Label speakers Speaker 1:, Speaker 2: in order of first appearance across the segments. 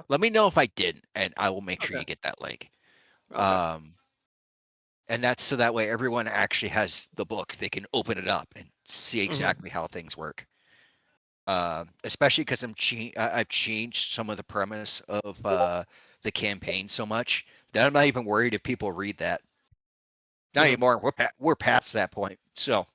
Speaker 1: Let me know if I didn't, and I will make sure
Speaker 2: Okay.
Speaker 1: you get that link.
Speaker 2: Okay.
Speaker 1: And that's so that way everyone actually has the book. They can open it up and see exactly how things work. Especially because I've changed some of the premise of the campaign so much that I'm not even worried if people read that. Not
Speaker 2: Mhm.
Speaker 1: anymore. We're past that point. So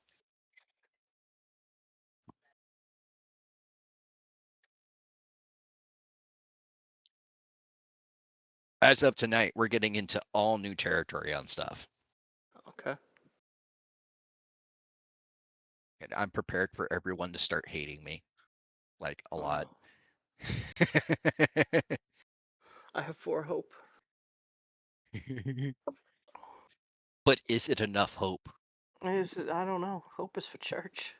Speaker 1: as of tonight, we're getting into all new territory on stuff,
Speaker 2: Okay.
Speaker 1: and I'm prepared for everyone to start hating me, like a lot.
Speaker 2: Oh, I have 4 hope.
Speaker 1: But is it enough hope?
Speaker 2: I don't know. Hope is for church.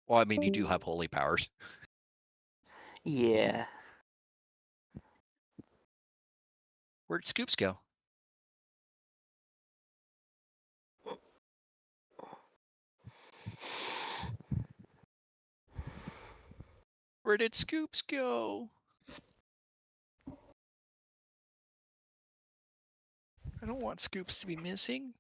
Speaker 1: Well, I mean, you do have holy powers.
Speaker 2: Yeah.
Speaker 1: Where'd Scoops go? Where did Scoops go? I don't want Scoops to be missing.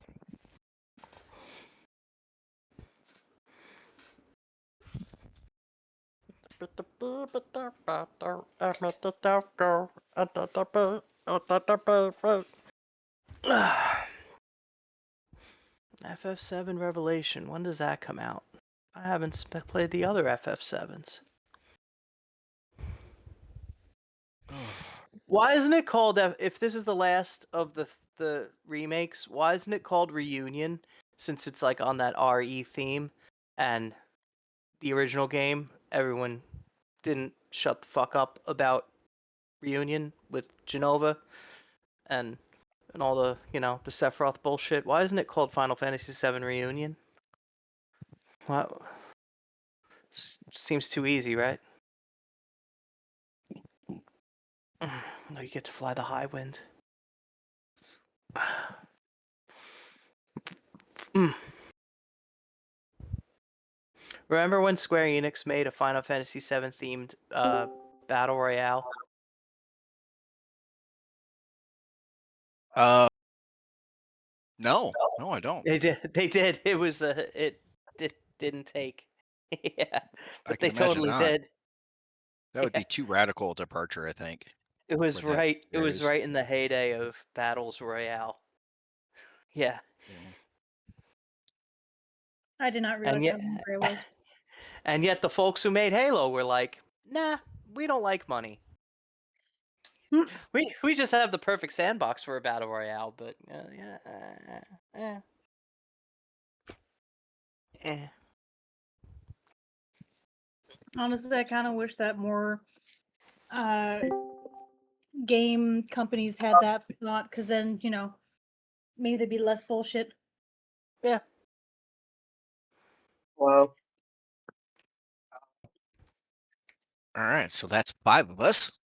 Speaker 2: FF7 Revelation. When does that come out? I haven't played the other FF7s. Why isn't it called if this is the last of the remakes? Why isn't it called Reunion? Since it's like on that RE theme, and the original game, everyone didn't shut the fuck up about Reunion with Genova and all the the Sephiroth bullshit. Why isn't it called Final Fantasy VII Reunion? Well, seems too easy, right? No, you get to fly the high wind. Remember when Square Enix made a Final Fantasy VII themed battle royale?
Speaker 1: No, no, I don't.
Speaker 2: They did. They did. It was didn't take. Yeah,
Speaker 1: I
Speaker 2: but
Speaker 1: can
Speaker 2: they
Speaker 1: imagine
Speaker 2: totally
Speaker 1: not.
Speaker 2: did.
Speaker 1: That would
Speaker 2: Yeah,
Speaker 1: be too radical a departure, I think,
Speaker 2: it
Speaker 1: for
Speaker 2: was
Speaker 1: that
Speaker 2: right. It was
Speaker 1: series.
Speaker 2: right in the heyday of battles royale. Yeah,
Speaker 1: Yeah.
Speaker 3: I did not
Speaker 2: and
Speaker 3: realize how
Speaker 2: yet,
Speaker 3: hungry I was.
Speaker 2: and yet the folks who made Halo were like, nah, we don't like money.
Speaker 3: Hmm.
Speaker 2: We just have the perfect sandbox for a battle royale, but yeah, eh.
Speaker 3: Honestly, I kind of wish that more game companies had that thought, because then, maybe there'd be less bullshit.
Speaker 2: Yeah.
Speaker 4: Well,
Speaker 1: All right, so that's 5 of us.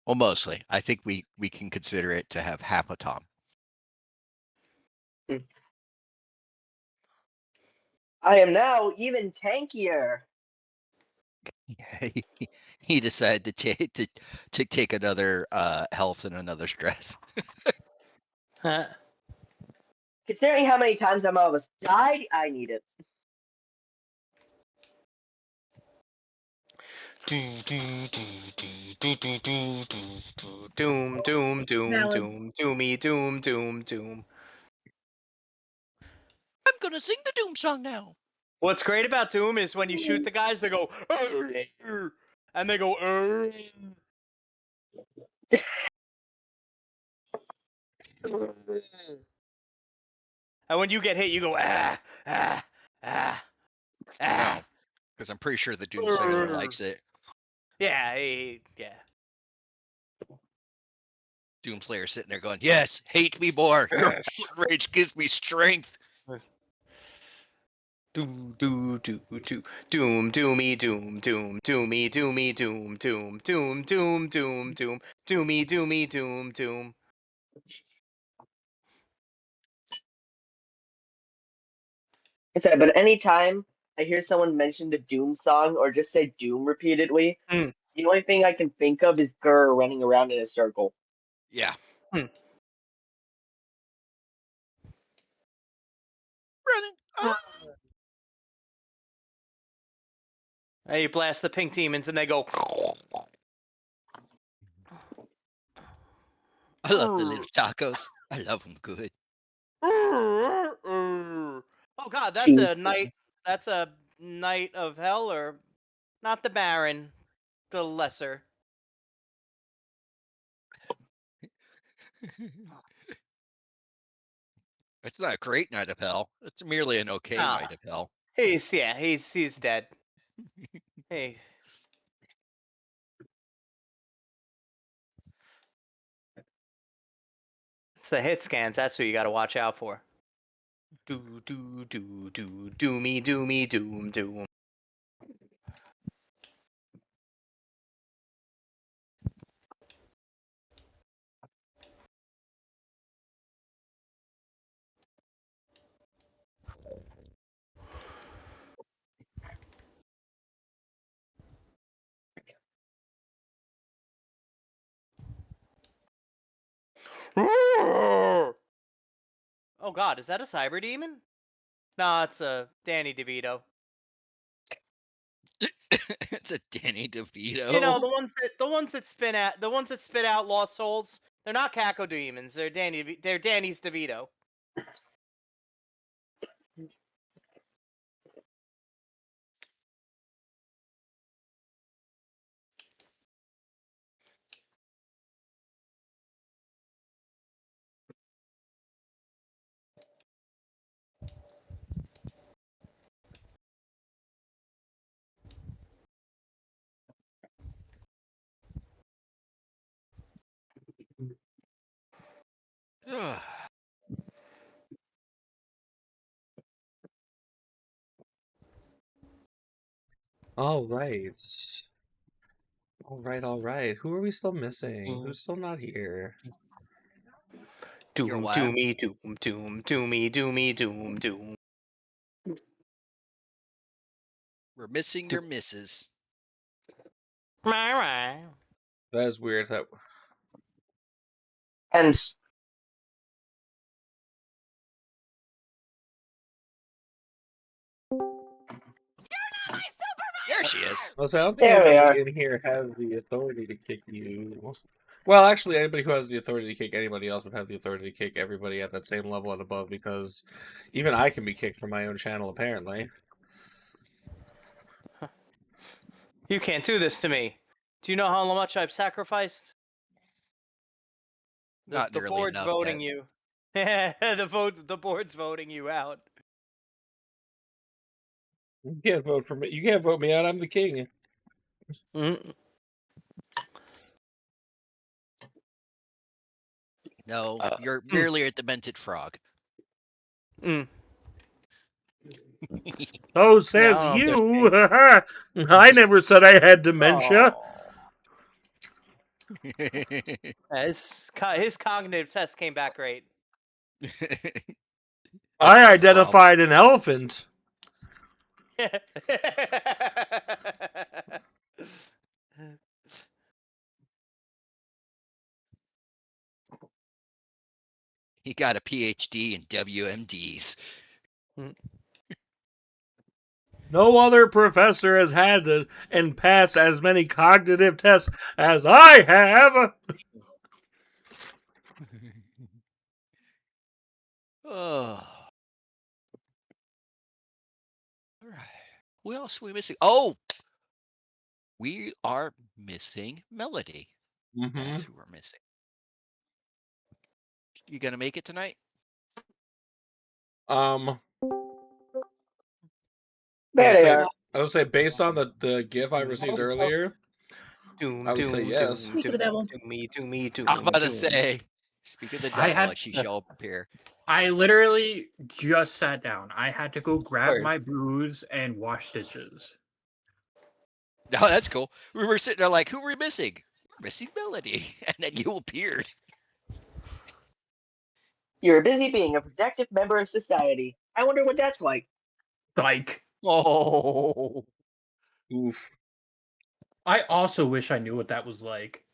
Speaker 1: Well, mostly. I think we can consider it to have half a Tom.
Speaker 4: I am now even tankier.
Speaker 1: He decided to take another health and another stress.
Speaker 4: Considering how many times I'm almost died, I need it.
Speaker 2: Doom, doom, doom,
Speaker 3: Valid.
Speaker 2: doomy, doom.
Speaker 1: I'm gonna sing the Doom song now.
Speaker 2: What's great about Doom is when you shoot the guys, they go, "Arr!" And they go, "Arr!" And when you get hit, you go, ah, ah, ah,
Speaker 1: No,
Speaker 2: ah.
Speaker 1: because I'm pretty sure the Doomslayer
Speaker 2: Arr.
Speaker 1: likes it.
Speaker 2: Yeah, yeah.
Speaker 1: Doomslayer sitting there going, "Yes, hate me more. Your rage gives me strength."
Speaker 2: Doom, doom, doomy, doom, doomy, doomy, doom, doomy, doom.
Speaker 4: I said, but anytime I hear someone mention the Doom song or just say Doom repeatedly,
Speaker 2: Mm.
Speaker 4: the only thing I can think of is Gurr running around in a circle.
Speaker 1: Yeah.
Speaker 2: Hmm.
Speaker 1: Running. Ah!
Speaker 2: And you blast the pink demons and they go.
Speaker 1: I love the little tacos. I love them good.
Speaker 2: Oh God, that's
Speaker 4: Cheese.
Speaker 2: a knight. That's a knight of hell, or not the Baron, the lesser.
Speaker 1: It's not a great night of hell. It's merely an okay
Speaker 2: Ah,
Speaker 1: night of hell.
Speaker 2: he's dead. Hey, it's the hit scans. That's who you got to watch out for. Do do do do doomy doomy doom doom. Oh God, is that a cyber demon? Nah, it's a Danny DeVito.
Speaker 1: It's a Danny DeVito.
Speaker 2: You know, the ones that spit out lost souls. They're not Caco demons. They're Danny's DeVito.
Speaker 1: Ugh.
Speaker 5: All right. All right. Who are we still missing? Who's still not here?
Speaker 1: You're
Speaker 2: Doom
Speaker 1: what?
Speaker 2: doomy doom doom doomy doomy doom doom.
Speaker 1: We're missing your misses.
Speaker 2: Right.
Speaker 5: That is weird. That
Speaker 4: And
Speaker 1: There she is.
Speaker 5: I don't think
Speaker 4: there we are.
Speaker 5: anybody in here has the authority to kick you. Well, actually, anybody who has the authority to kick anybody else would have the authority to kick everybody at that same level and above, because even I can be kicked from my own channel, apparently.
Speaker 2: You can't do this to me. Do you know how much I've sacrificed?
Speaker 1: Not
Speaker 2: The
Speaker 1: nearly
Speaker 2: board's
Speaker 1: enough
Speaker 2: voting
Speaker 1: yet.
Speaker 2: you. The board's voting you out.
Speaker 5: You can't vote for me. You can't vote me out. I'm the king.
Speaker 2: Mm.
Speaker 1: No, you're merely a demented frog.
Speaker 2: Mm.
Speaker 6: Oh, says
Speaker 2: Yeah,
Speaker 6: you. I never said I had dementia.
Speaker 2: his cognitive test came back great.
Speaker 6: I
Speaker 1: Not a problem.
Speaker 6: identified an elephant.
Speaker 1: He got a PhD in WMDs.
Speaker 6: No other professor has had and passed as many cognitive tests as I have.
Speaker 1: Oh. All right. Who else are we missing? Oh, we are missing Melody. That's who we're missing. You gonna make it tonight?
Speaker 4: There they are.
Speaker 5: I would say, based on the GIF I received earlier,
Speaker 2: Doom,
Speaker 5: I would
Speaker 2: doom,
Speaker 5: say yes.
Speaker 2: doom,
Speaker 3: Speak of the devil.
Speaker 2: doomy, doomy, doom.
Speaker 1: I'm about to
Speaker 2: doom.
Speaker 1: say, speak of the
Speaker 7: I
Speaker 1: devil,
Speaker 7: had-
Speaker 1: she shall appear.
Speaker 7: I literally just sat down. I had to go grab
Speaker 2: Word.
Speaker 7: my booze and wash dishes.
Speaker 1: No, that's cool. We were sitting there like, who are we missing? We're missing Melody. And then you appeared.
Speaker 4: You're busy being a productive member of society. I wonder what that's like.
Speaker 7: Like,
Speaker 1: Oh,
Speaker 5: Oof.
Speaker 7: I also wish I knew what that was like.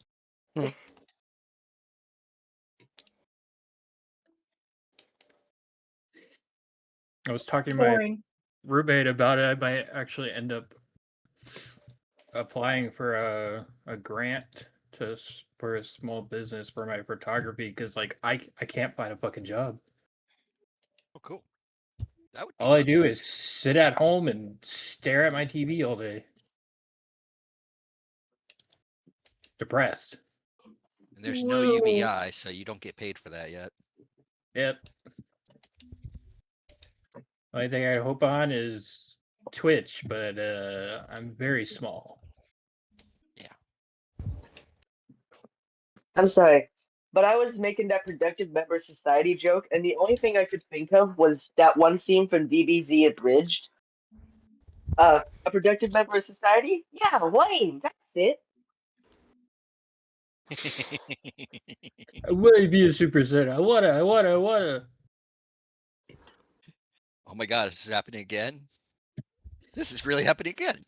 Speaker 7: I was talking to my
Speaker 3: Boring.
Speaker 7: roommate about it. I might actually end up applying for a grant for a small business for my photography because like I can't find a fucking job.
Speaker 1: oh, cool. That would be
Speaker 7: All I
Speaker 1: fun.
Speaker 7: do is sit at home and stare at my TV all day. Depressed.
Speaker 1: And there's no
Speaker 3: Woo.
Speaker 1: UBI, so you don't get paid for that yet.
Speaker 7: Yep. Only thing I hope on is Twitch, but I'm very small.
Speaker 4: I'm sorry, but I was making that productive member society joke, and the only thing I could think of was that one scene from DBZ Abridged. A productive member of society? Yeah, lame. That's it.
Speaker 7: I want to be a Super Saiyan. I wanna.
Speaker 1: Oh my god, this is happening again? This is really happening again.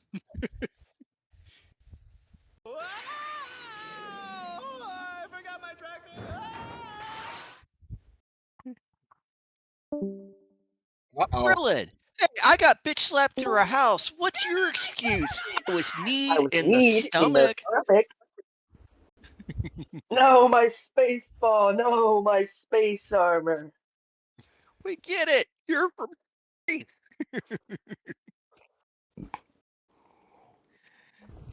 Speaker 8: I forgot my tractor.
Speaker 5: Uh-oh.
Speaker 1: Merlin, hey, I got bitch slapped through a house. What's your excuse? I was
Speaker 4: I
Speaker 1: need
Speaker 4: was
Speaker 1: in the
Speaker 4: need in the
Speaker 1: stomach.
Speaker 4: stomach. No, my space ball. No, my space armor.
Speaker 1: We get it. You're from space.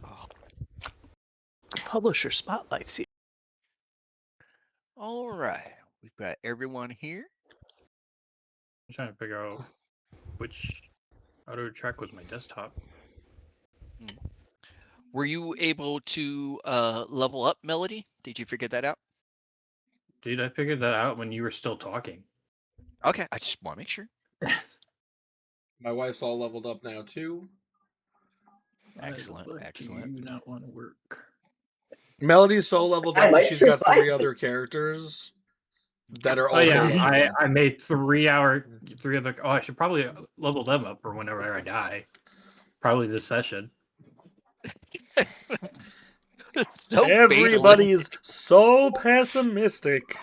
Speaker 1: Oh,
Speaker 2: Publisher spotlight seat.
Speaker 1: all right, we've got everyone here.
Speaker 7: I'm trying to figure out which auto track was my desktop.
Speaker 1: Were you able to level up Melody? Did you figure that out?
Speaker 7: Dude, I figured that out when you were still talking.
Speaker 1: Okay, I just want to make sure.
Speaker 5: My wife's all leveled up now too.
Speaker 1: Excellent, excellent.
Speaker 7: Do not want to work.
Speaker 5: Melody's so leveled
Speaker 4: I
Speaker 5: up that
Speaker 4: might
Speaker 5: she's got 3
Speaker 4: survive.
Speaker 5: other characters that are
Speaker 7: Oh
Speaker 5: also
Speaker 7: yeah,
Speaker 5: leveled up.
Speaker 7: I made 3 other. Oh, I should probably level them up for whenever I die. Probably this session.
Speaker 1: So
Speaker 6: Everybody's so pessimistic.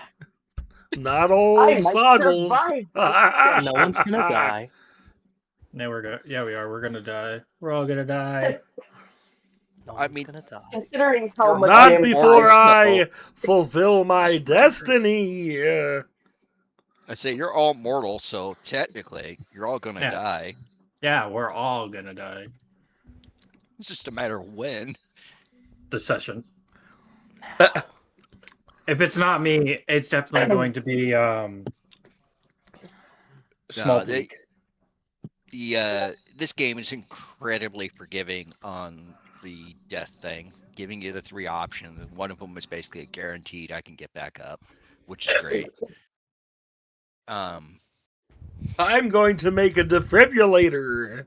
Speaker 6: Not old
Speaker 4: I might
Speaker 6: Soggles.
Speaker 4: survive this
Speaker 2: No one's gonna die.
Speaker 7: Now we're gonna. Yeah, we are. We're gonna die. We're all gonna die.
Speaker 2: No
Speaker 1: I
Speaker 2: one's
Speaker 1: mean-
Speaker 2: gonna die.
Speaker 4: Considering how
Speaker 1: You're
Speaker 4: much
Speaker 6: Not
Speaker 4: damage
Speaker 6: before
Speaker 4: I
Speaker 6: I fulfill my destiny.
Speaker 1: I say you're all mortal, so technically you're all gonna
Speaker 7: Yeah.
Speaker 1: die.
Speaker 7: Yeah, we're all gonna die.
Speaker 1: It's just a matter of when.
Speaker 7: The session. If it's not me, it's definitely going to be Small
Speaker 1: they-
Speaker 7: Bleak.
Speaker 1: This game is incredibly forgiving on the death thing, giving you the 3 options, and one of them is basically a guaranteed I can get back up, which is great.
Speaker 6: I'm going to make a defibrillator.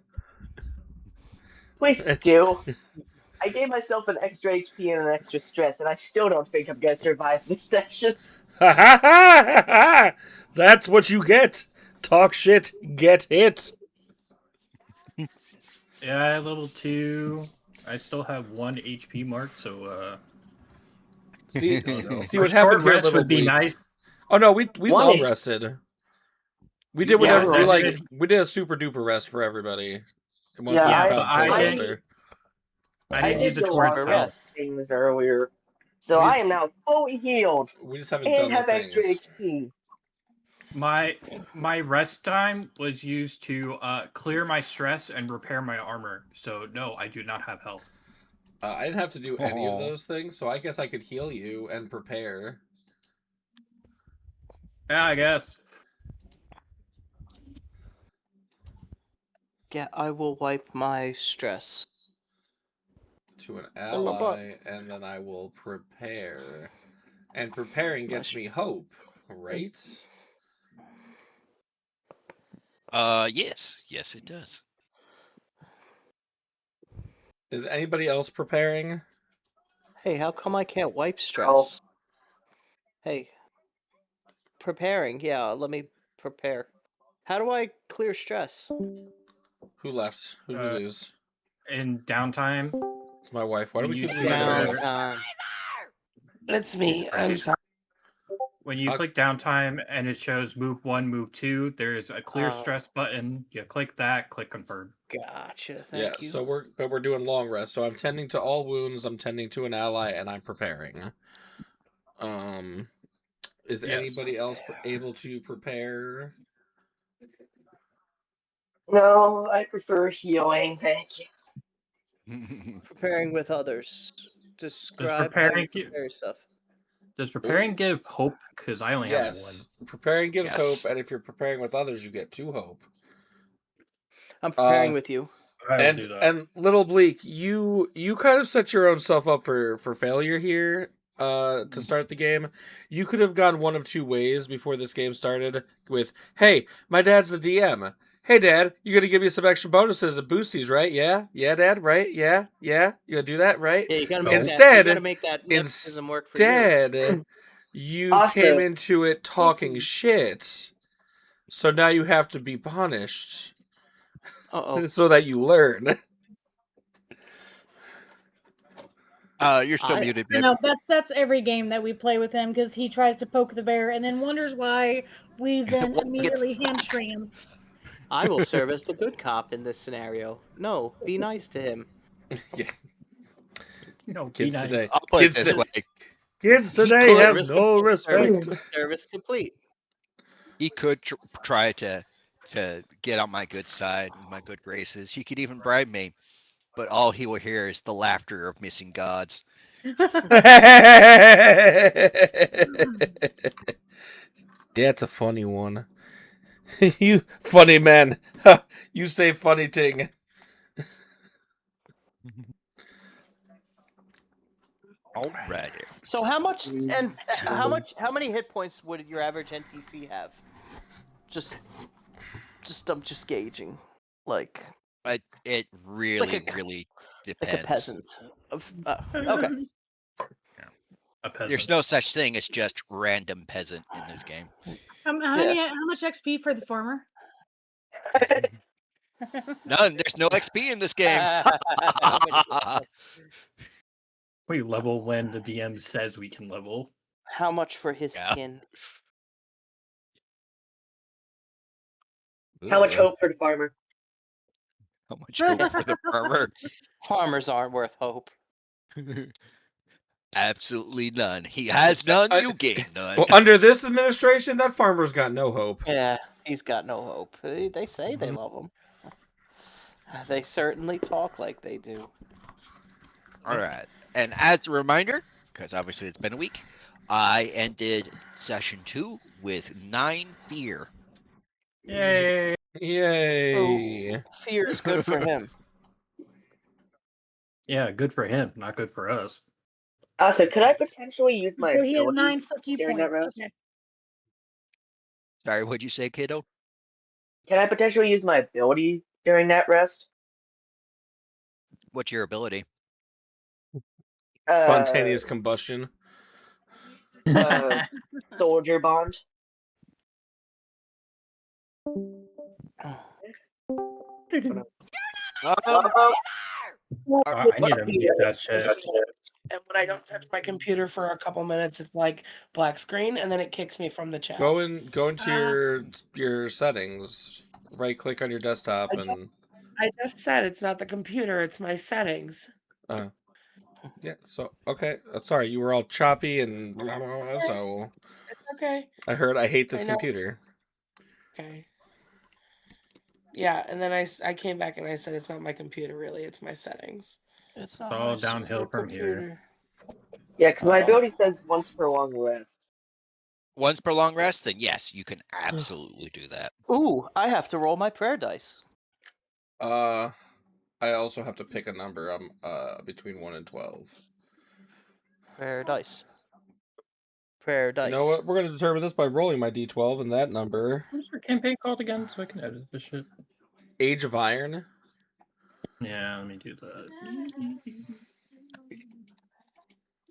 Speaker 4: Please do. I gave myself an extra HP and an extra stress, and I still don't think I'm gonna survive this session.
Speaker 6: That's what you get. Talk shit, get hit.
Speaker 7: Yeah, level 2. I still have 1 HP mark, so
Speaker 5: See
Speaker 7: a
Speaker 5: what happened
Speaker 7: short
Speaker 5: here,
Speaker 7: rest
Speaker 5: Little
Speaker 7: would be
Speaker 5: Bleak.
Speaker 7: nice.
Speaker 5: Oh no, we
Speaker 4: Why?
Speaker 5: long rested. We did
Speaker 1: You
Speaker 5: whatever
Speaker 1: long
Speaker 5: we like.
Speaker 7: rested?
Speaker 5: We did a super duper rest for everybody. And once
Speaker 4: Yeah,
Speaker 5: we
Speaker 7: Yeah,
Speaker 5: found
Speaker 7: but I
Speaker 5: full
Speaker 7: didn't-
Speaker 5: shelter.
Speaker 7: I
Speaker 4: I
Speaker 7: didn't use
Speaker 4: did
Speaker 7: a
Speaker 4: the
Speaker 7: torrent
Speaker 4: long
Speaker 7: spell.
Speaker 4: rest things earlier, so
Speaker 5: We
Speaker 4: I
Speaker 5: just-
Speaker 4: am now fully healed
Speaker 5: We just haven't
Speaker 4: and
Speaker 5: done the
Speaker 4: have extra
Speaker 5: things.
Speaker 4: HP.
Speaker 7: My rest time was used to clear my stress and repair my armor. So no, I do not have health.
Speaker 5: I didn't have to do any of
Speaker 1: Aw.
Speaker 5: those things, so I guess I could heal you and prepare.
Speaker 7: Yeah, I guess.
Speaker 2: Yeah, I will wipe my stress.
Speaker 5: To an
Speaker 2: In my butt.
Speaker 5: ally, and then I will prepare. And preparing
Speaker 2: My
Speaker 5: gets me hope, right?
Speaker 1: Yes, it does.
Speaker 5: Is anybody else preparing?
Speaker 2: Hey, how come I can't wipe stress? Hey. Preparing, yeah, let me prepare. How do I clear stress?
Speaker 5: Who left? Who did we lose?
Speaker 7: In downtime,
Speaker 5: It's my wife. Why do
Speaker 7: when
Speaker 5: we
Speaker 7: you
Speaker 5: keep
Speaker 7: choose
Speaker 5: losing our
Speaker 7: a-
Speaker 5: wife?
Speaker 2: Downtime.
Speaker 9: It's me. I'm sorry.
Speaker 7: when you click downtime and it shows move 1, move 2, there's a clear stress button. You click that, click confirm.
Speaker 2: Gotcha.
Speaker 5: Yeah,
Speaker 2: Thank you.
Speaker 5: so we're doing long rest. So I'm tending to all wounds, I'm tending to an ally, and I'm preparing. Is
Speaker 7: Yes.
Speaker 5: anybody else able to prepare?
Speaker 4: No, I prefer healing. Thank you.
Speaker 2: Preparing with others. Describe how you
Speaker 7: preparing gi-
Speaker 2: prepare yourself.
Speaker 7: Does preparing give hope? Because I only have one.
Speaker 5: Yes. Preparing gives
Speaker 1: Yes.
Speaker 5: hope, and if you're preparing with others, you get 2 hope.
Speaker 2: I'm preparing with you.
Speaker 7: I will do that.
Speaker 5: And Little Bleak, you kind of set your own self up for failure here. To start the game, you could have gone one of 2 ways before this game started. With, hey, my dad's the DM. Hey, Dad, you're gonna give me some extra bonuses and boosties, right? Yeah, Dad, right? Yeah. You gonna do that, right?
Speaker 2: Yeah, you gotta make
Speaker 5: Instead,
Speaker 2: that. You gotta make that nepotism work for you.
Speaker 5: Instead, you
Speaker 4: Also-
Speaker 5: came into it talking shit. So now you have to be punished. So that you learn.
Speaker 1: You're still muted,
Speaker 3: You
Speaker 1: babe.
Speaker 3: know, that's every game that we play with him because he tries to poke the bear and then wonders why we then immediately hamstring him.
Speaker 2: I will serve as the good cop in this scenario. No, be nice to him.
Speaker 5: Yeah.
Speaker 7: No, be
Speaker 5: Kids
Speaker 7: nice.
Speaker 5: today.
Speaker 1: I'll put it
Speaker 5: Kids
Speaker 1: this way.
Speaker 6: Kids today have
Speaker 2: Service
Speaker 6: no
Speaker 2: complete.
Speaker 6: respect.
Speaker 2: Service complete.
Speaker 1: He could try to get on my good side, my good graces. He could even bribe me, but all he will hear is the laughter of missing gods.
Speaker 5: That's a funny one. You funny man. You say funny thing.
Speaker 1: Alrighty.
Speaker 2: So how many hit points would your average NPC have? Just I'm just gauging. Like
Speaker 1: It really,
Speaker 2: Like a-
Speaker 1: really
Speaker 2: like
Speaker 1: depends.
Speaker 2: a peasant. Okay.
Speaker 7: A peasant.
Speaker 1: There's no such thing as just random peasant in this game.
Speaker 3: How much XP for the farmer?
Speaker 1: None. There's no XP in this game.
Speaker 7: We level when the DM says we can level.
Speaker 2: How much for his
Speaker 1: Yeah.
Speaker 2: skin?
Speaker 4: How much hope for the farmer?
Speaker 1: How much hope for the farmer?
Speaker 2: Farmers aren't worth hope.
Speaker 1: Absolutely none. He has none. You gain none.
Speaker 5: Well, under this administration, that farmer's got no hope.
Speaker 2: Yeah, he's got no hope. They say they love him. They certainly talk like they do.
Speaker 1: All right. And as a reminder, because obviously it's been a week, I ended session 2 with 9 fear.
Speaker 7: Yay!
Speaker 5: Yay!
Speaker 2: Oh, fear is good for him.
Speaker 7: Yeah, good for him, not good for us.
Speaker 4: Also, could I potentially use my
Speaker 3: So he has
Speaker 4: ability
Speaker 3: 9 fuck you
Speaker 4: during that
Speaker 3: points.
Speaker 4: rest?
Speaker 3: Okay.
Speaker 1: Sorry, what'd you say, kiddo?
Speaker 4: Can I potentially use my ability during that rest?
Speaker 1: What's your ability?
Speaker 5: Spontaneous combustion.
Speaker 4: Soldier bond.
Speaker 7: I need to mute that shit.
Speaker 9: And when I don't touch my computer for a couple minutes, it's like black screen, and then it kicks me from the chat.
Speaker 5: Go into your settings. Right click on your desktop and.
Speaker 9: I just said it's not the computer; it's my settings.
Speaker 5: Yeah. So okay. Sorry, you were all choppy and so.
Speaker 9: It's okay.
Speaker 5: I heard I hate this
Speaker 9: I know.
Speaker 5: computer.
Speaker 9: Okay. Yeah, and then I came back and I said it's not my computer, really; it's my settings.
Speaker 2: It's not
Speaker 7: all
Speaker 2: my
Speaker 7: downhill
Speaker 2: super
Speaker 7: from here.
Speaker 2: computer.
Speaker 4: Yeah, because my ability says once per long rest.
Speaker 1: Once per long rest, then yes, you can absolutely do that.
Speaker 2: Ooh, I have to roll my prayer dice.
Speaker 5: I also have to pick a number. I'm between 1 and 12.
Speaker 2: Prayer dice. Prayer dice.
Speaker 5: You know what? We're gonna determine this by rolling my d12 and that number.
Speaker 7: What's your campaign called again so I can edit this shit?
Speaker 5: Age of Iron.
Speaker 7: Yeah, let me do that.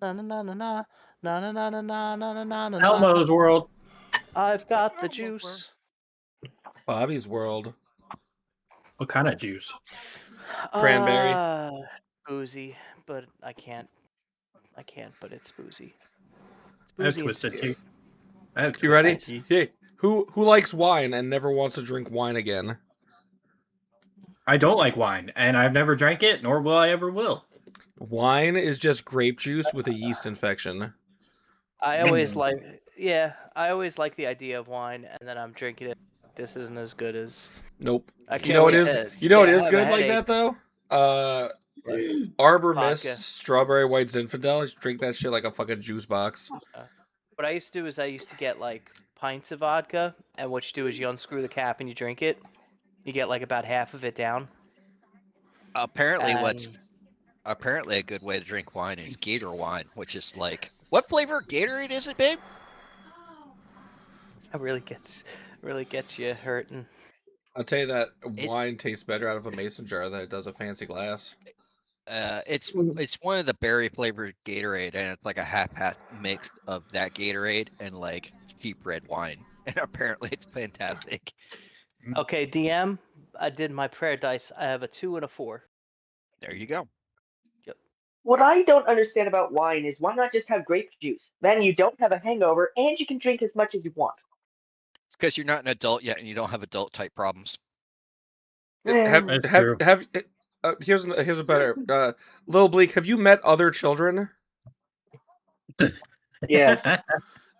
Speaker 2: Na na na na na na na na na na na na.
Speaker 7: Elmo's World.
Speaker 2: I've got the juice.
Speaker 5: Bobby's World.
Speaker 7: What kind of juice?
Speaker 5: Cranberry.
Speaker 2: Boozy, but I can't. But it's boozy. It's
Speaker 7: I have
Speaker 2: boozy and it's
Speaker 7: twisted
Speaker 2: good.
Speaker 7: tea. I have
Speaker 5: You ready?
Speaker 7: twisted tea.
Speaker 5: Hey, who likes wine and never wants to drink wine again?
Speaker 7: I don't like wine, and I've never drank it, nor will I ever will.
Speaker 5: Wine is just grape juice with a yeast infection.
Speaker 2: I always
Speaker 7: Mm.
Speaker 2: I always like the idea of wine, and then I'm drinking it. This isn't as good as.
Speaker 5: Nope.
Speaker 2: I
Speaker 5: You
Speaker 2: can't
Speaker 5: know what
Speaker 2: wait
Speaker 5: is?
Speaker 2: to
Speaker 5: You know what
Speaker 2: get-
Speaker 5: is
Speaker 2: have a
Speaker 5: good like
Speaker 2: headache.
Speaker 5: that though? Arbor
Speaker 2: Vodka.
Speaker 5: Mist Strawberry White Zinfandel. Just drink that shit like a fucking juice box.
Speaker 2: What I used to do is I used to get like pints of vodka, and what you do is you unscrew the cap and you drink it. You get like about half of it down.
Speaker 1: Apparently,
Speaker 2: And
Speaker 1: apparently a good way to drink wine is Gator wine, which is like, what flavor Gatorade is it, babe?
Speaker 2: it really gets you hurting.
Speaker 5: I'll tell you that
Speaker 1: It's
Speaker 5: wine tastes better out of a mason jar than it does a fancy glass.
Speaker 1: it's one of the berry flavored Gatorade, and it's like a half mix of that Gatorade and like cheap red wine, and apparently it's fantastic.
Speaker 2: Okay, DM. I did my prayer dice. I have a 2 and a 4.
Speaker 1: There you go.
Speaker 4: What I don't understand about wine is why not just have grape juice? Then you don't have a hangover and you can drink as much as you want.
Speaker 1: It's because you're not an adult yet and you don't have adult type problems.
Speaker 7: That's true.
Speaker 5: Here's a better Little Bleak. Have you met other children?
Speaker 4: Yes.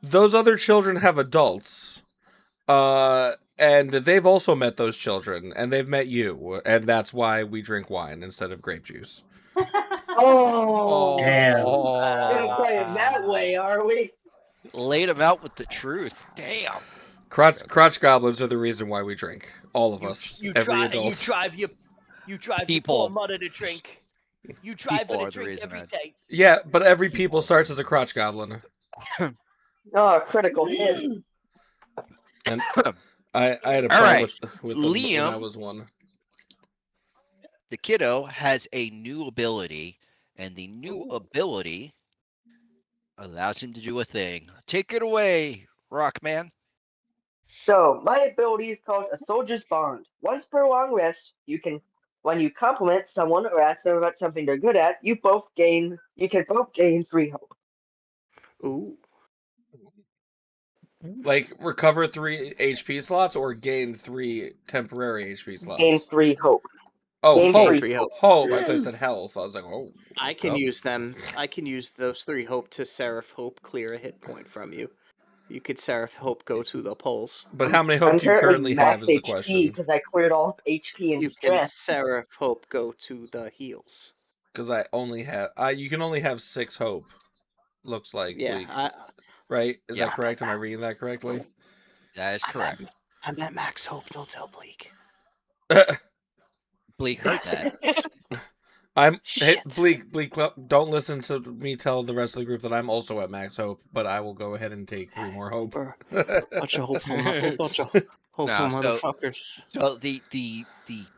Speaker 5: Those other children have adults, and they've also met those children, and they've met you, and that's why we drink wine instead of grape juice.
Speaker 4: Oh,
Speaker 7: Damn.
Speaker 4: gonna play it that way, are we?
Speaker 1: Laid them out with the truth. Damn.
Speaker 5: Crotch goblins are the reason why we drink. All of us,
Speaker 2: You
Speaker 5: every adult.
Speaker 2: you drive
Speaker 1: People.
Speaker 2: your poor mother to drink. You drive
Speaker 1: People
Speaker 2: her
Speaker 1: are
Speaker 2: to
Speaker 1: the
Speaker 2: drink
Speaker 1: reason
Speaker 2: every
Speaker 1: I-
Speaker 2: day.
Speaker 5: Yeah, but every people starts as a crotch goblin,
Speaker 4: Oh, critical hit.
Speaker 5: and I had a
Speaker 1: All
Speaker 5: problem
Speaker 1: right.
Speaker 5: with them when I
Speaker 1: Liam.
Speaker 5: was one.
Speaker 1: The kiddo has a new ability, and the new ability allows him to do a thing. Take it away, Rockman.
Speaker 4: So, my ability is called a soldier's bond. Once per long rest, when you compliment someone or ask them about something they're good at, you can both gain 3 hope.
Speaker 2: Ooh.
Speaker 5: Like recover 3 HP slots or gain 3 temporary HP slots.
Speaker 4: Gain 3 hope.
Speaker 5: Oh,
Speaker 4: gain
Speaker 5: hope.
Speaker 4: 3 hope.
Speaker 5: Hope. I thought you said health. I was like, oh.
Speaker 2: I can
Speaker 1: Oh.
Speaker 2: use them. I can use those 3 hope to Seraph Hope clear a hit point from you. You could Seraph Hope go to the poles.
Speaker 5: But how many hope
Speaker 4: I'm
Speaker 5: do you currently have
Speaker 4: max
Speaker 5: is the
Speaker 4: HP
Speaker 5: question.
Speaker 4: because I cleared all HP and
Speaker 2: You can
Speaker 4: stress.
Speaker 2: Seraph Hope go to the heals.
Speaker 5: Because I only have... you can only have 6 hope. Looks like, Bleak.
Speaker 2: Yeah,
Speaker 5: Right? Is
Speaker 1: Yeah.
Speaker 5: that correct? Am I reading that correctly?
Speaker 1: That is correct.
Speaker 2: I'm at max hope. Don't tell Bleak.
Speaker 1: Bleak heard that.
Speaker 5: Hey,
Speaker 2: Shit.
Speaker 5: Bleak, don't listen to me tell the rest of the group that I'm also at max hope, but I will go ahead and take 3 more hope.
Speaker 2: Bunch of hopeful motherfuckers.
Speaker 1: So the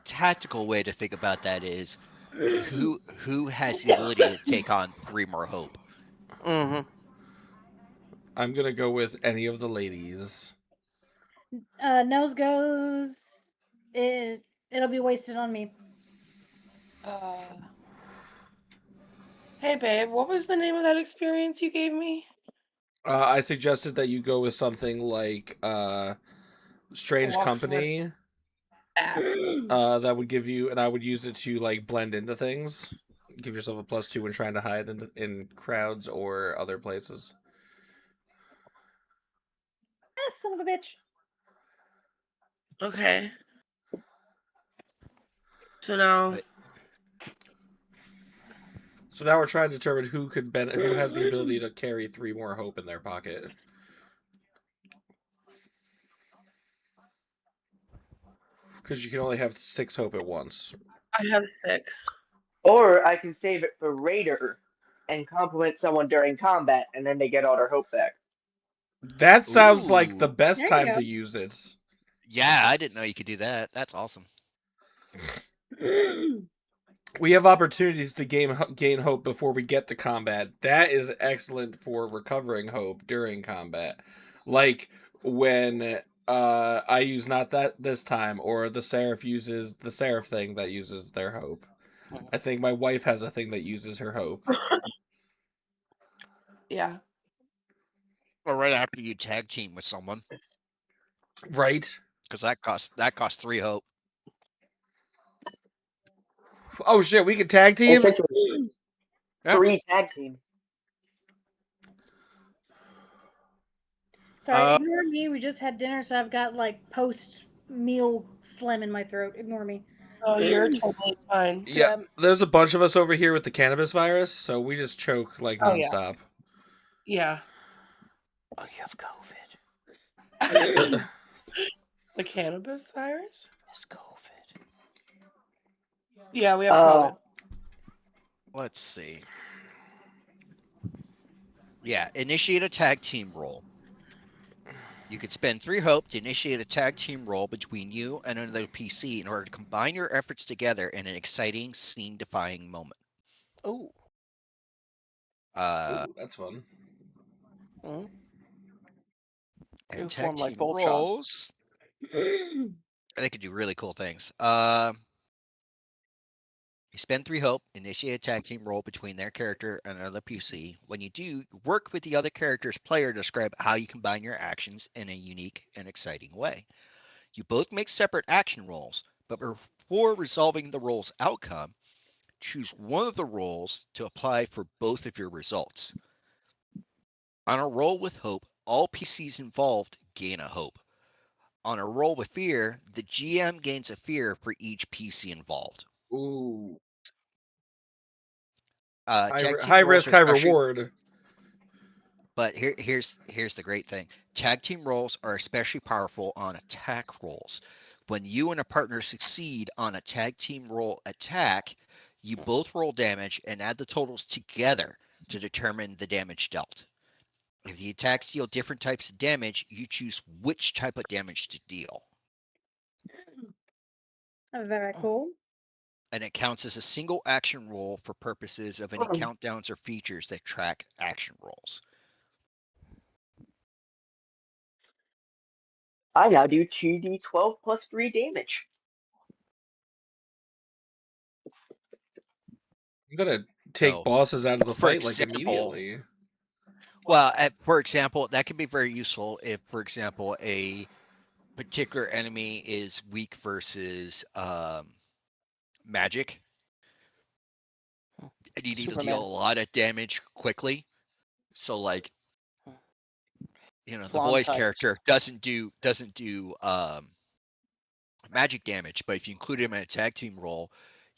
Speaker 1: tactical way to think about that is who has the ability to take on 3 more hope.
Speaker 2: Mm-hmm.
Speaker 5: I'm gonna go with any of the ladies.
Speaker 3: Nose goes. It'll be wasted on me.
Speaker 9: Hey, babe, what was the name of that experience you gave me?
Speaker 5: I suggested that you go with something like Strange
Speaker 9: Walks
Speaker 5: Company. That would give you, and I would use it to like blend into things. Give yourself a +2 when trying to hide in crowds or other places.
Speaker 3: Son of a bitch.
Speaker 9: Okay. So now...
Speaker 5: So now we're trying to determine who has the ability to carry 3 more hope in their pocket. Because you can only have 6 hope at once.
Speaker 9: I have 6.
Speaker 4: Or I can save it for Raider and compliment someone during combat, and then they get all their hope back.
Speaker 5: That sounds like the
Speaker 1: Ooh.
Speaker 5: best
Speaker 3: There you
Speaker 5: time
Speaker 3: go.
Speaker 5: to use it.
Speaker 1: Yeah, I didn't know you could do that. That's awesome.
Speaker 5: We have opportunities to gain hope before we get to combat. That is excellent for recovering hope during combat. Like when I use not that this time, or the Seraph uses the Seraph thing that uses their hope. I think my wife has a thing that uses her hope.
Speaker 9: Yeah.
Speaker 1: Or right after you tag team with someone,
Speaker 5: Right.
Speaker 1: because that costs 3 hope.
Speaker 5: Oh shit, we can tag team?
Speaker 4: Essentially,
Speaker 1: Yeah.
Speaker 4: 3 tag team.
Speaker 3: Sorry, ignore me. We just had dinner, so I've got like post meal phlegm in my throat. Ignore me.
Speaker 9: Oh, you're totally fine.
Speaker 5: Yeah, there's a bunch of us over here with the cannabis virus, so we just choke like
Speaker 9: Oh, yeah.
Speaker 5: nonstop.
Speaker 9: Yeah.
Speaker 2: Oh, you have COVID.
Speaker 9: The cannabis virus?
Speaker 2: It's COVID.
Speaker 9: Yeah, we have COVID.
Speaker 1: Let's see. Yeah, initiate a tag team roll. You could spend 3 hope to initiate a tag team roll between you and another PC in order to combine your efforts together in an exciting, scene-defying moment.
Speaker 2: Oh.
Speaker 1: Uh,
Speaker 5: Ooh, that's fun.
Speaker 2: Mm.
Speaker 1: and
Speaker 2: You
Speaker 1: tag
Speaker 2: form like
Speaker 1: team
Speaker 2: Voltron.
Speaker 1: rolls, they could do really cool things. You spend 3 hope, initiate a tag team roll between their character and another PC. When you do, work with the other character's player to describe how you combine your actions in a unique and exciting way. You both make separate action rolls, but before resolving the roll's outcome, choose one of the rolls to apply for both of your results. On a roll with hope, all PCs involved gain a hope. On a roll with fear, the GM gains a fear for each PC involved.
Speaker 5: Ooh.
Speaker 1: Tag team
Speaker 5: High
Speaker 1: rolls
Speaker 5: risk,
Speaker 1: are
Speaker 5: high
Speaker 1: especially,
Speaker 5: reward.
Speaker 1: but here's the great thing. Tag team rolls are especially powerful on attack rolls. When you and a partner succeed on a tag team roll attack, you both roll damage and add the totals together to determine the damage dealt. If the attacks deal different types of damage, you choose which type of damage to deal.
Speaker 3: Very cool.
Speaker 1: And it counts as a single action roll for purposes of any countdowns or features that track action rolls.
Speaker 4: I now do 2d12 plus 3 damage.
Speaker 5: I'm gonna take
Speaker 1: So,
Speaker 5: bosses out of the
Speaker 1: for
Speaker 5: fight like
Speaker 1: example,
Speaker 5: immediately.
Speaker 1: well, for example, that can be very useful if, for example, a particular enemy is weak versus magic, and you need to deal
Speaker 2: Superman.
Speaker 1: a lot of damage quickly. So, like, the boy's
Speaker 2: Blonde
Speaker 1: character doesn't do magic damage, but if you include him in a tag team role,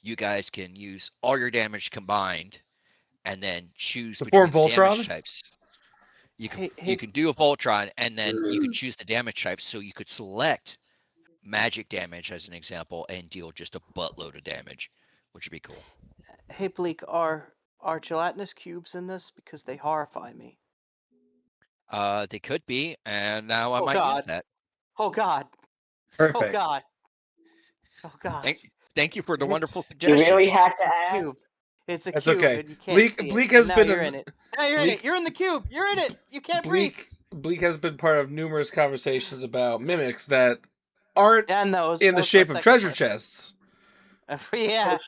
Speaker 1: you guys can use all your damage combined, and then choose
Speaker 5: Before
Speaker 1: between the damage
Speaker 5: Voltron?
Speaker 1: types. You
Speaker 2: Hey,
Speaker 1: can do a Voltron, and then you could choose the damage types. So you could select magic damage as an example and deal just a buttload of damage, which would be cool.
Speaker 2: hey, Bleak, are gelatinous cubes in this? Because they horrify me.
Speaker 1: They could be, and now I
Speaker 2: Oh
Speaker 1: might use
Speaker 2: God.
Speaker 1: that.
Speaker 2: Oh God.
Speaker 7: Perfect.
Speaker 2: Oh God. Oh God.
Speaker 1: Thank you for the wonderful
Speaker 2: It's
Speaker 4: You
Speaker 1: suggestion.
Speaker 4: really had to
Speaker 2: a
Speaker 4: ask.
Speaker 2: cube. It's a
Speaker 5: That's
Speaker 2: cube,
Speaker 5: okay.
Speaker 2: and you can't see
Speaker 5: Bleak
Speaker 2: it.
Speaker 5: has
Speaker 2: And now
Speaker 5: been
Speaker 2: you're
Speaker 5: a-
Speaker 2: in it. Now you're in
Speaker 5: Bleak-
Speaker 2: it. You're in the cube. You're in it. You can't breathe.
Speaker 5: Bleak has been part of numerous conversations about mimics that aren't
Speaker 2: And
Speaker 5: in
Speaker 2: that
Speaker 5: the
Speaker 2: was my
Speaker 5: shape of
Speaker 2: second
Speaker 5: treasure
Speaker 2: question.
Speaker 5: chests.
Speaker 2: Yeah.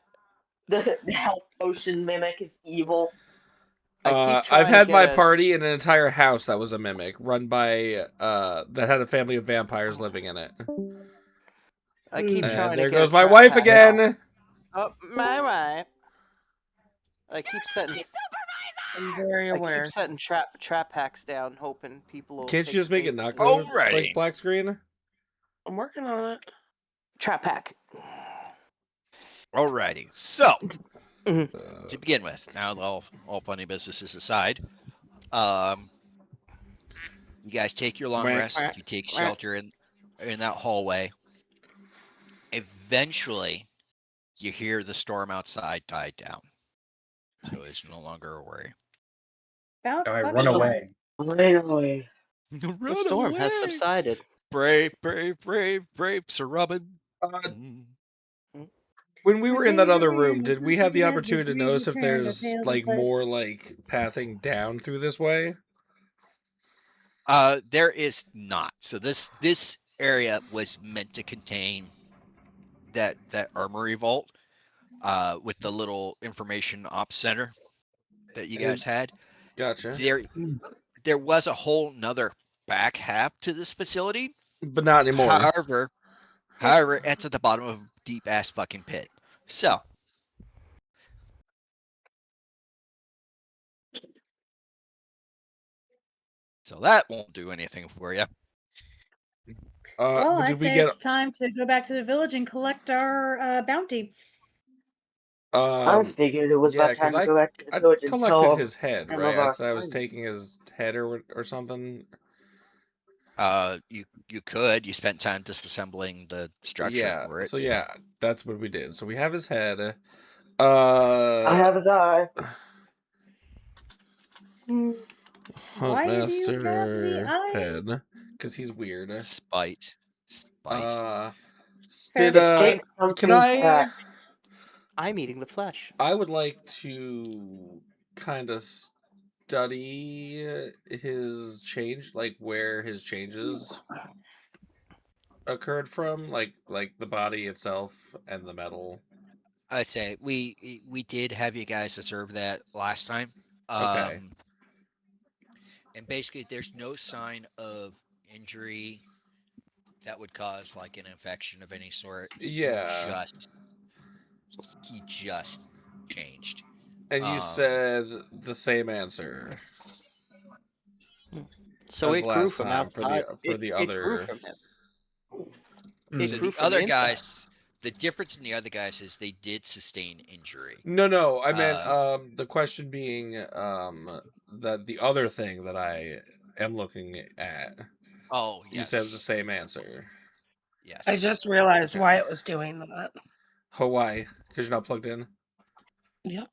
Speaker 4: The health potion mimic is evil.
Speaker 2: I keep
Speaker 5: I've
Speaker 2: trying to
Speaker 5: had
Speaker 2: get
Speaker 5: my
Speaker 2: a.
Speaker 5: party in an entire house that was a mimic, run by that had a family of vampires living in it.
Speaker 2: I keep
Speaker 5: And
Speaker 2: trying to
Speaker 5: there
Speaker 2: get a
Speaker 5: goes my
Speaker 2: trap
Speaker 5: wife
Speaker 2: pack
Speaker 5: again.
Speaker 2: out. Oh, my wife. I keep setting.
Speaker 9: I'm very
Speaker 2: I
Speaker 9: aware.
Speaker 2: keep setting trap packs down, hoping people will.
Speaker 5: Can't
Speaker 2: take
Speaker 5: you just
Speaker 2: the
Speaker 5: make it
Speaker 2: bait
Speaker 5: not
Speaker 2: and-
Speaker 5: go
Speaker 1: Alrighty.
Speaker 5: like black screen?
Speaker 9: I'm working on it.
Speaker 2: Trap pack.
Speaker 1: Alrighty. So,
Speaker 2: Mhm.
Speaker 1: to begin with, now all funny businesses aside, you guys take your long
Speaker 5: Right.
Speaker 1: rest. You take shelter in that hallway. Eventually, you hear the storm outside die down, so it's no longer a worry.
Speaker 3: About
Speaker 7: I
Speaker 3: fucking
Speaker 7: run
Speaker 3: time.
Speaker 7: away.
Speaker 4: Finally.
Speaker 2: The storm has subsided.
Speaker 1: Brave, Sir Robin.
Speaker 5: When we were in that other room, did we have the
Speaker 3: As the
Speaker 5: opportunity to
Speaker 3: breezy
Speaker 5: notice if
Speaker 3: turn, the
Speaker 5: there's
Speaker 3: tails
Speaker 5: like
Speaker 3: of cliff.
Speaker 5: more like pathing down through this way?
Speaker 1: There is not. So this area was meant to contain that armory vault with the little information ops center that you guys had.
Speaker 5: Gotcha.
Speaker 1: There was a whole nother back half to this facility.
Speaker 5: But not anymore.
Speaker 1: However, it's at the bottom of a deep ass fucking pit. So that won't do anything for you.
Speaker 3: Well,
Speaker 5: but
Speaker 3: I
Speaker 5: did we
Speaker 3: say
Speaker 5: get?
Speaker 3: it's time to go back to the village and collect our bounty.
Speaker 4: I figured it was
Speaker 5: Yeah,
Speaker 4: about time
Speaker 5: because
Speaker 4: to go back to the
Speaker 5: I
Speaker 4: village and
Speaker 5: collected
Speaker 4: tell
Speaker 5: his head,
Speaker 4: some
Speaker 5: right?
Speaker 4: of
Speaker 5: I
Speaker 4: our
Speaker 5: said I was
Speaker 4: friends.
Speaker 5: taking his head or something.
Speaker 1: You could. You spent time disassembling the structure for it.
Speaker 5: So yeah, that's what we did. So we have his head.
Speaker 4: I have his eye.
Speaker 3: Why do you have the
Speaker 5: Huntmaster
Speaker 3: eye?
Speaker 5: head, because he's weird.
Speaker 1: Spite.
Speaker 5: Did
Speaker 4: It takes
Speaker 5: can
Speaker 4: something
Speaker 5: I?
Speaker 4: back.
Speaker 2: I'm eating the flesh.
Speaker 5: I would like to kind of study his change, like where his changes occurred from, like the body itself and the metal.
Speaker 1: I say we did have you guys observe that last time.
Speaker 5: Okay.
Speaker 1: And basically, there's no sign of injury that would cause like an infection of any sort.
Speaker 5: Yeah.
Speaker 1: He just changed.
Speaker 5: And you said the same answer.
Speaker 2: So
Speaker 5: as
Speaker 2: it grew
Speaker 5: last
Speaker 2: from
Speaker 5: time
Speaker 2: outside.
Speaker 5: for the other.
Speaker 2: It grew from him. It
Speaker 1: So
Speaker 2: grew
Speaker 1: the
Speaker 2: from
Speaker 1: other
Speaker 2: the inside.
Speaker 1: guys, the difference in the other guys is they did sustain injury.
Speaker 5: No, I meant the question being that the other thing that I am looking at.
Speaker 1: Oh, yes.
Speaker 5: You said it was the same answer.
Speaker 1: Yes.
Speaker 9: I just realized why it was doing that.
Speaker 5: Hawaii, because you're not plugged in.
Speaker 9: Yep.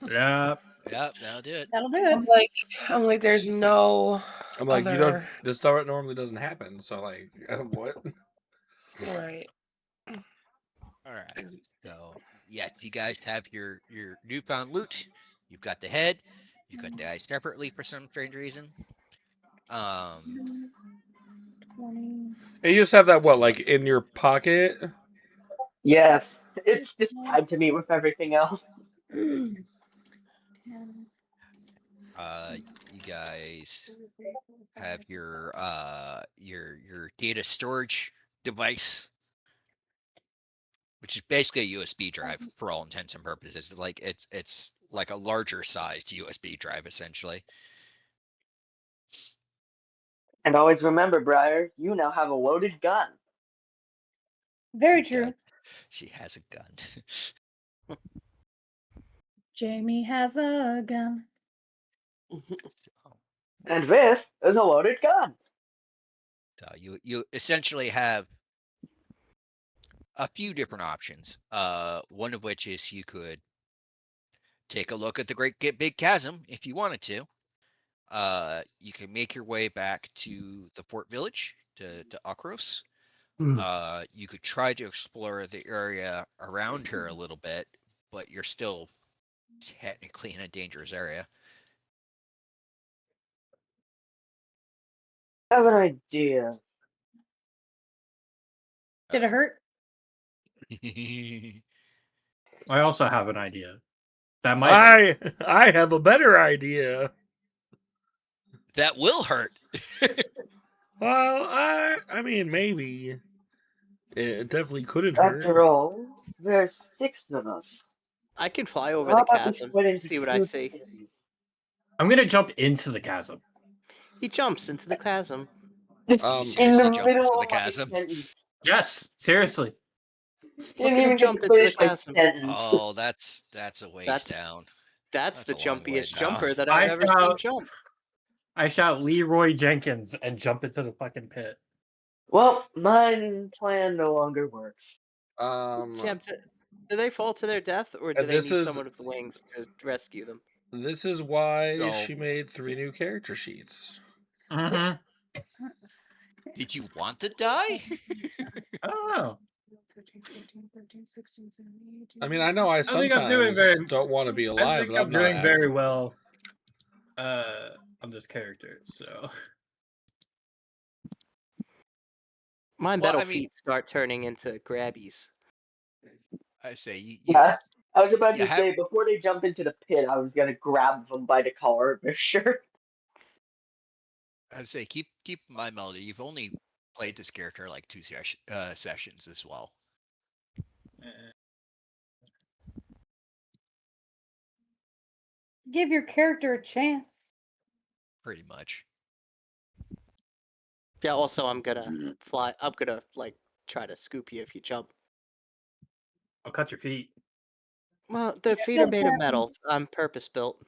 Speaker 7: Yeah.
Speaker 1: Yep, that'll do it.
Speaker 3: That'll do it.
Speaker 9: I'm like, there's no.
Speaker 5: I'm like,
Speaker 9: other...
Speaker 5: you don't. This stuff normally doesn't happen. So like, what?
Speaker 9: Right.
Speaker 1: All right. So yes, you guys have your newfound loot. You've got the head. You've got the eye separately for some strange reason.
Speaker 3: 20.
Speaker 5: And you just have that like in your pocket?
Speaker 4: Yes, it's just tied to me with everything else.
Speaker 1: You guys have your data storage device, which is basically a USB drive for all intents and purposes. Like it's like a larger sized USB drive essentially.
Speaker 4: And always remember, Briar, you now have a loaded gun.
Speaker 3: Very true.
Speaker 1: She has a gun.
Speaker 3: Jamie has a gun.
Speaker 4: And this is a loaded gun.
Speaker 1: So you essentially have a few different options. One of which is you could take a look at the Great Big Chasm if you wanted to. You can make your way back to the Fort Village to Akros. You could try to explore the area around her a little bit, but you're still technically in a dangerous area.
Speaker 4: I have an idea.
Speaker 3: Did it hurt?
Speaker 7: I also have an idea. That might.
Speaker 6: I have a better idea.
Speaker 1: That will hurt.
Speaker 6: Well, I mean, maybe. It definitely couldn't hurt.
Speaker 4: After all, there's 6 of us.
Speaker 2: I can fly over
Speaker 4: How
Speaker 2: the
Speaker 4: about we
Speaker 2: chasm.
Speaker 4: split into
Speaker 2: See what I
Speaker 4: 2
Speaker 2: see.
Speaker 4: teams?
Speaker 7: I'm gonna jump into the chasm.
Speaker 2: He jumps into the chasm.
Speaker 4: In
Speaker 1: Seriously
Speaker 4: the
Speaker 1: jump into
Speaker 4: middle
Speaker 1: the
Speaker 4: of my
Speaker 1: chasm?
Speaker 4: sentence.
Speaker 7: Yes, seriously.
Speaker 2: Look
Speaker 4: Didn't
Speaker 2: at him
Speaker 4: even get
Speaker 2: jump
Speaker 4: to
Speaker 2: into the
Speaker 4: finish my
Speaker 2: chasm.
Speaker 4: sentence.
Speaker 1: Oh, that's a ways down.
Speaker 2: That's the
Speaker 1: a long ways
Speaker 2: jumpiest
Speaker 1: down.
Speaker 2: jumper that I've ever seen jump.
Speaker 7: I shout Leroy Jenkins and jump into the fucking pit.
Speaker 4: Well, my plan no longer works.
Speaker 2: Yeah, do they fall to their death, or do they need someone with the wings to rescue them?
Speaker 5: This is why
Speaker 1: Oh.
Speaker 5: she made 3 new character sheets.
Speaker 7: Mm-hmm.
Speaker 1: Did you want to die?
Speaker 7: I don't know.
Speaker 5: I mean, I know I
Speaker 7: think I'm doing
Speaker 5: sometimes don't want to be
Speaker 7: I
Speaker 5: alive,
Speaker 7: think
Speaker 5: but
Speaker 7: I'm doing
Speaker 5: not
Speaker 7: very
Speaker 5: acting.
Speaker 7: well on this character, so
Speaker 2: My
Speaker 1: Well,
Speaker 2: metal
Speaker 1: I mean,
Speaker 2: feet start turning into grabbies.
Speaker 1: I say you
Speaker 4: Yeah. I was about
Speaker 1: you
Speaker 4: to
Speaker 1: have.
Speaker 4: say before they jump into the pit, I was gonna grab them by the collar of their shirt.
Speaker 1: I say keep in mind, Melody. You've only played this character like two sessions as well.
Speaker 3: Give your character a chance.
Speaker 1: Pretty much.
Speaker 2: Yeah. Also, I'm gonna fly. I'm gonna try to scoop you if you jump.
Speaker 7: I'll cut your feet.
Speaker 2: Well, the feet are
Speaker 3: Don't
Speaker 2: made of
Speaker 3: tap me.
Speaker 2: metal. I'm purpose built.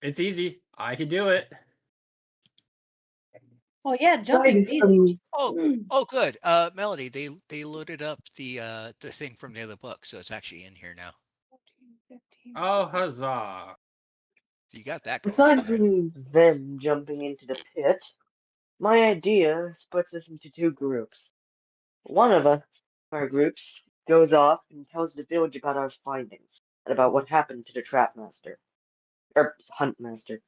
Speaker 7: It's easy. I can do it.
Speaker 3: Oh yeah, jumping's easy.
Speaker 1: Oh, good. Melody, they loaded up the thing from the other book, so it's actually in here now.
Speaker 3: 14, 15.
Speaker 7: Oh, huzzah.
Speaker 1: So you got that going.
Speaker 4: Aside
Speaker 1: All right.
Speaker 4: from them jumping into the pit, my idea splits us into two groups. One of our groups goes off and tells the village about our findings and about what happened to the trap master, or hunt master.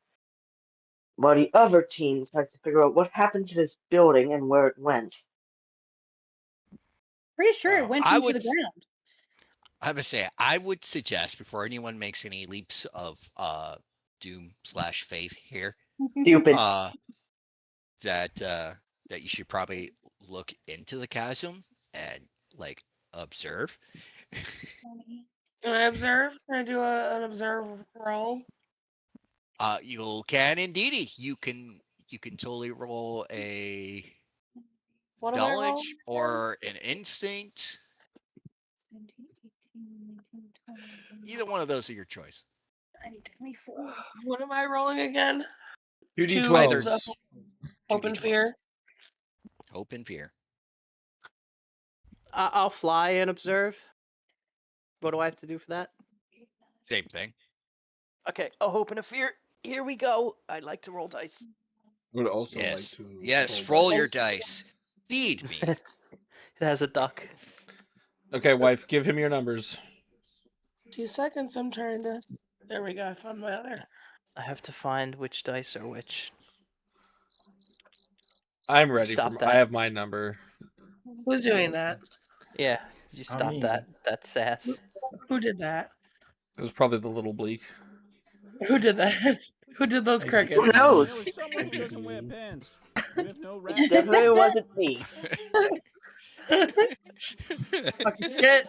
Speaker 4: While the other team tries to figure out what happened to this building and where it went.
Speaker 3: Pretty sure it
Speaker 1: Well,
Speaker 3: went
Speaker 1: I
Speaker 3: into
Speaker 1: would
Speaker 3: the ground.
Speaker 1: I would say I would suggest before anyone makes any leaps of doom/faith here,
Speaker 4: Stupid.
Speaker 1: that you should probably look into the chasm and like observe.
Speaker 9: Can I observe? Can I do an observe roll?
Speaker 1: You can indeedy. You can totally roll a
Speaker 9: What am I rolling?
Speaker 1: knowledge or an instinct.
Speaker 3: 17, 18, 19, 20,
Speaker 1: Either one of those are your choice.
Speaker 3: 24.
Speaker 9: What am I rolling again?
Speaker 5: 2d12s.
Speaker 1: Either
Speaker 9: the hope and
Speaker 1: 2d12s.
Speaker 9: fear.
Speaker 1: Hope and fear.
Speaker 2: I'll fly and observe. What do I have to do for that?
Speaker 1: Same thing.
Speaker 2: Okay, a hope and a fear. Here we go. I'd like to roll dice.
Speaker 5: Would also
Speaker 1: Yes.
Speaker 5: like to
Speaker 1: Yes.
Speaker 5: roll
Speaker 1: Roll your
Speaker 5: dice.
Speaker 1: dice. Feed me.
Speaker 2: It has a duck.
Speaker 5: Okay, wife, give him your numbers.
Speaker 9: 2 seconds. I'm trying to. There we go. I found my other.
Speaker 2: I have to find which dice are which.
Speaker 5: I'm ready
Speaker 2: Stop
Speaker 5: for.
Speaker 2: that.
Speaker 5: I have my number.
Speaker 9: Who's doing that?
Speaker 2: Yeah, you stop
Speaker 7: me.
Speaker 2: that sass.
Speaker 9: Who did that?
Speaker 5: It was probably the little bleak.
Speaker 9: Who did that? Who did those
Speaker 7: I-
Speaker 9: crickets?
Speaker 4: Who knows?
Speaker 8: There was someone who doesn't wear pants. With no
Speaker 4: It
Speaker 8: racket.
Speaker 4: definitely wasn't me.
Speaker 9: Fucking shit.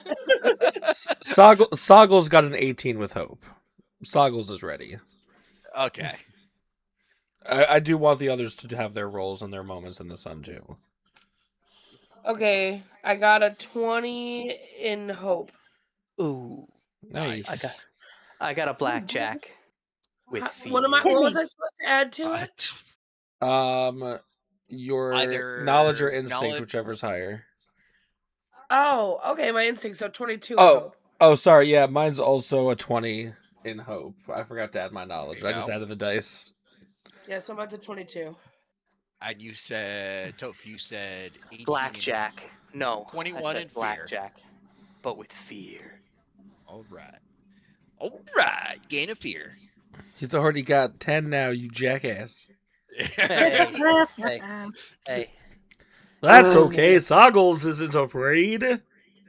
Speaker 5: Soggle's got an 18 with hope. Soggles is ready.
Speaker 1: Okay.
Speaker 5: I do want the others to have their roles and their moments in the sun too.
Speaker 9: Okay, I got a 20 in hope.
Speaker 2: Ooh,
Speaker 5: Nice.
Speaker 2: I got a blackjack with fear.
Speaker 9: What was I supposed to add to it?
Speaker 5: Your
Speaker 1: Either
Speaker 5: knowledge or instinct,
Speaker 1: knowledge-
Speaker 5: whichever's higher.
Speaker 9: Oh, okay, my instinct. So 22 in
Speaker 5: Oh,
Speaker 9: hope.
Speaker 5: oh, sorry. Yeah, mine's also a 20 in hope. I forgot to add my knowledge.
Speaker 1: There
Speaker 5: I
Speaker 1: you
Speaker 5: just
Speaker 1: go.
Speaker 5: added the dice.
Speaker 9: Yeah, so I'm at the 22.
Speaker 1: And you said Toph, you said 18 in
Speaker 2: Blackjack. No,
Speaker 1: 21
Speaker 2: I said
Speaker 1: in fear.
Speaker 2: blackjack, but with fear.
Speaker 1: All right. All right. Gain of fear.
Speaker 5: He's already got 10 now, you jackass.
Speaker 2: Hey, hey.
Speaker 6: That's okay. Soggles isn't afraid.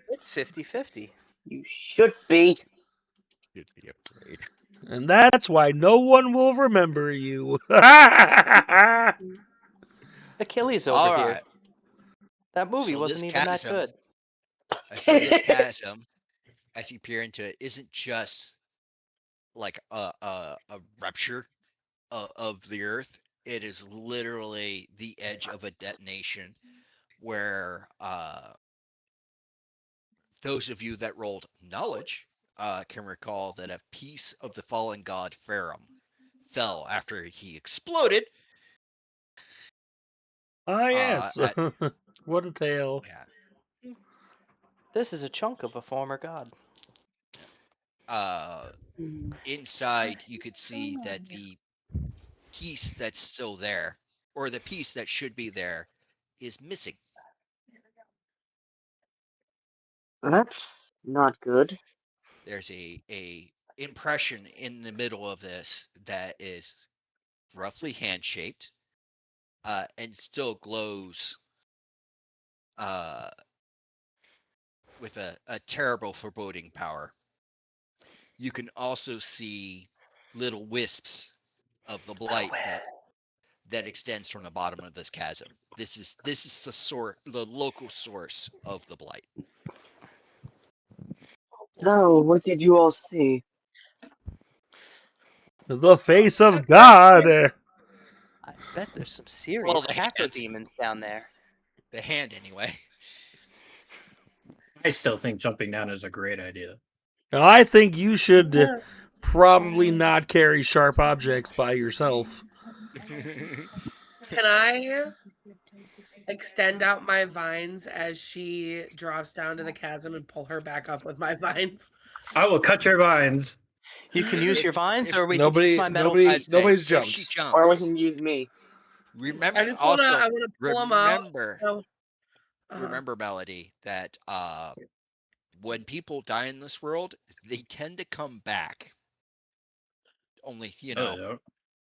Speaker 2: It's 50-50.
Speaker 4: You should be.
Speaker 1: Should be afraid.
Speaker 6: And that's why no one will remember you.
Speaker 2: Achilles over
Speaker 1: All
Speaker 2: here.
Speaker 1: right.
Speaker 2: That movie
Speaker 1: So
Speaker 2: wasn't
Speaker 1: this
Speaker 2: even that
Speaker 1: chasm-
Speaker 2: good.
Speaker 1: So this chasm, as you peer into it, isn't just like a rupture of the earth. It is literally the edge of a detonation where those of you that rolled knowledge can recall that a piece of the fallen god Farum fell after he exploded.
Speaker 6: Ah, yes.
Speaker 1: at-
Speaker 6: What a tale.
Speaker 1: Yeah.
Speaker 2: This is a chunk of a former god.
Speaker 1: Inside, you could see that the piece that's still there, or the piece that should be there, is missing.
Speaker 4: That's not good.
Speaker 1: There's a impression in the middle of this that is roughly hand-shaped, and still glows with a terrible foreboding power. You can also see little wisps of the blight that extends from the bottom of this chasm. This is the local source of the blight.
Speaker 4: So, what did you all see?
Speaker 6: The face of God.
Speaker 2: I bet there's some serious
Speaker 1: the
Speaker 2: cacodemons
Speaker 1: hands.
Speaker 2: down there.
Speaker 1: The hand, anyway.
Speaker 7: I still think jumping down is a great idea.
Speaker 6: I think you should probably not carry sharp objects by yourself.
Speaker 9: Can I extend out my vines as she drops down to the chasm and pull her back up with my vines?
Speaker 7: I will cut your vines.
Speaker 2: You can use your vines, or we can
Speaker 6: Nobody-
Speaker 2: use my metal
Speaker 6: nobody-
Speaker 2: feet.
Speaker 1: I'd say
Speaker 6: nobody's
Speaker 1: if
Speaker 6: jumped.
Speaker 1: she jumps,
Speaker 4: Or we can use me.
Speaker 1: remember.
Speaker 9: I just
Speaker 1: also,
Speaker 9: I wanna pull them out.
Speaker 1: remember, remember, Melody, that when people die in this world, they tend to come back. Only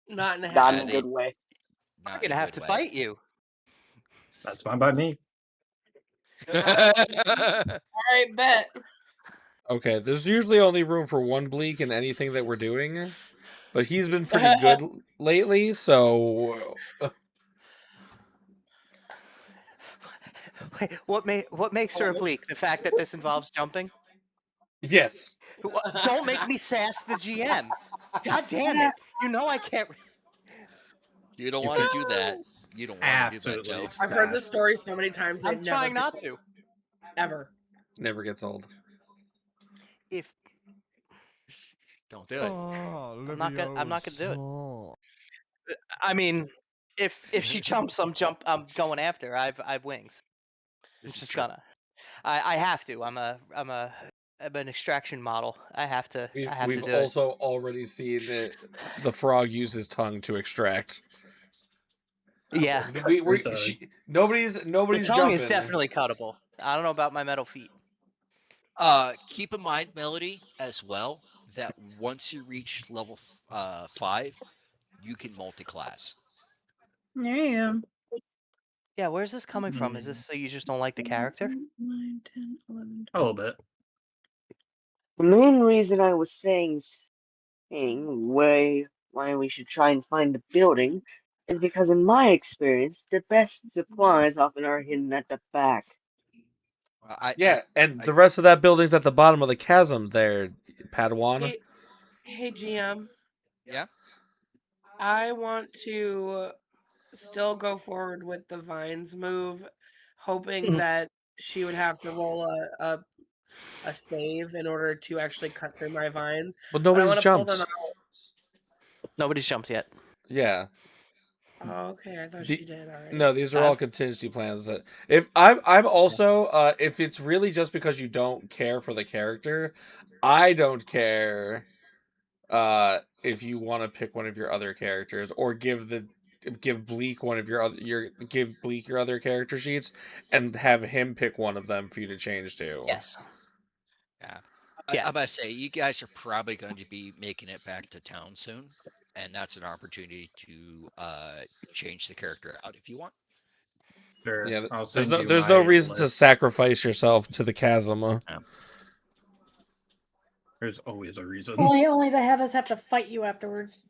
Speaker 9: not in a
Speaker 4: Not
Speaker 9: happy
Speaker 4: in a
Speaker 1: they-
Speaker 4: good way.
Speaker 2: I'm
Speaker 1: not
Speaker 2: gonna
Speaker 1: in a
Speaker 2: have
Speaker 1: good
Speaker 2: to
Speaker 1: way.
Speaker 2: fight you.
Speaker 7: That's fine by me.
Speaker 9: All right, bet.
Speaker 5: Okay, there's usually only room for one bleak in anything that we're doing, but he's been pretty good lately, so
Speaker 2: Wait, what makes her oblique? The fact that this involves jumping?
Speaker 5: yes.
Speaker 2: Don't make me sass the GM. God damn it! You know I can't.
Speaker 1: You don't
Speaker 7: You
Speaker 1: want to
Speaker 7: could
Speaker 1: do that. You don't want to do that,
Speaker 7: absolutely
Speaker 1: Joe.
Speaker 9: I've heard this story so many times.
Speaker 2: I'm
Speaker 9: it
Speaker 2: trying
Speaker 9: never
Speaker 2: not to.
Speaker 9: ever.
Speaker 5: Never gets old.
Speaker 2: If
Speaker 1: Don't do it.
Speaker 2: I'm not gonna do it. I mean, if she jumps, I'm going after her. I've wings.
Speaker 1: This
Speaker 2: It's
Speaker 1: is
Speaker 2: just
Speaker 1: true.
Speaker 2: gonna. I have to. I'm an extraction model. I have to. I have to
Speaker 5: We've
Speaker 2: do
Speaker 5: also already seen the frog use his tongue to extract.
Speaker 2: it. Yeah.
Speaker 5: Nobody's
Speaker 2: The tongue
Speaker 5: jumping.
Speaker 2: is definitely cuttable. I don't know about my metal feet.
Speaker 1: Keep in mind, Melody, as well, that once you reach level 5, you can multi-class.
Speaker 3: There you go.
Speaker 2: Yeah, where's this coming from? Is this so you just don't like the character?
Speaker 3: 9, 10, 11,
Speaker 7: A little bit.
Speaker 4: The main reason I was saying why we should try and find the building is because, in my experience, the best supplies often are hidden at the back.
Speaker 5: And the rest of that building's at the bottom of the chasm there, Padawan.
Speaker 9: Hey, GM.
Speaker 1: Yeah?
Speaker 9: I want to still go forward with the vines move, hoping that she would have to roll a save in order to actually cut through my vines.
Speaker 5: But
Speaker 9: I
Speaker 5: nobody's
Speaker 9: want to pull them
Speaker 5: jumped.
Speaker 9: out.
Speaker 2: Nobody's jumped yet.
Speaker 5: Yeah.
Speaker 9: Oh, okay. I thought she did already.
Speaker 5: No, these are all contingency plans. If I'm also if it's really just because you don't care for the character, I don't care if you want to pick one of your other characters or give Bleak one of your other character sheets and have him pick one of them for you to change to.
Speaker 2: Yes.
Speaker 1: Yeah. I'm about to say, you guys are probably going to be making it back to town soon, and that's an opportunity to change the character out if you want.
Speaker 7: Sure.
Speaker 5: Yeah,
Speaker 7: I'll
Speaker 5: there's
Speaker 7: send
Speaker 5: no
Speaker 7: you my
Speaker 5: reason to
Speaker 7: list.
Speaker 5: sacrifice yourself to the chasm.
Speaker 7: There's always a reason.
Speaker 3: Only to have us have to fight you afterwards.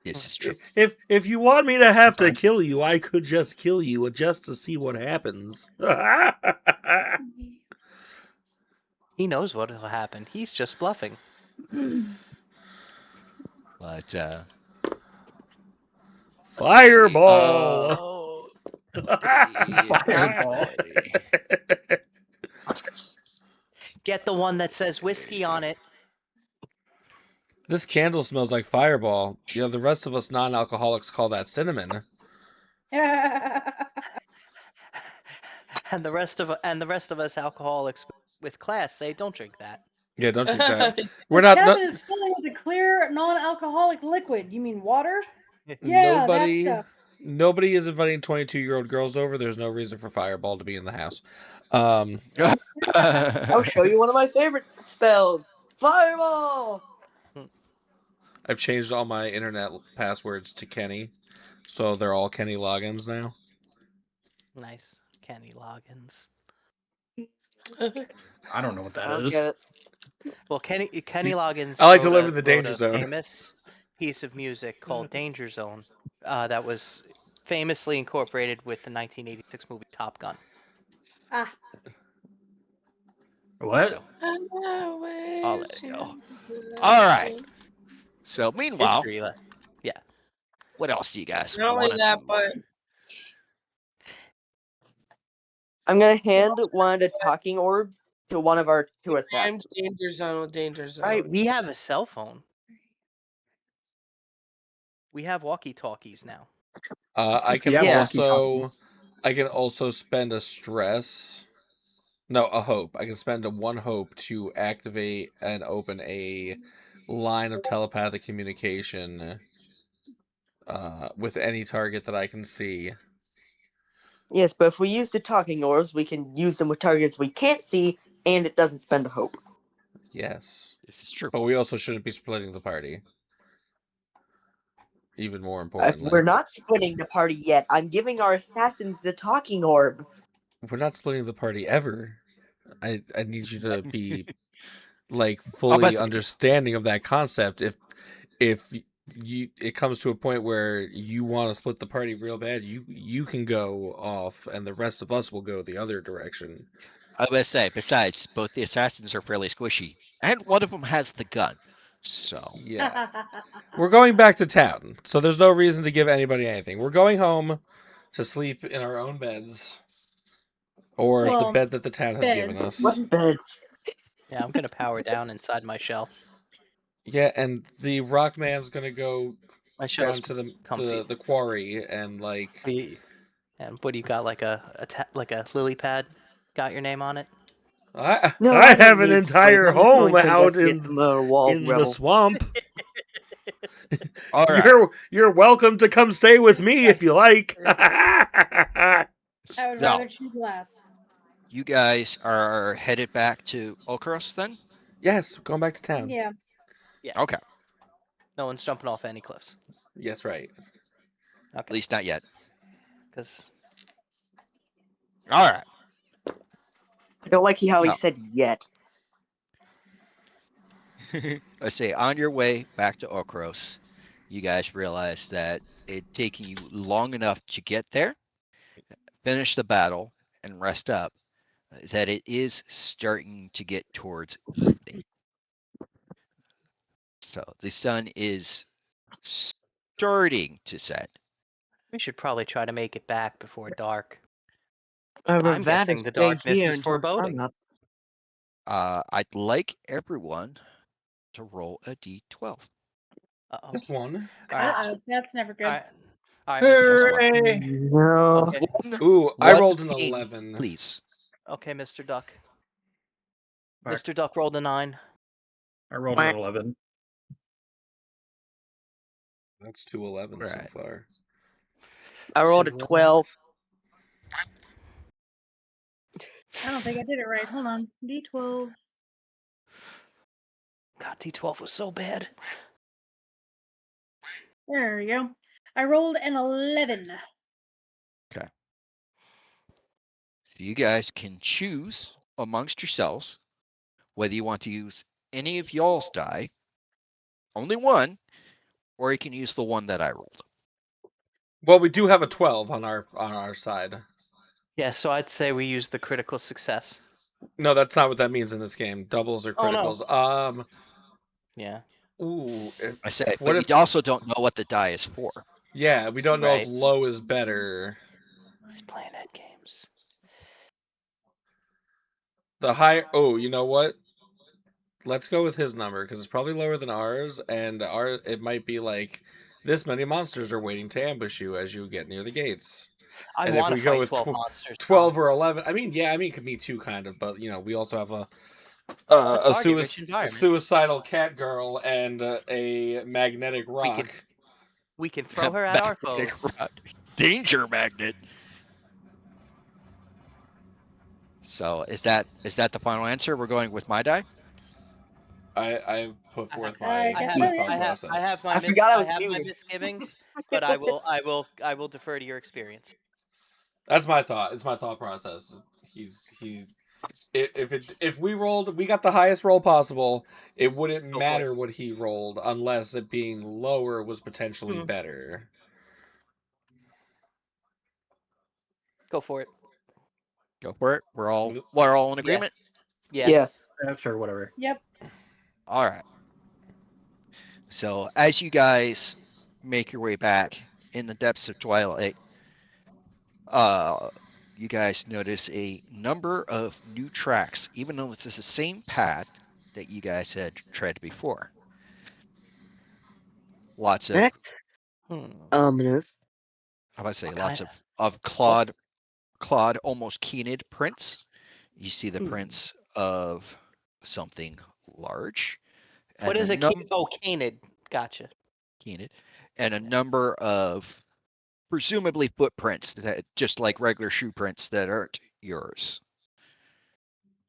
Speaker 1: This is true.
Speaker 6: If you want me to have to kill you, I could just kill you just to see what happens.
Speaker 2: He knows what will happen. He's just bluffing.
Speaker 1: But
Speaker 6: Fireball.
Speaker 7: Fireball.
Speaker 2: Get the one that says whiskey on it.
Speaker 5: This candle smells like Fireball. You know, the rest of us non-alcoholics call that cinnamon.
Speaker 2: And the rest of us alcoholics with class say don't drink that.
Speaker 5: Yeah, don't drink that.
Speaker 3: This cabin is filling with a clear, non-alcoholic liquid. You mean water? Yeah, that stuff.
Speaker 5: Nobody is inviting 22-year-old girls over. There's no reason for Fireball to be in the house.
Speaker 4: I'll show you one of my favorite spells. Fireball!
Speaker 5: I've changed all my internet passwords to Kenny, so they're all Kenny logins now.
Speaker 2: Nice. Kenny Loggins.
Speaker 7: I don't know what that
Speaker 4: I don't
Speaker 7: is.
Speaker 4: get it.
Speaker 2: Well, Kenny Loggins
Speaker 5: I like to
Speaker 2: wrote
Speaker 5: live
Speaker 2: a
Speaker 5: in the
Speaker 2: wrote
Speaker 5: danger
Speaker 2: a
Speaker 5: zone.
Speaker 2: famous piece of music called Danger Zone that was famously incorporated with the 1986 movie Top Gun.
Speaker 3: Ah,
Speaker 7: What?
Speaker 2: So,
Speaker 9: I'll
Speaker 2: I'll let it go.
Speaker 1: All right. So meanwhile,
Speaker 2: History lesson. Yeah.
Speaker 1: what else do you guys
Speaker 9: Not
Speaker 1: want
Speaker 9: only
Speaker 1: to
Speaker 9: that,
Speaker 1: do?
Speaker 9: but
Speaker 4: I'm gonna hand one of the talking orbs to one of our two
Speaker 9: and
Speaker 4: assassins.
Speaker 9: Danger Zone with Danger Zone.
Speaker 2: All right, we have a cell phone. We have walkie-talkies now.
Speaker 5: I
Speaker 7: If you
Speaker 5: can
Speaker 7: have
Speaker 4: Yeah.
Speaker 7: walkie-talkies.
Speaker 5: I can also spend a stress. No, a hope. I can spend a 1 hope to activate and open a line of telepathic communication with any target that I can see.
Speaker 4: Yes, but if we use the talking orbs, we can use them with targets we can't see, and it doesn't spend a hope.
Speaker 5: Yes.
Speaker 1: This is true.
Speaker 5: But we also shouldn't be splitting the party. Even more importantly.
Speaker 4: We're not splitting the party yet. I'm giving our assassins the talking orb.
Speaker 5: We're not splitting the party ever. I need you to be like
Speaker 1: I'm about
Speaker 5: fully
Speaker 1: to-
Speaker 5: understanding of that concept. If you it comes to a point where you want to split the party real bad, you can go off and the rest of us will go the other direction.
Speaker 1: I was going to say, besides, both the assassins are fairly squishy, and one of them has the gun. So,
Speaker 5: Yeah. We're going back to town, so there's no reason to give anybody anything. We're going home to sleep in our own beds. Or the
Speaker 3: Well,
Speaker 5: bed that the town has given
Speaker 3: beds.
Speaker 5: us.
Speaker 4: What beds?
Speaker 2: Yeah, I'm gonna power down inside my shell.
Speaker 5: Yeah, and the rock man's gonna go
Speaker 2: My shell's
Speaker 5: down to
Speaker 2: comfy.
Speaker 5: the quarry and like
Speaker 2: And what do you got? Like like a lily pad? Got your name on it?
Speaker 4: No,
Speaker 6: I
Speaker 4: I don't
Speaker 6: have an
Speaker 4: need springs.
Speaker 6: entire
Speaker 4: I'm just
Speaker 6: home
Speaker 4: going to
Speaker 6: out
Speaker 4: investigate the wall
Speaker 6: in the
Speaker 4: rebel.
Speaker 6: swamp.
Speaker 1: all right.
Speaker 6: You're welcome to come stay with me if you like.
Speaker 3: I would
Speaker 1: So,
Speaker 3: rather chew glass.
Speaker 1: you guys are headed back to Okros then?
Speaker 5: yes, going back to town.
Speaker 3: Yeah.
Speaker 1: Okay.
Speaker 2: No one's jumping off any cliffs.
Speaker 5: Yes, right.
Speaker 1: At least not yet.
Speaker 2: Because
Speaker 1: All right.
Speaker 4: I don't like how he
Speaker 1: No.
Speaker 4: said yet.
Speaker 1: I say on your way back to Okros, you guys realize that it taking you long enough to get there, finish the battle, and rest up, that it is starting to get towards evening. So the sun is starting to set.
Speaker 2: we should probably try to make it back before dark.
Speaker 4: I'd
Speaker 2: I'm
Speaker 4: rather
Speaker 2: guessing the
Speaker 4: stay
Speaker 2: darkness
Speaker 4: here
Speaker 2: is
Speaker 4: until
Speaker 2: foreboding.
Speaker 4: sunup.
Speaker 1: I'd like everyone to roll a d12.
Speaker 2: Uh-oh.
Speaker 5: Just one.
Speaker 2: All right.
Speaker 3: Uh-oh, that's never good.
Speaker 2: All right, Mr. Duck.
Speaker 7: Hooray!
Speaker 4: No.
Speaker 2: Okay.
Speaker 5: Ooh, I
Speaker 1: One
Speaker 5: rolled an
Speaker 1: name,
Speaker 5: 11.
Speaker 1: please.
Speaker 2: Okay, Mr. Duck.
Speaker 7: Fuck.
Speaker 2: Mr. Duck rolled a 9.
Speaker 7: I rolled an 11.
Speaker 5: That's 2 11s so
Speaker 1: Right.
Speaker 5: far.
Speaker 4: I rolled a 12.
Speaker 3: I don't think I did it right. Hold on. D12.
Speaker 2: God, D12 was so bad.
Speaker 3: There we go. I rolled an 11.
Speaker 1: So you guys can choose amongst yourselves whether you want to use any of y'all's die, only one, or you can use the one that I rolled.
Speaker 5: Well, we do have a 12 on our side.
Speaker 2: Yeah, so I'd say we use the critical success.
Speaker 5: No, that's not what that means in this game. Doubles or
Speaker 2: Oh, no.
Speaker 5: criticals.
Speaker 2: Yeah.
Speaker 5: Ooh.
Speaker 1: I say,
Speaker 5: What
Speaker 1: but
Speaker 5: if?
Speaker 1: you also don't know what the die is for.
Speaker 5: Yeah, we don't know if
Speaker 2: Right.
Speaker 5: low is better.
Speaker 2: He's playing head games.
Speaker 5: The higher. Oh, you know what? Let's go with his number because it's probably lower than ours, and it might be like this many monsters are waiting to ambush you as you get near the gates.
Speaker 2: I
Speaker 5: And if
Speaker 2: want
Speaker 5: we
Speaker 2: to
Speaker 5: go
Speaker 2: fight
Speaker 5: with
Speaker 2: 12 monsters.
Speaker 5: 12 or 11, I mean, yeah, I mean, it could be two kind of, but we also have a
Speaker 2: target-rich environment.
Speaker 5: suicidal cat girl and a magnetic rock.
Speaker 2: We can throw her at our
Speaker 1: Magnetic
Speaker 2: foes.
Speaker 1: rock. Danger magnet. So is that the final answer? We're going with my die?
Speaker 5: I put forth
Speaker 3: I
Speaker 5: my
Speaker 3: guess
Speaker 5: my
Speaker 3: so,
Speaker 5: thought
Speaker 3: yeah.
Speaker 5: process.
Speaker 2: I have my
Speaker 4: I forgot I was
Speaker 2: my
Speaker 4: muted.
Speaker 2: misgivings, but I will defer to your experience.
Speaker 5: That's my thought. It's my thought process. If we rolled, we got the highest roll possible. It wouldn't
Speaker 2: Go for it.
Speaker 5: matter what he rolled unless it being lower was potentially
Speaker 2: Hmm.
Speaker 5: better.
Speaker 2: Go for it.
Speaker 1: Go for it. We're all in
Speaker 2: Yeah.
Speaker 1: agreement.
Speaker 2: Yeah.
Speaker 7: Yeah, sure, whatever.
Speaker 3: Yep.
Speaker 1: All right. So as you guys make your way back in the depths of Twilight, you guys notice a number of new tracks, even though this is the same path that you guys had tread before. Lots of,
Speaker 4: That's
Speaker 2: Hmm.
Speaker 4: ominous.
Speaker 1: how about I say,
Speaker 2: What
Speaker 1: lots
Speaker 2: kind
Speaker 1: of clawed, almost keened prints. You see the
Speaker 2: Hmm.
Speaker 1: prints of something large,
Speaker 2: What
Speaker 1: and
Speaker 2: is a canid? Gotcha.
Speaker 1: keened, and a number of presumably footprints that just like regular shoe prints that aren't yours.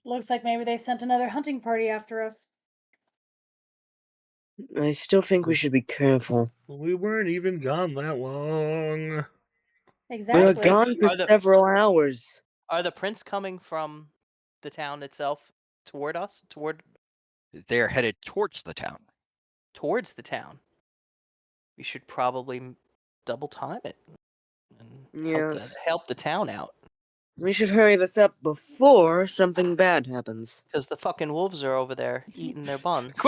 Speaker 3: Looks like maybe they sent another hunting party after us.
Speaker 4: I still think we should be careful.
Speaker 6: We weren't even gone that long.
Speaker 4: We were
Speaker 3: Exactly.
Speaker 4: gone for
Speaker 2: Are the-
Speaker 4: several hours.
Speaker 2: Are the prints coming from the town itself toward us?
Speaker 1: They're headed towards the town.
Speaker 2: Towards the town? We should probably double time it and
Speaker 4: Yes.
Speaker 2: help the town out.
Speaker 4: We should hurry this up before something bad happens.
Speaker 2: Because the fucking wolves are over there eating their buns.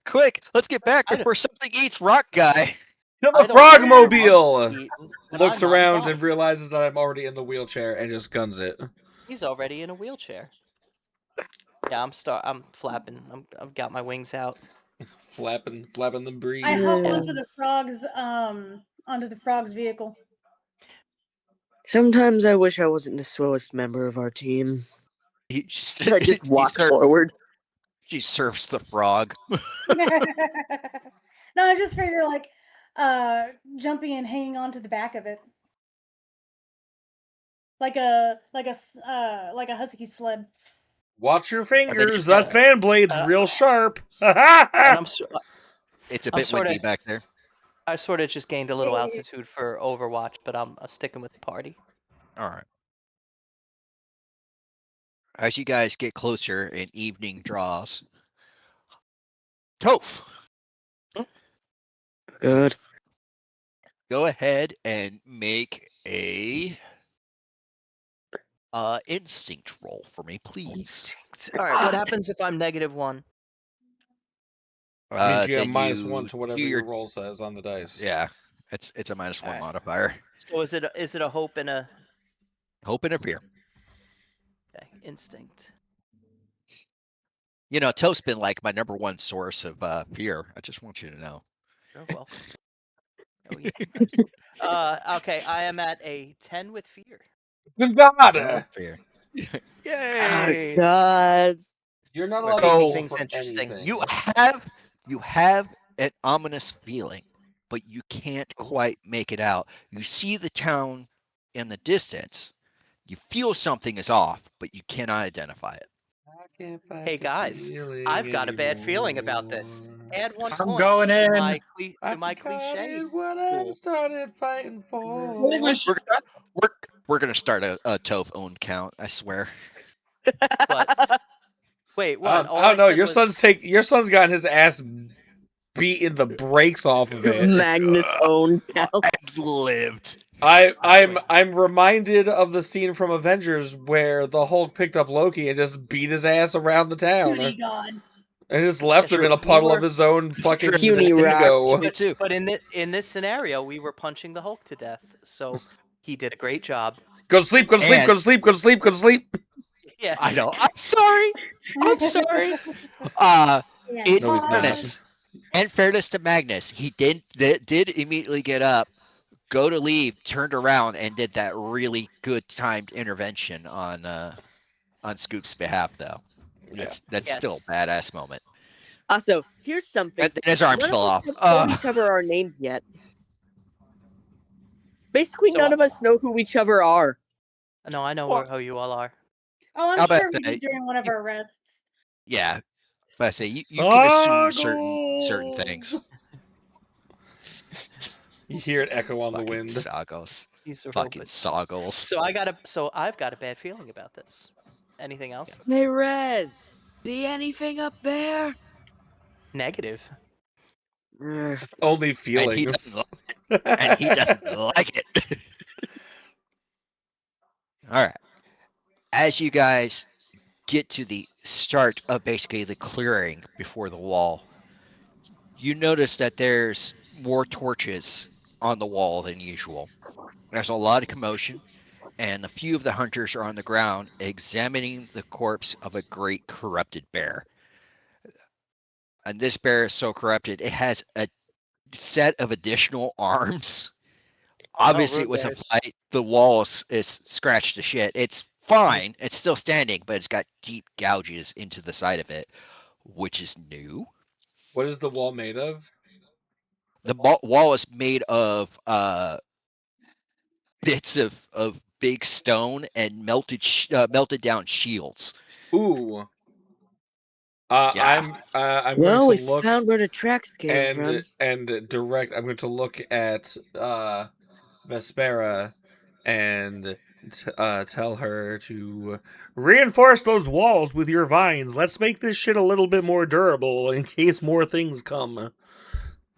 Speaker 1: Quick, let's get back
Speaker 2: I don't-
Speaker 1: before something eats Rock Guy.
Speaker 6: To
Speaker 2: I
Speaker 6: the
Speaker 2: don't want my buns
Speaker 6: Frogmobile!
Speaker 2: to be eaten, but
Speaker 5: Looks
Speaker 2: I'm not
Speaker 5: around
Speaker 2: involved.
Speaker 5: and realizes that I'm already in the wheelchair and just guns it.
Speaker 2: He's already in a wheelchair. Yeah, I'm flapping. I've got my wings out.
Speaker 5: flapping the breeze.
Speaker 3: I hop
Speaker 4: Yeah.
Speaker 3: onto the frog's vehicle.
Speaker 4: Sometimes I wish I wasn't the slowest member of our team.
Speaker 1: He,
Speaker 4: I just walk forward.
Speaker 1: She surfs the frog.
Speaker 3: No, I just figure like jumping and hanging onto the back of it. Like a husky sled.
Speaker 6: Watch your
Speaker 1: bet you
Speaker 6: fingers,
Speaker 1: can-
Speaker 6: that fan blade's real sharp.
Speaker 2: And I'm
Speaker 1: It's a
Speaker 2: I'm
Speaker 1: bit
Speaker 2: sorta-
Speaker 1: windy back there.
Speaker 2: I sort of just gained a little
Speaker 3: Yeah.
Speaker 2: altitude for Overwatch, but I'm sticking with the party.
Speaker 1: All right. As you guys get closer and evening draws, Toph,
Speaker 4: Good.
Speaker 1: go ahead and make a instinct roll for me, please.
Speaker 2: All right, what happens if I'm -1?
Speaker 5: Means you have
Speaker 1: Then
Speaker 5: -1 to
Speaker 1: do
Speaker 5: whatever your roll says on the dice.
Speaker 1: Yeah, it's a -1
Speaker 2: Alright.
Speaker 1: modifier.
Speaker 2: So is it a hope and a
Speaker 1: Hope and a fear.
Speaker 2: okay, instinct?
Speaker 1: You know, Toph's been like my number one source of fear. I just want you to know.
Speaker 2: You're welcome. Oh yeah. Okay, I am at a 10 with fear.
Speaker 5: Good God!
Speaker 1: No fear.
Speaker 4: Oh,
Speaker 1: Yay!
Speaker 4: God.
Speaker 5: You're not
Speaker 2: We're
Speaker 5: allowed to
Speaker 2: making
Speaker 5: roll
Speaker 2: things
Speaker 5: for
Speaker 2: interesting.
Speaker 5: anything.
Speaker 1: You have an ominous feeling, but you can't quite make it out. You see the town in the distance. You feel something is off, but you cannot identify it.
Speaker 5: I can't fight
Speaker 2: Hey
Speaker 5: this
Speaker 2: guys,
Speaker 5: feeling
Speaker 2: I've got a bad feeling about this.
Speaker 5: anymore.
Speaker 2: Add 1
Speaker 7: I'm
Speaker 2: point
Speaker 7: going
Speaker 2: to
Speaker 7: in.
Speaker 2: my
Speaker 5: I
Speaker 2: my
Speaker 5: forgot
Speaker 2: cliche.
Speaker 5: it when I
Speaker 2: pool.
Speaker 5: started fighting for.
Speaker 1: We're gonna start a Toph owned count. I swear.
Speaker 2: But wait, what?
Speaker 5: I don't know. Your son's gotten his ass beating the brakes off of it.
Speaker 4: Magnus owned cow.
Speaker 1: Lived.
Speaker 5: I'm reminded of the scene from Avengers where the Hulk picked up Loki and just beat his ass around the town
Speaker 3: Puny God.
Speaker 5: and just left him in a puddle of his own fucking
Speaker 4: Puny rock.
Speaker 5: ego.
Speaker 1: Me too.
Speaker 2: But in this scenario, we were punching the Hulk to death, so he did a great job.
Speaker 5: Go to sleep. Go to sleep.
Speaker 1: And-
Speaker 5: Go to sleep. Go to sleep. Go to sleep.
Speaker 2: Yeah.
Speaker 1: I know. I'm sorry. I'm sorry.
Speaker 3: Yeah.
Speaker 1: In
Speaker 5: No, he's not.
Speaker 1: fairness to Magnus, he did immediately get up, go to leave, turned around, and did that really good timed intervention on Scoop's behalf. Though that's
Speaker 2: Yes.
Speaker 1: still a badass moment.
Speaker 4: Also, here's something.
Speaker 1: And his arms
Speaker 4: None
Speaker 1: fell
Speaker 4: of
Speaker 1: off.
Speaker 4: us have told each other our names yet. Basically,
Speaker 2: So-
Speaker 4: none of us know who each other are.
Speaker 2: No, I know
Speaker 1: Well-
Speaker 2: who you all are.
Speaker 3: Oh,
Speaker 1: I'll
Speaker 3: I'm
Speaker 1: bet
Speaker 3: sure we
Speaker 1: that-
Speaker 3: did during one of our rests.
Speaker 1: Yeah, But I say you can assume certain things.
Speaker 5: You hear it echo on the
Speaker 1: Fucking
Speaker 5: wind.
Speaker 1: Soggles.
Speaker 2: These are
Speaker 1: Fucking
Speaker 2: open.
Speaker 1: Soggles.
Speaker 2: So I've got a bad feeling about this. Anything else?
Speaker 10: Hey, Rez, see anything up there?
Speaker 2: Negative.
Speaker 5: Only
Speaker 1: And he
Speaker 5: feelings.
Speaker 1: doesn't, and he doesn't like it. All right. As you guys get to the start of basically the clearing before the wall, you notice that there's more torches on the wall than usual. There's a lot of commotion, and a few of the hunters are on the ground examining the corpse of a great corrupted bear. And this bear is so corrupted, it has a set of additional arms. Obviously, it
Speaker 2: rude
Speaker 1: was a
Speaker 2: bears.
Speaker 1: fight. The wall is scratched to shit. It's fine. It's still standing, but it's got deep gouges into the side of it, which is new.
Speaker 5: What is the wall made of?
Speaker 1: The wall is made of bits of big stone and melted down shields.
Speaker 5: Ooh.
Speaker 1: Yeah.
Speaker 5: I'm
Speaker 10: Well,
Speaker 5: going
Speaker 10: we
Speaker 5: to look
Speaker 10: found where the tracks came from.
Speaker 5: and direct. I'm going to look at Vespera and tell her to.
Speaker 6: Reinforce those walls with your vines. Let's make this shit a little bit more durable in case more things come.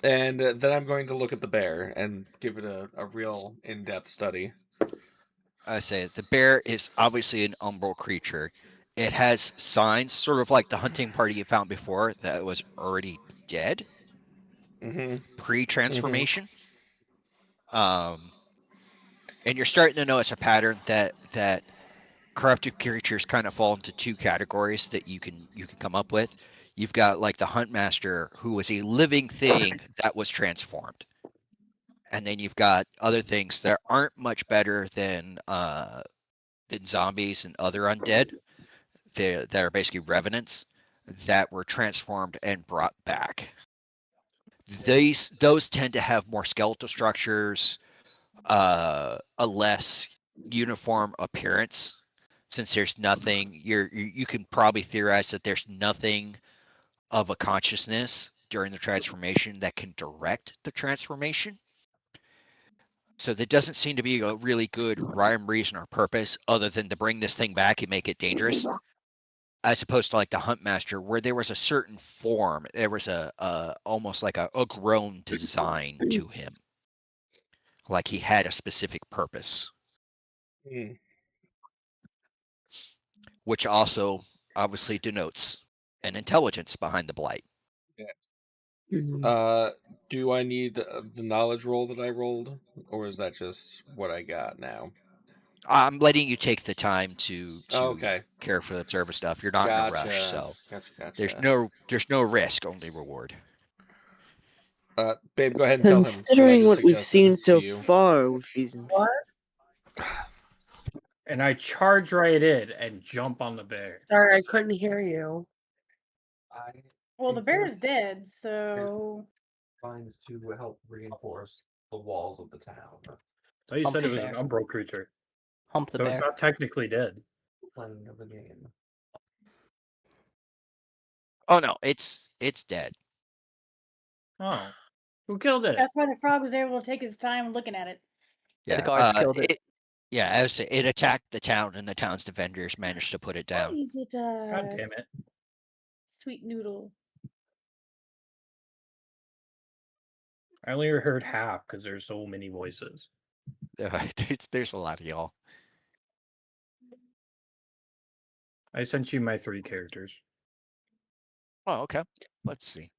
Speaker 5: And then I'm going to look at the bear and give it a real in-depth study.
Speaker 1: I say the bear is obviously an umbral creature. It has signs, sort of like the hunting party you found before, that was already dead
Speaker 5: Mm-hmm.
Speaker 1: pre-transformation. And you're starting to notice a pattern that corrupted creatures kind of fall into two categories that you can come up with. You've got like the hunt master, who was a living thing that was transformed, and then you've got other things that aren't much better than zombies and other undead. That are basically revenants that were transformed and brought back. Those tend to have more skeletal structures, a less uniform appearance. Since there's nothing, you can probably theorize that there's nothing of a consciousness during the transformation that can direct the transformation. So there doesn't seem to be a really good rhyme, reason, or purpose other than to bring this thing back and make it dangerous, as opposed to like the hunt master, where there was a certain form, there was a almost like a grown design to him, like he had a specific purpose,
Speaker 5: Mm.
Speaker 1: which also obviously denotes an intelligence behind the blight.
Speaker 5: Do I need the knowledge roll that I rolled, or is that just what I got now?
Speaker 1: I'm letting you take the time to
Speaker 5: Okay.
Speaker 1: care for the observer stuff. You're not in a rush, so
Speaker 5: Gotcha.
Speaker 1: there's no risk, only reward.
Speaker 5: Babe, go ahead and tell him what I
Speaker 10: Considering
Speaker 5: just
Speaker 10: what we've
Speaker 5: suggested
Speaker 10: seen
Speaker 5: to
Speaker 10: so
Speaker 5: you.
Speaker 10: far with these.
Speaker 9: What?
Speaker 7: And I charge right in and jump on the bear.
Speaker 9: Sorry, I couldn't hear you.
Speaker 3: Well, the bear's dead, so
Speaker 5: Finds to help reinforce the walls of the town.
Speaker 7: I thought you
Speaker 2: Hump
Speaker 7: said
Speaker 2: the
Speaker 7: it was
Speaker 2: bear.
Speaker 7: an umbral creature.
Speaker 2: Hump the
Speaker 7: So
Speaker 2: bear.
Speaker 7: it's not technically dead.
Speaker 5: Playing of the game.
Speaker 1: Oh no, it's dead.
Speaker 7: Oh. Who killed it?
Speaker 3: that's why the frog was able to take his time looking at it.
Speaker 2: Yeah, the guards killed it.
Speaker 1: Yeah, I would say it attacked the town, and the town's defenders managed to put it down.
Speaker 3: Eat it,
Speaker 7: God damn it.
Speaker 3: sweet noodle.
Speaker 7: I only heard half because there's so many voices.
Speaker 1: There's a lot of y'all.
Speaker 7: I sent you my 3 characters.
Speaker 1: Oh, okay. Let's see.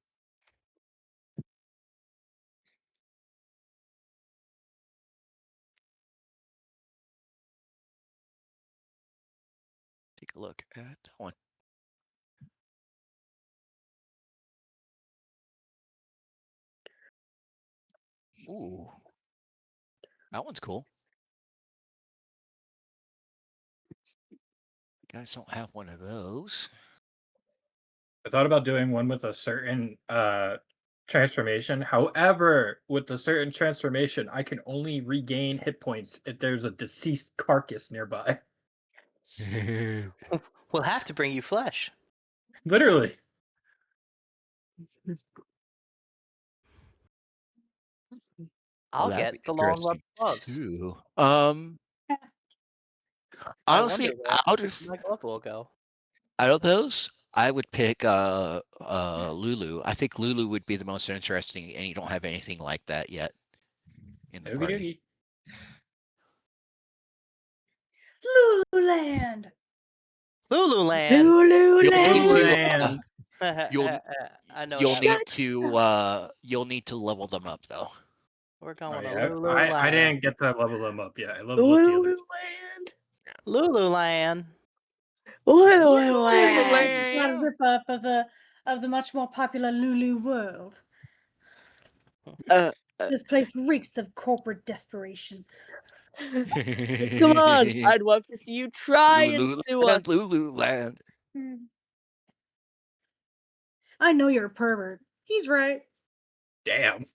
Speaker 1: Take a look at that one. Ooh, that one's cool. You guys don't have one of those.
Speaker 7: I thought about doing one with a certain transformation. However, with the certain transformation, I can only regain hit points if there's a deceased carcass nearby.
Speaker 2: We'll have to bring you flesh.
Speaker 7: Literally.
Speaker 2: I'll
Speaker 1: that'd be
Speaker 2: get the long rubber
Speaker 1: interesting
Speaker 2: gloves.
Speaker 1: too.
Speaker 2: I
Speaker 1: Honestly,
Speaker 2: wonder where
Speaker 1: out of
Speaker 2: my glove will go.
Speaker 1: those, I would pick Lulu. I think Lulu would be the most interesting, and you don't have anything like that yet in the
Speaker 7: Okie
Speaker 1: party.
Speaker 7: dokie.
Speaker 3: Lululand.
Speaker 2: Lululand.
Speaker 1: You'll need to
Speaker 7: Lululand.
Speaker 1: you'll
Speaker 2: I know
Speaker 1: you'll
Speaker 2: that.
Speaker 1: need to you'll need to level them up though.
Speaker 2: We're
Speaker 7: Oh,
Speaker 2: going to
Speaker 7: yeah.
Speaker 2: Lululand.
Speaker 7: I didn't get to level them up yet. I leveled up the others.
Speaker 2: Lululand.
Speaker 3: Lululand. It's not a
Speaker 1: Lululand.
Speaker 3: rip off of the much more popular Lulu World. This place reeks of corporate desperation.
Speaker 10: Come on, I'd love to see you try and sue us.
Speaker 1: Lululand.
Speaker 3: I know you're a pervert. He's right.
Speaker 7: Damn.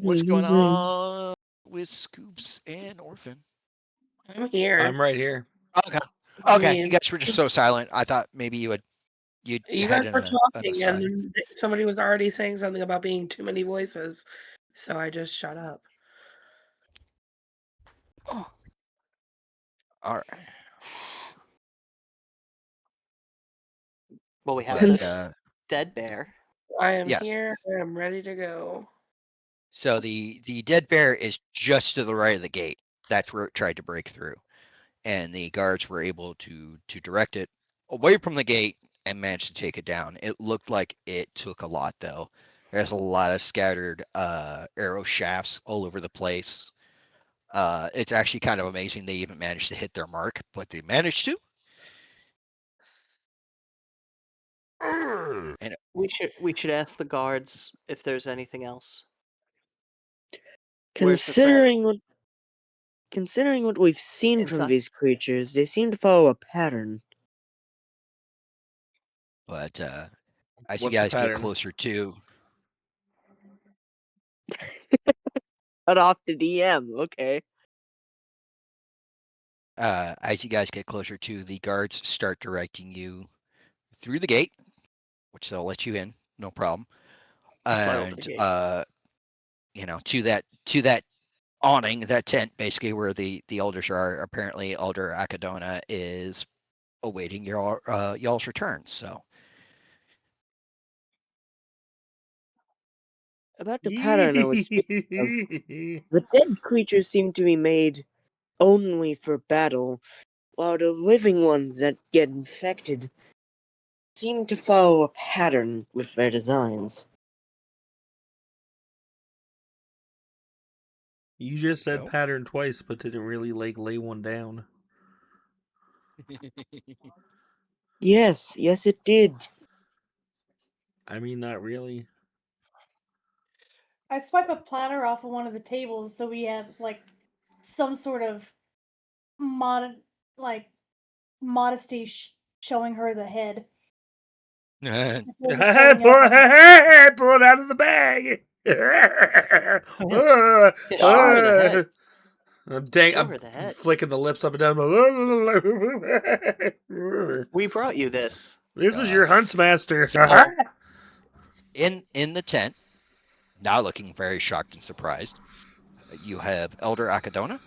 Speaker 1: What's going on with Scoops and Orphan?
Speaker 9: I'm here.
Speaker 5: I'm right here.
Speaker 1: Okay.
Speaker 9: I
Speaker 1: Okay. You
Speaker 9: mean,
Speaker 1: guys were just so silent. I thought maybe you
Speaker 9: you
Speaker 1: had
Speaker 9: guys were
Speaker 1: an
Speaker 9: talking,
Speaker 1: aside.
Speaker 9: and then somebody was already saying something about being too many voices, so I just shut up.
Speaker 1: All right.
Speaker 2: Well, we have
Speaker 1: But,
Speaker 2: this dead bear.
Speaker 9: I am
Speaker 1: yes.
Speaker 9: here. I am ready to go.
Speaker 1: So the dead bear is just to the right of the gate. That's where it tried to break through, and the guards were able to direct it away from the gate and managed to take it down. It looked like it took a lot though. There's a lot of scattered arrow shafts all over the place. It's actually kind of amazing they even managed to hit their mark, but they managed to. And
Speaker 2: We should ask the guards if there's anything else.
Speaker 10: Considering what we've seen from
Speaker 2: Inside.
Speaker 10: these creatures, they seem to follow a pattern.
Speaker 1: But as
Speaker 5: What's
Speaker 1: you
Speaker 5: the
Speaker 1: guys get
Speaker 5: pattern?
Speaker 1: closer to,
Speaker 10: Cut off the DM. Okay.
Speaker 1: as you guys get closer to, the guards start directing you through the gate, which they'll let you in, no problem.
Speaker 2: Right over the
Speaker 1: And
Speaker 2: gate.
Speaker 1: to that awning, that tent, basically where the elders are. Apparently, Elder Akadona is awaiting y'all's return. So
Speaker 10: About the pattern I was speaking of, the dead creatures seem to be made only for battle, while the living ones that get infected seem to follow a pattern with their designs.
Speaker 6: You just said
Speaker 1: Nope.
Speaker 6: pattern twice, but didn't really lay one down.
Speaker 10: Yes, it did.
Speaker 6: I mean, not really.
Speaker 3: I swipe a platter off of one of the tables so we have like some sort of modesty showing her the head. Before just holding
Speaker 6: pull,
Speaker 3: it up.
Speaker 6: pull it out of the bag.
Speaker 2: Show her the head. Show
Speaker 5: I'm
Speaker 2: her the head.
Speaker 5: flicking the lips up and down.
Speaker 2: We brought you this.
Speaker 6: This is your huntsmaster.
Speaker 1: So, in the tent, now looking very shocked and surprised, you have Elder Akadona.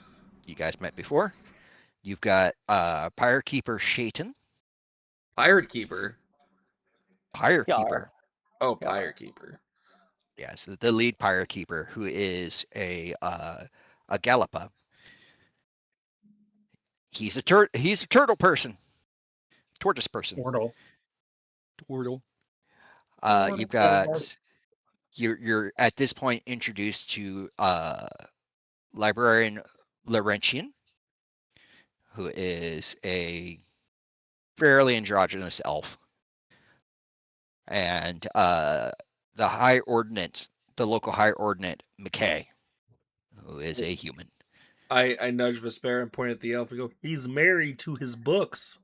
Speaker 1: You guys met before. You've got Pyre Keeper Shaitan.
Speaker 5: Pirate Keeper.
Speaker 1: Pyre
Speaker 2: Yar.
Speaker 1: Keeper.
Speaker 5: Oh, Pirate Keeper.
Speaker 1: Yes, the lead Pyre Keeper, who is a Gallipa. He's a turtle person. Tortoise person.
Speaker 7: Portal.
Speaker 1: Turtle.
Speaker 7: Portal,
Speaker 1: You've
Speaker 7: portal.
Speaker 1: got you're at this point introduced to Librarian Laurentian, who is a fairly androgynous elf, and the local high ordinate McKay, who is a human.
Speaker 5: I nudge Vesper and point at the elf and go,
Speaker 6: He's married to his books.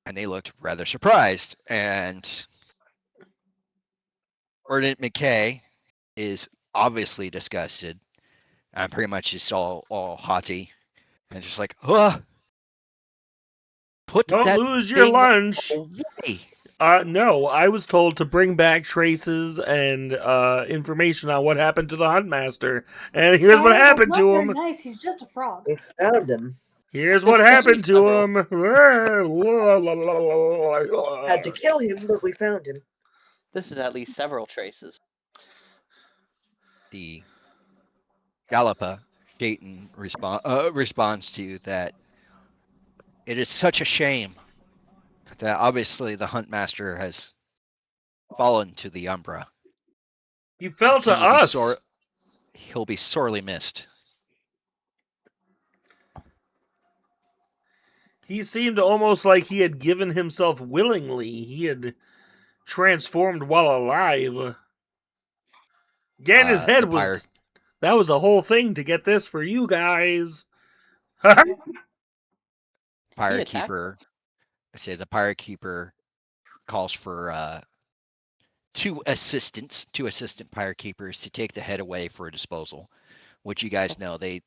Speaker 1: And they looked rather surprised. And Ordinate McKay is obviously disgusted. And pretty much just all haughty. And just like, put
Speaker 6: Don't
Speaker 1: that
Speaker 6: lose your
Speaker 1: thing
Speaker 6: lunch.
Speaker 1: away.
Speaker 6: No, I was told to bring back traces and information on what happened to the Huntmaster. And here's what
Speaker 3: That's
Speaker 6: happened
Speaker 3: not
Speaker 6: to
Speaker 3: very
Speaker 6: him.
Speaker 3: nice. He's just a frog.
Speaker 10: We found him.
Speaker 6: Here's what happened to him.
Speaker 10: Had to kill him, but we found him.
Speaker 2: This is at least several traces.
Speaker 1: The Galapa Dayton responds to you that it is such a shame that obviously the Huntmaster has fallen to the Umbra.
Speaker 6: He fell to
Speaker 1: He will be
Speaker 6: us.
Speaker 1: He'll be sorely missed.
Speaker 6: He seemed almost like he had given himself willingly. He had transformed while alive. Again, his head was... That was a whole thing to get this for you guys.
Speaker 1: Pirate Keeper. I say the Pirate Keeper calls for two assistant Pirate Keepers to take the head away for a disposal. Which you guys know they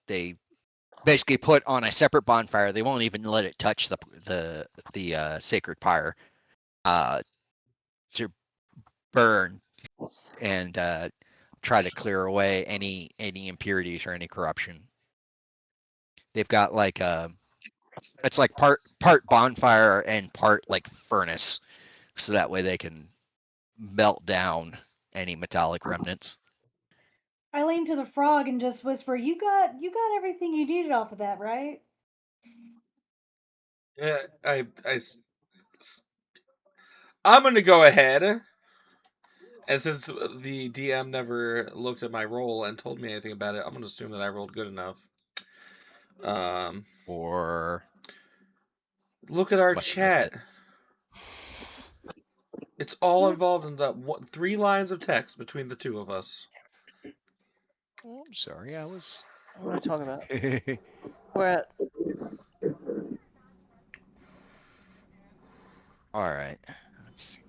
Speaker 1: basically put on a separate bonfire. They won't even let it touch the sacred pyre to burn and try to clear away any impurities or any corruption. They've got like it's like part bonfire and part like furnace, so that way they can melt down any metallic remnants.
Speaker 3: I lean to the frog and just whisper, "You got everything you needed off of that, right?"
Speaker 5: Yeah, I'm gonna go ahead, and since the DM never looked at my roll and told me anything about it, I'm gonna assume that I rolled good enough.
Speaker 1: Or
Speaker 5: look at our chat. It's all involved in that 3 lines of text between the two of us.
Speaker 1: Oh, I'm sorry, I was.
Speaker 2: What are we talking about? We're at.
Speaker 1: All right. Let's see.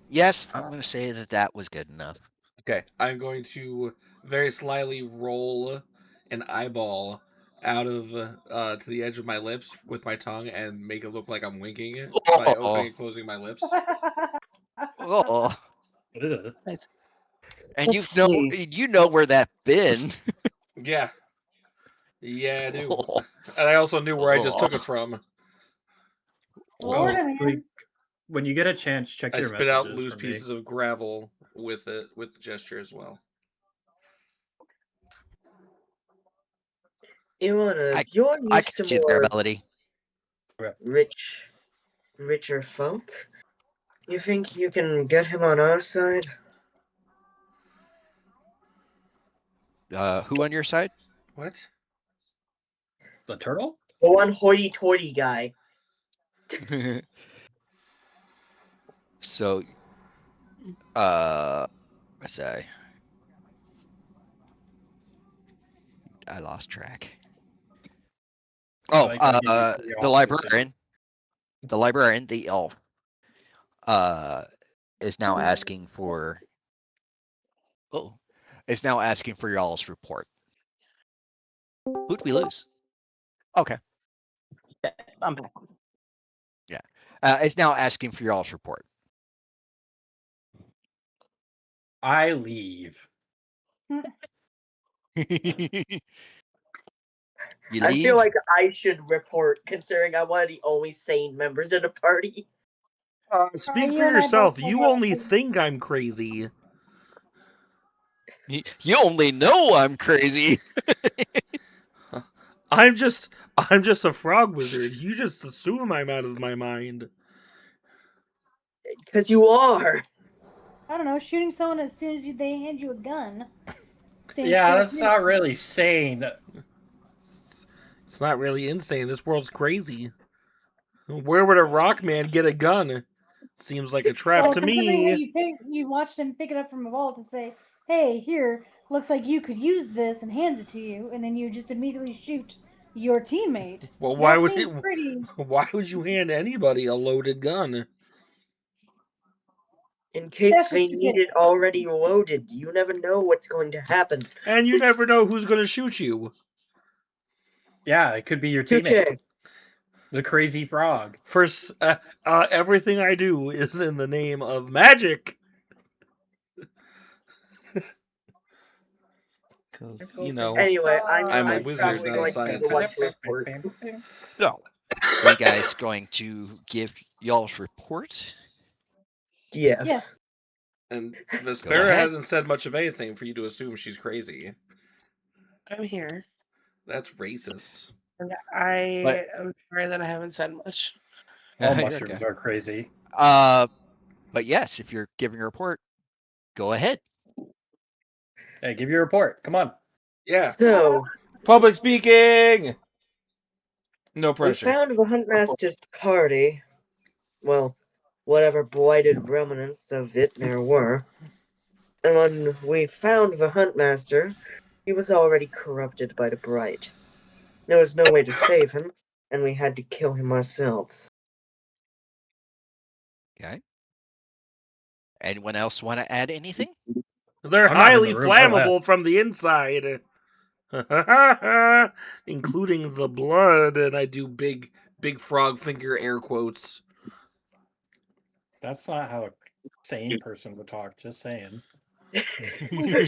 Speaker 1: Yes, I'm going to say that was good enough.
Speaker 5: Okay, I'm going to very slyly roll an eyeball out of to the edge of my lips with my tongue and make it look like I'm winking by opening and closing my lips.
Speaker 1: Oh.
Speaker 2: Nice.
Speaker 1: And you know where that been.
Speaker 5: Yeah. Yeah, I do. And I also knew where I just took it from.
Speaker 3: Florida, man.
Speaker 7: When you get a chance, check
Speaker 5: I
Speaker 7: your
Speaker 5: spit
Speaker 7: messages
Speaker 5: out loose
Speaker 7: for
Speaker 5: pieces of gravel with it, with the gesture as well.
Speaker 10: You're
Speaker 1: I
Speaker 10: used
Speaker 1: got
Speaker 10: to
Speaker 1: you there,
Speaker 10: more
Speaker 1: Melody.
Speaker 10: richer folk. You think you can get him on our side?
Speaker 1: Who on your side?
Speaker 5: What?
Speaker 7: The turtle?
Speaker 10: The one hoity-toity guy.
Speaker 1: So, what's that? I lost track. Oh, the librarian. The librarian, the elf, is now asking for. Is now asking for y'all's report. Who'd we lose? Okay.
Speaker 2: I'm back.
Speaker 1: Yeah. It's now asking for y'all's report.
Speaker 7: I leave.
Speaker 10: I feel like I should report, considering I'm one of the only sane members of the party.
Speaker 6: Speak for yourself. You only think I'm crazy.
Speaker 1: You only know I'm crazy.
Speaker 6: I'm just a frog wizard. You just assume I'm out of my mind.
Speaker 10: Because you are.
Speaker 3: I don't know, shooting someone as soon as they hand you a gun.
Speaker 7: Yeah, that's not really sane.
Speaker 6: It's not really insane. This world's crazy. Where would a rock man get a gun? Seems like a trap to me.
Speaker 3: You watched him pick it up from a vault and say, "Hey, here, looks like you could use this," and hands it to you, and then you just immediately shoot your teammate.
Speaker 6: Well, why would you hand anybody a loaded gun?
Speaker 10: In case they need it already loaded, you never know what's going to happen.
Speaker 6: And you never know who's going to shoot you.
Speaker 7: Yeah, it could be your
Speaker 10: Touche.
Speaker 7: teammate. The crazy frog.
Speaker 6: First, everything I do is in the name of magic. Because,
Speaker 10: Anyway,
Speaker 5: I'm a
Speaker 10: I'm
Speaker 5: wizard,
Speaker 10: probably
Speaker 5: not a
Speaker 10: going to be the one to
Speaker 5: scientist.
Speaker 10: report.
Speaker 1: So, are you guys going to give y'all's report?
Speaker 10: Yes.
Speaker 3: Yeah.
Speaker 5: And
Speaker 1: Go
Speaker 5: Vespera
Speaker 1: ahead.
Speaker 5: hasn't said much of anything for you to assume she's crazy.
Speaker 9: I'm here.
Speaker 5: That's racist.
Speaker 9: And I
Speaker 1: But-
Speaker 9: am sorry that I haven't said much.
Speaker 7: All
Speaker 1: Okay.
Speaker 7: mushrooms are crazy.
Speaker 1: But yes, if you're giving a report, go ahead.
Speaker 7: Hey, give your report. Come on.
Speaker 5: Yeah.
Speaker 10: So,
Speaker 5: Public speaking! No
Speaker 10: we
Speaker 5: pressure.
Speaker 10: found the Huntmaster's party. Well, whatever blighted remnants of it there were. And when we found the Huntmaster, he was already corrupted by the Bright. There was no way to save him, and we had to kill him ourselves.
Speaker 1: Okay. Anyone else want to add anything?
Speaker 6: They're
Speaker 7: I'm not in
Speaker 6: highly
Speaker 7: the room, I
Speaker 6: flammable
Speaker 7: left.
Speaker 6: from the inside. Including the blood, and
Speaker 5: I do big frog finger air quotes.
Speaker 7: That's not how a sane person would talk. Just saying.
Speaker 10: I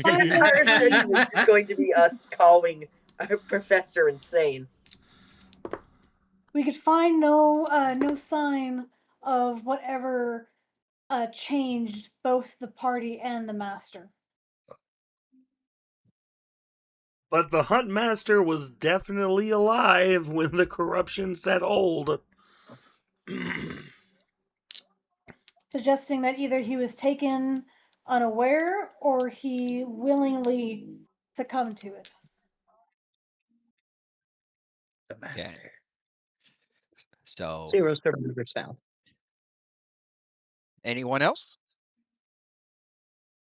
Speaker 10: understood it was just going to be us calling our professor insane.
Speaker 3: We could find no sign of whatever changed both the party and the master.
Speaker 6: But the Huntmaster was definitely alive when the corruption set hold.
Speaker 3: Suggesting that either he was taken unaware or he willingly succumbed to it.
Speaker 7: The master.
Speaker 1: Okay. So,
Speaker 2: 0 survivors found.
Speaker 1: anyone else?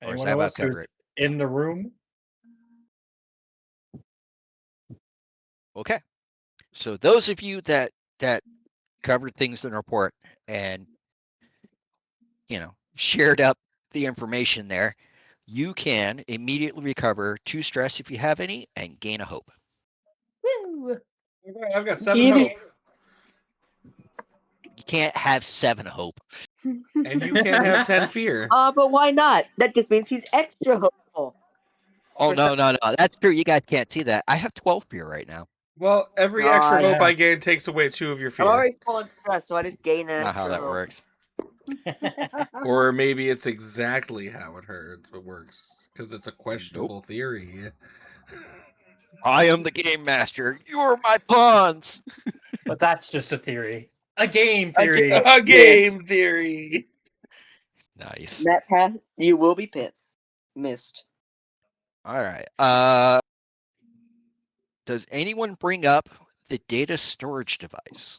Speaker 1: Or is
Speaker 7: Anyone
Speaker 1: that about
Speaker 7: else who's
Speaker 1: cover it?
Speaker 7: in the room?
Speaker 1: Okay. So those of you that covered things in the report and shared up the information there, you can immediately recover 2 stress if you have any and gain a hope.
Speaker 3: Woo!
Speaker 5: I've got 7
Speaker 10: Even-
Speaker 5: hope.
Speaker 1: You can't have 7 hope.
Speaker 5: And you can't have 10 fear.
Speaker 10: But why not? That just means he's extra hopeful.
Speaker 1: Oh,
Speaker 10: For
Speaker 1: no. That's true. You guys can't see that. I have 12 fear right now.
Speaker 5: Well, every extra
Speaker 10: God.
Speaker 5: hope I gain takes away 2 of your
Speaker 10: I'm
Speaker 5: fear.
Speaker 10: already full of stress, so I just gain an
Speaker 1: Not how
Speaker 10: extra
Speaker 1: that
Speaker 10: hope.
Speaker 1: works.
Speaker 5: Or maybe it's exactly how it works. Because it's a questionable theory.
Speaker 1: I am the game master. You're my pawns.
Speaker 7: But that's just a theory. A game theory.
Speaker 5: A game theory.
Speaker 1: Nice.
Speaker 10: That path, you will be missed.
Speaker 1: All right. Does anyone bring up the data storage device?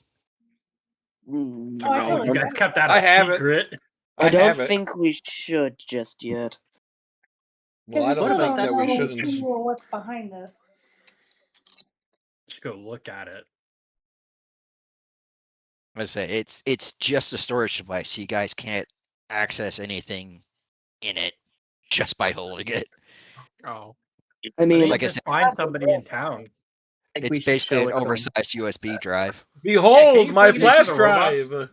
Speaker 3: Oh, I
Speaker 7: Oh,
Speaker 3: totally
Speaker 7: you
Speaker 3: forgot.
Speaker 7: guys kept that
Speaker 5: I
Speaker 7: a
Speaker 5: have it.
Speaker 7: secret.
Speaker 10: I don't
Speaker 5: have it.
Speaker 10: think we should just yet.
Speaker 5: Well, I
Speaker 3: we
Speaker 5: don't
Speaker 3: still
Speaker 5: think
Speaker 3: don't
Speaker 5: that we
Speaker 3: know
Speaker 5: shouldn't.
Speaker 3: who or what's behind this.
Speaker 7: Let's go look at it.
Speaker 1: I say it's just a storage device. So you guys can't access anything in it just by holding it.
Speaker 7: Oh.
Speaker 10: I mean,
Speaker 1: Like I
Speaker 7: just
Speaker 1: said,
Speaker 7: find somebody in town.
Speaker 1: it's basically an oversized USB drive.
Speaker 5: Behold,
Speaker 7: you
Speaker 5: my
Speaker 7: plug it into
Speaker 5: flash
Speaker 7: the robots?
Speaker 5: drive.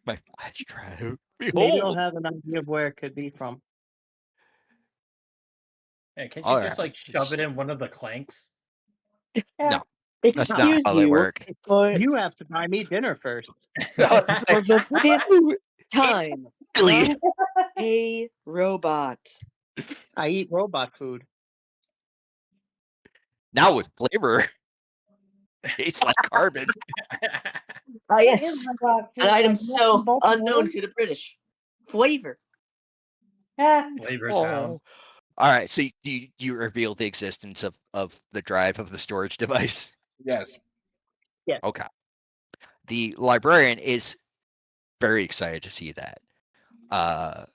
Speaker 1: My flash drive.
Speaker 2: Maybe I'll
Speaker 1: Behold.
Speaker 2: have an idea of where it could be from.
Speaker 7: Hey, can't you
Speaker 1: All
Speaker 7: just
Speaker 1: right.
Speaker 7: like shove it in one of the clanks?
Speaker 1: No, that's not
Speaker 10: excuse
Speaker 1: how they
Speaker 10: you,
Speaker 1: work.
Speaker 10: but
Speaker 2: You have to buy me dinner first.
Speaker 10: for the 5th time,
Speaker 1: Really?
Speaker 10: not a robot.
Speaker 2: I eat robot food.
Speaker 1: Now with flavor. Tastes like carbon.
Speaker 10: Ah,
Speaker 3: It
Speaker 10: yes,
Speaker 3: is robot food,
Speaker 10: an item
Speaker 3: like
Speaker 10: so
Speaker 3: both
Speaker 10: unknown
Speaker 3: worlds.
Speaker 10: to the British. Flavor.
Speaker 3: Yeah.
Speaker 7: Flavor town.
Speaker 1: All right. So you reveal the existence of the drive of the storage device?
Speaker 5: Yes.
Speaker 1: Okay. The librarian is very excited to see that.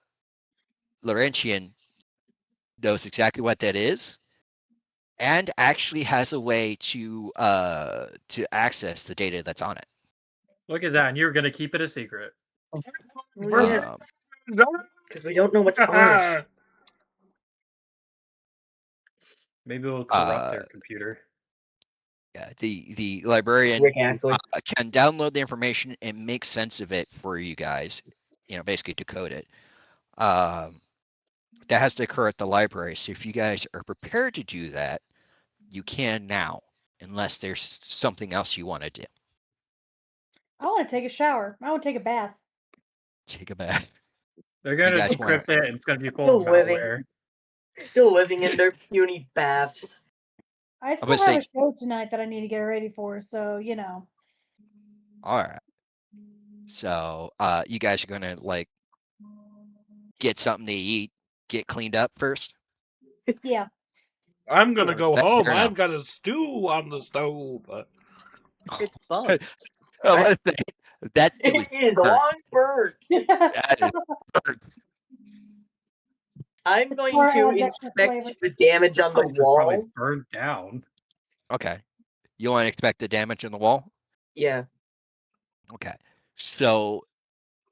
Speaker 1: Laurentian knows exactly what that is and actually has a way to access the data that's on it.
Speaker 7: Look at that, and you're gonna keep it a secret.
Speaker 10: Yes, because we don't know what's on it.
Speaker 7: Maybe we'll corrupt their computer.
Speaker 1: Yeah, the librarian
Speaker 4: Rick Astley.
Speaker 1: can download the information and make sense of it for you guys. Basically decode it. That has to occur at the library. So if you guys are prepared to do that, you can now, unless there's something else you want to do.
Speaker 3: I want to take a shower. I want to take a bath.
Speaker 1: Take a bath.
Speaker 7: They're
Speaker 1: You
Speaker 7: gonna
Speaker 1: guys want
Speaker 7: decrypt it, and it's gonna be full
Speaker 4: Still
Speaker 7: of
Speaker 4: living.
Speaker 7: malware.
Speaker 4: Still living in their puny baths.
Speaker 3: I
Speaker 1: gonna
Speaker 3: still have
Speaker 1: say-
Speaker 3: a show tonight that I need to get ready for, so
Speaker 1: all right. So you guys are gonna get something to eat, get cleaned up first.
Speaker 3: Yeah.
Speaker 6: I'm gonna go
Speaker 1: That's
Speaker 6: home.
Speaker 1: fair enough.
Speaker 6: I've got a stew on the stove.
Speaker 4: It's bugs.
Speaker 1: Oh, what is that? That's
Speaker 4: It is on burnt.
Speaker 1: That is burnt.
Speaker 4: I'm going
Speaker 3: Or
Speaker 4: to
Speaker 3: adds extra
Speaker 4: inspect
Speaker 3: flavor.
Speaker 4: the damage on the
Speaker 7: They're probably
Speaker 4: wall.
Speaker 7: burned down.
Speaker 1: Okay. You want to expect the damage on the wall?
Speaker 4: Yeah.
Speaker 1: Okay. So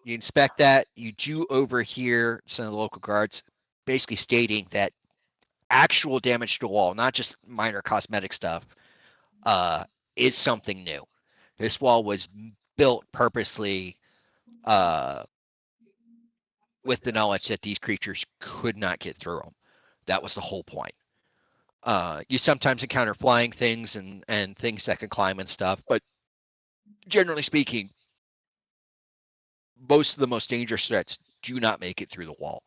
Speaker 1: you inspect that. You do overhear some of the local guards basically stating that actual damage to the wall, not just minor cosmetic stuff, is something new. This wall was built purposely with the knowledge that these creatures could not get through them. That was the whole point. You sometimes encounter flying things and things that can climb and stuff, but generally speaking, most of the most dangerous threats do not make it through the wall.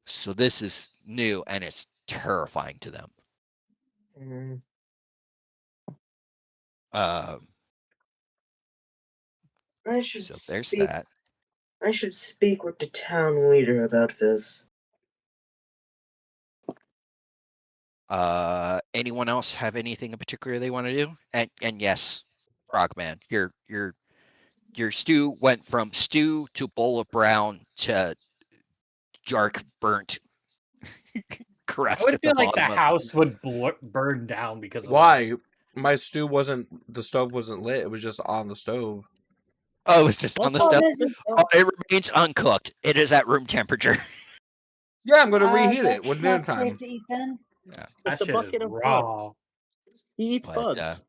Speaker 1: So this is new and it's terrifying to them.
Speaker 4: Mm. I should
Speaker 1: So there's
Speaker 4: speak.
Speaker 1: that.
Speaker 4: I should speak with the town leader about this.
Speaker 1: Anyone else have anything in particular they want to do? And yes, Frogman, your stew went from stew to bowl of brown to dark burnt crust
Speaker 7: I would
Speaker 1: at the
Speaker 7: feel like the
Speaker 1: bottom of
Speaker 7: house would burn down because of
Speaker 5: Why? My stew wasn't. The stove wasn't lit. It was just on the stove.
Speaker 1: Oh, it was just on the
Speaker 3: Oh,
Speaker 1: stove.
Speaker 3: this is
Speaker 1: Oh, it remains uncooked. It is at room temperature.
Speaker 5: Yeah, I'm gonna reheat
Speaker 3: that's
Speaker 5: it when
Speaker 3: not
Speaker 5: dinner time.
Speaker 3: safe to eat then.
Speaker 1: Yeah,
Speaker 7: that
Speaker 10: It's a
Speaker 7: shit is
Speaker 10: bucket of
Speaker 7: raw.
Speaker 10: He eats
Speaker 1: but
Speaker 10: bugs.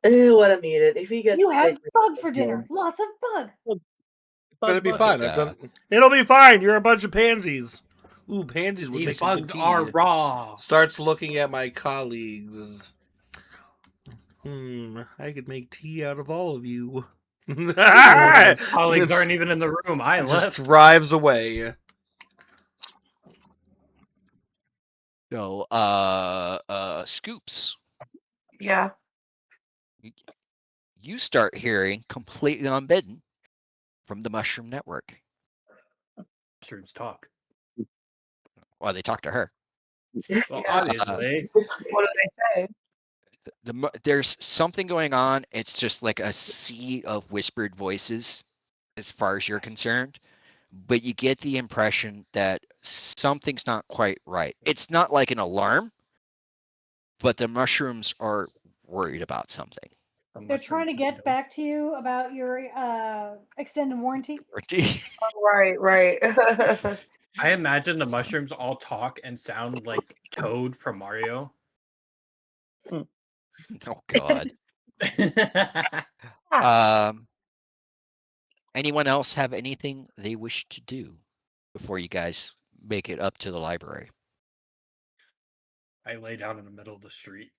Speaker 4: Let him eat it. If he gets
Speaker 3: You had
Speaker 4: sick,
Speaker 3: bug for dinner. Lots of bug.
Speaker 5: Gonna
Speaker 10: Bug
Speaker 5: be
Speaker 10: bucket.
Speaker 5: fine.
Speaker 1: But,
Speaker 5: I've done.
Speaker 6: It'll be fine. You're a bunch of pansies. Ooh, pansies would
Speaker 7: These
Speaker 6: make some good
Speaker 7: bugs
Speaker 6: tea.
Speaker 7: are raw.
Speaker 5: Starts looking at my colleagues.
Speaker 6: I could make tea out of all of you.
Speaker 7: Colleagues
Speaker 6: It's-
Speaker 7: aren't even in the room. I
Speaker 5: Just
Speaker 7: left.
Speaker 5: drives away.
Speaker 1: so, Scoops,
Speaker 9: Yeah.
Speaker 1: you start hearing completely unbidden from the Mushroom Network.
Speaker 7: Mushrooms talk.
Speaker 1: Well, they talk to her.
Speaker 7: Well,
Speaker 9: Yeah.
Speaker 7: obviously.
Speaker 9: What do they say?
Speaker 1: There's something going on. It's just like a sea of whispered voices, as far as you're concerned. But you get the impression that something's not quite right. It's not like an alarm, but the mushrooms are worried about something.
Speaker 3: They're trying to get back to you about your extended warranty.
Speaker 9: Right, right.
Speaker 7: I imagine the mushrooms all talk and sound like Toad from Mario.
Speaker 1: Oh God. Anyone else have anything they wish to do before you guys make it up to the library?
Speaker 7: I lay down in the middle of the street.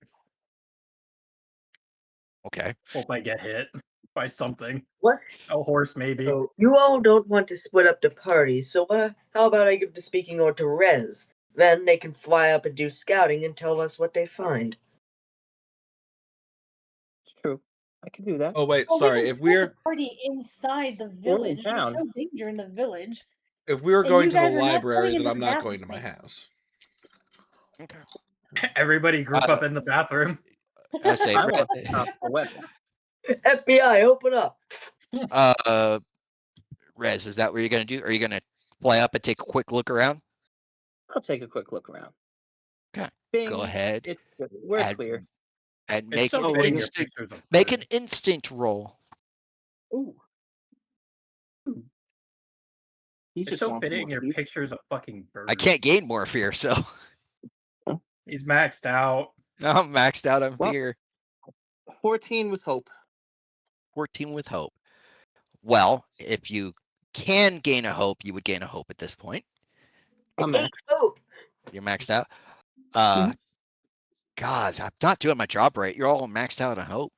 Speaker 1: Okay.
Speaker 7: Hope I get hit by something.
Speaker 4: What?
Speaker 7: A horse, maybe.
Speaker 4: So you all don't want to split up the party, so how about I give the speaking order to Rez? Then they can fly up and do scouting and tell us what they find.
Speaker 10: It's true. I could do that.
Speaker 5: Oh wait,
Speaker 3: Well,
Speaker 5: sorry.
Speaker 3: we can
Speaker 5: If
Speaker 3: split
Speaker 5: we're
Speaker 3: the party inside the
Speaker 10: We're in
Speaker 3: village, there's
Speaker 10: town.
Speaker 3: no danger in the village.
Speaker 5: if we were
Speaker 3: And
Speaker 5: going
Speaker 3: you
Speaker 5: to the
Speaker 3: guys are not
Speaker 5: library,
Speaker 3: going
Speaker 5: then
Speaker 3: into
Speaker 5: I'm
Speaker 3: the
Speaker 5: not
Speaker 3: bathroom
Speaker 5: going to my
Speaker 3: thing.
Speaker 5: house.
Speaker 1: Okay.
Speaker 7: Everybody group up in the bathroom.
Speaker 1: I say,
Speaker 10: I want to stop the weapon.
Speaker 4: FBI, open up!
Speaker 1: Rez, is that what you're gonna do? Are you gonna fly up and take a quick look around?
Speaker 10: I'll take a quick look around.
Speaker 1: Okay.
Speaker 10: Bing.
Speaker 1: Go ahead.
Speaker 10: It's good. We're
Speaker 1: and,
Speaker 10: clear.
Speaker 1: And
Speaker 7: It's
Speaker 1: make
Speaker 7: so
Speaker 1: an
Speaker 7: fitting your
Speaker 1: instinct.
Speaker 7: pictures of
Speaker 1: Make
Speaker 7: birds.
Speaker 1: an instinct roll.
Speaker 10: Ooh. He
Speaker 7: It's
Speaker 10: just
Speaker 7: so
Speaker 10: wants
Speaker 7: fitting
Speaker 10: more
Speaker 7: your
Speaker 10: fear.
Speaker 7: pictures of fucking birds.
Speaker 1: I can't gain more fear, so
Speaker 7: He's maxed out.
Speaker 1: I'm maxed out on
Speaker 2: Well-
Speaker 1: fear.
Speaker 2: 14 with hope.
Speaker 1: 14 with hope. Well, if you can gain a hope, you would gain a hope at this point.
Speaker 2: I'm maxed.
Speaker 4: Hope.
Speaker 1: You're maxed out.
Speaker 2: Mhm.
Speaker 1: God, I'm not doing my job right. You're all maxed out on hope.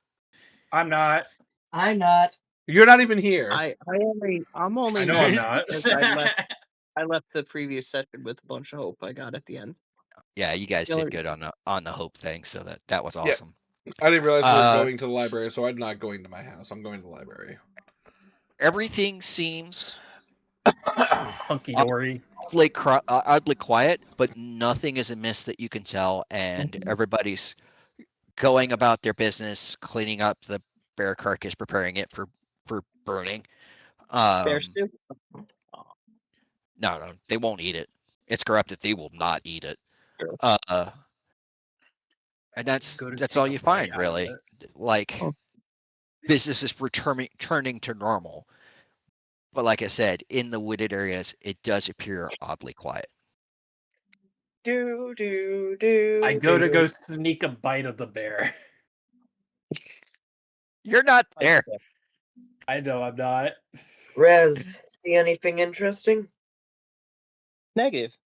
Speaker 7: I'm not.
Speaker 4: I'm not.
Speaker 5: You're not even here.
Speaker 2: I'm only
Speaker 7: I know I'm
Speaker 2: maxed
Speaker 7: not.
Speaker 2: because I left the previous session with a bunch of hope I got at the end.
Speaker 1: Yeah, you guys
Speaker 2: The only-
Speaker 1: did good on the hope thing, so that was
Speaker 5: Yeah.
Speaker 1: awesome.
Speaker 5: I didn't realize we were going to the library, so I'm not going to my house. I'm going to the library.
Speaker 1: Everything seems
Speaker 7: Hunky dory.
Speaker 1: oddly quiet, but nothing is amiss that you can tell, and everybody's going about their business, cleaning up the bear carcass, preparing it for burning.
Speaker 2: Bear stew?
Speaker 1: No, they won't eat it. It's corrupted. They will not eat it.
Speaker 2: Sure.
Speaker 1: And that's
Speaker 7: Go to
Speaker 1: all
Speaker 7: take a
Speaker 1: you
Speaker 7: bite
Speaker 1: find,
Speaker 7: out of
Speaker 1: really.
Speaker 7: it.
Speaker 1: Like
Speaker 2: Oh.
Speaker 1: business is turning to normal. But like I said, in the wooded areas, it does appear oddly quiet.
Speaker 7: I go to go sneak a bite of the bear.
Speaker 1: You're not there.
Speaker 7: I know I'm not.
Speaker 4: Rez, see anything interesting?
Speaker 2: Negative.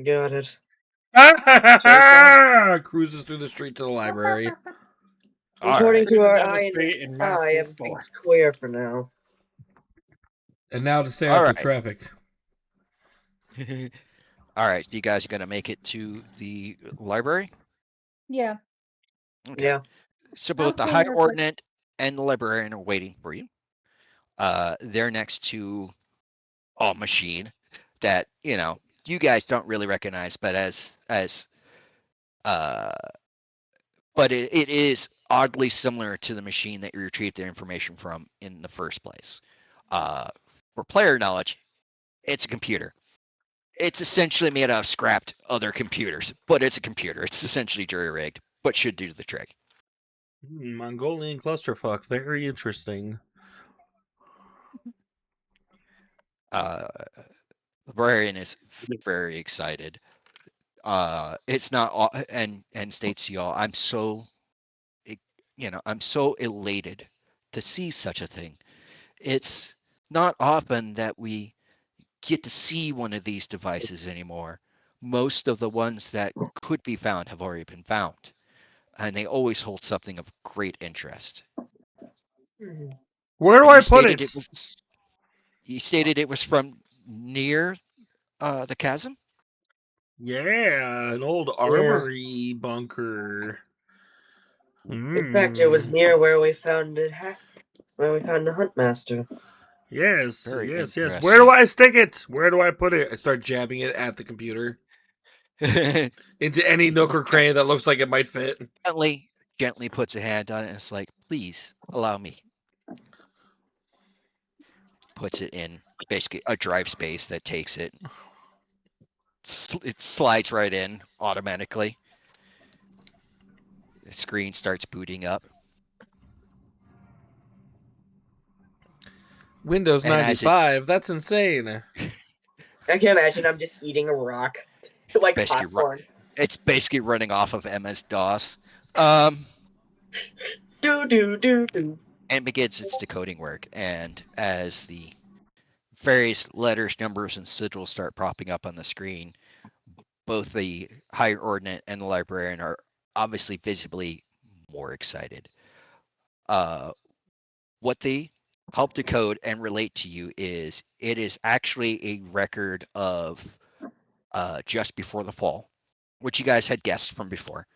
Speaker 4: Got it.
Speaker 5: Cruises through the street to the library.
Speaker 1: All
Speaker 4: According
Speaker 1: right.
Speaker 4: to our
Speaker 7: Down the
Speaker 4: eye in the
Speaker 7: street in mass
Speaker 4: sky,
Speaker 7: full
Speaker 4: everything's
Speaker 7: score.
Speaker 4: clear for now.
Speaker 5: And now to stay
Speaker 1: All
Speaker 5: off the
Speaker 1: right.
Speaker 5: traffic.
Speaker 1: All right. You guys are going to make it to the library?
Speaker 3: Yeah.
Speaker 1: Okay.
Speaker 4: Yeah.
Speaker 1: So
Speaker 3: I'll
Speaker 1: both the
Speaker 3: stay
Speaker 1: High
Speaker 3: here for-
Speaker 1: Ordinate and the librarian are waiting for you. They're next to a machine that, you guys don't really recognize, but but it is oddly similar to the machine that you retrieved the information from in the first place. For player knowledge, it's a computer. It's essentially made out of scrapped other computers, but it's a computer. It's essentially jury-rigged, but should do the trick.
Speaker 6: Mongolian clusterfuck. Very interesting.
Speaker 1: Librarian is very excited. It's not and states to y'all, I'm so elated to see such a thing. It's not often that we get to see one of these devices anymore. Most of the ones that could be found have already been found, and they always hold something of great interest.
Speaker 6: Where do
Speaker 1: And
Speaker 6: I put it?
Speaker 1: You stated it was from near the chasm?
Speaker 6: Yeah, an old armory bunker.
Speaker 4: In fact, it was near where we found it. Where we found the Huntmaster.
Speaker 6: Yes,
Speaker 1: Very
Speaker 6: yes.
Speaker 1: interesting.
Speaker 6: Where do I stick it? Where do I put it?
Speaker 5: I start jabbing it at the computer. Into any nook or cranny that looks like it might fit.
Speaker 1: Gently puts a hand on it and it's like, please allow me. Puts it in basically a drive space that takes it. It slides right in automatically. The screen starts booting up.
Speaker 5: Windows
Speaker 1: And as
Speaker 5: 95? That's insane.
Speaker 4: I can imagine I'm just eating a rock. Like
Speaker 1: basically
Speaker 4: popcorn.
Speaker 1: It's basically running off of MS-DOS. And begins its decoding work. And as the various letters, numbers, and sigils start popping up on the screen, both the Higher Ordinate and the Librarian are obviously visibly more excited. What they help decode and relate to you is it is actually a record of just before the fall, which you guys had guessed from before.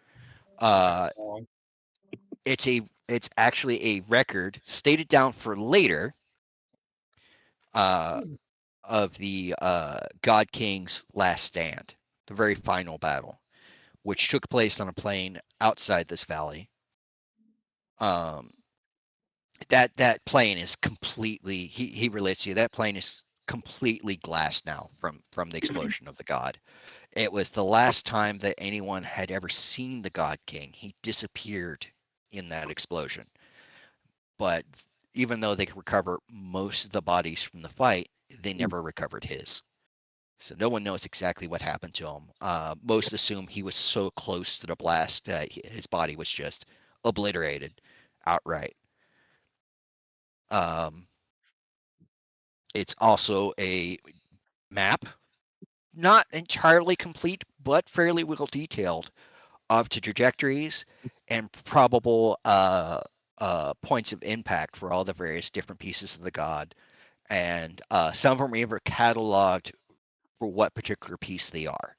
Speaker 1: It's actually a record stated down for later of the God King's last stand, the very final battle, which took place on a plain outside this valley. That plane is completely he relates to you. That plane is completely glass now from the explosion of the god. It was the last time that anyone had ever seen the God King. He disappeared in that explosion. But even though they could recover most of the bodies from the fight, they never recovered his. So no one knows exactly what happened to him. Most assume he was so close to the blast that his body was just obliterated outright. It's also a map, not entirely complete, but fairly well detailed, of the trajectories and probable points of impact for all the various different pieces of the god. And some of them are even cataloged for what particular piece they are.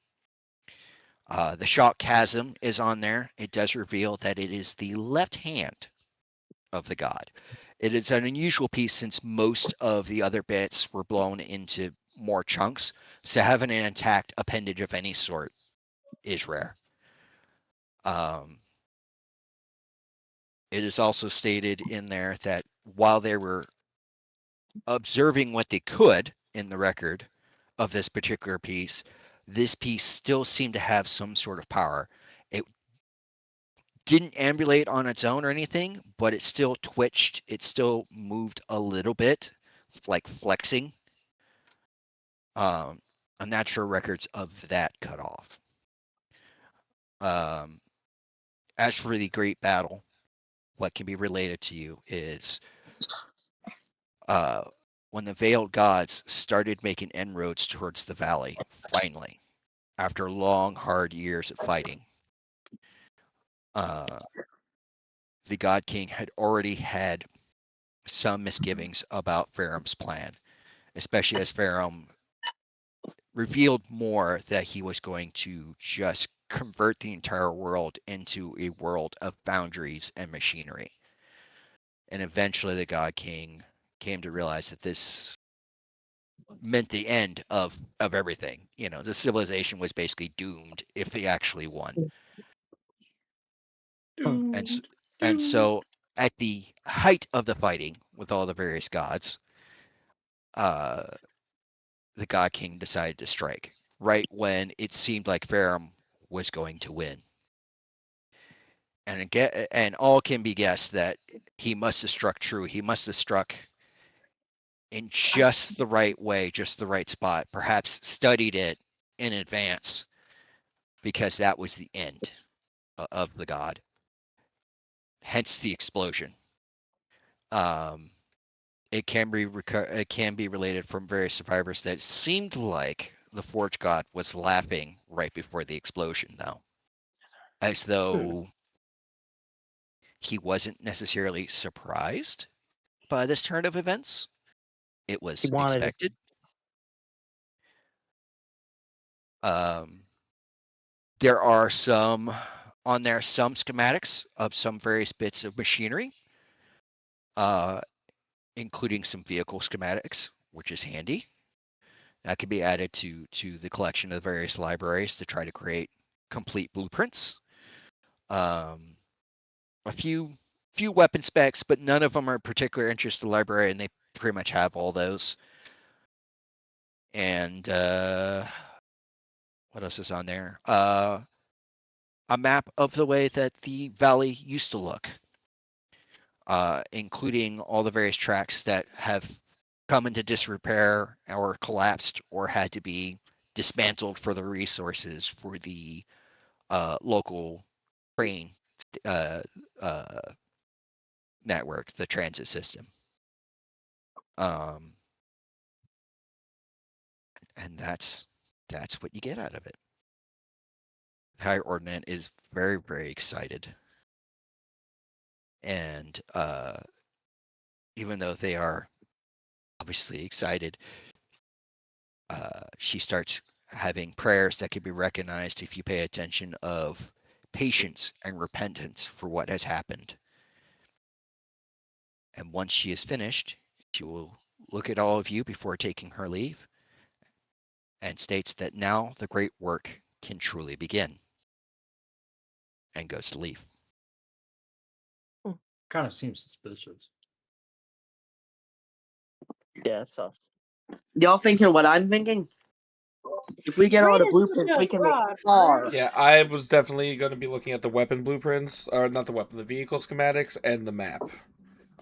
Speaker 1: The shock chasm is on there. It does reveal that it is the left hand of the god. It is an unusual piece since most of the other bits were blown into more chunks. So having an intact appendage of any sort is rare. It is also stated in there that while they were observing what they could in the record of this particular piece, this piece still seemed to have some sort of power. It didn't ambulate on its own or anything, but it still twitched. It still moved a little bit, like flexing. I'm not sure records of that cut off. As for the Great Battle, what can be related to you is when the Veiled Gods started making inroads towards the valley, finally, after long, hard years of fighting. The God King had already had some misgivings about Faram's plan, especially as Faram revealed more that he was going to just convert the entire world into a world of boundaries and machinery. And eventually the God King came to realize that this meant the end of everything. You know, the civilization was basically doomed if they actually won. And and so at the height of the fighting with all the various gods, uh, the God King decided to strike right when it seemed like Farum was going to win. And all can be guessed that he must have struck true. He must have struck in just the right way, just the right spot. Perhaps studied it in advance because that was the end of the god. Hence the explosion. It can be related from various survivors that it seemed like the Forge God was laughing right before the explosion, though, as though he wasn't necessarily surprised by this turn of events. It was
Speaker 2: He wanted it.
Speaker 1: expected. There are some schematics of some various bits of machinery, including some vehicle schematics, which is handy. That can be added to the collection of various libraries to try to create complete blueprints. A few weapon specs, but none of them are of particular interest to the library, and they pretty much have all those. And what else is on there? A map of the way that the valley used to look, including all the various tracks that have come into disrepair or collapsed or had to be dismantled for the resources for the local train uh, uh, network, the transit system. And that's what you get out of it. The High Ordnance is very, very excited. And even though they are obviously excited, she starts having prayers that can be recognized if you pay attention of patience and repentance for what has happened. And once she is finished, she will look at all of you before taking her leave and states that now the great work can truly begin, and goes to leave.
Speaker 7: Kind of seems suspicious.
Speaker 2: Yeah, it's us.
Speaker 10: Y'all thinking what I'm thinking? If we get all the
Speaker 9: Raiders
Speaker 10: blueprints,
Speaker 9: took
Speaker 10: we
Speaker 9: a
Speaker 10: can make
Speaker 9: rock,
Speaker 10: far.
Speaker 5: Yeah, I was definitely going to be looking at the weapon blueprints, or not the weapon, the vehicle schematics and the map.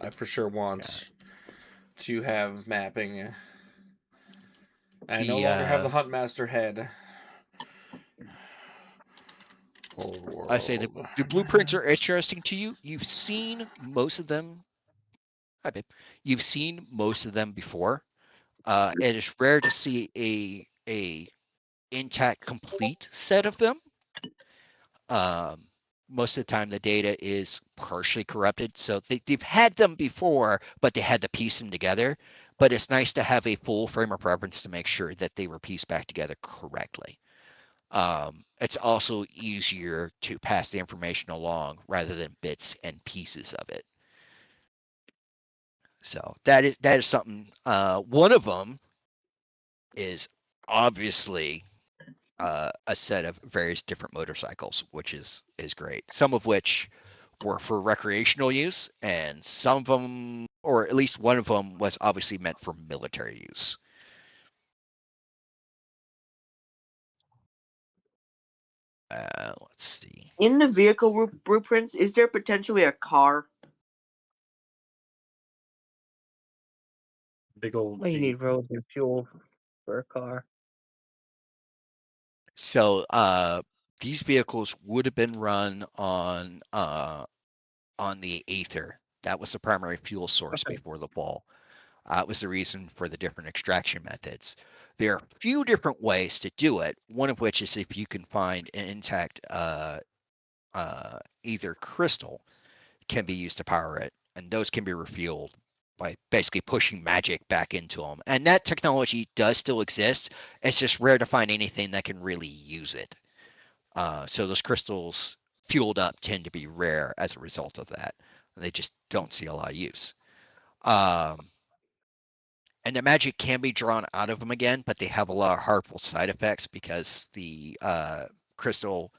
Speaker 5: I for sure want to have mapping. I no longer have the Huntmaster head. Old world.
Speaker 1: I say the blueprints are interesting to you. You've seen most of them. Hi, babe. You've seen most of them before. It is rare to see a intact, complete set of them. Um, most of the time, the data is partially corrupted, so they've had them before, but they had to piece them together. But it's nice to have a full frame of reference to make sure that they were pieced back together correctly. It's also easier to pass the information along rather than bits and pieces of it. So that is something. One of them is obviously a set of various different motorcycles, which is great. Some of which were for recreational use, and some of them, or at least one of them, was obviously meant for military use. Let's see.
Speaker 10: In the vehicle blueprints, is there potentially a car?
Speaker 7: Big old
Speaker 2: Well, you
Speaker 7: Jeep.
Speaker 2: need roads and fuel for a car.
Speaker 1: So these vehicles would have been run on the Aether. That was the primary fuel source
Speaker 2: Okay.
Speaker 1: before the fall. It was the reason for the different extraction methods. There are a few different ways to do it. One of which is if you can find an intact Aether crystal, can be used to power it, and those can be refueled by basically pushing magic back into them. And that technology does still exist. It's just rare to find anything that can really use it. So those crystals fueled up tend to be rare as a result of that. They just don't see a lot of use. And the magic can be drawn out of them again, but they have a lot of harmful side effects because the crystal,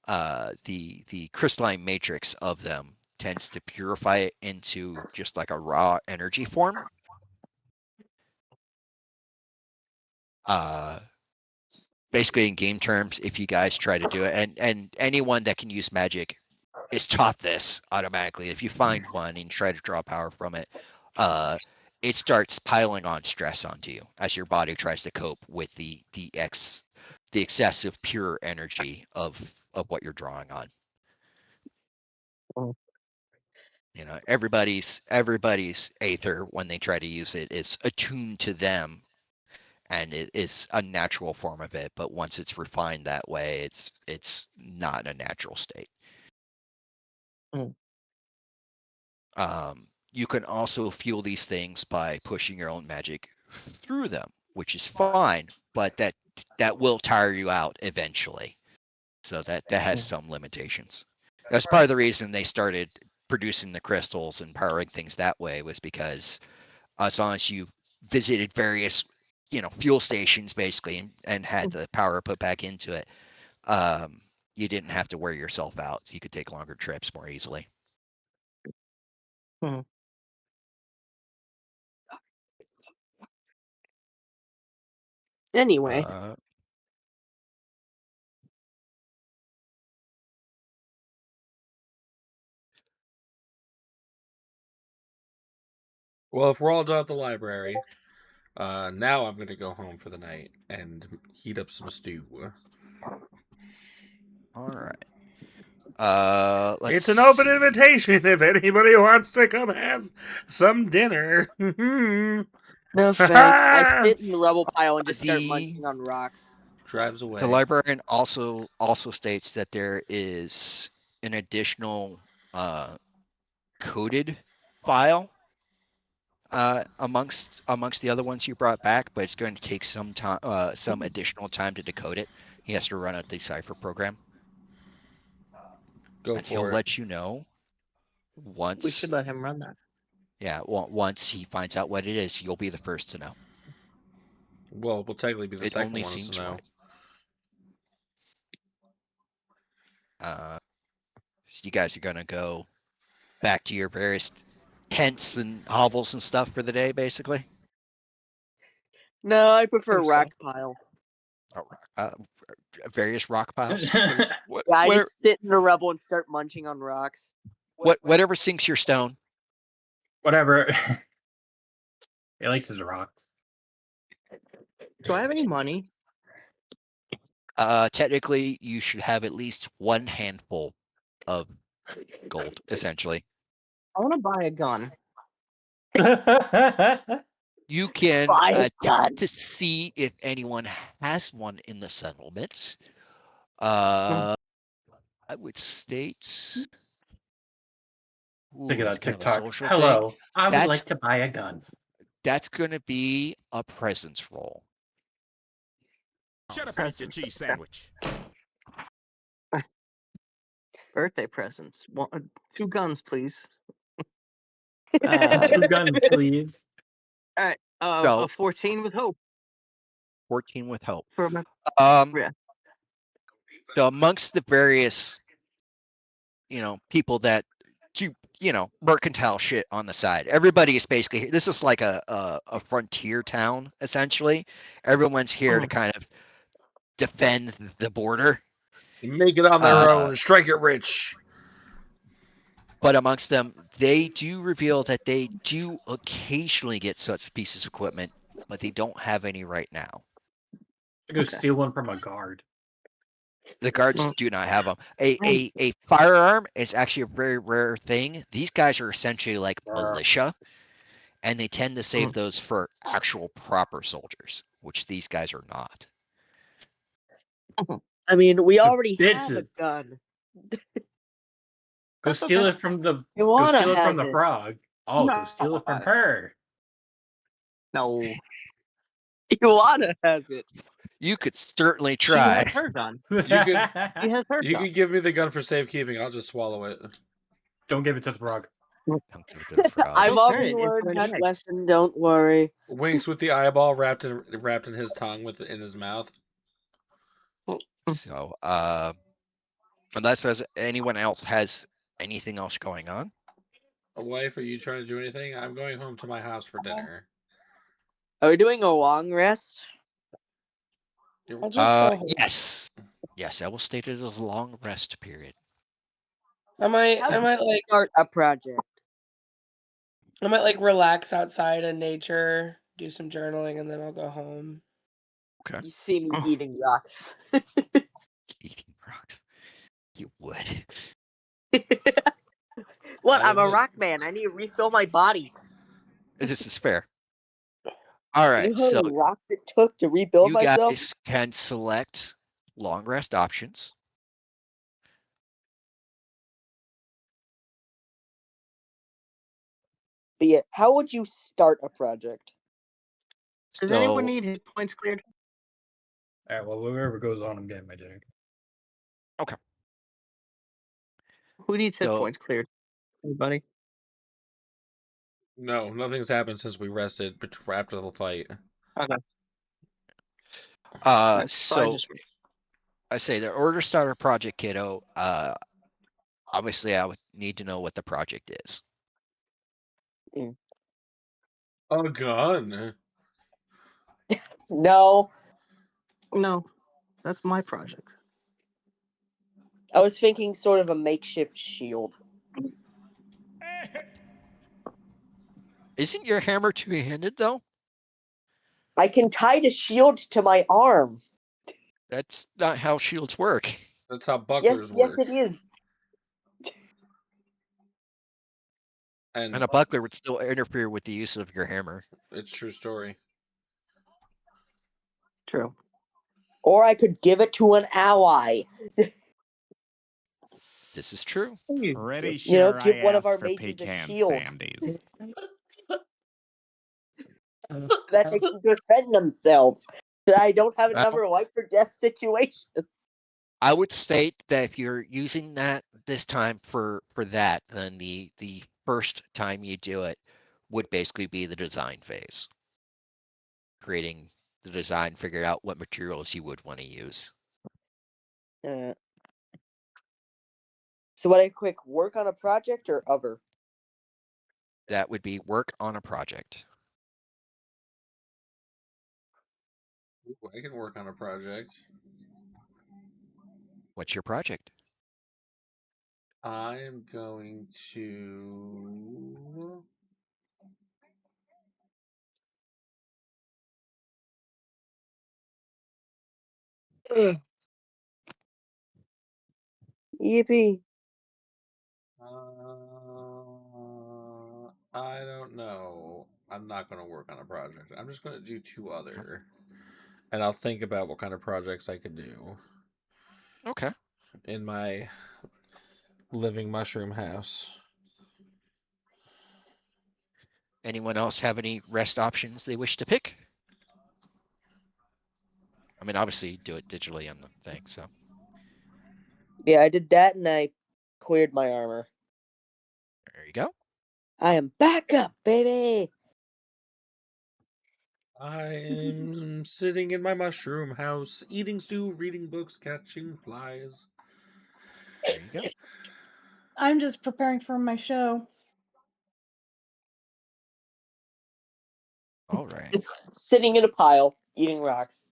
Speaker 1: the crystalline matrix of them tends to purify it into just like a raw energy form. Basically, in game terms, if you guys try to do it, and anyone that can use magic is taught this automatically. If you find one and try to draw power from it, it starts piling on stress onto you as your body tries to cope with the excessive pure energy of what you're drawing on.
Speaker 2: Oh.
Speaker 1: You know, everybody's Aether when they try to use it is attuned to them, and it is a natural form of it. But once it's refined that way, it's not in a natural state.
Speaker 2: Mm.
Speaker 1: You can also fuel these things by pushing your own magic through them, which is fine, but that will tire you out eventually. So that has some limitations. That's part of the reason they started producing the crystals and powering things that way, was because as long as you visited various, fuel stations basically and had the power put back into it, you didn't have to wear yourself out. So you could take longer trips more easily.
Speaker 10: Anyway.
Speaker 5: Well, if we're all done at the library, now I'm going to go home for the night and heat up some stew.
Speaker 1: All right.
Speaker 6: It's an open invitation if anybody wants to come have some dinner.
Speaker 10: No thanks. I sit in the rubble pile and just start munching on rocks.
Speaker 5: Drives away.
Speaker 1: The librarian also states that there is an additional coded file amongst the other ones you brought back, but it's going to take some time, some additional time to decode it. He has to run a decipher program.
Speaker 5: Go
Speaker 1: and
Speaker 5: for
Speaker 1: he'll
Speaker 5: it.
Speaker 1: let you know once.
Speaker 2: We should let him run that.
Speaker 1: Yeah, once he finds out what it is, you'll be the first to know.
Speaker 5: Well, we'll technically be the
Speaker 1: It
Speaker 5: second
Speaker 1: only
Speaker 5: one
Speaker 1: seems
Speaker 5: to know.
Speaker 1: Right. So you guys are gonna go back to your various tents and hovels and stuff for the day, basically.
Speaker 10: No, I prefer rock pile.
Speaker 1: Various rock piles.
Speaker 10: I just sit in the rubble and start munching on rocks.
Speaker 1: Whatever sinks your stone.
Speaker 7: Whatever. He likes his rocks.
Speaker 2: Do I have any money?
Speaker 1: Technically, you should have at least one handful of gold, essentially.
Speaker 2: I want to buy a gun.
Speaker 1: You can
Speaker 10: Buy a
Speaker 1: attempt
Speaker 10: gun.
Speaker 1: to see if anyone has one in the settlements. I would state. Ooh,
Speaker 7: Think of
Speaker 1: it's
Speaker 7: that
Speaker 1: kind of a
Speaker 7: TikTok.
Speaker 1: social thing.
Speaker 7: Hello, I would
Speaker 1: That's
Speaker 7: like to buy a gun.
Speaker 1: that's going to be a presence roll.
Speaker 8: Shut up and eat your cheese sandwich.
Speaker 2: Birthday presents. 2 guns, please.
Speaker 7: 2 guns, please.
Speaker 2: All right.
Speaker 1: So-
Speaker 2: A 14 with hope.
Speaker 1: 14 with hope.
Speaker 2: For my,
Speaker 1: Yeah. So amongst the various, people that do, mercantile shit on the side, everybody is basically, this is like a frontier town, essentially. Everyone's here to kind of defend the border.
Speaker 6: Make it on their own, strike it rich.
Speaker 1: But amongst them, they do reveal that they do occasionally get such pieces of equipment, but they don't have any right now.
Speaker 7: Go steal one from a guard.
Speaker 1: The guards do not have them. A firearm is actually a very rare thing. These guys are essentially like militia, and they tend to save those for actual proper soldiers, which these guys are not.
Speaker 10: I mean, we already have a gun.
Speaker 7: Go steal it from the
Speaker 10: Iwana
Speaker 7: frog. Oh, go steal it from her.
Speaker 2: No.
Speaker 10: Iwana has it.
Speaker 1: You could certainly
Speaker 2: She
Speaker 1: try.
Speaker 2: has her gun.
Speaker 5: You
Speaker 2: She has her
Speaker 5: you
Speaker 2: gun.
Speaker 5: could give me the gun for safekeeping. I'll just swallow it.
Speaker 7: Don't give it to the frog.
Speaker 1: Don't give it to the frog.
Speaker 10: I've
Speaker 2: Don't
Speaker 10: already
Speaker 2: turn it into
Speaker 10: learned
Speaker 2: an
Speaker 10: that
Speaker 2: egg.
Speaker 10: lesson. Don't worry.
Speaker 5: Winks with the eyeball wrapped in his tongue in his mouth.
Speaker 1: So, unless anyone else has anything else going on.
Speaker 5: Wife, are you trying to do anything? I'm going home to my house for dinner.
Speaker 10: Are we doing a long rest?
Speaker 9: I'll just go home.
Speaker 1: Yes, I will state it as a long rest period.
Speaker 9: I might like
Speaker 10: start a project.
Speaker 9: I might like relax outside in nature, do some journaling, and then I'll go home.
Speaker 1: Okay.
Speaker 10: You see me eating rocks.
Speaker 1: Eating rocks. You would.
Speaker 10: What? I'm a rock man. I need to refill my body.
Speaker 1: This is fair. All right,
Speaker 10: You know how
Speaker 1: so
Speaker 10: many rocks it took to rebuild
Speaker 1: you
Speaker 10: myself?
Speaker 1: guys can select long rest options.
Speaker 10: But yeah, how would you start a project?
Speaker 2: Does anyone need hit points cleared?
Speaker 7: All right, well, whatever goes on, I'm getting my dinner.
Speaker 1: Okay.
Speaker 2: Who needs hit points cleared? Anybody?
Speaker 5: No, nothing's happened since we rested after the fight.
Speaker 2: Okay.
Speaker 1: So I say the order starter project, kiddo. Obviously, I would need to know what the project is.
Speaker 5: A gun.
Speaker 10: No.
Speaker 2: No, that's my project.
Speaker 10: I was thinking sort of a makeshift shield.
Speaker 1: Isn't your hammer two-handed though?
Speaker 10: I can tie the shield to my arm.
Speaker 1: That's not how shields work.
Speaker 5: That's how bucklers
Speaker 10: Yes,
Speaker 5: work.
Speaker 10: it is.
Speaker 1: And a buckler would still interfere with the use of your hammer.
Speaker 5: It's true story.
Speaker 2: True.
Speaker 10: Or I could give it to an ally.
Speaker 1: This is true.
Speaker 8: Pretty
Speaker 10: You know,
Speaker 8: sure
Speaker 10: give
Speaker 8: I
Speaker 10: one of
Speaker 8: asked
Speaker 10: our
Speaker 8: for
Speaker 10: mages a
Speaker 8: pecan
Speaker 10: shield.
Speaker 8: sandies.
Speaker 10: That they can defend themselves. That I don't have another life or death situation.
Speaker 1: I would state that if you're using that this time for that, then the first time you do it would basically be the design phase. Creating the design, figure out what materials you would want to use.
Speaker 10: So what I quick work on a project or other?
Speaker 1: That would be work on a project.
Speaker 5: Ooh, I can work on a project.
Speaker 1: What's your project?
Speaker 5: I am going to.
Speaker 10: Yippee.
Speaker 5: I don't know. I'm not going to work on a project. I'm just going to do 2 other. And I'll think about what kind of projects I could do.
Speaker 1: Okay.
Speaker 5: In my living mushroom house.
Speaker 1: Anyone else have any rest options they wish to pick? I mean, obviously, do it digitally on the thing. So.
Speaker 10: Yeah, I did that, and I cleared my armor.
Speaker 1: There you go.
Speaker 10: I am back up, baby.
Speaker 5: I'm sitting in my mushroom house, eating stew, reading books, catching flies.
Speaker 1: There you go.
Speaker 3: I'm just preparing for my show.
Speaker 1: All right.
Speaker 10: It's sitting in a pile, eating rocks.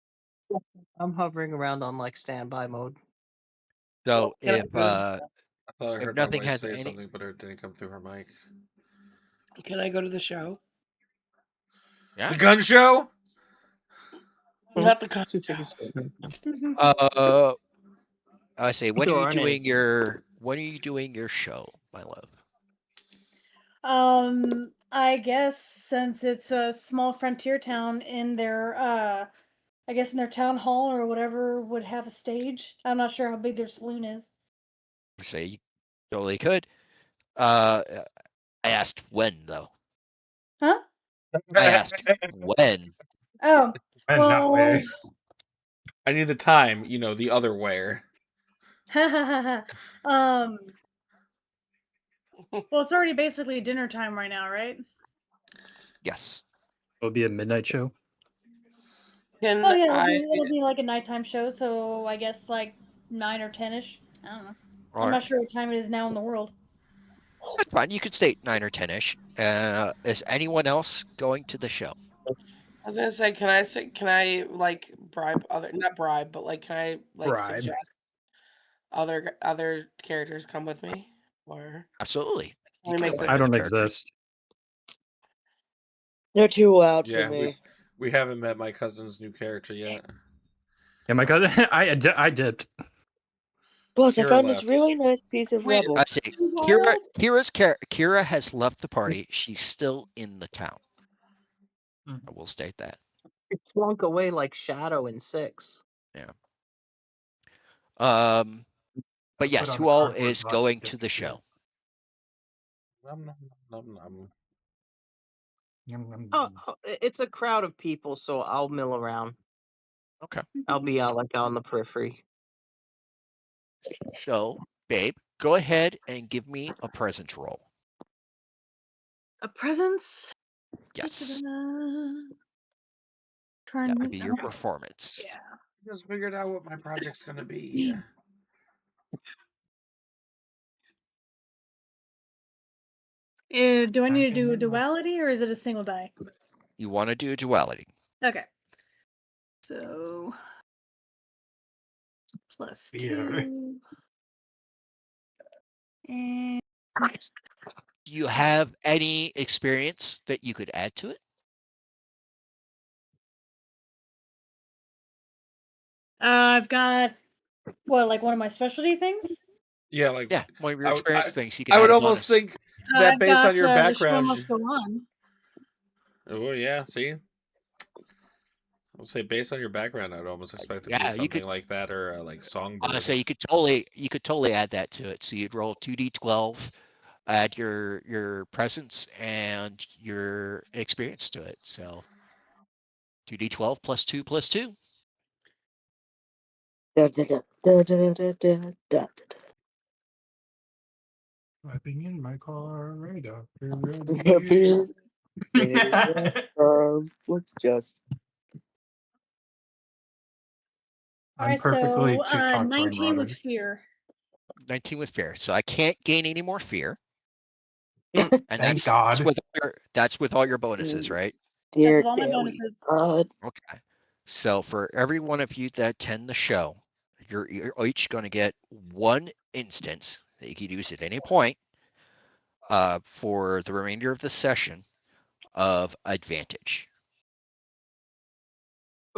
Speaker 2: I'm hovering around on like standby mode.
Speaker 1: So
Speaker 9: Can
Speaker 1: if
Speaker 5: I thought I
Speaker 1: if
Speaker 5: heard my
Speaker 1: nothing
Speaker 5: wife
Speaker 1: has
Speaker 5: say
Speaker 1: any,
Speaker 5: something, but it didn't come through her mic.
Speaker 9: Can I go to the show?
Speaker 1: yeah.
Speaker 5: The gun show?
Speaker 9: Not the con.
Speaker 1: I say, when are you doing your show, my love?
Speaker 3: I guess since it's a small frontier town in their I guess in their town hall or whatever would have a stage. I'm not sure how big their saloon is.
Speaker 1: I say you totally could. I asked when though.
Speaker 3: Huh?
Speaker 1: I asked when.
Speaker 3: Oh,
Speaker 7: And not
Speaker 3: well,
Speaker 7: where.
Speaker 5: I need the time, the other where.
Speaker 3: well, it's already basically dinner time right now, right?
Speaker 1: Yes.
Speaker 7: It'll be a midnight show.
Speaker 9: Can
Speaker 3: Oh yeah,
Speaker 9: I?
Speaker 3: it'll be like a nighttime show, so I guess like 9 or 10ish. I don't know.
Speaker 1: All
Speaker 3: I'm
Speaker 1: right.
Speaker 3: not sure what time it is now in the world.
Speaker 1: That's fine. You could stay 9 or 10ish. Is anyone else going to the show?
Speaker 9: I was gonna say, can I like bribe other, not bribe, but like, can I like
Speaker 7: Bribe.
Speaker 9: suggest other characters come with me, or
Speaker 1: Absolutely.
Speaker 9: can
Speaker 1: You
Speaker 9: we
Speaker 1: can
Speaker 9: make
Speaker 1: invite
Speaker 9: this?
Speaker 7: I
Speaker 1: other
Speaker 7: don't
Speaker 1: characters.
Speaker 7: exist.
Speaker 10: They're too loud for
Speaker 5: Yeah,
Speaker 10: me.
Speaker 5: we haven't met my cousin's new character yet.
Speaker 7: Yeah, my cousin. I dipped.
Speaker 10: Plus, I
Speaker 5: Kira
Speaker 10: found this
Speaker 5: left.
Speaker 10: really nice piece of
Speaker 9: Wait,
Speaker 10: rubble.
Speaker 1: I say
Speaker 9: too
Speaker 1: Kira.
Speaker 9: wild?
Speaker 1: Kira has left the party. She's still in the town.
Speaker 7: Mhm.
Speaker 1: I will state that.
Speaker 2: It slunk away like Shadow in 6.
Speaker 1: Yeah. But
Speaker 7: Put
Speaker 1: yes,
Speaker 7: on
Speaker 1: who
Speaker 7: a
Speaker 1: all
Speaker 7: cardboard
Speaker 1: is
Speaker 7: box
Speaker 1: going
Speaker 7: to
Speaker 1: to the show?
Speaker 5: Nom, nom, nom, nom.
Speaker 7: Yum, yum,
Speaker 2: Oh,
Speaker 7: yum.
Speaker 2: it's a crowd of people, so I'll mill around.
Speaker 1: Okay.
Speaker 2: I'll be out like on the periphery.
Speaker 1: So, babe, go ahead and give me a present roll.
Speaker 3: A presence?
Speaker 1: Yes.
Speaker 3: Trying
Speaker 1: That
Speaker 3: to
Speaker 1: would be your performance.
Speaker 3: Yeah.
Speaker 5: Just figured out what my project's gonna be.
Speaker 3: Do I need to do a duality or is it a single die?
Speaker 1: You want to do a duality.
Speaker 3: Okay. So plus
Speaker 7: Fear.
Speaker 3: 2. And
Speaker 1: Do you have any experience that you could add to it?
Speaker 3: I've got what, like one of my specialty things?
Speaker 5: Yeah, like
Speaker 1: Yeah, one of your
Speaker 5: I
Speaker 1: experience things. You can
Speaker 5: I
Speaker 1: add
Speaker 5: would
Speaker 1: a
Speaker 5: almost
Speaker 1: bonus.
Speaker 5: think that
Speaker 3: I've
Speaker 5: based
Speaker 3: got
Speaker 5: on your
Speaker 3: the show
Speaker 5: background.
Speaker 3: must go on.
Speaker 5: Oh yeah, see. I'll say based on your background, I'd almost expect it to be
Speaker 1: Yeah, you
Speaker 5: something
Speaker 1: could.
Speaker 5: like that or like songbird.
Speaker 1: Say you could totally add that to it. So you'd roll 2d12, add your presence and your experience to it. So 2d12 plus 2 plus 2.
Speaker 10: Da, da, da, da, da, da, da, da.
Speaker 7: Swiping in my car right after
Speaker 10: Ready, what's just
Speaker 7: I'm
Speaker 3: Alright,
Speaker 7: perfectly
Speaker 3: so
Speaker 7: TikTok brain
Speaker 3: 19 with
Speaker 7: rotted.
Speaker 3: fear.
Speaker 1: 19 with fear. So I can't gain any more fear.
Speaker 2: Mm.
Speaker 1: And
Speaker 7: Thank God.
Speaker 1: that's with all your bonuses, right?
Speaker 3: That's
Speaker 10: dear
Speaker 3: with all my
Speaker 10: Kelly
Speaker 3: bonuses.
Speaker 10: God.
Speaker 1: Okay. So for every one of you that attend the show, you're each going to get one instance that you could use at any point for the remainder of the session of advantage.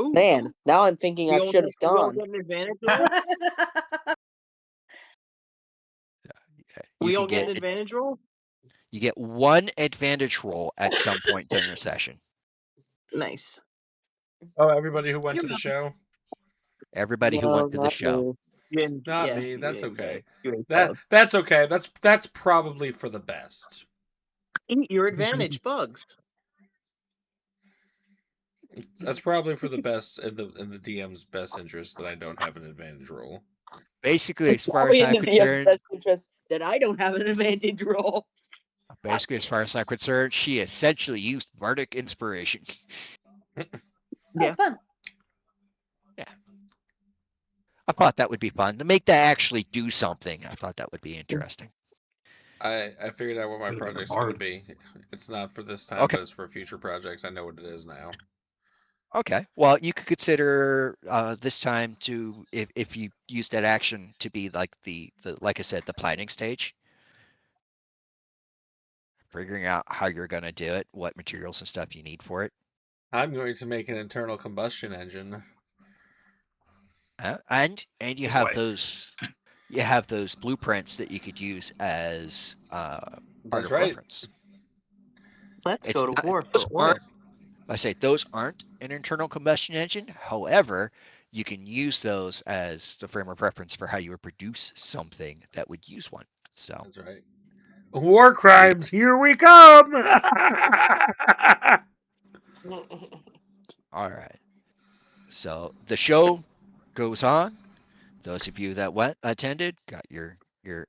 Speaker 2: Ooh.
Speaker 10: Man, now I'm thinking I should have
Speaker 2: We all
Speaker 10: gone.
Speaker 2: get an advantage roll. We all get an advantage roll.
Speaker 1: You get one advantage roll at some point during the session.
Speaker 2: Nice.
Speaker 5: Oh, everybody who went to the show?
Speaker 1: Everybody who
Speaker 10: No,
Speaker 1: went to the
Speaker 10: not
Speaker 1: show.
Speaker 10: me.
Speaker 5: Not me. That's okay.
Speaker 2: That's
Speaker 5: That's okay. That's probably for the best.
Speaker 2: Eat your advantage, bugs.
Speaker 5: That's probably for the best in the DM's best interest that I don't have an advantage roll.
Speaker 1: Basically, as far as
Speaker 10: Probably in
Speaker 1: I'm
Speaker 10: the DM's
Speaker 1: concerned,
Speaker 10: best interest that I don't have an advantage roll.
Speaker 1: basically as far as I'm concerned, she essentially used bardic inspiration.
Speaker 2: Yeah.
Speaker 3: Fun.
Speaker 1: Yeah. I thought that would be fun to make that actually do something. I thought that would be interesting.
Speaker 5: I figured out what my
Speaker 7: Should've been a
Speaker 5: project's going to
Speaker 7: bard.
Speaker 5: be. It's not for this time,
Speaker 1: Okay.
Speaker 5: but it's for future projects. I know what it is now.
Speaker 1: Okay. Well, you could consider this time to if you use that action to be like the like I said, the planning stage. Figuring out how you're gonna do it, what materials and stuff you need for it.
Speaker 5: I'm going to make an internal combustion engine.
Speaker 1: And you
Speaker 7: This
Speaker 1: have
Speaker 7: way.
Speaker 1: those blueprints that you could use as part
Speaker 5: That's
Speaker 1: of
Speaker 5: right.
Speaker 1: reference.
Speaker 2: Let's
Speaker 1: It's
Speaker 2: go to
Speaker 1: not,
Speaker 2: war
Speaker 1: those
Speaker 2: for oil.
Speaker 1: aren't, I say those aren't an internal combustion engine. However, you can use those as the frame of reference for how you would produce something that would use one. So
Speaker 5: That's right.
Speaker 6: War crimes, here we come!
Speaker 1: all right. So the show goes on. Those of you that attended got your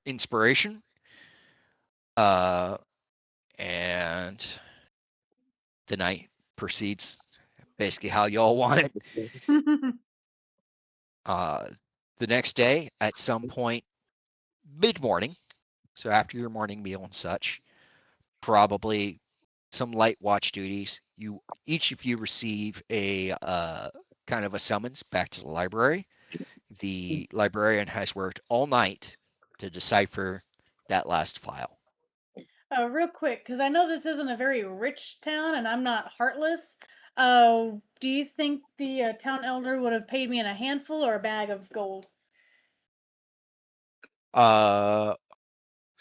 Speaker 1: inspiration. And the night proceeds basically how y'all want it. The next day, at some point, mid morning, so after your morning meal and such, probably some light watch duties. Each of you receive a kind of a summons back to the library. The librarian has worked all night to decipher that last file.
Speaker 3: Real quick, because I know this isn't a very rich town, and I'm not heartless. Do you think the town elder would have paid me in a handful or a bag of gold?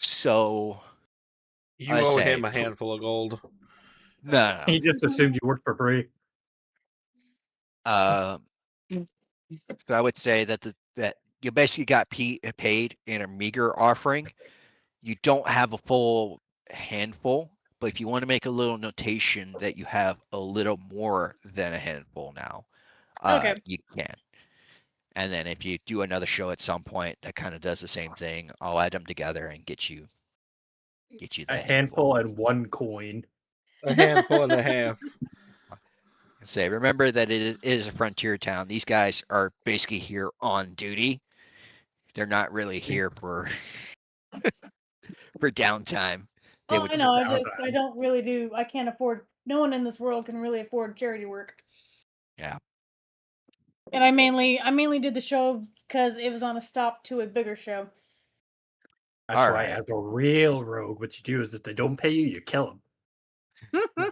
Speaker 1: So
Speaker 5: You
Speaker 1: I
Speaker 5: owe
Speaker 1: say,
Speaker 5: him a handful of gold.
Speaker 1: no.
Speaker 7: He just assumed you worked for free.
Speaker 1: So I would say that that you basically got paid in a meager offering. You don't have a full handful, but if you want to make a little notation that you have a little more than a handful now,
Speaker 3: Okay.
Speaker 1: you can. And then if you do another show at some point that kind of does the same thing, I'll add them together and get you the
Speaker 7: A
Speaker 1: handful.
Speaker 7: handful and one coin.
Speaker 5: A handful and a half.
Speaker 1: Say, remember that it is a frontier town. These guys are basically here on duty. They're not really here for downtime. They
Speaker 3: Oh,
Speaker 1: would
Speaker 3: I know. I
Speaker 7: downtime.
Speaker 3: don't really do. I can't afford. No one in this world can really afford charity work.
Speaker 1: Yeah.
Speaker 3: And I mainly did the show because it was on a stop to a bigger show.
Speaker 7: That's
Speaker 1: All
Speaker 7: why,
Speaker 1: right.
Speaker 7: as a real rogue, what you do is if they don't pay you, you kill them.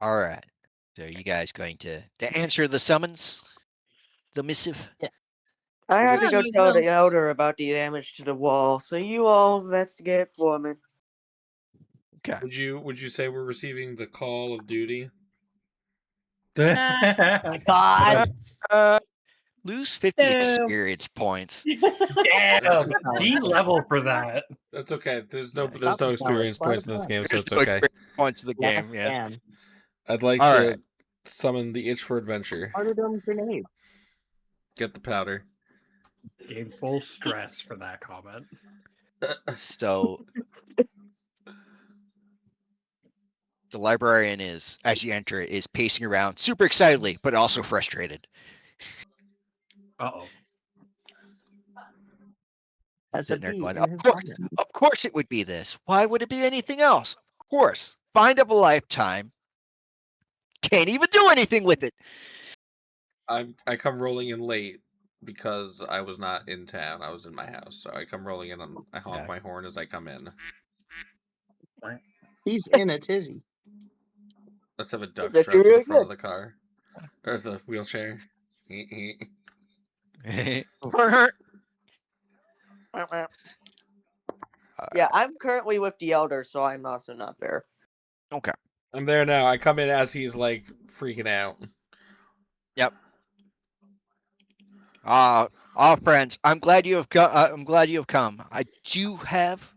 Speaker 1: All right. So you guys going to answer the summons, the missive?
Speaker 2: Yeah.
Speaker 10: I
Speaker 2: Is
Speaker 10: had
Speaker 2: it-
Speaker 10: to go
Speaker 3: Yeah,
Speaker 10: tell
Speaker 3: no.
Speaker 10: the elder about the damage to the wall, so you all investigate for me.
Speaker 1: Okay.
Speaker 5: Would you say we're receiving the call of duty?
Speaker 2: My God.
Speaker 1: Lose 50
Speaker 3: No.
Speaker 1: experience points.
Speaker 7: Damn, D level for that.
Speaker 5: That's okay. There's no
Speaker 2: Stop the
Speaker 5: experience
Speaker 2: challenge.
Speaker 5: points in this game, so
Speaker 1: There's
Speaker 5: it's
Speaker 1: no
Speaker 5: okay.
Speaker 1: experience points in the game.
Speaker 2: Last
Speaker 1: Yeah.
Speaker 2: stand.
Speaker 5: I'd like
Speaker 1: All
Speaker 5: to
Speaker 1: right.
Speaker 5: summon the itch for adventure.
Speaker 2: Martyrdom grenade.
Speaker 5: Get the powder.
Speaker 7: Gain full stress for that comment.
Speaker 1: So the librarian is, as you enter, is pacing around, super excitedly, but also frustrated.
Speaker 7: Uh-oh.
Speaker 2: That's a
Speaker 1: Sitting there
Speaker 2: B
Speaker 1: going,
Speaker 2: in his pocket.
Speaker 1: of course it would be this. Why would it be anything else? Of course. Find of a lifetime. Can't even do anything with it.
Speaker 5: I come rolling in late because I was not in town. I was in my house, so I come rolling in and I honk my horn as I come in.
Speaker 2: He's in a tizzy.
Speaker 5: Let's have a duck
Speaker 10: That's
Speaker 5: strapped to the
Speaker 10: really
Speaker 5: front
Speaker 10: good.
Speaker 5: of the car. There's the wheelchair.
Speaker 10: Yeah, I'm currently with the elder, so I'm also not there.
Speaker 1: Okay.
Speaker 5: I'm there now. I come in as he's like freaking out.
Speaker 1: Yep. Friends, I'm glad you have come. I do have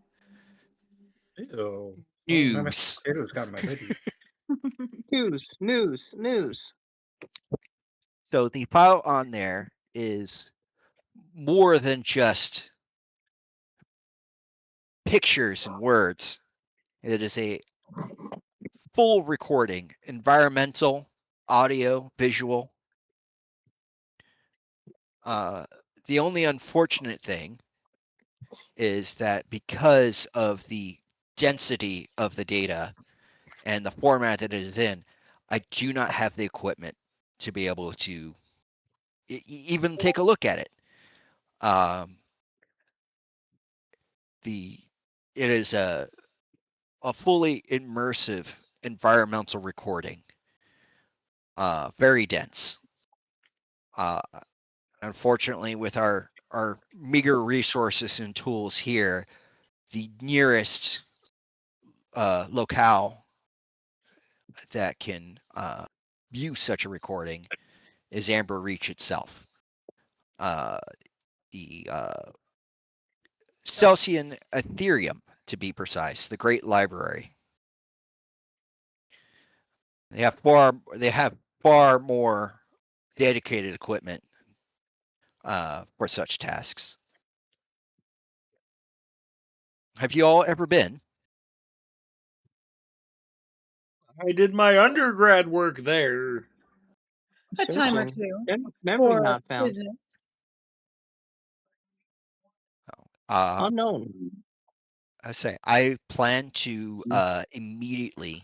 Speaker 7: Ew. My
Speaker 1: news.
Speaker 7: potatoes got my hoodie.
Speaker 2: News.
Speaker 1: So the file on there is more than just pictures and words. It is a full recording, environmental, audio, visual. The only unfortunate thing is that because of the density of the data and the format that it is in, I do not have the equipment to be able to even take a look at it. It is a fully immersive environmental recording, very dense. Unfortunately, with our meager resources and tools here, the nearest locale that can view such a recording is Amber Reach itself. The Celsian Ethereum, to be precise, the Great Library. They have far more dedicated equipment for such tasks. Have you all ever been?
Speaker 6: I did my undergrad work there.
Speaker 3: A time or
Speaker 2: Searching.
Speaker 3: two
Speaker 2: Memory
Speaker 3: for
Speaker 2: not found.
Speaker 3: business.
Speaker 2: Unknown.
Speaker 1: I say I plan to immediately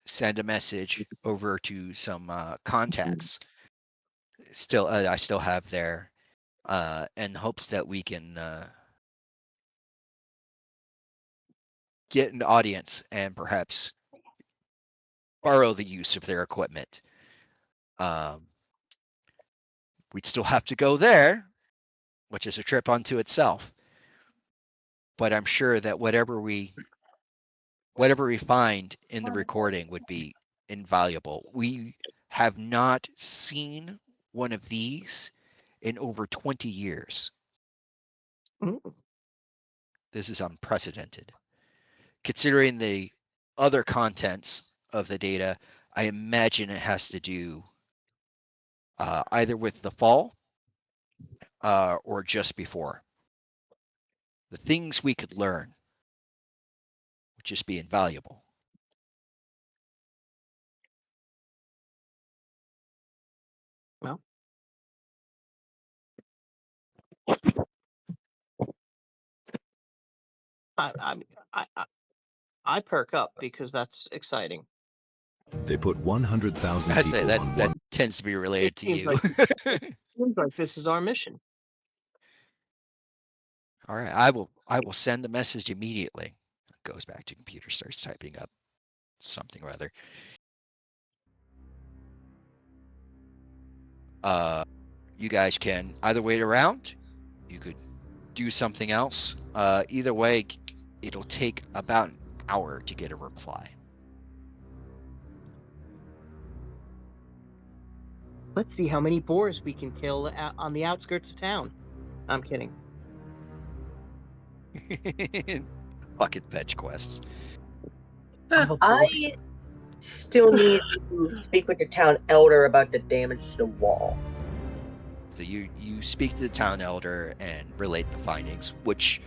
Speaker 1: send a message over to some contacts. I still have there, in hopes that we can get an audience and perhaps borrow the use of their equipment. We'd still have to go there, which is a trip unto itself. But I'm sure that whatever we find in the recording would be invaluable. We have not seen one of these in over 20 years.
Speaker 2: Mm.
Speaker 1: This is unprecedented. Considering the other contents of the data, I imagine it has to do either with the fall or just before. The things we could learn would just be invaluable.
Speaker 2: Well, I perk up because that's exciting.
Speaker 11: They put 100,000
Speaker 1: I say
Speaker 11: people
Speaker 1: that
Speaker 11: on
Speaker 1: that
Speaker 11: one.
Speaker 1: tends to be related to
Speaker 2: seems
Speaker 1: you.
Speaker 2: Seems like this is our mission.
Speaker 1: All right, I will send the message immediately. Goes back to computer, starts typing up something or other. You guys can either wait around. You could do something else. Either way, it'll take about an hour to get a reply.
Speaker 2: Let's see how many boars we can kill on the outskirts of town. I'm kidding.
Speaker 1: Fucking fetch quests.
Speaker 4: I still need to speak with the town elder about the damage to the wall.
Speaker 1: So you speak to the town elder and relate the findings, which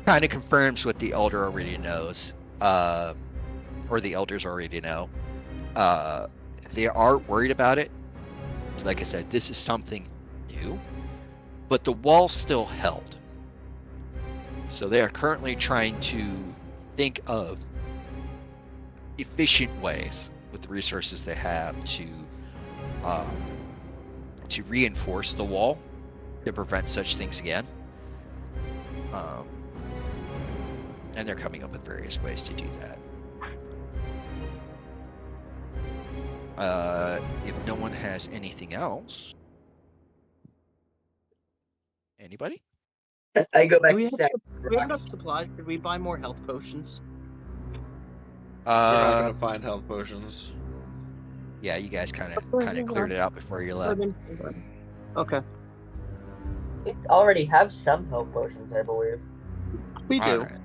Speaker 1: kind of confirms what the elder already knows, or the elders already know. They are worried about it. Like I said, this is something new, but the wall still held. So they are currently trying to think of efficient ways with the resources they have to reinforce the wall to prevent such things again. And they're coming up with various ways to do that. If no one has anything else, anybody?
Speaker 4: I go back
Speaker 2: Do we
Speaker 4: to
Speaker 2: have,
Speaker 4: stack
Speaker 2: do we have enough
Speaker 4: rocks.
Speaker 2: supplies? Did we buy more health potions?
Speaker 5: We're not
Speaker 1: Uh,
Speaker 5: gonna find health potions.
Speaker 1: yeah, you guys kind of cleared it out before you left.
Speaker 2: Okay,
Speaker 4: We already have some health potions, I believe.
Speaker 2: we do.
Speaker 1: Alright.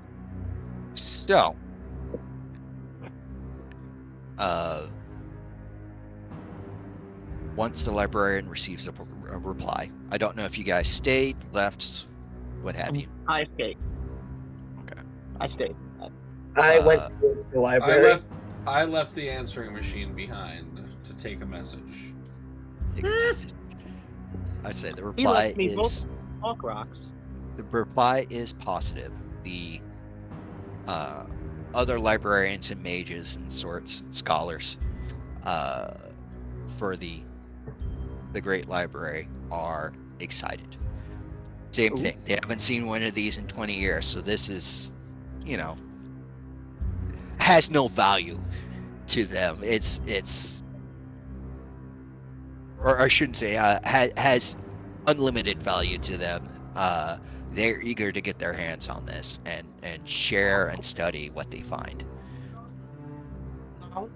Speaker 1: So, once the librarian receives a reply, I don't know if you guys stayed, left, what have you.
Speaker 2: I stayed.
Speaker 1: Okay.
Speaker 2: I stayed.
Speaker 4: I went to the library.
Speaker 5: I left the answering machine behind to take a message.
Speaker 1: Take a message. I say the
Speaker 2: He
Speaker 1: reply
Speaker 2: left me both
Speaker 1: is
Speaker 2: talk rocks.
Speaker 1: the reply is positive. The other librarians and mages and sorts and scholars for the Great Library are excited. Same thing. They haven't seen one of these in 20 years, so this is, has no value to them. Or I shouldn't say, has unlimited value to them. They're eager to get their hands on this and share and study what they find.
Speaker 9: No.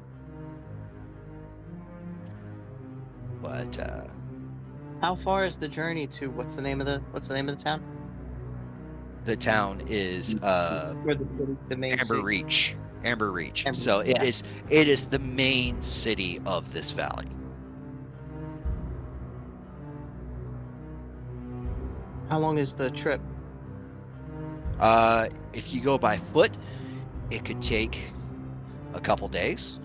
Speaker 1: But
Speaker 2: How far is the journey to what's the name of the town?
Speaker 1: the town is
Speaker 2: Where the main
Speaker 1: Amber
Speaker 2: city?
Speaker 1: Reach. Amber Reach.
Speaker 2: Amber-
Speaker 1: So
Speaker 2: yeah.
Speaker 1: it is the main city of this valley.
Speaker 2: How long is the trip?
Speaker 1: If you go by foot, it could take a couple days.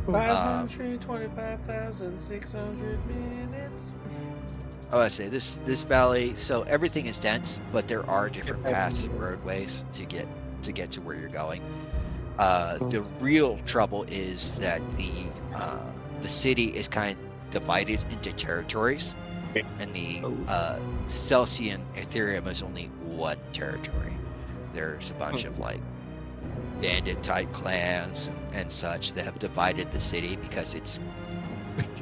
Speaker 5: 525,600 minutes.
Speaker 1: I say this valley. So everything is dense, but there are different paths and roadways to get to where you're going. The real trouble is that the city is kind of divided into territories, and the Celsian Ethereum is only one territory. There's a bunch of like bandit type clans and such that have divided the city because it's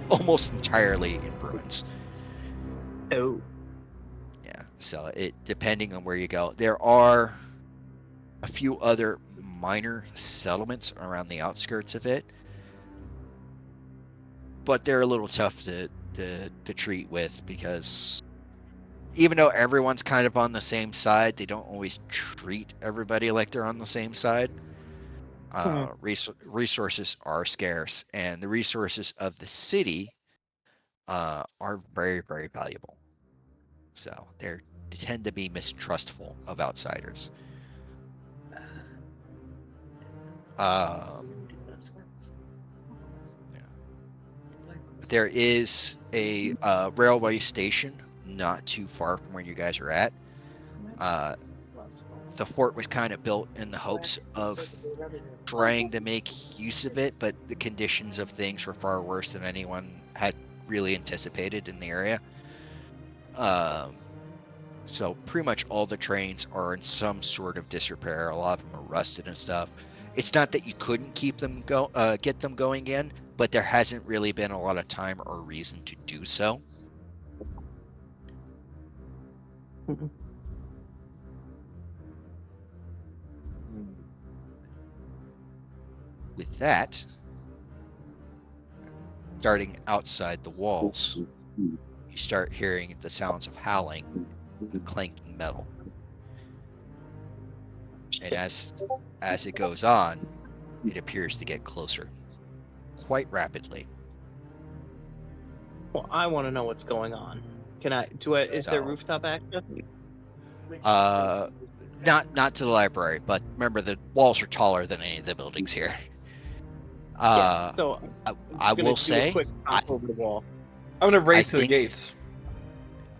Speaker 1: almost entirely in ruins.
Speaker 2: Oh.
Speaker 1: Yeah, so it depending on where you go, there are a few other minor settlements around the outskirts of it, but they're a little tough to treat with because even though everyone's kind of on the same side, they don't always treat everybody like they're on the same side. Resources are scarce, and the resources of the city are very, very valuable. So they tend to be mistrustful of outsiders. There is a railway station not too far from where you guys are at. The fort was kind of built in the hopes of trying to make use of it, but the conditions of things were far worse than anyone had really anticipated in the area. So pretty much all the trains are in some sort of disrepair. A lot of them are rusted and stuff. It's not that you couldn't keep them get them going again, but there hasn't really been a lot of time or reason to do so. With that, starting outside the walls, you start hearing the sounds of howling and clanking metal. And as it goes on, it appears to get closer quite rapidly.
Speaker 2: Well, I want to know what's going on. Is there rooftop access?
Speaker 1: Not to the library, but remember the walls are taller than any of the buildings here.
Speaker 2: So
Speaker 1: I will say,
Speaker 2: a quick hop over the wall.
Speaker 5: I'm gonna race to the gates.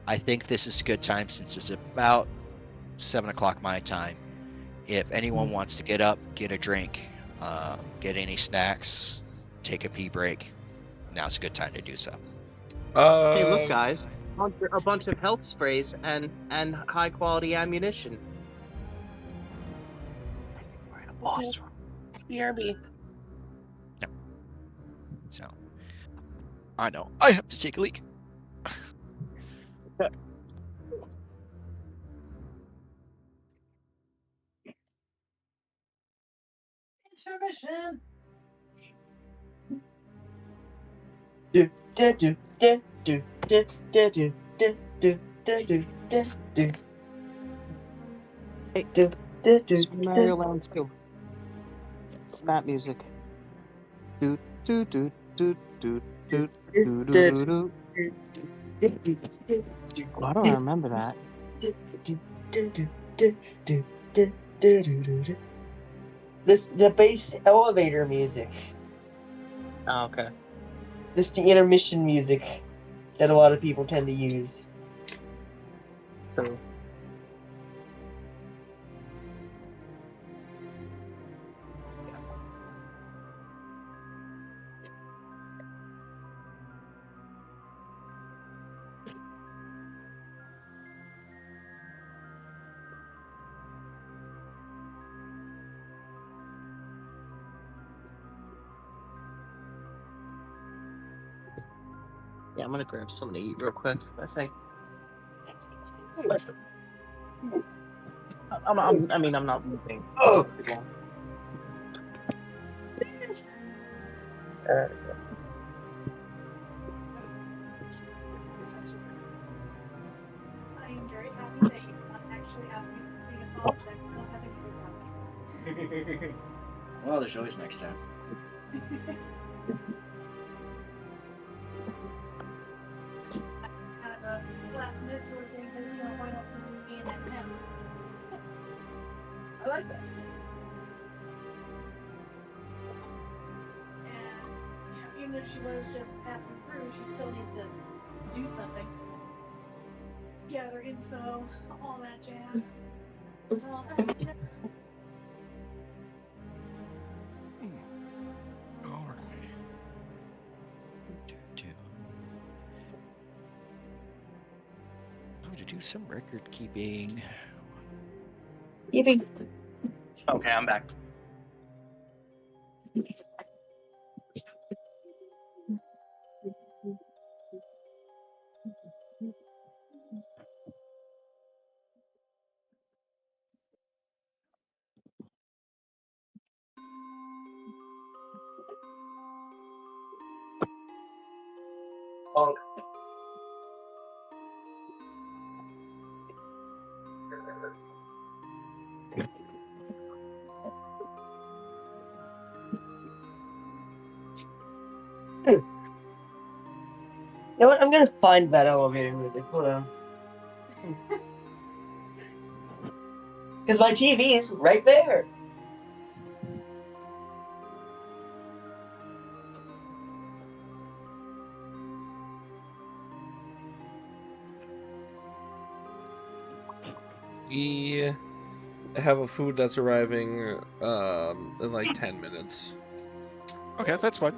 Speaker 1: I think this is a good time since it's about 7 o'clock my time. If anyone wants to get up, get a drink, get any snacks, take a pee break, now's a good time to do so.
Speaker 2: Hey, look, guys! A bunch of health sprays and high quality ammunition. I think we're in a boss room.
Speaker 9: BRB.
Speaker 1: So I know. I have to take a leak.
Speaker 3: Intermission.
Speaker 4: Do do do do do do do do do do do do do.
Speaker 12: Hey,
Speaker 4: Do do do
Speaker 12: Super Mario Land 2. Map music. Do do do do do do do do do do. Why do I remember that?
Speaker 4: This the bass elevator music.
Speaker 12: Oh, okay.
Speaker 4: This the intermission music that a lot of people tend to use.
Speaker 12: True. Yeah, I'm gonna grab something to eat real quick. I think. I'm not moving.
Speaker 4: Oh.
Speaker 3: I am very happy that you not actually asked me to sing a song because I don't have any good one.
Speaker 13: Well, there's always next time.
Speaker 3: Kind of a last minute sort of thing because what else would be in that town? I like that. And even if she was just passing through, she still needs to do something. Gather info, all that jazz. Well,
Speaker 1: I'm going to do some record keeping.
Speaker 12: Okay, I'm back.
Speaker 4: You know what? I'm gonna find that elevator music. Hold on. Because my TV's right there.
Speaker 5: We have a food that's arriving in like 10 minutes.
Speaker 1: Okay, that's fine.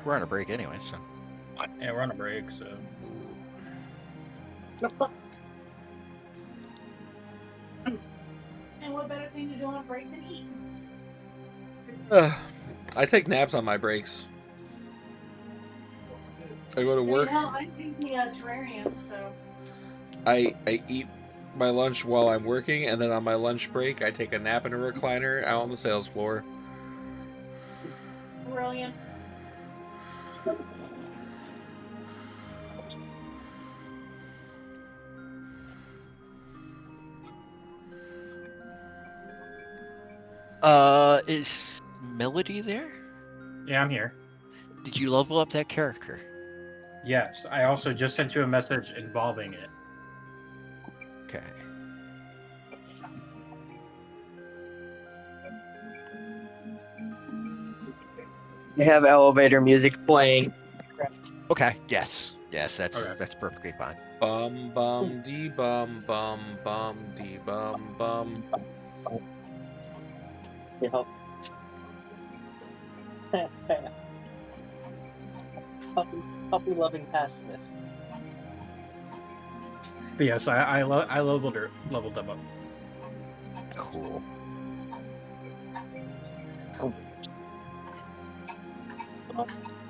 Speaker 1: We're on a break anyway, so.
Speaker 7: Yeah, we're on a break, so.
Speaker 3: and what better thing to do on break than eat?
Speaker 5: I take naps on my breaks. I go to work.
Speaker 3: Hell, I'm thinking terrarium, so.
Speaker 5: I eat my lunch while I'm working, and then on my lunch break, I take a nap in a recliner out on the sales floor.
Speaker 3: Brilliant.
Speaker 1: Is Melody there?
Speaker 7: Yeah, I'm here.
Speaker 1: Did you level up that character?
Speaker 7: Yes, I also just sent you a message involving it.
Speaker 1: Okay.
Speaker 4: I have elevator music playing.
Speaker 1: Okay. Yes. Yes, that's perfectly fine.
Speaker 5: Bum bum dee bum bum bum dee bum bum.
Speaker 4: Yep. puppy loving pessimist.
Speaker 7: But yes, I leveled them up.
Speaker 1: Cool.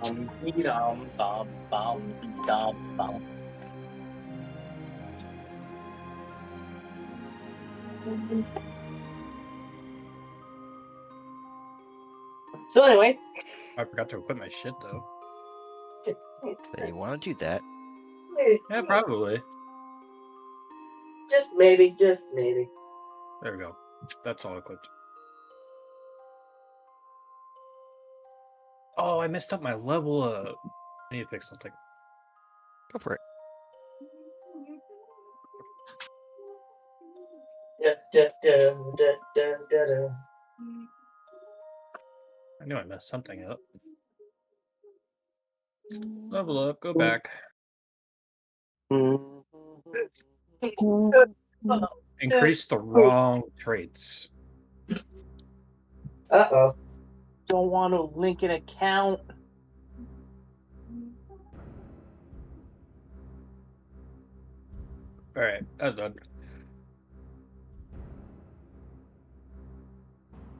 Speaker 12: Dum, bum, bum, dum, bum.
Speaker 4: So anyway,
Speaker 7: I forgot to equip my shit though.
Speaker 1: So you want to do that?
Speaker 7: Yeah, probably.
Speaker 4: Just maybe, just maybe.
Speaker 7: There we go. That's all equipped. Oh, I messed up my level up. I need to pick something.
Speaker 1: Go for it.
Speaker 4: Da, da, da, da, da, da, da.
Speaker 7: I knew I messed something up. Level up, go back. Increase the wrong traits.
Speaker 4: Uh-oh.
Speaker 12: Don't want to link an account.
Speaker 7: Alright, that's done.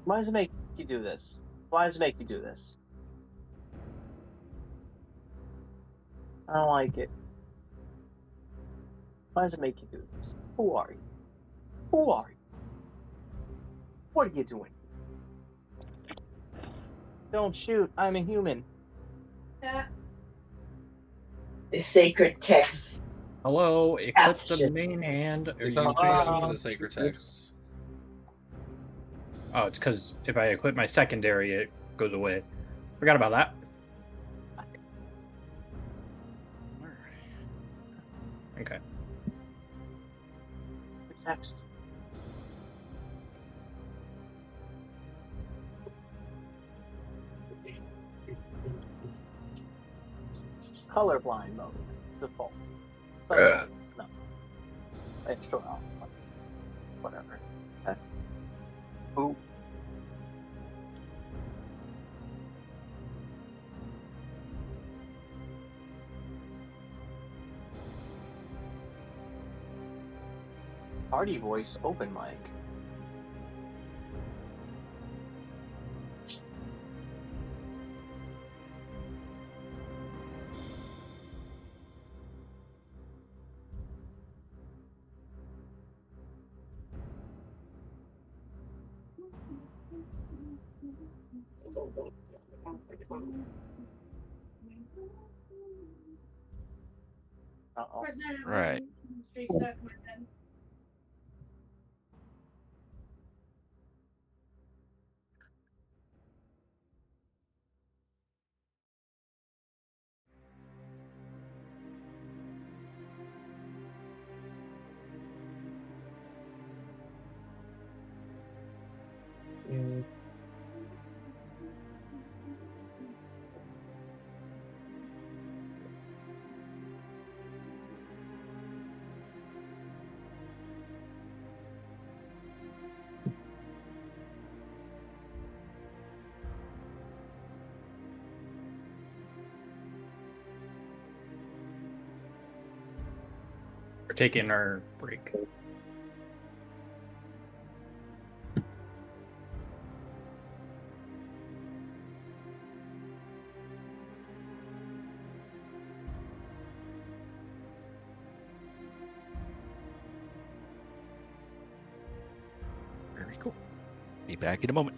Speaker 12: Why does it make you do this? Why does it make you do this? I don't like it. Why does it make you do this? Who are you? Who are you? What are you doing? Don't shoot. I'm a human.
Speaker 4: The sacred text.
Speaker 7: Hello, equip the
Speaker 4: Action.
Speaker 7: main hand. Or
Speaker 5: There's
Speaker 7: use
Speaker 5: not
Speaker 7: the
Speaker 5: up for the sacred text.
Speaker 7: Oh, it's because if I equip my secondary, it goes away. Forgot about that. Okay.
Speaker 12: Text. Colorblind mode. Default. Subtitles. No. Extra off. Whatever. Okay. Ooh. Party voice open mic. Uh-oh.
Speaker 1: Right.
Speaker 7: We're taking our break.
Speaker 1: Very cool. Be back in a moment.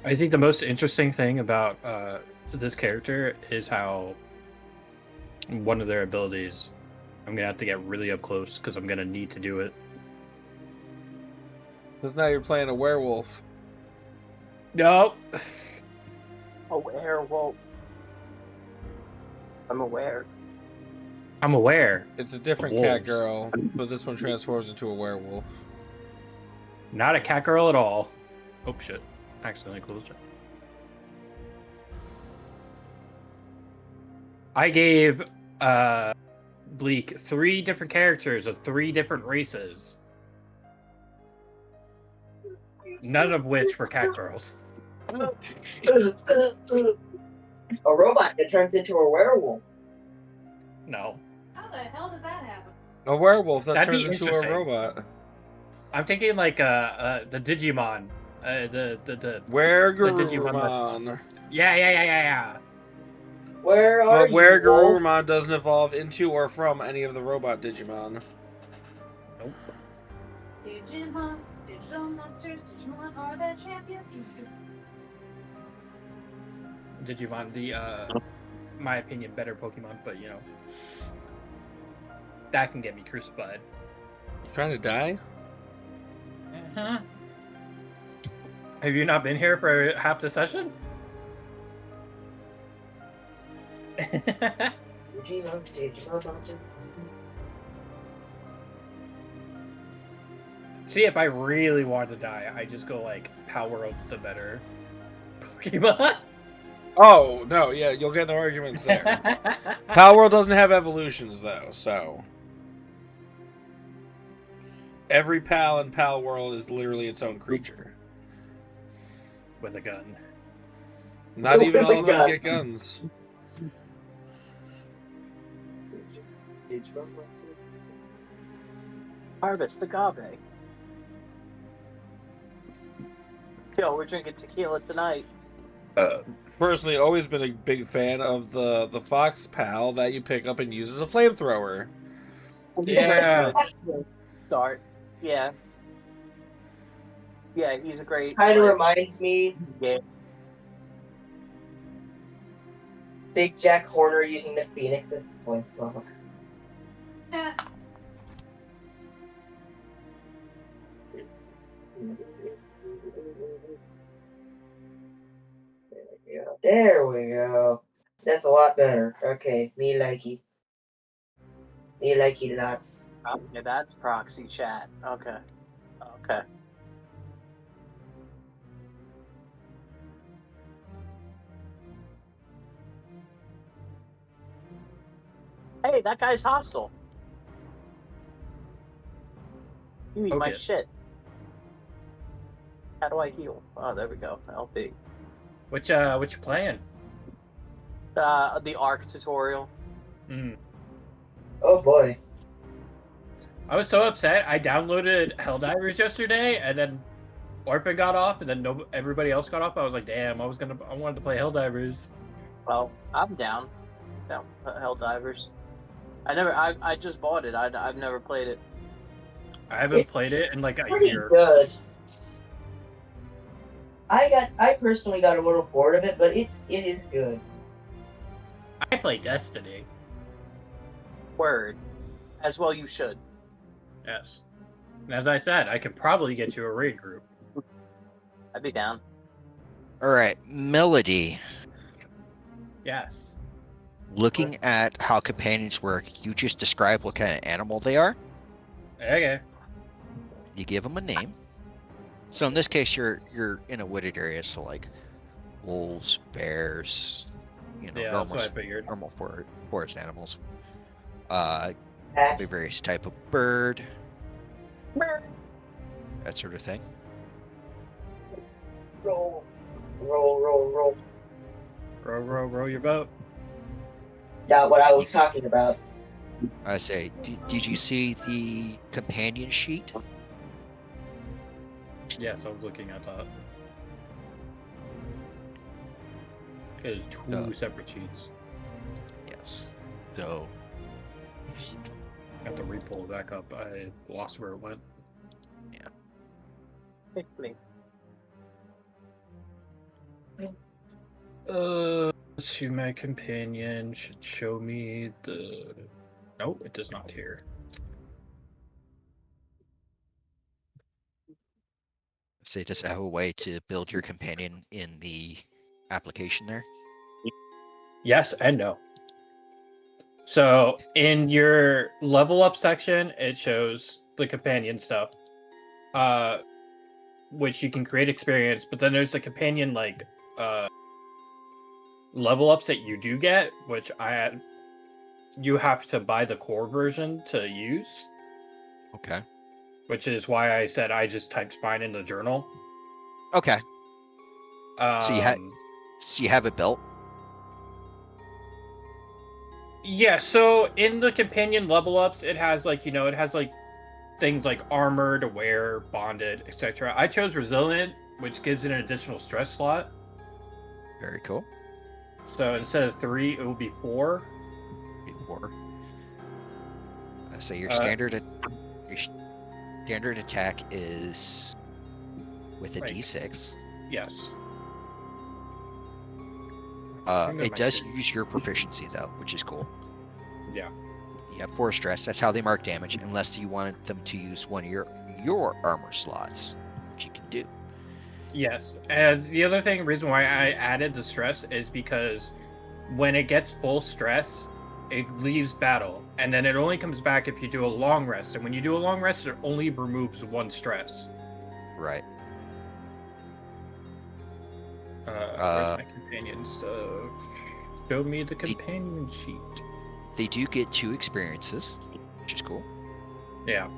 Speaker 7: I think the most interesting thing about this character is how one of their abilities, I'm going to have to get really up close because I'm going to need to do it.
Speaker 5: Because now you're playing a werewolf.
Speaker 7: No.
Speaker 12: A werewolf. I'm aware.
Speaker 7: I'm aware.
Speaker 5: It's a different cat girl, but this one transforms into a werewolf.
Speaker 7: Not a cat girl at all. Oh shit. Accidentally closed it. I gave Bleak 3 different characters of 3 different races. None of which were cat girls.
Speaker 4: A robot that turns into a werewolf.
Speaker 7: No.
Speaker 3: How the hell does that happen?
Speaker 5: A werewolf that
Speaker 7: That'd be
Speaker 5: turns into a
Speaker 7: interesting.
Speaker 5: robot.
Speaker 7: I'm thinking like the Digimon. The Digimon.
Speaker 5: Wergurumon.
Speaker 7: Yeah.
Speaker 4: Where are
Speaker 5: But
Speaker 4: you, wolf?
Speaker 5: Wergurumon doesn't evolve into or from any of the robot Digimon.
Speaker 7: Nope.
Speaker 3: Digimon, digital monsters, Digimon are the champions.
Speaker 7: Digimon, the my opinion, better Pokemon, but you know, that can get me crucified.
Speaker 5: You trying to die?
Speaker 7: Uh-huh. Have you not been here for half the session? See, if I really want to die, I just go like Power World's the better Pokemon.
Speaker 5: Oh, no, yeah, you'll get no arguments there. Power World doesn't have evolutions, though, so... Every PAL in PAL World is literally its own creature.
Speaker 7: With a gun.
Speaker 5: Not even
Speaker 4: With a
Speaker 5: all of them
Speaker 4: gun.
Speaker 5: get guns.
Speaker 2: Harvest agave. Yo, we're drinking tequila tonight.
Speaker 5: Personally, always been a big fan of the Fox PAL that you pick up and use as a flamethrower.
Speaker 7: Yeah.
Speaker 2: Start. Yeah. Yeah, he's a great.
Speaker 4: Kind of reminds me.
Speaker 2: Yeah.
Speaker 4: Big Jack Horner using the Phoenix as a flamethrower. There we go. That's a lot better. Okay, me likey. Me likey lots.
Speaker 2: Okay, that's proxy chat. Okay. Okay. Hey, that guy's hostile. You eat my
Speaker 7: Okay.
Speaker 2: shit. How do I heal? Oh, there we go. LP.
Speaker 7: What you playing?
Speaker 2: The ARC tutorial.
Speaker 4: Oh boy.
Speaker 7: I was so upset. I downloaded Helldivers yesterday, and then Orphan got off, and then everybody else got off. I was like, damn, I wanted to play Helldivers.
Speaker 2: Well, I'm down. Down Helldivers. I just bought it. I've never played it.
Speaker 7: I haven't played it in like a
Speaker 4: Pretty
Speaker 7: year.
Speaker 4: good. I personally got a little bored of it, but it is good.
Speaker 7: I play Destiny.
Speaker 2: Word. As well you should.
Speaker 7: Yes. And as I said, I could probably get you a raid group.
Speaker 2: I'd be down.
Speaker 1: All right, Melody.
Speaker 7: Yes.
Speaker 1: Looking at how companions work, you just describe what kind of animal they are.
Speaker 7: Okay.
Speaker 1: You give them a name. So in this case, you're in a wooded area, so like wolves, bears, you know,
Speaker 7: Yeah, that's what I figured.
Speaker 1: normal forest animals. Be various type of bird, that sort of thing.
Speaker 4: Roll.
Speaker 7: Row your boat.
Speaker 4: Not what I was talking about.
Speaker 1: I say, did you see the companion sheet?
Speaker 7: Yes, I was looking at that. It is two separate sheets.
Speaker 1: Yes. So.
Speaker 7: Got to re-pull it back up. I lost where it went.
Speaker 1: Yeah.
Speaker 2: Quickly.
Speaker 7: Let's see, my companion should show me the... No, it does not here.
Speaker 1: Say, does it have a way to build your companion in the application there?
Speaker 7: Yes and no. So in your level up section, it shows the companion stuff, which you can create experience. But then there's the companion like level ups that you do get, which you have to buy the core version to use.
Speaker 1: Okay.
Speaker 7: Which is why I said I just typed spine in the journal.
Speaker 1: Okay. So you have it built?
Speaker 7: Yeah, so in the companion level ups, it has like, it has like things like armored, aware, bonded, etc. I chose resilient, which gives it an additional stress slot.
Speaker 1: Very cool.
Speaker 7: So instead of 3, it will be 4.
Speaker 1: So your standard attack is with a D6.
Speaker 7: Yes.
Speaker 1: It does use your proficiency though, which is cool.
Speaker 7: Yeah.
Speaker 1: You have 4 stress. That's how they mark damage, unless you wanted them to use one of your armor slots, which you can do.
Speaker 7: Yes, and the other reason why I added the stress is because when it gets full stress, it leaves battle, and then it only comes back if you do a long rest. And when you do a long rest, it only removes 1 stress.
Speaker 1: Right.
Speaker 7: Where's my companion stuff? Show me the companion sheet.
Speaker 1: They do get 2 experiences, which is cool.
Speaker 7: Yeah.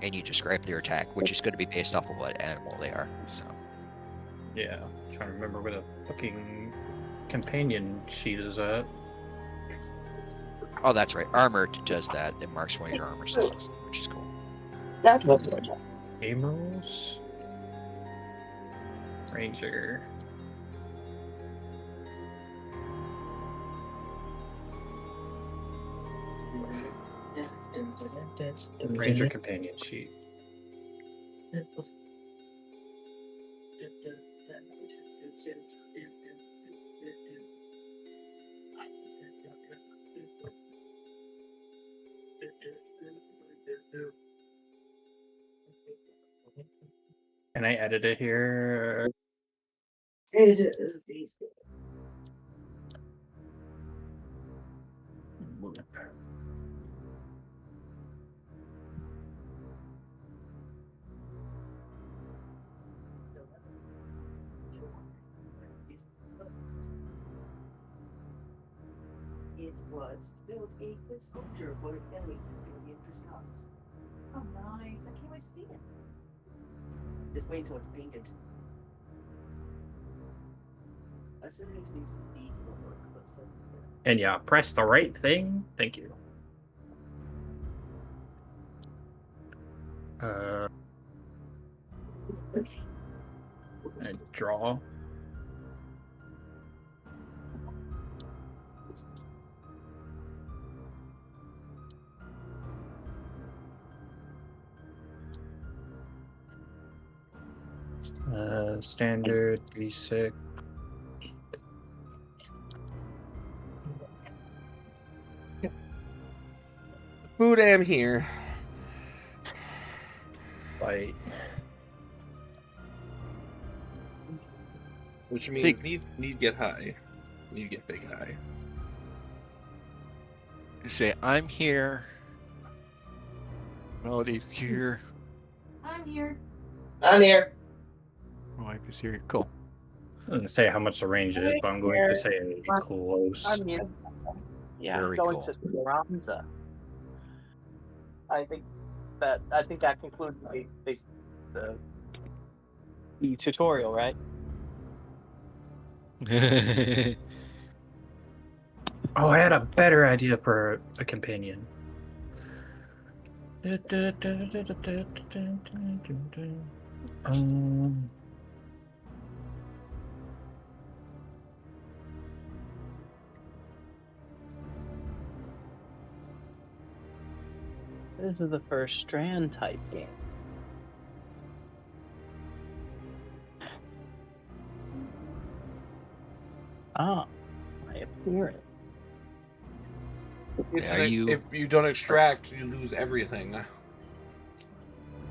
Speaker 1: And you describe their attack, which is going to be based off of what animal they are. So.
Speaker 7: Yeah, I'm trying to remember where the fucking companion sheet is at.
Speaker 1: Oh, that's right. Armor does that. It marks one of your armor slots, which is cool.
Speaker 4: That was
Speaker 7: Amos. Ranger. Ranger companion sheet. Can I edit it here?
Speaker 14: It was built a good sculpture for an enemy system in Priscus. Oh, nice. I can't wait to see it. Just wait until it's painted. I still need to do some detail work, but so.
Speaker 7: And yeah, press the right thing. Thank you. And draw. Standard D6.
Speaker 5: Food am here.
Speaker 7: Fight.
Speaker 5: Which means need get high. Need get big high.
Speaker 1: You say, I'm here. Melody's here.
Speaker 14: I'm here.
Speaker 4: I'm here.
Speaker 1: My wife is here. Cool.
Speaker 7: I didn't say how much the range is, but I'm going to say close.
Speaker 2: I'm here. Yeah,
Speaker 1: Very
Speaker 2: going
Speaker 1: cool.
Speaker 2: to Speranza. I think that concludes the tutorial, right?
Speaker 7: Oh, I had a better idea for a companion.
Speaker 2: This is the first Strand type game. Ah, my appearance.
Speaker 5: If you don't extract, you lose everything.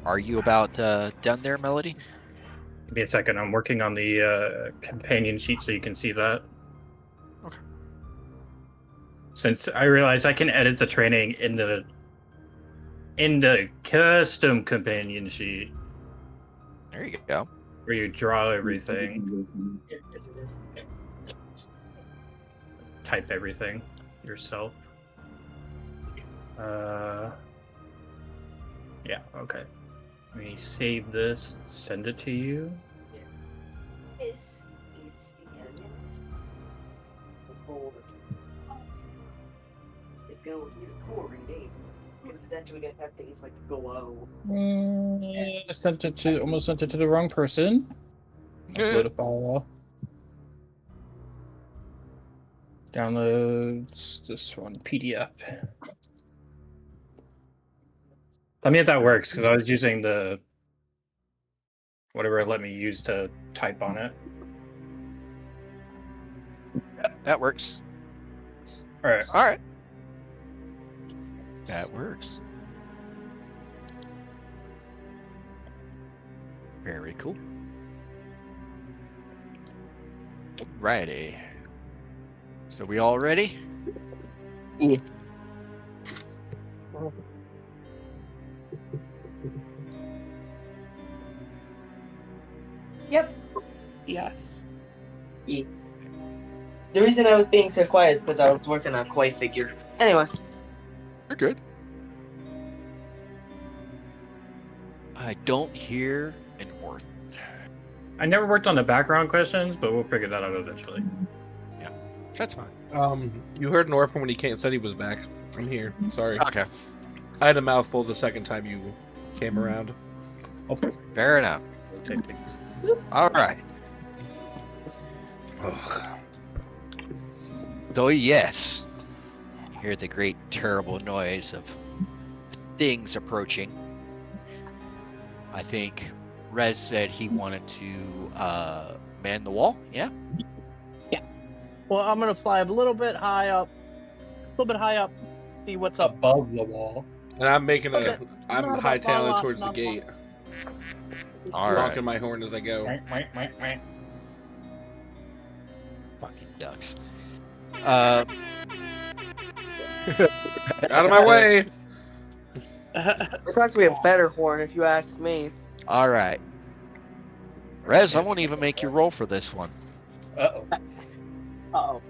Speaker 1: Are you about done there, Melody?
Speaker 7: Give me a second. I'm working on the companion sheet so you can see that.
Speaker 1: Okay.
Speaker 7: Since I realize I can edit the training in the custom companion sheet.
Speaker 1: There you go.
Speaker 7: Where you draw everything. Type everything yourself. Yeah, okay. Let me save this, send it to you.
Speaker 14: This is the enemy. It's going to be a core rename. It's essentially going to have things like glow.
Speaker 7: Almost sent it to the wrong person. Upload a file. Downloads this one, PDF. Tell me if that works, because I was using the whatever it let me use to type on it.
Speaker 1: That works.
Speaker 7: All right.
Speaker 1: All right. That works. Very cool. Righty. So we all ready?
Speaker 10: Yeah.
Speaker 3: Yep.
Speaker 9: Yes.
Speaker 4: Yeah. The reason I was being so quiet is because I was working on a koi figure. Anyway.
Speaker 1: You're good. I don't hear an orth.
Speaker 7: I never worked on the background questions, but we'll figure that out eventually.
Speaker 1: Yeah, that's fine.
Speaker 5: You heard an orphan when he said he was back. I'm here. Sorry.
Speaker 1: Okay.
Speaker 5: I had a mouthful the second time you came around.
Speaker 7: Oh,
Speaker 1: fair enough. All right. So yes, you hear the great terrible noise of things approaching. I think Rez said he wanted to man the wall. Yeah.
Speaker 2: Yeah. Well, I'm gonna fly a little bit high up, see what's up
Speaker 7: above the wall.
Speaker 5: And I'm making
Speaker 2: Okay.
Speaker 5: I'm
Speaker 2: Not
Speaker 5: high
Speaker 2: above,
Speaker 5: tailing
Speaker 2: not
Speaker 5: towards the
Speaker 2: above.
Speaker 5: gate.
Speaker 1: All right.
Speaker 5: Honking my horn as I go.
Speaker 1: Fucking ducks.
Speaker 5: Out of my way.
Speaker 10: It's actually a better horn, if you ask me.
Speaker 1: All right. Rez, I won't even make you roll for this one.
Speaker 2: Uh-oh.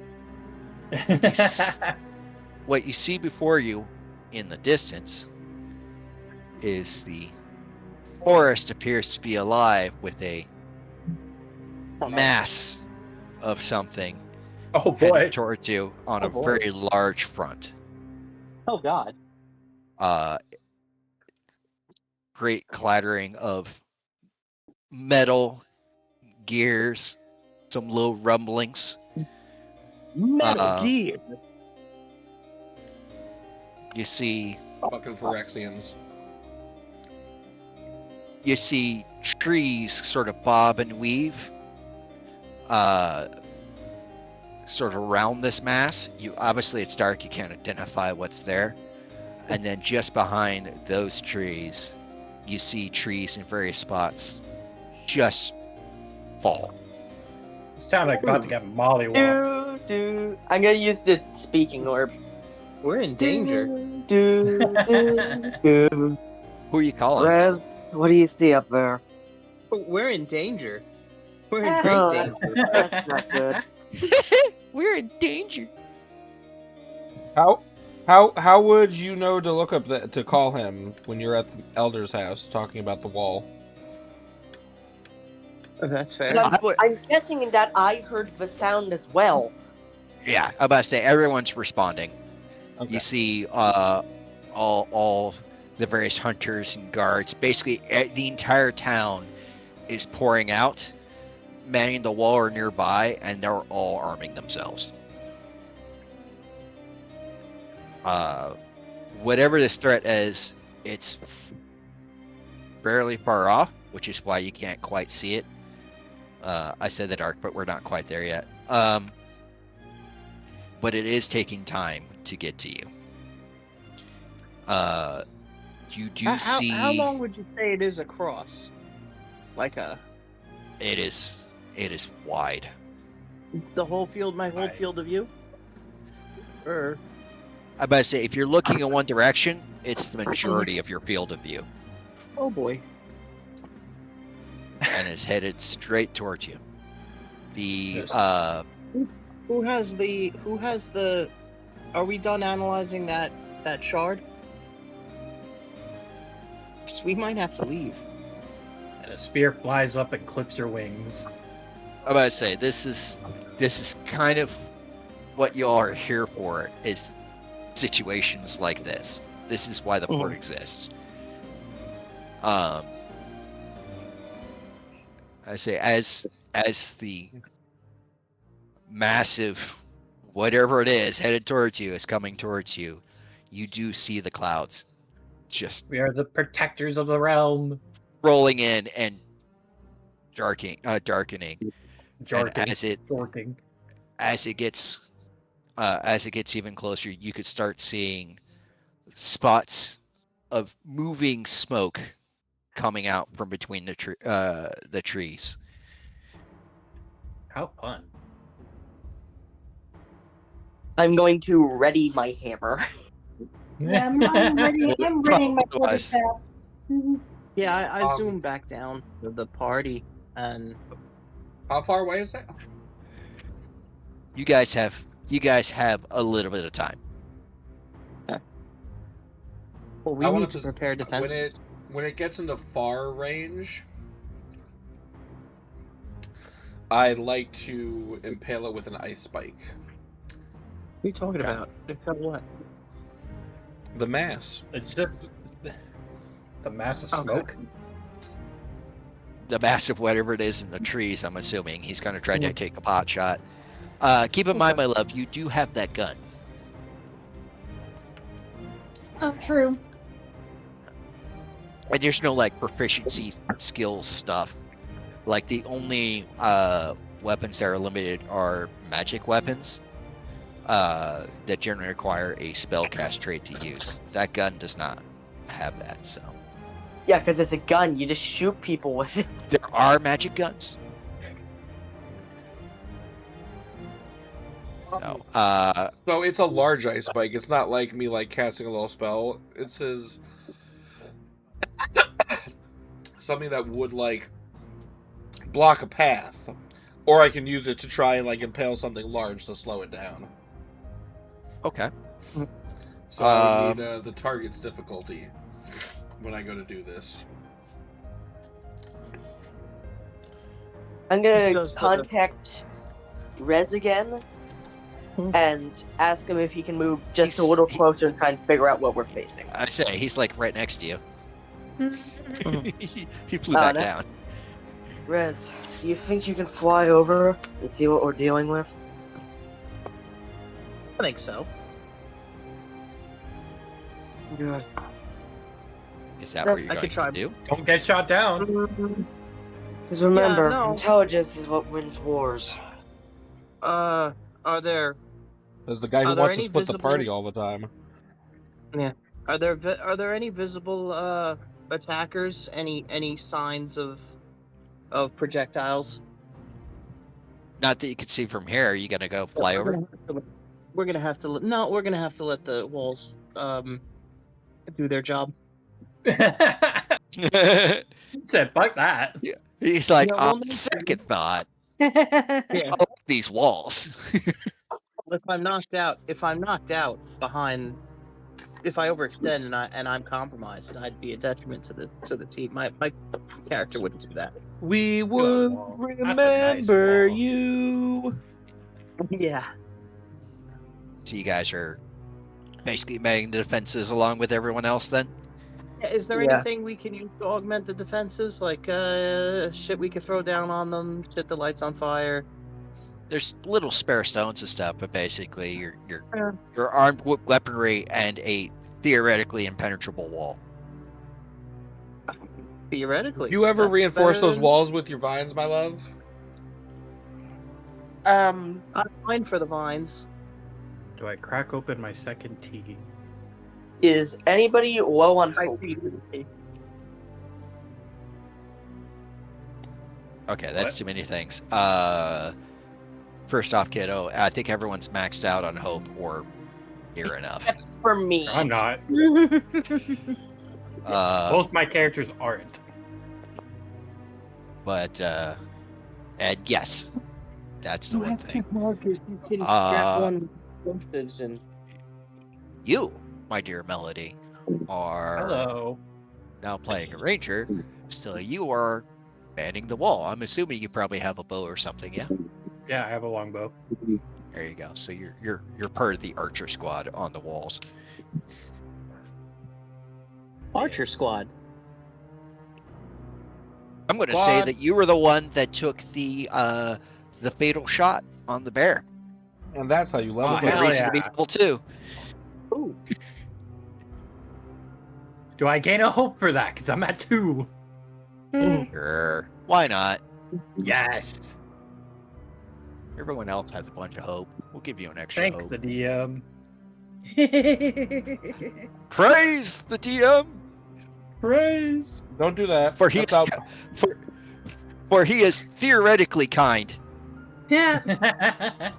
Speaker 1: What you see before you in the distance is the forest appears to be alive with a mass of something headed towards you on a very large front.
Speaker 2: Oh God.
Speaker 1: Great clattering of metal, gears, some low rumblings.
Speaker 2: Metal Gear.
Speaker 1: You see
Speaker 5: Fucking Phyrexians.
Speaker 1: You see trees sort of bob and weave sort of around this mass. Obviously it's dark, you can't identify what's there. And then just behind those trees, you see trees in various spots just fall.
Speaker 7: It sounded like about to get mollywopped.
Speaker 10: I'm gonna use the speaking orb.
Speaker 2: We're in danger.
Speaker 10: Who
Speaker 1: are you calling?
Speaker 10: Rez, what do you see up there?
Speaker 2: We're in danger. We're in great
Speaker 10: Oh,
Speaker 2: danger.
Speaker 10: that's not good.
Speaker 1: We're in danger.
Speaker 5: How would you know to look up to call him when you're at the elder's house talking about the wall?
Speaker 2: That's fair.
Speaker 10: I'm guessing that I heard the sound as well.
Speaker 1: Yeah, I'm about to say everyone's responding.
Speaker 5: Okay.
Speaker 1: You see all the various hunters and guards. Basically, the entire town is pouring out, manning the wall or nearby, and they're all arming themselves. Whatever this threat is, it's fairly far off, which is why you can't quite see it. I said the dark, but we're not quite there yet. But it is taking time to get to you. You do see.
Speaker 2: How long would you say it is across? Like
Speaker 1: It is wide.
Speaker 2: the whole field, my whole field of view? Or
Speaker 1: I'm about to say, if you're looking in one direction, it's the majority of your field of view.
Speaker 2: oh boy.
Speaker 1: And it's headed straight towards you. The
Speaker 2: Who has the are we done analyzing that shard? 'Cause we might have to leave.
Speaker 7: And a spear flies up and clips your wings.
Speaker 1: I'm about to say this is kind of what y'all are here for, is situations like this. This is why the port exists. I say as the massive whatever it is headed towards you is coming towards you, you do see the clouds just
Speaker 7: We are the protectors of the realm.
Speaker 1: rolling in and darkening. And
Speaker 7: Jorking.
Speaker 1: as it gets even closer, you could start seeing spots of moving smoke coming out from between the trees.
Speaker 7: How fun.
Speaker 4: I'm going to ready my hammer.
Speaker 3: Yeah, I'm ready. I'm reading my quarterstaff.
Speaker 12: Yeah, I zoom back down to the party and.
Speaker 5: How far away is that?
Speaker 1: You guys have a little bit of time.
Speaker 12: Well, we need to prepare defenses.
Speaker 5: When it gets into far range, I'd like to impale it with an ice spike.
Speaker 12: What are you talking about? Impale what?
Speaker 5: The mass.
Speaker 7: It's just the mass of smoke.
Speaker 1: The massive whatever it is in the trees, I'm assuming. He's going to try to take a pot shot. Keep in mind, my love, you do have that gun.
Speaker 3: Oh, true.
Speaker 1: And there's no like proficiency skill stuff. Like the only weapons that are limited are magic weapons that generally require a spellcast trait to use. That gun does not have that, so.
Speaker 4: Yeah, because it's a gun. You just shoot people with it.
Speaker 1: There are magic guns.
Speaker 5: So it's a large ice spike. It's not like me like casting a little spell. It says something that would like block a path, or I can use it to try and like impale something large to slow it down.
Speaker 1: Okay.
Speaker 5: So I would need the target's difficulty when I go to do this.
Speaker 4: I'm gonna contact Rez again and ask him if he can move just a little closer and try and figure out what we're facing.
Speaker 1: I say he's like right next to you. He flew back down.
Speaker 4: Rez, do you think you can fly over and see what we're dealing with?
Speaker 12: I think so.
Speaker 4: Good.
Speaker 1: Is that what you're going to do?
Speaker 7: Don't get shot down.
Speaker 4: Because remember,
Speaker 12: Yeah, no.
Speaker 4: intelligence is what wins wars.
Speaker 12: Are there?
Speaker 5: There's the guy who wants to split the party all the time.
Speaker 12: Yeah. Are there any visible attackers? Any signs of projectiles?
Speaker 1: Not that you can see from here. Are you gonna go fly over?
Speaker 12: We're gonna have to let the walls do their job.
Speaker 7: He said, "Fuck that."
Speaker 1: Yeah. He's like,
Speaker 12: Yeah, well,
Speaker 1: second thought.
Speaker 12: Yeah.
Speaker 1: I like these walls.
Speaker 12: If I'm knocked out behind, if I overextend and I'm compromised, I'd be a detriment to the team. My character wouldn't do that.
Speaker 5: We would remember you.
Speaker 12: Yeah.
Speaker 1: So you guys are basically making the defenses along with everyone else then?
Speaker 12: Is there anything we can use to augment the defenses? Like shit we could throw down on them, shit the lights on fire?
Speaker 1: There's little spare stones and stuff, but basically you're armed with weaponry and a theoretically impenetrable wall.
Speaker 12: Theoretically.
Speaker 5: You ever
Speaker 12: That's
Speaker 5: reinforce
Speaker 12: better
Speaker 5: those
Speaker 12: than-
Speaker 5: walls with your vines, my love?
Speaker 12: I'm fine for the vines.
Speaker 7: Do I crack open my second tea?
Speaker 4: Is anybody low on hope?
Speaker 1: Okay, that's too many things. First off, kiddo, I think everyone's maxed out on hope or near enough.
Speaker 4: For me.
Speaker 7: I'm not. Both my characters aren't.
Speaker 1: But and yes, that's the one thing.
Speaker 12: You can strap one explosives and
Speaker 1: You, my dear Melody, are
Speaker 7: Hello.
Speaker 1: now playing a ranger, so you are Manning the wall. I'm assuming you probably have a bow or something, yeah?
Speaker 7: Yeah, I have a longbow.
Speaker 1: There you go. So you're part of the archer squad on the walls.
Speaker 12: Archer squad.
Speaker 1: I'm going to say that you were the one that took the fatal shot on the bear.
Speaker 5: And that's how you level
Speaker 1: With
Speaker 5: up.
Speaker 1: reason to be level 2.
Speaker 12: Ooh.
Speaker 7: Do I gain a hope for that? Because I'm at 2.
Speaker 1: Sure. Why not?
Speaker 7: Yes.
Speaker 1: Everyone else has a bunch of hope. We'll give you an extra
Speaker 7: Thanks,
Speaker 1: hope.
Speaker 7: the DM.
Speaker 1: Praise the DM.
Speaker 7: Praise.
Speaker 5: Don't do that.
Speaker 1: For he is theoretically kind.
Speaker 3: Yeah.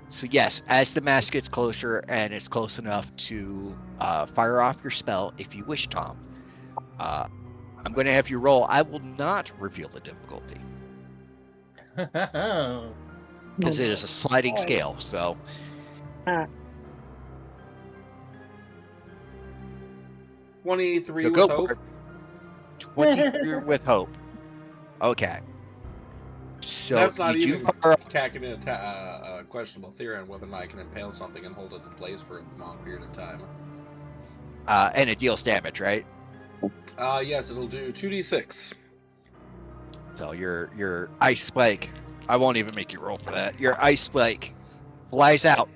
Speaker 1: So yes, as the mask gets closer and it's close enough to fire off your spell, if you wish, Tom, I'm going to have you roll. I will not reveal the difficulty because it is a sliding scale. So.
Speaker 5: 23
Speaker 1: So
Speaker 5: with
Speaker 1: go
Speaker 5: hope.
Speaker 1: for it. 23 with hope. Okay. So
Speaker 5: That's not
Speaker 1: you
Speaker 5: even
Speaker 1: do fire
Speaker 5: cacking in a questionable theory on whether or not I can impale something and hold it in place for a long period of time.
Speaker 1: and it deals damage, right?
Speaker 5: Yes, it'll do 2d6.
Speaker 1: So your ice spike. I won't even make you roll for that. Your ice spike flies out,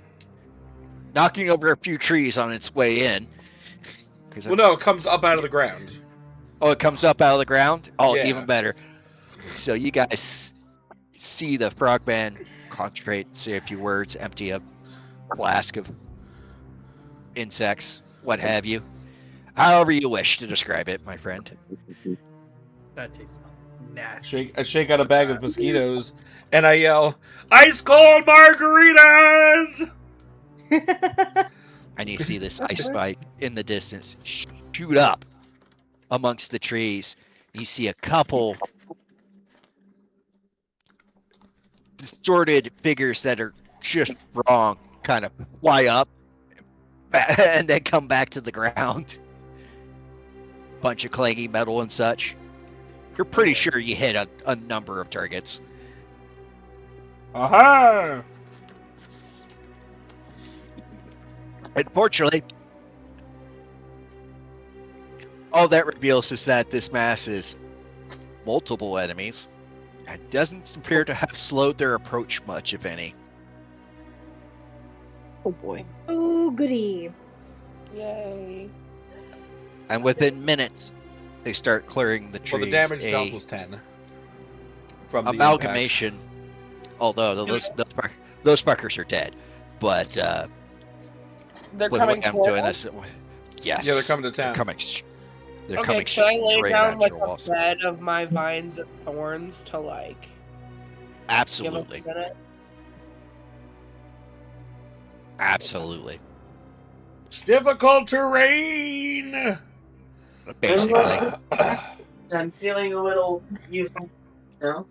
Speaker 1: knocking over a few trees on its way in.
Speaker 5: Well, no, it comes up out of the ground.
Speaker 1: Oh, it comes up out of the ground? Oh,
Speaker 5: Yeah.
Speaker 1: even better. So you guys see the frogman concentrate, say a few words, empty a flask of insects, what have you. However you wish to describe it, my friend.
Speaker 7: That tastes nasty.
Speaker 5: I shake out a bag of mosquitoes, and I yell, "Ice cold margaritas!"
Speaker 1: And you see this ice spike in the distance shoot up amongst the trees. You see a couple distorted figures that are just wrong kind of fly up and then come back to the ground. Bunch of clanging metal and such. You're pretty sure you hit a number of targets.
Speaker 5: Aha!
Speaker 1: Unfortunately, all that reveals is that this mass is multiple enemies. It doesn't appear to have slowed their approach much, if any.
Speaker 10: Oh boy.
Speaker 3: Oh, goody.
Speaker 9: Yay.
Speaker 1: And within minutes, they start clearing the trees.
Speaker 5: Well, the damage dealt was 10. From the
Speaker 1: amalgamation, although those fuckers are dead. But
Speaker 9: they're
Speaker 1: with
Speaker 9: coming
Speaker 1: what I'm
Speaker 9: toward
Speaker 1: doing
Speaker 9: us?
Speaker 1: this, yes.
Speaker 5: Yeah, they're coming to town.
Speaker 1: They're
Speaker 9: Okay,
Speaker 1: coming
Speaker 9: can I lay
Speaker 1: straight
Speaker 9: down
Speaker 1: at
Speaker 9: like
Speaker 1: your
Speaker 9: a
Speaker 1: walls.
Speaker 9: bed of my vines and thorns to like
Speaker 1: Absolutely.
Speaker 9: give us a minute?
Speaker 1: Absolutely.
Speaker 5: Difficult terrain!
Speaker 1: Basically.
Speaker 4: I'm feeling a little useful now.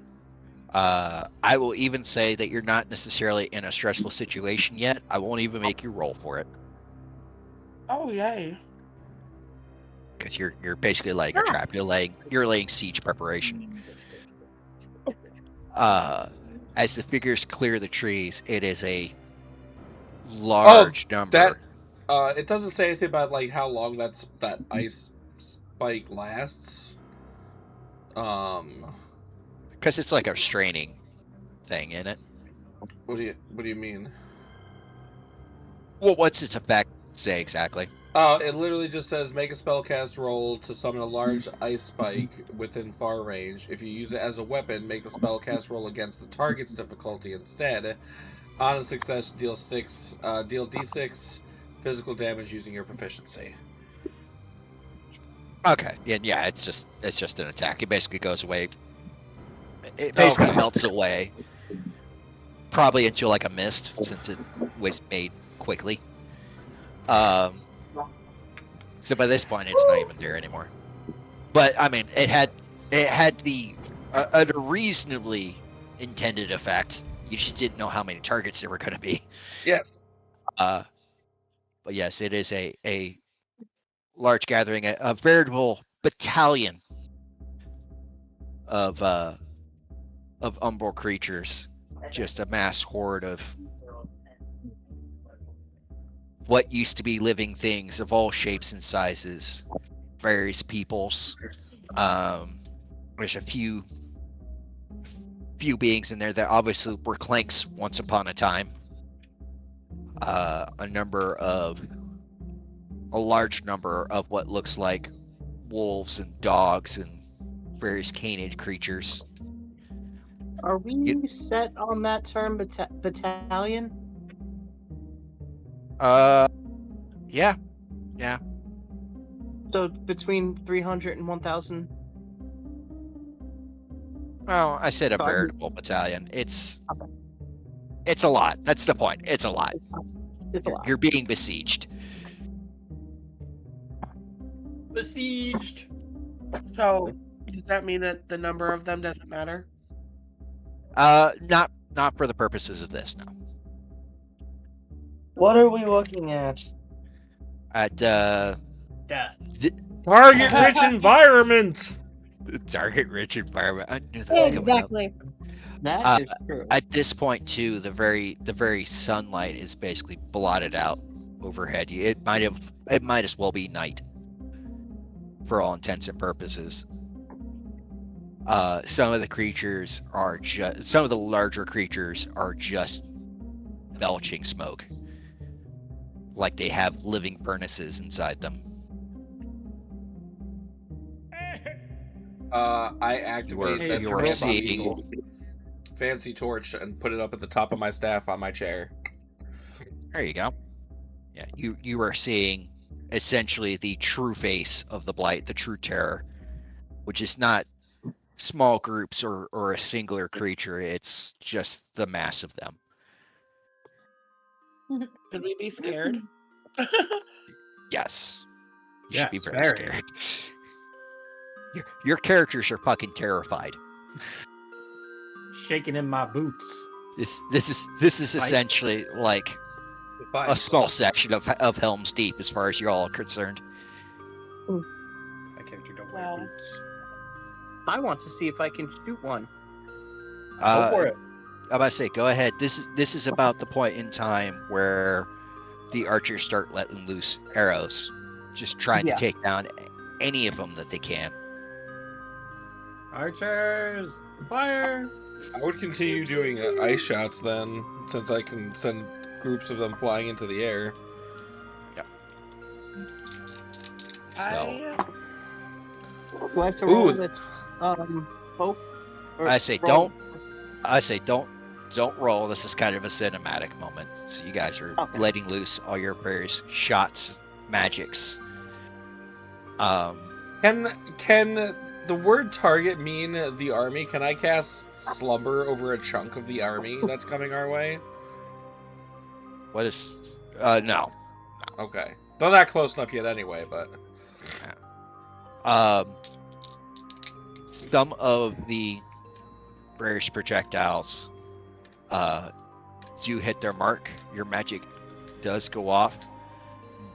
Speaker 1: I will even say that you're not necessarily in a stressful situation yet. I won't even make you roll for it.
Speaker 9: Oh yay.
Speaker 1: Because you're basically laying a trap. You're laying siege preparation. As the figures clear the trees, it is a large number.
Speaker 5: It doesn't say anything about like how long that ice spike lasts.
Speaker 1: Because it's like a straining thing in it.
Speaker 5: What do you mean?
Speaker 1: Well, what's its effect say exactly?
Speaker 5: It literally just says make a spellcast roll to summon a large ice spike within far range. If you use it as a weapon, make a spellcast roll against the target's difficulty instead. On a success, deal d6 physical damage using your proficiency.
Speaker 1: Okay, yeah, it's just an attack. It basically goes away. It basically melts away, probably into like a mist since it was made quickly. So by this point, it's not even there anymore. But I mean, it had a reasonably intended effect. You just didn't know how many targets there were going to be.
Speaker 5: Yes.
Speaker 1: But yes, it is a large gathering, a veritable battalion of umbral creatures, just a mass horde of what used to be living things of all shapes and sizes, various peoples. There's a few beings in there that obviously were clanks once upon a time. A large number of what looks like wolves and dogs and various canid creatures.
Speaker 2: Are we set on that term, battalion?
Speaker 1: Yeah.
Speaker 2: So between 300 and 1,000?
Speaker 1: Well, I said a veritable battalion. It's a lot. That's the point. It's a lot. You're being besieged.
Speaker 7: Besieged.
Speaker 9: So does that mean that the number of them doesn't matter?
Speaker 1: Not for the purposes of this, no.
Speaker 10: What are we looking at?
Speaker 1: At
Speaker 7: Death.
Speaker 6: Target-rich environment.
Speaker 1: Target-rich environment. I knew that
Speaker 3: Yeah,
Speaker 1: was coming up.
Speaker 3: exactly.
Speaker 2: That is true.
Speaker 1: At this point, too, the very sunlight is basically blotted out overhead. It might as well be night, for all intents and purposes. Some of the larger creatures are just belching smoke, like they have living furnaces inside them.
Speaker 5: I activate
Speaker 1: You are seeing
Speaker 5: fancy torch and put it up at the top of my staff on my chair.
Speaker 1: There you go. Yeah, you are seeing essentially the true face of the Blight, the true terror, which is not small groups or a singular creature. It's just the mass of them.
Speaker 9: Should we be scared?
Speaker 1: Yes. You should be
Speaker 7: Yes,
Speaker 1: very
Speaker 7: very.
Speaker 1: scared. Your characters are fucking terrified.
Speaker 7: Shaking in my boots.
Speaker 1: This is essentially like a small section of Helm's Deep as far as you're all concerned.
Speaker 7: My character don't wear boots.
Speaker 2: I want to see if I can shoot one.
Speaker 7: Go for it.
Speaker 1: I'm about to say, go ahead. This is about the point in time where the archers start letting loose arrows, just trying to take down any of them that they can.
Speaker 7: Archers, fire!
Speaker 5: I would continue doing ice shots then, since I can send groups of them flying into the air.
Speaker 1: Yep.
Speaker 2: Do I have to roll with both?
Speaker 1: I say don't roll. This is kind of a cinematic moment. So you guys are letting loose all your various shots, magics.
Speaker 5: Can the word target mean the army? Can I cast slumber over a chunk of the army that's coming our way?
Speaker 1: What is no.
Speaker 5: Okay. They're not close enough yet anyway, but
Speaker 1: some of the various projectiles do hit their mark. Your magic does go off,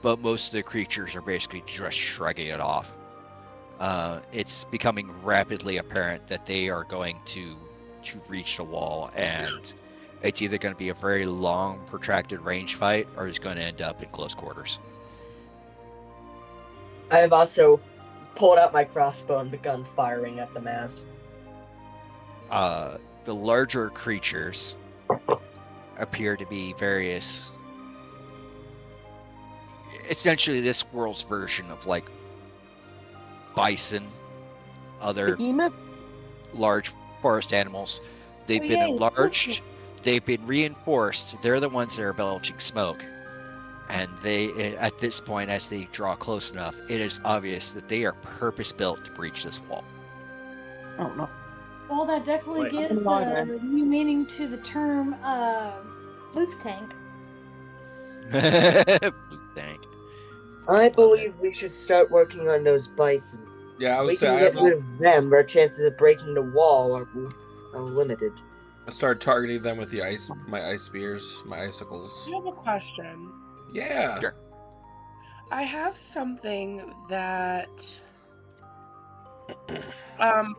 Speaker 1: but most of the creatures are basically just shrugging it off. It's becoming rapidly apparent that they are going to reach the wall, and it's either going to be a very long, protracted range fight, or it's going to end up in close quarters.
Speaker 4: I have also pulled out my crossbow and begun firing at the mass.
Speaker 1: The larger creatures appear to be various, essentially this world's version of like bison, other large forest animals. They've been enlarged, they've been reinforced. They're the ones that are belching smoke. And they, at this point, as they draw close enough, it is obvious that they are purpose-built to breach this wall.
Speaker 2: Oh, no.
Speaker 3: Well, that definitely gives new meaning to the term floof tank.
Speaker 1: Floof tank.
Speaker 10: I believe we should start working on those bison.
Speaker 5: yeah, I
Speaker 10: We
Speaker 5: would
Speaker 10: can
Speaker 5: say
Speaker 10: get rid of them, our chances of breaking the wall are limited.
Speaker 5: I start targeting them with the my ice spears, my icicles.
Speaker 9: I have a question.
Speaker 5: Yeah.
Speaker 1: Sure.
Speaker 9: I have something that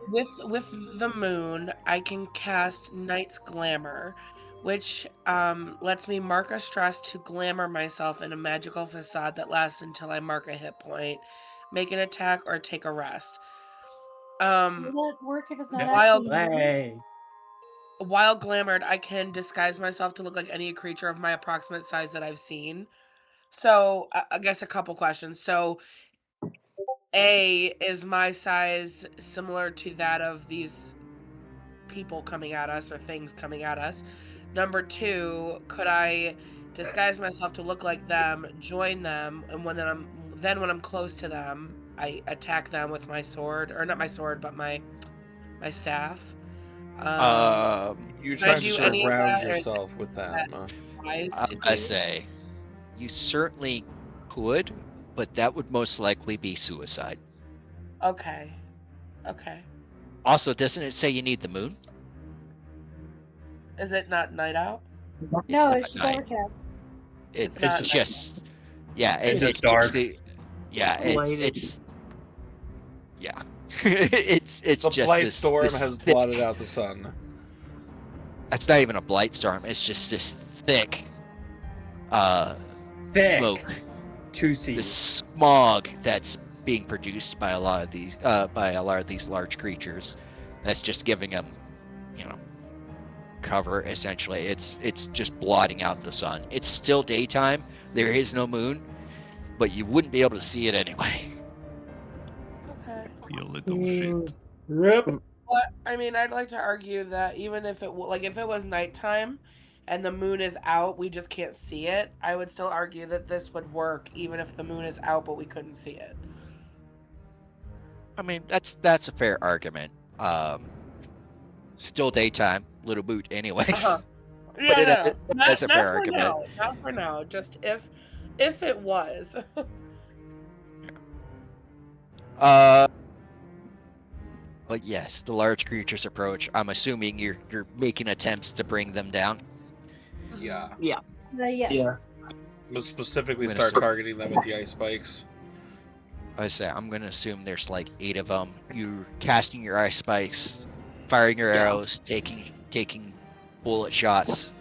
Speaker 9: With the moon, I can cast Night's Glamour, which lets me mark a stress to glamour myself in a magical facade that lasts until I mark a hit point, make an attack, or take a rest.
Speaker 3: Will that work if it's not
Speaker 9: While
Speaker 3: actually
Speaker 9: while glamored, I can disguise myself to look like any creature of my approximate size that I've seen. So I guess a couple questions. So A, is my size similar to that of these people coming at us or things coming at us? Number 2, could I disguise myself to look like them, join them, and when I'm close to them, I attack them with my sword, or not my sword, but my staff.
Speaker 5: You
Speaker 9: Can I
Speaker 5: trying to
Speaker 9: do any of
Speaker 5: surround
Speaker 9: that, or is
Speaker 5: yourself with them?
Speaker 9: that wise to
Speaker 1: I
Speaker 9: do?
Speaker 1: say you certainly could, but that would most likely be suicide.
Speaker 9: Okay. Okay.
Speaker 1: Also, doesn't it say you need the moon?
Speaker 9: Is it not night out?
Speaker 3: No,
Speaker 1: not
Speaker 3: it's just
Speaker 1: night.
Speaker 3: overcast.
Speaker 1: It's
Speaker 9: not night.
Speaker 1: just yeah.
Speaker 7: It's
Speaker 1: It's
Speaker 7: just dark.
Speaker 1: Yeah,
Speaker 12: Lighted.
Speaker 1: it's yeah. it's
Speaker 5: The
Speaker 1: just
Speaker 5: blight
Speaker 1: this
Speaker 5: storm
Speaker 1: this
Speaker 5: has
Speaker 1: thick.
Speaker 5: blotted out the sun.
Speaker 1: It's not even a blight storm. It's just this thick,
Speaker 7: Thick.
Speaker 1: smoke.
Speaker 7: Two
Speaker 1: The
Speaker 7: C's.
Speaker 1: smog that's being produced by a lot of these large creatures. That's just giving them, cover. Essentially, it's just blotting out the sun. It's still daytime. There is no moon, but you wouldn't be able to see it anyway.
Speaker 9: Okay.
Speaker 11: You little shit.
Speaker 7: Rip.
Speaker 9: But I mean, I'd like to argue that even if it if it was nighttime and the moon is out, we just can't see it. I would still argue that this would work even if the moon is out, but we couldn't see it.
Speaker 1: I mean, that's a fair argument. Still daytime, little boot, anyways.
Speaker 9: Uh-huh.
Speaker 1: But
Speaker 9: Yeah,
Speaker 1: that's a fair
Speaker 9: for
Speaker 1: argument.
Speaker 9: now. Not for now. Just if it was.
Speaker 1: But yes, the large creatures approach. I'm assuming you're making attempts to bring them down.
Speaker 5: Yeah.
Speaker 12: Yeah.
Speaker 3: Yes.
Speaker 12: Yeah.
Speaker 5: But specifically
Speaker 1: I'm gonna
Speaker 5: start targeting them with the ice spikes.
Speaker 1: I say I'm gonna assume there's like 8 of them. You're casting your ice spikes, firing your arrows, taking bullet shots.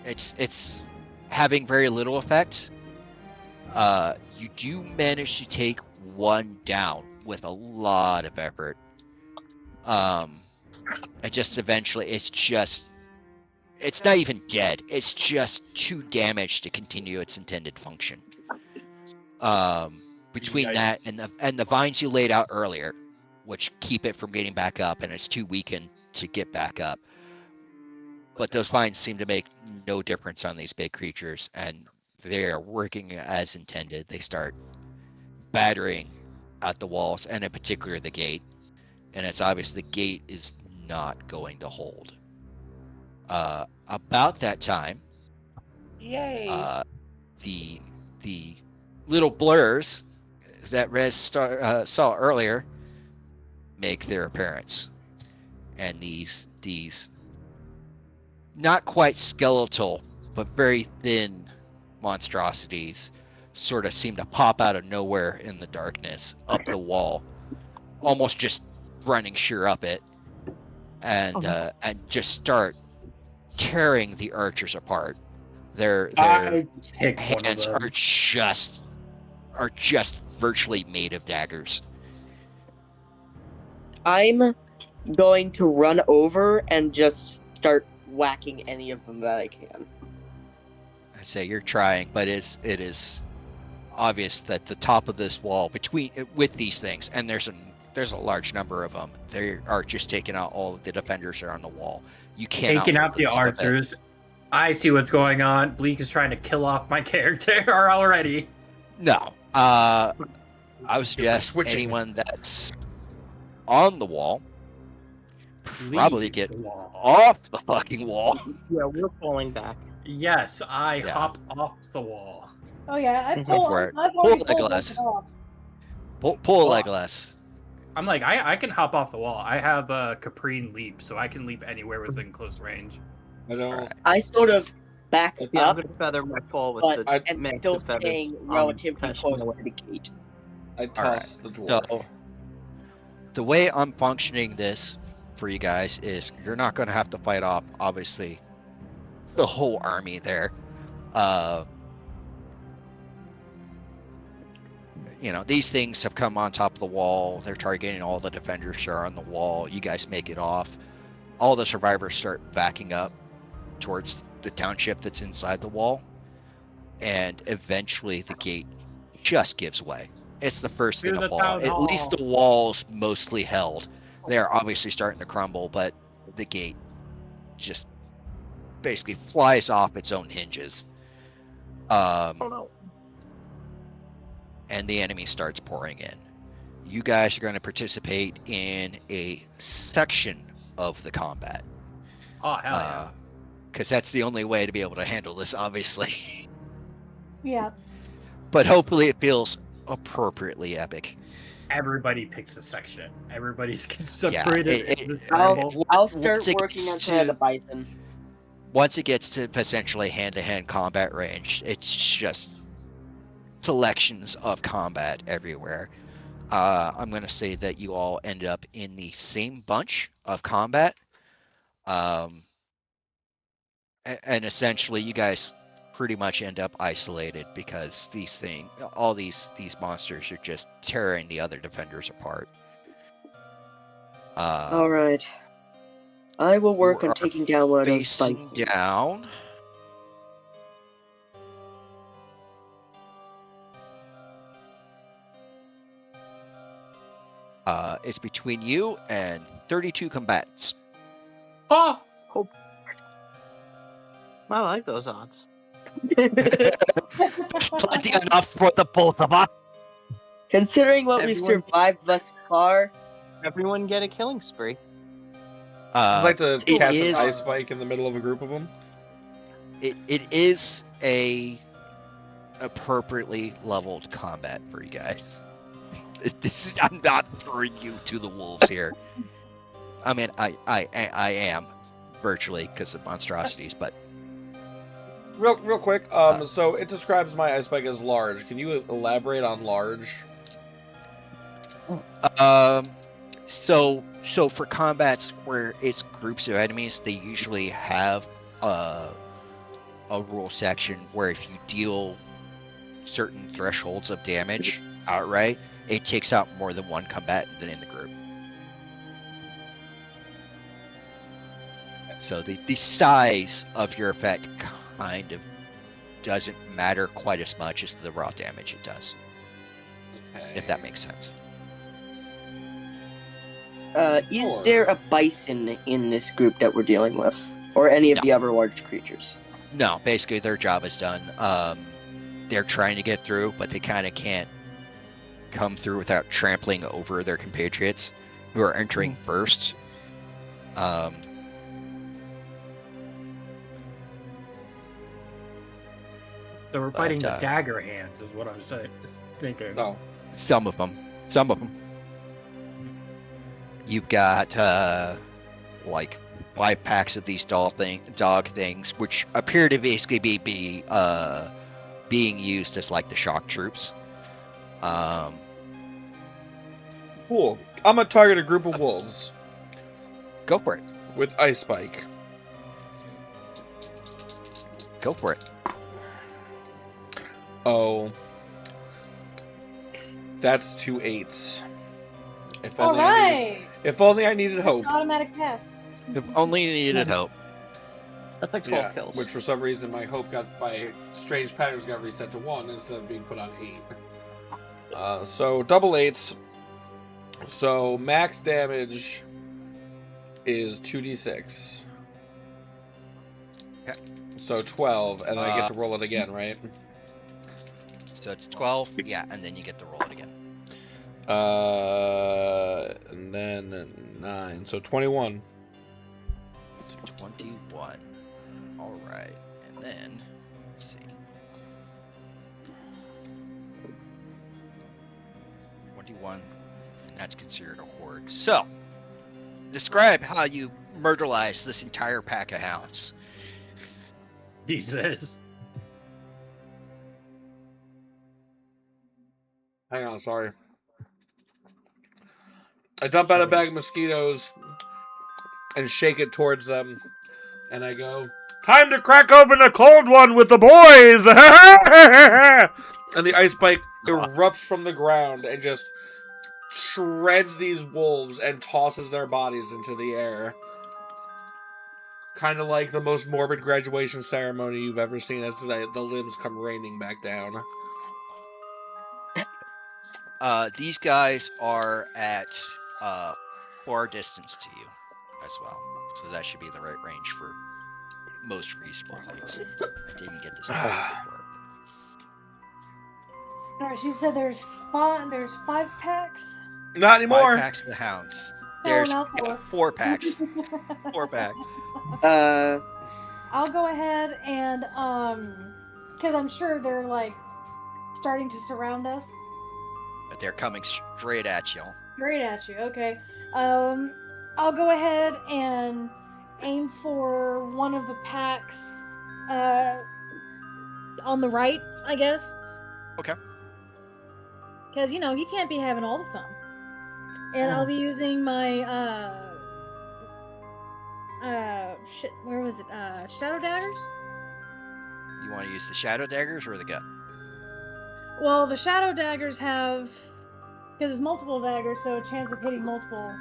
Speaker 1: It's having very little effect. You do manage to take one down with a lot of effort. And just eventually, it's not even dead. It's just too damaged to continue its intended function. Between that and the vines you laid out earlier, which keep it from getting back up, and it's too weakened to get back up. But those vines seem to make no difference on these big creatures, and they are working as intended. They start battering at the walls, and in particular the gate. And it's obvious the gate is not going to hold. About that time,
Speaker 9: Yay.
Speaker 1: the little blurs that Rez saw earlier make their appearance, and these not quite skeletal but very thin monstrosities sort of seem to pop out of nowhere in the darkness up the wall, almost just running sheer up it, and just start tearing the archers apart. Their hands are just virtually made of daggers.
Speaker 10: I'm going to run over and just start whacking any of them that I can.
Speaker 1: I say you're trying, but it is obvious that the top of this wall with these things, and there's a large number of them. They are just taking out all of the defenders that are on the wall. You can't
Speaker 7: taking out the archers. I see what's going on. Bleak is trying to kill off my character already.
Speaker 1: No. I would suggest anyone that's on the wall probably get off the fucking wall.
Speaker 12: Yeah, we're falling back.
Speaker 7: Yes, I hop off the wall.
Speaker 3: Oh yeah, I
Speaker 1: Go
Speaker 3: pull.
Speaker 1: for it.
Speaker 3: I've
Speaker 1: Pull
Speaker 3: already pulled
Speaker 1: Legolas.
Speaker 3: one off.
Speaker 1: Pull Legolas.
Speaker 7: I'm like, I can hop off the wall. I have a Caprine leap, so I can leap anywhere within close range.
Speaker 10: I sort of back
Speaker 12: Yeah, I'm
Speaker 10: up,
Speaker 12: gonna feather my fall with
Speaker 10: but
Speaker 12: the
Speaker 10: I'm
Speaker 12: mix
Speaker 10: still
Speaker 12: of feathers
Speaker 10: staying
Speaker 12: on
Speaker 10: relatively
Speaker 12: Tashin
Speaker 10: close
Speaker 12: away.
Speaker 10: to the gate.
Speaker 5: I toss the dwarf.
Speaker 1: So, the way I'm functioning this for you guys is you're not going to have to fight off, obviously, the whole army there. These things have come on top of the wall. They're targeting all the defenders who are on the wall. You guys make it off. All the survivors start backing up towards the township that's inside the wall. And eventually the gate just gives way. It's the first thing to fall. At least the wall's mostly held. They're obviously starting to crumble, but the gate just basically flies off its own hinges. Oh no. And the enemy starts pouring in. You guys are going to participate in a section of the combat.
Speaker 7: Oh, hell yeah.
Speaker 1: Because that's the only way to be able to handle this, obviously.
Speaker 3: Yeah.
Speaker 1: But hopefully it feels appropriately epic.
Speaker 7: Everybody picks a section. Everybody's separated.
Speaker 10: I'll start working on the bison.
Speaker 1: Once it gets to essentially hand-to-hand combat range, it's just selections of combat everywhere. I'm going to say that you all end up in the same bunch of combat. And essentially you guys pretty much end up isolated because all these monsters are just tearing the other defenders apart.
Speaker 10: All right. I will work on taking down one of those bison.
Speaker 1: Down. It's between you and 32 combatants.
Speaker 2: Oh! I like those odds.
Speaker 1: There's plenty enough for the both of us.
Speaker 10: Considering what we've survived thus far,
Speaker 2: everyone get a killing spree.
Speaker 5: I'd like to cast an ice spike in the middle of a group of them.
Speaker 1: It is a appropriately leveled combat for you guys. I'm not throwing you to the wolves here. I mean, I am virtually because of monstrosities, but
Speaker 5: real quick. So it describes my ice spike as large. Can you elaborate on large?
Speaker 1: So for combats where it's groups of enemies, they usually have a rule section where if you deal certain thresholds of damage outright, it takes out more than one combatant in the group. So the size of your effect kind of doesn't matter quite as much as the raw damage it does. Okay. If that makes sense.
Speaker 10: Is there a bison in this group that we're dealing with? Or any of the other large creatures?
Speaker 1: No, basically their job is done. They're trying to get through, but they kind of can't come through without trampling over their compatriots who are entering first.
Speaker 7: So we're fighting the dagger hands, is what I'm thinking.
Speaker 5: No,
Speaker 1: some of them. You've got like 5 packs of these dog things, which appear to basically be being used as like the shock troops.
Speaker 5: Cool. I'm gonna target a group of wolves.
Speaker 1: Go for it.
Speaker 5: With ice spike.
Speaker 1: Go for it.
Speaker 5: Oh, that's 2 8s. If
Speaker 3: all
Speaker 5: only
Speaker 3: right.
Speaker 5: If only I needed hope.
Speaker 3: Automatic pass.
Speaker 1: If only you needed hope.
Speaker 2: That's like 12 kills.
Speaker 5: Which for some reason my hope by strange patterns got reset to 1 instead of being put on 8. So double 8s. So max damage is 2d6.
Speaker 1: Okay.
Speaker 5: So 12, and then I get to roll it again, right?
Speaker 1: So it's 12, yeah, and then you get to roll it again.
Speaker 5: And then 9, so 21.
Speaker 1: So 21. All right, and then let's see. 21, and that's considered a horde. So, describe how you murderalize this entire pack of hounds.
Speaker 7: Jesus.
Speaker 5: Hang on, sorry. I dump out a bag of mosquitoes and shake it towards them, and I go,
Speaker 6: "Time to crack open a cold one with the boys!"
Speaker 5: And the ice spike erupts from the ground and just shreds these wolves and tosses their bodies into the air. Kind of like the most morbid graduation ceremony you've ever seen as the limbs come raining back down.
Speaker 1: These guys are at far distance to you as well, so that should be the right range for most reasonable things. I didn't get this before.
Speaker 3: All right, she said there's 5 packs.
Speaker 5: Not anymore.
Speaker 1: 5 packs of the hounds.
Speaker 3: No,
Speaker 1: There's
Speaker 3: not 4.
Speaker 1: 4 packs. 4 packs.
Speaker 3: I'll go ahead and because I'm sure they're like starting to surround us.
Speaker 1: But they're coming straight at you.
Speaker 3: Straight at you. Okay. I'll go ahead and aim for one of the packs on the right, I guess.
Speaker 1: Okay.
Speaker 3: Because, he can't be having all the fun. And I'll be using my, where was it? Shadow daggers?
Speaker 1: You want to use the shadow daggers or the gun?
Speaker 3: Well, the shadow daggers have, because it's multiple daggers, so a chance of hitting multiple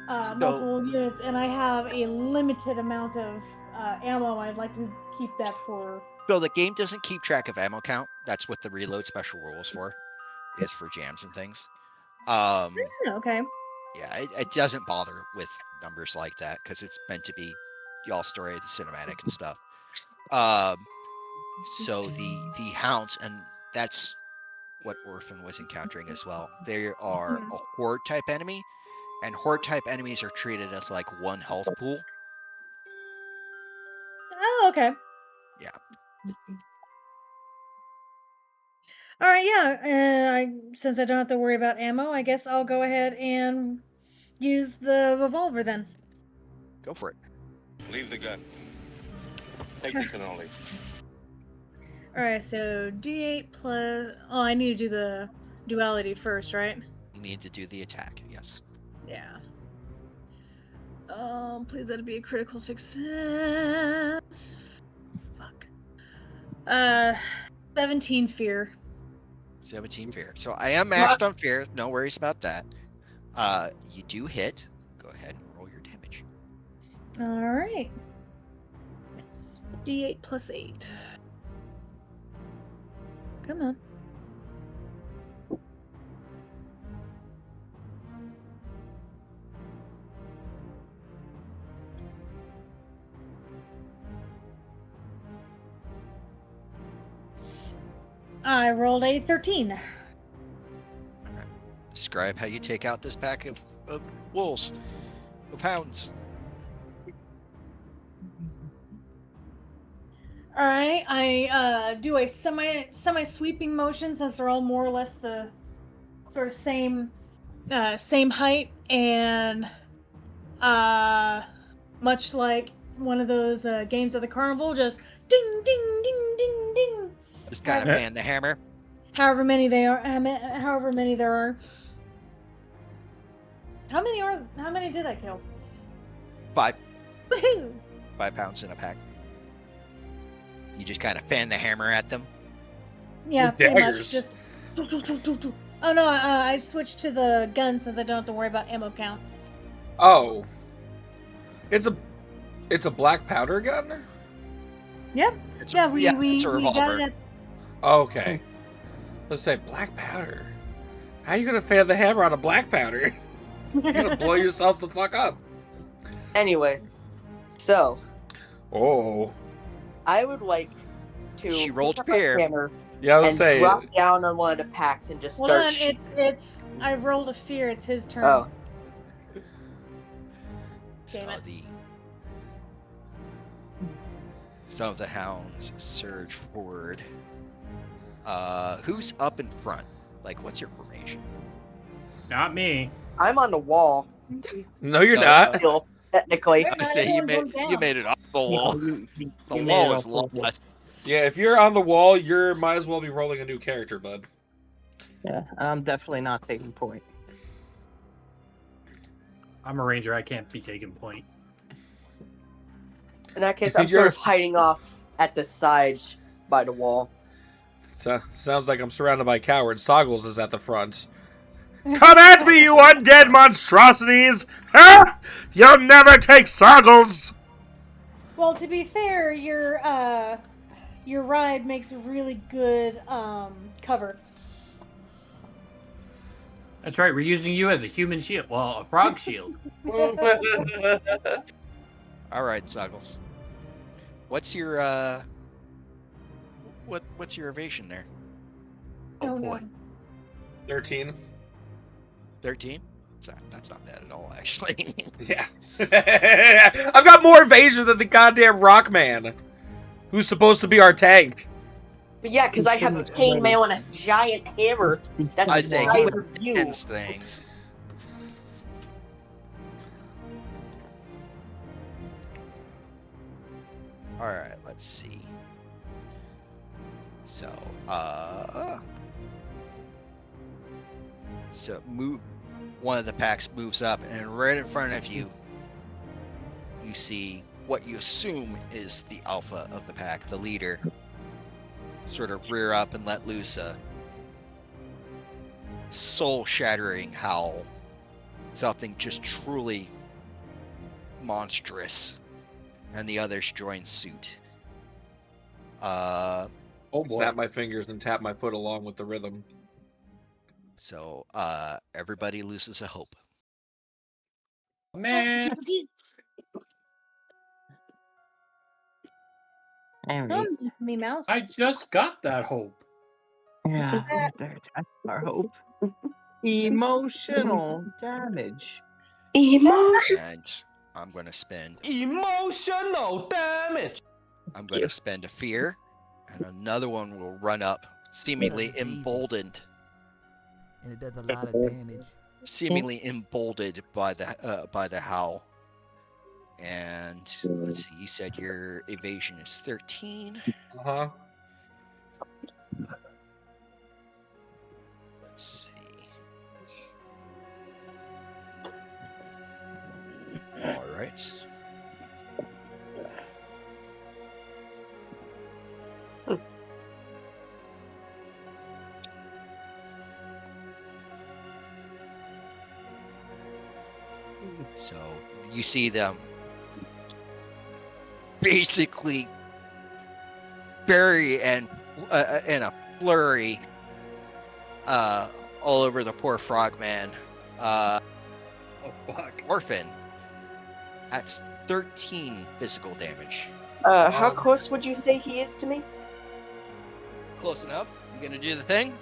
Speaker 3: units, and I have a limited amount of ammo. I'd like to keep that for...
Speaker 1: So the game doesn't keep track of ammo count. That's what the reload special rules for, is for jams and things.
Speaker 3: Okay.
Speaker 1: Yeah, it doesn't bother with numbers like that because it's meant to be y'all story, the cinematic and stuff. So the hounds, and that's what Orphan was encountering as well. They are a horde type enemy, and horde type enemies are treated as like 1 health pool.
Speaker 3: Oh, okay.
Speaker 1: Yeah.
Speaker 3: All right, yeah. Since I don't have to worry about ammo, I guess I'll go ahead and use the revolver then.
Speaker 1: Go for it.
Speaker 15: Leave the gun. Take the cannoli.
Speaker 3: All right, so D8 plus... Oh, I need to do the duality first, right?
Speaker 1: You need to do the attack, yes.
Speaker 3: Yeah. Please let it be a critical success. Fuck. 17 fear.
Speaker 1: 17 fear. So I am maxed on fear. No worries about that. You do hit. Go ahead and roll your damage.
Speaker 3: All right. D8 plus 8. Come on. I rolled a 13.
Speaker 1: Describe how you take out this pack of wolves, of hounds.
Speaker 3: All right, I do a semi sweeping motion since they're all more or less the sort of same height, and much like one of those games of the carnival, just ding ding ding ding ding.
Speaker 1: Just kind of pan the hammer.
Speaker 3: However many they are, however many there are. How many did I kill?
Speaker 1: 5.
Speaker 3: Woohoo!
Speaker 1: 5 pounds in a pack. You just kind of fan the hammer at them.
Speaker 3: Yeah, pretty much. Just. Oh no! I switched to the gun since I don't have to worry about ammo count.
Speaker 5: Oh, it's a black powder gun.
Speaker 3: Yep.
Speaker 1: It's
Speaker 3: a
Speaker 1: revolver.
Speaker 3: We got it.
Speaker 5: Okay. Let's say black powder. How are you gonna fan the hammer on a black powder? You're gonna blow yourself the fuck up.
Speaker 4: Anyway, so.
Speaker 5: Oh.
Speaker 4: I would like to.
Speaker 1: She rolled
Speaker 4: pick up my
Speaker 1: fear.
Speaker 4: hammer
Speaker 5: Yeah, I was
Speaker 4: and
Speaker 5: saying.
Speaker 4: drop down on one of the packs and just
Speaker 3: Hold
Speaker 4: start.
Speaker 3: on, it's. I rolled a fear. It's his turn.
Speaker 4: Oh.
Speaker 3: Damn it.
Speaker 1: Some of the hounds surge forward. Who's up in front? Like, what's your formation?
Speaker 7: Not me.
Speaker 4: I'm on the wall.
Speaker 5: No, you're not.
Speaker 4: Still, technically.
Speaker 1: I say you made it off the wall. The wall is lost.
Speaker 5: Yeah, if you're on the wall, you might as well be rolling a new character, bud.
Speaker 12: Yeah, I'm definitely not taking point.
Speaker 7: I'm a ranger. I can't be taking point.
Speaker 4: In that case, I'm sort of hiding off at the side by the wall.
Speaker 5: Sounds like I'm surrounded by cowards. Soggles is at the front.
Speaker 6: Come at me, you undead monstrosities! Ha! You'll never take Soggles!
Speaker 3: Well, to be fair, your ride makes a really good cover.
Speaker 7: That's right. We're using you as a human shield. Well, a frog shield.
Speaker 1: All right, Soggles. What's your what's your evasion there?
Speaker 7: Oh boy.
Speaker 5: 13.
Speaker 1: 13? That's not bad at all, actually.
Speaker 5: Yeah. I've got more evasion than the goddamn Rockman, who's supposed to be our tank.
Speaker 4: But yeah, because I have a chainmail and a giant hammer. That's
Speaker 1: I
Speaker 4: the
Speaker 1: think
Speaker 4: size
Speaker 1: he
Speaker 4: of you.
Speaker 1: ends things. All right, let's see. So, one of the packs moves up, and right in front of you, you see what you assume is the alpha of the pack, the leader, sort of rear up and let loose a soul-shattering howl. Something just truly monstrous. And the others join suit.
Speaker 5: Oh boy. Snap my fingers and tap my foot along with the rhythm.
Speaker 1: So, everybody loses a hope.
Speaker 7: Man.
Speaker 3: Me mouse.
Speaker 7: I just got that hope.
Speaker 12: Yeah, that's our hope. Emotional damage.
Speaker 1: And I'm going to spend
Speaker 8: emotional damage.
Speaker 1: I'm going to spend a fear, and another one will run up, seemingly emboldened.
Speaker 16: And it does a lot of damage.
Speaker 1: Seemingly emboldened by the howl. And let's see, you said your evasion is 13.
Speaker 5: Uh-huh.
Speaker 1: Let's see. All right. So you see them basically bury and in a flurry all over the poor frogman.
Speaker 7: Oh fuck.
Speaker 1: Orphan. That's 13 physical damage.
Speaker 4: How close would you say he is to me?
Speaker 1: Close enough. You gonna do the thing?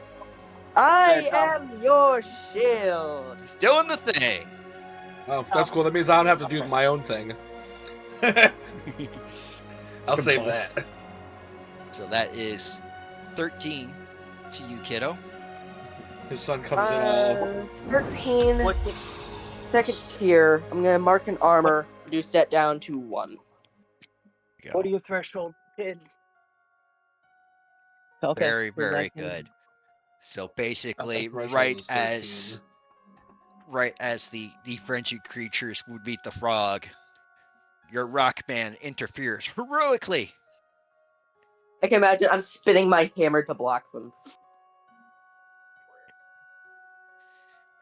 Speaker 4: I am your shield.
Speaker 1: He's doing the thing.
Speaker 5: Oh, that's cool. That means I don't have to do my own thing. I'll save that.
Speaker 1: So that is 13 to you, kiddo.
Speaker 5: His son comes in all...
Speaker 4: 13. Second tier. I'm going to mark an armor. Reduce that down to 1.
Speaker 12: What are your threshold, kid? Okay.
Speaker 1: Very, very good. So basically, right as the frenzied creatures would beat the frog, your Rockman interferes heroically.
Speaker 4: I can imagine I'm spinning my hammer to block them.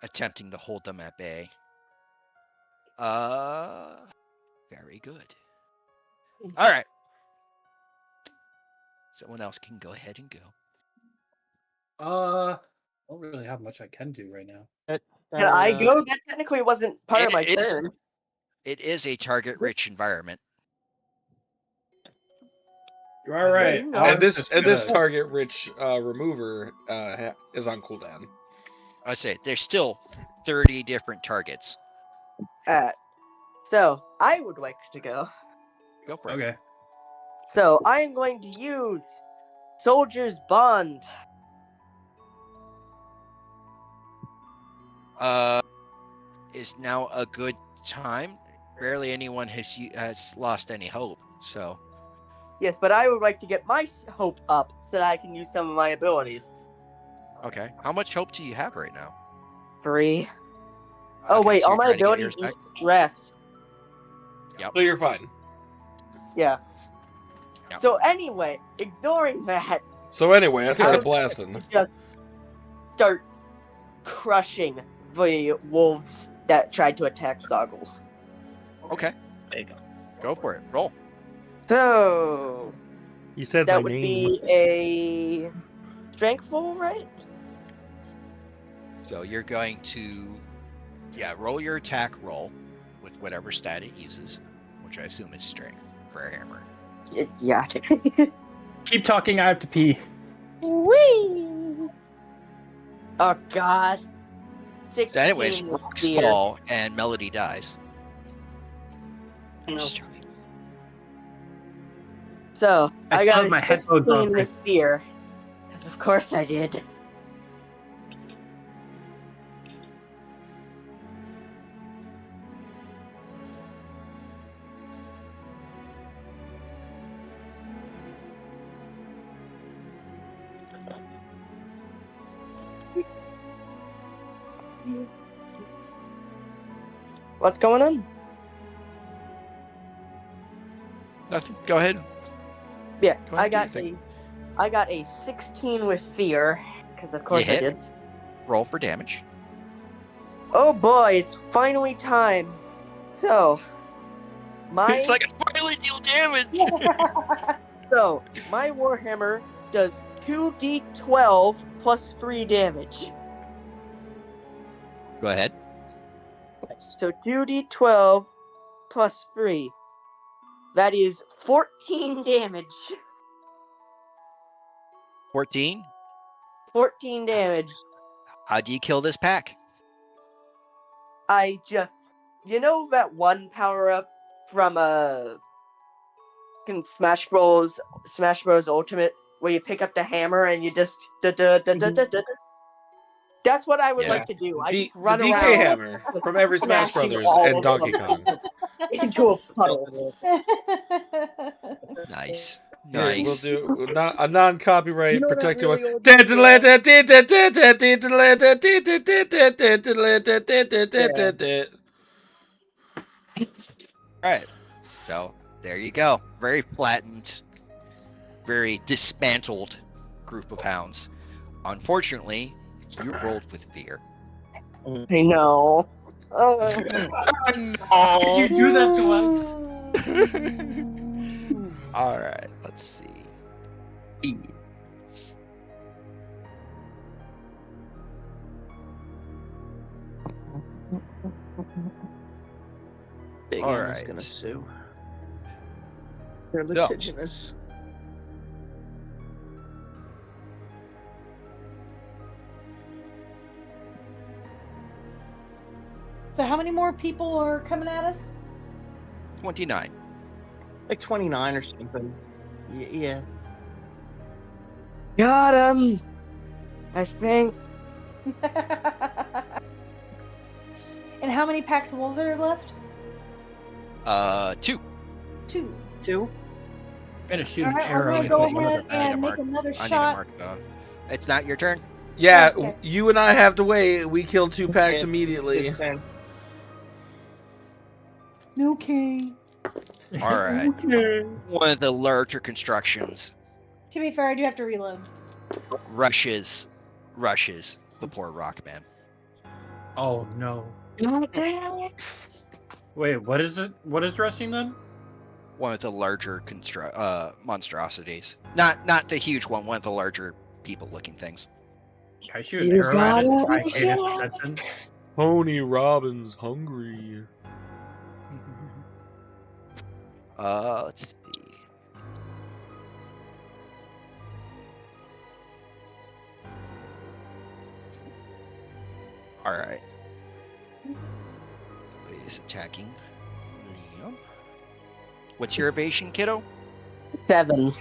Speaker 1: Attempting to hold them at bay. Very good. All right. Someone else can go ahead and go.
Speaker 7: I don't really have much I can do right now.
Speaker 4: Can I go? That technically wasn't part of my turn.
Speaker 1: It is a target-rich environment.
Speaker 7: All right.
Speaker 5: And this target-rich remover is on cooldown.
Speaker 1: I say there's still 30 different targets.
Speaker 4: So I would like to go.
Speaker 1: Go for it.
Speaker 7: Okay.
Speaker 4: So I am going to use Soldier's Bond.
Speaker 1: Is now a good time. Barely anyone has lost any hope. So.
Speaker 4: Yes, but I would like to get my hope up so that I can use some of my abilities.
Speaker 1: Okay. How much hope do you have right now?
Speaker 4: 3.
Speaker 10: Oh wait,
Speaker 1: so
Speaker 10: all
Speaker 1: you're
Speaker 10: my
Speaker 1: trying to get
Speaker 10: abilities
Speaker 1: yours back?
Speaker 10: use stress.
Speaker 1: Yep.
Speaker 5: So you're fine.
Speaker 10: Yeah.
Speaker 1: Yep.
Speaker 10: So anyway, ignoring that,
Speaker 5: So anyway, I
Speaker 10: I
Speaker 5: started
Speaker 10: would
Speaker 5: blasting.
Speaker 10: just start crushing the wolves that tried to attack Soggles.
Speaker 1: Okay. Go for it. Roll.
Speaker 10: So
Speaker 6: He said
Speaker 10: that
Speaker 6: my
Speaker 10: would
Speaker 6: name.
Speaker 10: be a strength roll, right?
Speaker 1: So you're going to, roll your attack roll with whatever stat it uses, which I assume is strength for a hammer.
Speaker 10: Yeah.
Speaker 7: Keep talking, I have to pee.
Speaker 10: Whee! Oh God. 16
Speaker 1: So anyways,
Speaker 10: with
Speaker 1: rocks
Speaker 10: fear.
Speaker 1: fall and Melody dies. Just joking.
Speaker 10: So
Speaker 7: I
Speaker 10: I
Speaker 7: still
Speaker 10: got
Speaker 7: have
Speaker 10: a
Speaker 7: my headphones
Speaker 10: 16
Speaker 7: on.
Speaker 10: with fear. Because of course I did. What's going on?
Speaker 1: Nothing. Go ahead.
Speaker 10: Yeah,
Speaker 1: Go ahead and do your thing.
Speaker 10: I got a 16 with fear, because of course
Speaker 1: You
Speaker 10: I
Speaker 1: hit.
Speaker 10: did.
Speaker 1: Roll for damage.
Speaker 10: Oh boy, it's finally time. So,
Speaker 1: It's like I finally deal damage.
Speaker 10: So, my Warhammer does 2d12 plus 3 damage.
Speaker 1: Go ahead.
Speaker 10: So 2d12 plus 3. That is 14 damage.
Speaker 1: 14.
Speaker 10: 14 damage.
Speaker 1: How do you kill this pack?
Speaker 10: You know that one power up from Smash Bros Ultimate where you pick up the hammer and you just That's what I would like to do. I just run
Speaker 5: the DK
Speaker 10: around
Speaker 5: hammer from every Smash
Speaker 10: smashing
Speaker 5: Brothers
Speaker 10: all
Speaker 5: and
Speaker 10: of
Speaker 5: Donkey
Speaker 10: them
Speaker 5: Kong.
Speaker 10: into a puddle.
Speaker 1: Nice.
Speaker 5: Yes, we'll
Speaker 1: Nice.
Speaker 5: do a non-copyright
Speaker 10: You know that
Speaker 5: protected
Speaker 10: really
Speaker 5: one.
Speaker 10: old
Speaker 1: All right. So there you go. Very flattened, very dismantled group of hounds. Unfortunately, you rolled with fear.
Speaker 10: I know.
Speaker 1: No.
Speaker 7: Did you do that to us?
Speaker 1: All right. Let's see.
Speaker 2: Big
Speaker 1: All
Speaker 2: M is
Speaker 1: right.
Speaker 2: gonna sue.
Speaker 10: They're
Speaker 1: No.
Speaker 10: litigious.
Speaker 3: So how many more people are coming at us?
Speaker 1: 29.
Speaker 2: Like 29 or something. Yeah.
Speaker 10: Got him. I think.
Speaker 3: And how many packs of wolves are left?
Speaker 1: 2.
Speaker 3: Two.
Speaker 2: Two?
Speaker 7: I'm gonna shoot
Speaker 3: All
Speaker 7: an
Speaker 3: right, I'm
Speaker 7: arrow
Speaker 3: gonna
Speaker 7: into
Speaker 3: go
Speaker 7: one of
Speaker 3: ahead
Speaker 7: them.
Speaker 3: and make another
Speaker 1: I need to
Speaker 3: shot.
Speaker 1: mark it off. It's not your turn.
Speaker 5: Yeah,
Speaker 3: Okay.
Speaker 5: you and I have to wait. We killed 2 packs
Speaker 2: Yeah,
Speaker 5: immediately.
Speaker 2: it's fine.
Speaker 3: Okay.
Speaker 1: All right. One of the larger constructions
Speaker 3: To be fair, I do have to reload.
Speaker 1: rushes the poor rock man.
Speaker 7: Oh no.
Speaker 10: God damn it.
Speaker 7: Wait, what is it? What is rushing them?
Speaker 1: One of the larger monstrosities. Not the huge one of the larger people-looking things.
Speaker 7: Can I shoot an arrow at it to try and
Speaker 10: gotta
Speaker 7: gain its
Speaker 10: be
Speaker 7: attention?
Speaker 6: Tony Robbins hungry.
Speaker 1: Let's see. All right. He's attacking Liam. What's your evasion, kiddo?
Speaker 10: 7.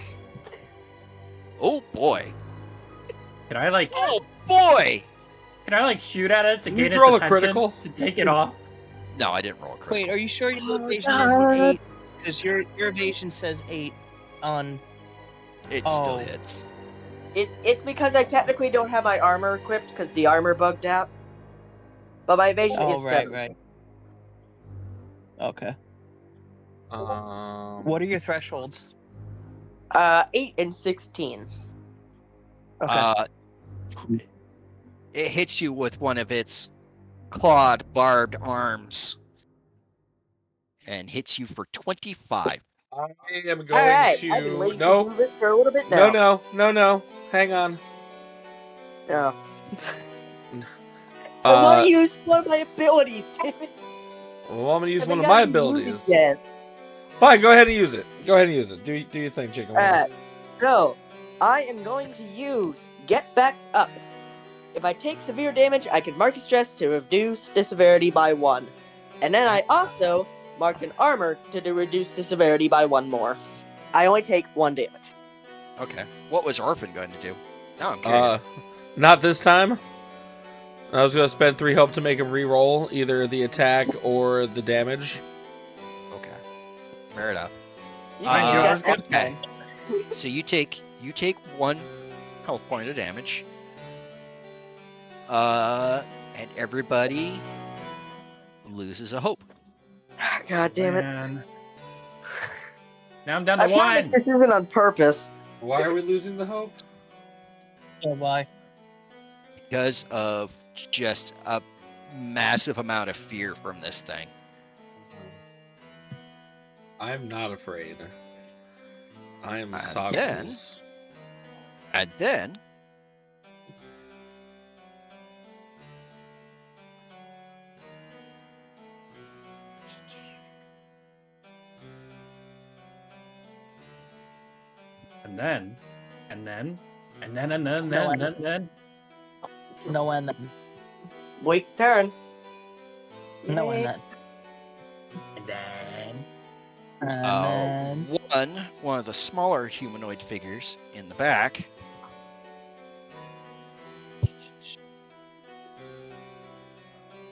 Speaker 1: Oh boy.
Speaker 7: Can I like?
Speaker 1: Oh boy.
Speaker 7: Can I like shoot at it to
Speaker 5: You
Speaker 7: gain its
Speaker 5: roll a
Speaker 7: attention?
Speaker 5: critical?
Speaker 7: To take it off?
Speaker 1: No, I didn't roll a critical.
Speaker 2: Wait, are you sure your evasion
Speaker 10: God.
Speaker 2: isn't 8? Because your evasion says 8 on.
Speaker 1: It
Speaker 2: Oh.
Speaker 1: still hits.
Speaker 10: It's because I technically don't have my armor equipped because the armor bugged out. but my evasion
Speaker 12: Oh,
Speaker 10: is
Speaker 12: right,
Speaker 10: 7.
Speaker 12: right. Okay.
Speaker 5: Um,
Speaker 12: What are your thresholds?
Speaker 10: 8 and 16.
Speaker 12: Okay.
Speaker 1: It hits you with one of its clawed, barbed arms and hits you for 25.
Speaker 5: I am going
Speaker 10: Alright,
Speaker 5: to.
Speaker 10: I've been waiting
Speaker 5: No.
Speaker 10: to do this for a little bit now.
Speaker 5: No. Hang on.
Speaker 10: Oh. I want to use one of my abilities, damn it.
Speaker 5: Well, I'm gonna use
Speaker 10: And
Speaker 5: one
Speaker 10: they
Speaker 5: of my
Speaker 10: gotta be used
Speaker 5: abilities.
Speaker 10: again.
Speaker 5: Fine, go ahead and use it. Go ahead and use it. Do your thing, chicken wing.
Speaker 10: So, I am going to use Get Back Up. If I take severe damage, I can mark a stress to reduce the severity by 1. And then I also mark an armor to reduce the severity by 1 more. I only take 1 damage.
Speaker 1: Okay. What was Orphan going to do? Now I'm curious.
Speaker 5: Not this time. I was gonna spend 3 hope to make him re-roll either the attack or the damage.
Speaker 1: Okay. Fair enough.
Speaker 2: Okay.
Speaker 1: So you take 1 health point of damage. And everybody loses a hope.
Speaker 10: God damn it.
Speaker 7: Man. Now I'm down to
Speaker 10: I promise
Speaker 7: 1.
Speaker 10: this isn't on purpose.
Speaker 5: Why are we losing the hope?
Speaker 12: Yeah, why?
Speaker 1: Because of just a massive amount of fear from this thing.
Speaker 5: I'm not afraid. I am
Speaker 1: And
Speaker 5: Soggles.
Speaker 1: then
Speaker 7: and then.
Speaker 12: No and then.
Speaker 10: Wait's turn.
Speaker 12: No and
Speaker 10: Yay.
Speaker 12: then.
Speaker 7: And then.
Speaker 12: And then.
Speaker 1: one of the smaller humanoid figures in the back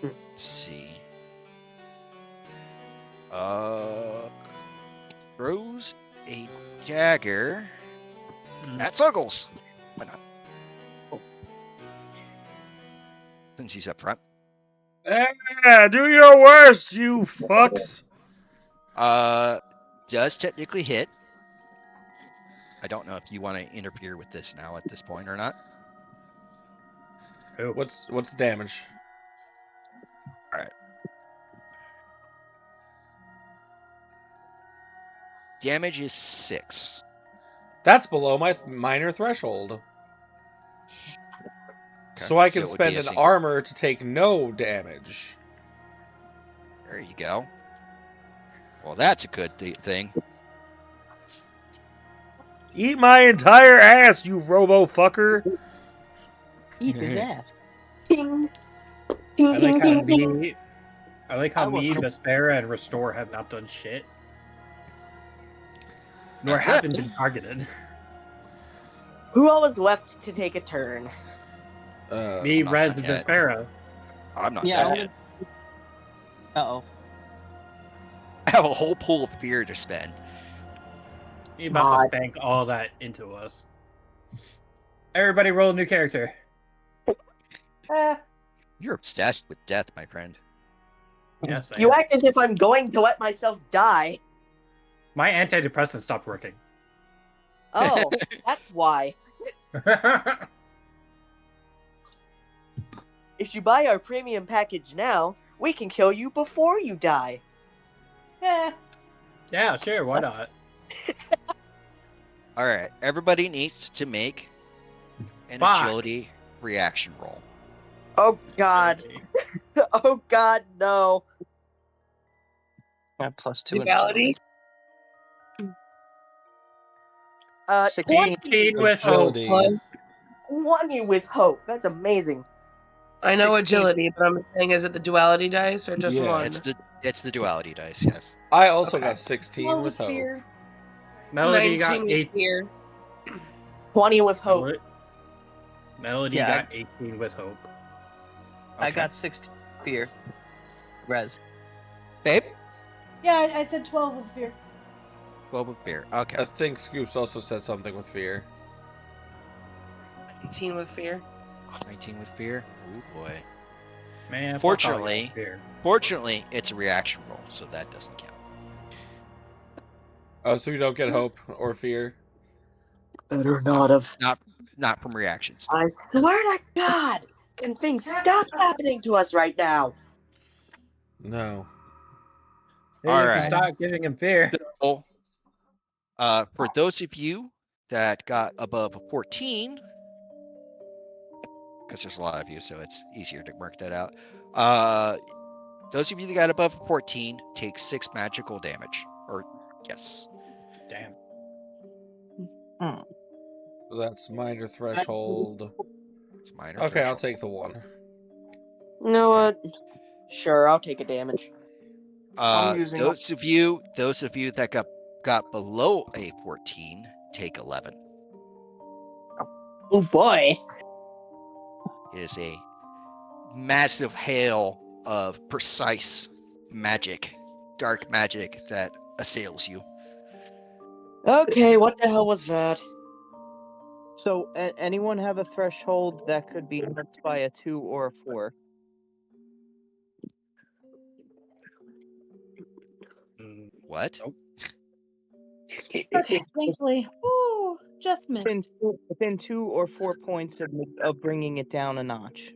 Speaker 1: let's see. Throws a dagger at Suggles. Why not? Since he's up front.
Speaker 6: Yeah, do your worst, you fucks.
Speaker 1: Does technically hit. I don't know if you want to interfere with this now at this point or not.
Speaker 5: What's the damage?
Speaker 1: All right. Damage is 6.
Speaker 5: That's below my minor threshold.
Speaker 1: Okay.
Speaker 5: So I
Speaker 1: So
Speaker 5: can
Speaker 1: it would be
Speaker 5: spend
Speaker 1: a
Speaker 5: an
Speaker 1: single.
Speaker 5: armor to take no damage.
Speaker 1: There you go. Well, that's a good thing.
Speaker 6: Eat my entire ass, you robo fucker.
Speaker 12: Eat his ass.
Speaker 10: Ping.
Speaker 7: I like how
Speaker 10: Ping.
Speaker 7: me, Vespera, and Restore have not done shit. Nor haven't been targeted.
Speaker 10: Who all was left to take a turn?
Speaker 7: Me,
Speaker 1: I'm not
Speaker 7: Rez,
Speaker 1: done
Speaker 7: and
Speaker 1: yet.
Speaker 7: Vespera.
Speaker 1: I'm not
Speaker 12: Yeah.
Speaker 1: done yet.
Speaker 12: Uh-oh.
Speaker 1: I have a whole pool of fear to spend.
Speaker 7: You're about to bank all that into us. Everybody roll a new character.
Speaker 1: You're obsessed with death, my friend.
Speaker 7: Yes, I
Speaker 10: You
Speaker 7: am.
Speaker 10: act as if I'm going to let myself die.
Speaker 7: My antidepressant stopped working.
Speaker 10: Oh, that's why. If you buy our premium package now, we can kill you before you die.
Speaker 7: Yeah, sure, why not?
Speaker 1: All right, everybody needs to make an
Speaker 7: Fuck.
Speaker 1: agility reaction roll.
Speaker 10: Oh god. Oh god, no.
Speaker 12: Got +2
Speaker 9: Duality?
Speaker 10: 20
Speaker 7: with hope.
Speaker 5: Agility.
Speaker 10: 20 with hope. That's amazing.
Speaker 9: I know
Speaker 10: 16.
Speaker 9: agility, but I'm saying, is it the duality dice or just
Speaker 5: Yeah.
Speaker 9: one?
Speaker 1: It's the duality dice, yes.
Speaker 5: I also
Speaker 9: Okay.
Speaker 5: got 16 with hope.
Speaker 7: Melody
Speaker 9: 19
Speaker 7: got
Speaker 9: with
Speaker 7: 8.
Speaker 9: fear.
Speaker 10: 20 with hope.
Speaker 7: Melody
Speaker 12: Yeah,
Speaker 7: got 18 with hope.
Speaker 12: I
Speaker 1: Okay.
Speaker 12: got 16 fear. Rez.
Speaker 1: Babe?
Speaker 3: Yeah, I said 12 with fear.
Speaker 1: 12 with fear. Okay.
Speaker 5: I think Scoops also said something with fear.
Speaker 9: 19 with fear.
Speaker 1: 19 with fear. Oh boy.
Speaker 7: Man,
Speaker 1: fortunately, it's a reaction roll, so that doesn't count.
Speaker 5: Oh, so we don't get hope or fear?
Speaker 10: Better not have.
Speaker 1: Not from reactions.
Speaker 10: I swear to God, can things stop happening to us right now?
Speaker 5: No.
Speaker 7: Maybe
Speaker 1: All
Speaker 7: you can
Speaker 1: right.
Speaker 7: stop giving him fear.
Speaker 1: So, for those of you that got above a 14, because there's a lot of you, so it's easier to mark that out. Those of you that got above a 14 take 6 magical damage. Or, yes.
Speaker 7: Damn.
Speaker 5: So that's minor threshold.
Speaker 1: It's minor
Speaker 5: Okay, I'll
Speaker 1: threshold.
Speaker 5: take the 1.
Speaker 10: You know what? Sure, I'll take a damage.
Speaker 1: Those of you that got below a 14 take 11.
Speaker 10: Oh boy.
Speaker 1: It is a massive hail of precise magic, dark magic that assails you.
Speaker 10: Okay, what the hell was that?
Speaker 2: So, anyone have a threshold that could be hit by a 2 or a 4?
Speaker 1: What?
Speaker 7: Nope.
Speaker 3: Okay, thankfully. Woo, just missed.
Speaker 2: Within 2 or 4 points of bringing it down a notch.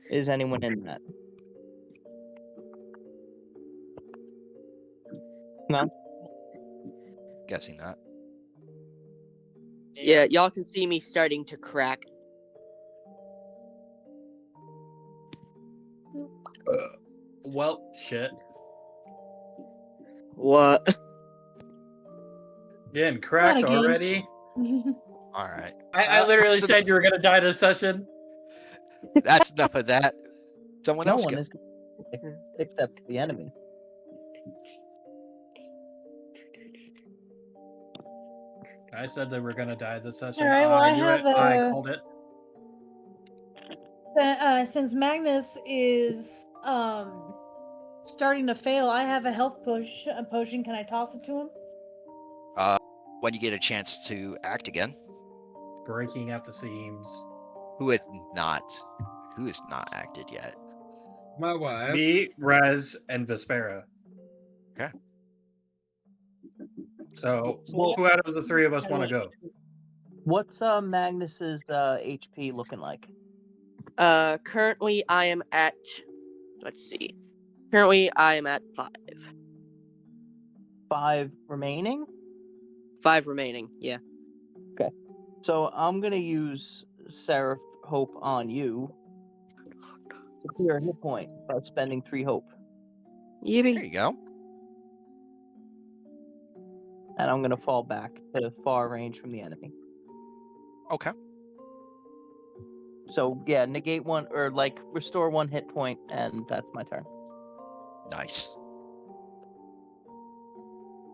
Speaker 2: Is anyone in that? No?
Speaker 1: Guessing not.
Speaker 10: Yeah, y'all can see me starting to crack.
Speaker 7: Well, shit.
Speaker 10: What?
Speaker 7: Getting cracked
Speaker 3: again.
Speaker 7: already?
Speaker 1: All right.
Speaker 7: I literally said you were gonna die this session.
Speaker 1: That's enough of that. Someone
Speaker 2: No
Speaker 1: else
Speaker 2: one
Speaker 1: go.
Speaker 2: is, except the enemy.
Speaker 7: I said they were gonna die this session.
Speaker 3: All right, well, I
Speaker 7: knew
Speaker 3: have
Speaker 7: it. I
Speaker 3: a-
Speaker 7: called it.
Speaker 3: Since Magnus is starting to fail, I have a health potion. Can I toss it to him?
Speaker 1: When you get a chance to act again.
Speaker 7: Breaking at the seams.
Speaker 1: Who is not acted yet?
Speaker 5: My wife.
Speaker 7: Me, Rez, and Vespera.
Speaker 1: Okay.
Speaker 7: So, who out of the three of us want to go?
Speaker 2: What's Magnus's HP looking like?
Speaker 10: Currently I am at, let's see. Currently I am at 5.
Speaker 2: 5 remaining?
Speaker 10: 5 remaining, yeah.
Speaker 2: Okay. So I'm gonna use Seraph Hope on you to clear a hit point by spending 3 hope.
Speaker 10: Yippee.
Speaker 1: There you go.
Speaker 2: And I'm gonna fall back to far range from the enemy.
Speaker 1: Okay.
Speaker 2: So yeah, negate 1 or like restore 1 hit point, and that's my turn.
Speaker 1: Nice.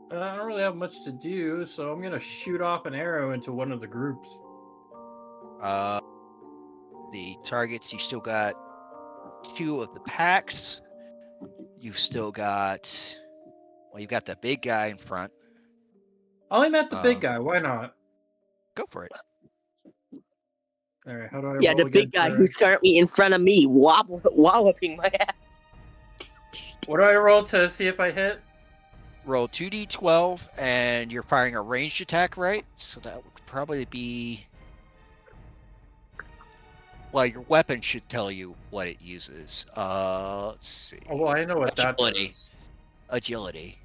Speaker 7: I don't really have much to do, so I'm gonna shoot off an arrow into one of the groups.
Speaker 1: The targets, you still got 2 of the packs. You've still got, well, you've got the big guy in front.
Speaker 7: I'll aim at the big guy. Why not?
Speaker 1: Go for it.
Speaker 7: All right. How do I?
Speaker 10: Yeah,
Speaker 7: roll
Speaker 10: the big
Speaker 7: against
Speaker 10: guy who's currently in front of me, walloping my ass.
Speaker 7: What do I roll to see if I hit?
Speaker 1: Roll 2d12, and you're firing a ranged attack, right? So that would probably be. Well, your weapon should tell you what it uses. Let's see.
Speaker 7: Oh, well, I know what that does.
Speaker 1: Agility.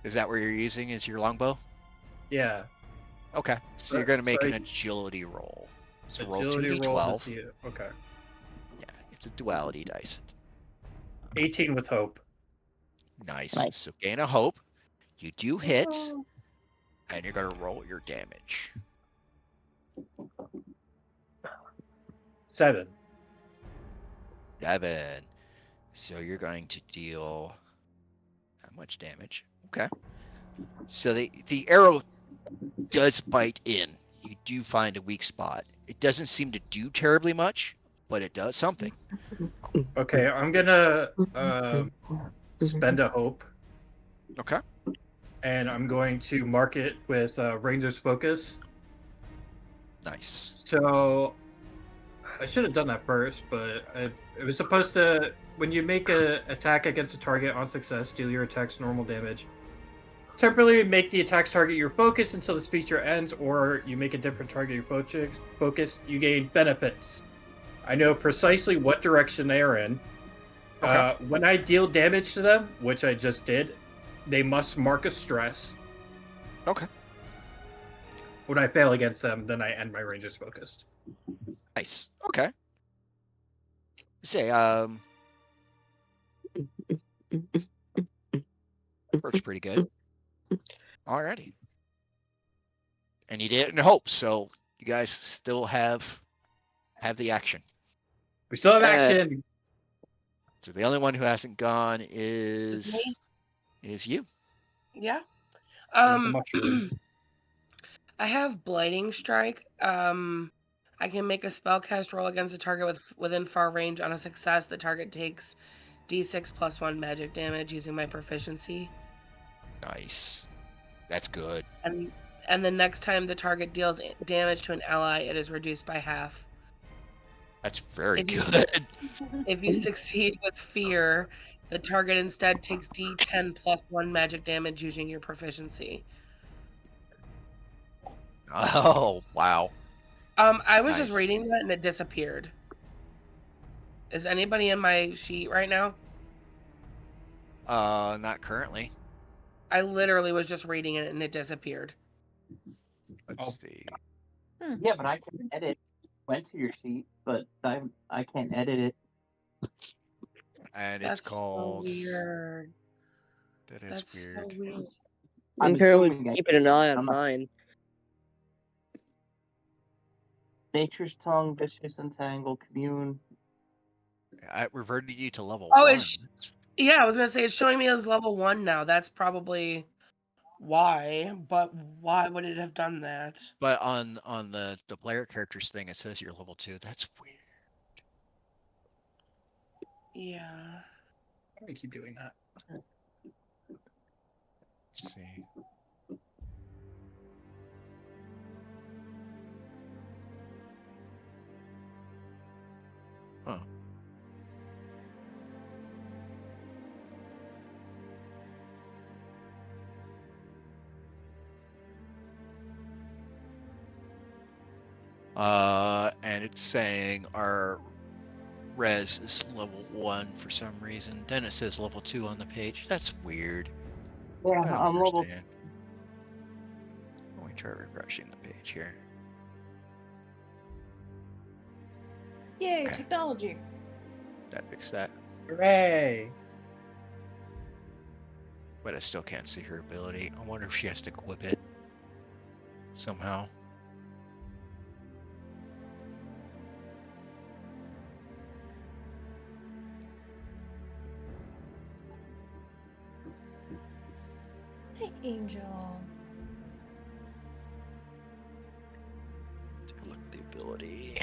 Speaker 1: Is that what you're using? Is your longbow?
Speaker 7: Yeah.
Speaker 1: Okay. So you're going to make an agility roll. So
Speaker 7: agility
Speaker 1: roll 2d12.
Speaker 7: Roll to see it. Okay.
Speaker 1: Yeah, it's a duality dice.
Speaker 7: 18 with hope.
Speaker 1: Nice. So gain a hope. You do hit, and you're going to roll your damage.
Speaker 7: 7.
Speaker 1: 7. So you're going to deal how much damage? Okay. So the arrow does bite in. You do find a weak spot. It doesn't seem to do terribly much, but it does something.
Speaker 7: Okay, I'm gonna spend a hope.
Speaker 1: Okay.
Speaker 7: And I'm going to mark it with Ranger's Focus.
Speaker 1: Nice.
Speaker 7: So I should have done that first, but It was supposed to, when you make a attack against a target on success, deal your attacks normal damage. Temporarily make the attack's target your focus until the feature ends, or you make a different target your focus. You gain benefits. I know precisely what direction they are in.
Speaker 1: Okay.
Speaker 7: When I deal damage to them, which I just did, they must mark a stress.
Speaker 1: Okay.
Speaker 7: When I fail against them, then I end my range as focused.
Speaker 1: Nice. Okay. Say, works pretty good. Alrighty. And you did it in hope, so you guys still have the action.
Speaker 7: We still have action.
Speaker 1: So the only one who hasn't gone
Speaker 9: It's me.
Speaker 1: is you.
Speaker 9: Yeah.
Speaker 7: There's the mushroom.
Speaker 9: I have Blighting Strike. I can make a spellcast roll against a target within far range. On a success, the target takes d6 plus 1 magic damage using my proficiency.
Speaker 1: Nice. That's good.
Speaker 9: And the next time the target deals damage to an ally, it is reduced by half.
Speaker 1: That's very good.
Speaker 9: If you succeed with Fear, the target instead takes d10 plus 1 magic damage using your proficiency.
Speaker 1: Oh, wow.
Speaker 9: I was just
Speaker 1: Nice.
Speaker 9: reading that and it disappeared. Is anybody in my sheet right now?
Speaker 1: Not currently.
Speaker 9: I literally was just reading it and it disappeared.
Speaker 1: Let's see.
Speaker 12: Yeah, but I can edit. Went to your sheet, but I can't edit it.
Speaker 1: And
Speaker 9: That's
Speaker 1: it's called.
Speaker 9: So weird.
Speaker 1: That is
Speaker 9: That's
Speaker 1: weird.
Speaker 9: so weird.
Speaker 10: I'm currently keeping an eye on mine.
Speaker 12: Nature's Tongue, Vicious Entangle, Commune.
Speaker 1: I reverted you to level
Speaker 9: Oh,
Speaker 1: 1.
Speaker 9: Yeah, I was gonna say it's showing me as level 1 now. That's probably why. But why would it have done that?
Speaker 1: But on the player characters thing, it says you're level 2. That's weird.
Speaker 9: Yeah.
Speaker 7: Why do we keep doing that?
Speaker 1: Let's see. Huh. And it's saying our res is level 1 for some reason. Then it says level 2 on the page. That's weird.
Speaker 12: Yeah,
Speaker 1: I don't
Speaker 12: I'm level.
Speaker 1: understand. Let me try refreshing the page here.
Speaker 3: Yay,
Speaker 1: Okay.
Speaker 3: technology.
Speaker 1: That fixed that.
Speaker 7: Hooray!
Speaker 1: But I still can't see her ability. I wonder if she has to equip it somehow.
Speaker 3: Hey, Angel.
Speaker 1: Take a look at the ability.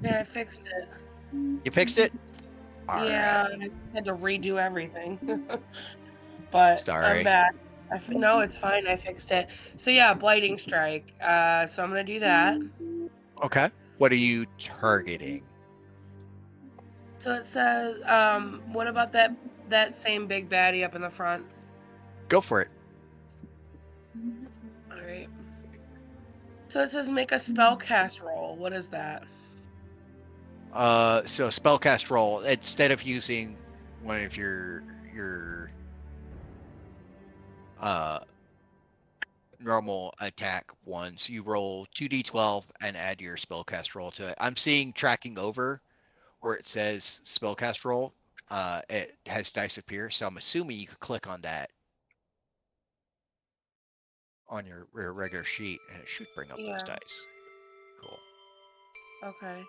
Speaker 9: Yeah, I fixed it.
Speaker 1: You fixed it?
Speaker 9: Yeah, I had to redo everything. But
Speaker 1: Sorry.
Speaker 9: I'm back. No, it's fine. I fixed it. So yeah, Blighting Strike. So I'm gonna do that.
Speaker 1: Okay. What are you targeting?
Speaker 9: So it says, what about that same big baddie up in the front?
Speaker 1: Go for it.
Speaker 9: All right. So it says make a spellcast roll. What is that?
Speaker 1: So spellcast roll. Instead of using one of your normal attack ones, you roll 2d12 and add your spellcast roll to it. I'm seeing tracking over where it says spellcast roll. It has dice appear, so I'm assuming you could click on that on your regular sheet, and it should bring up those dice. Cool.
Speaker 9: Okay.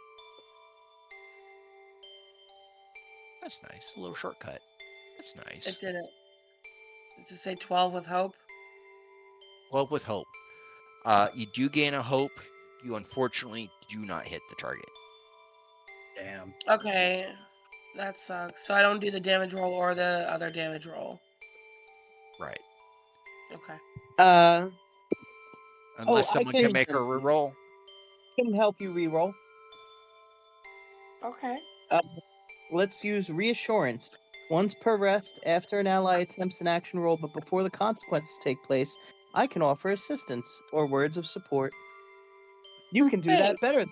Speaker 1: That's nice. A little shortcut. That's nice.
Speaker 9: It did it. Does it say 12 with hope?
Speaker 1: 12 with hope. You do gain a hope. You unfortunately do not hit the target.
Speaker 7: Damn.
Speaker 9: Okay, that sucks. So I don't do the damage roll or the other damage roll.
Speaker 1: Right.
Speaker 9: Okay.
Speaker 1: Unless
Speaker 12: I
Speaker 1: someone can make a reroll.
Speaker 12: can help you reroll.
Speaker 9: Okay.
Speaker 12: Let's use reassurance. Once per rest, after an ally attempts an action roll, but before the consequences take place, I can offer assistance or words of support. You can do that better.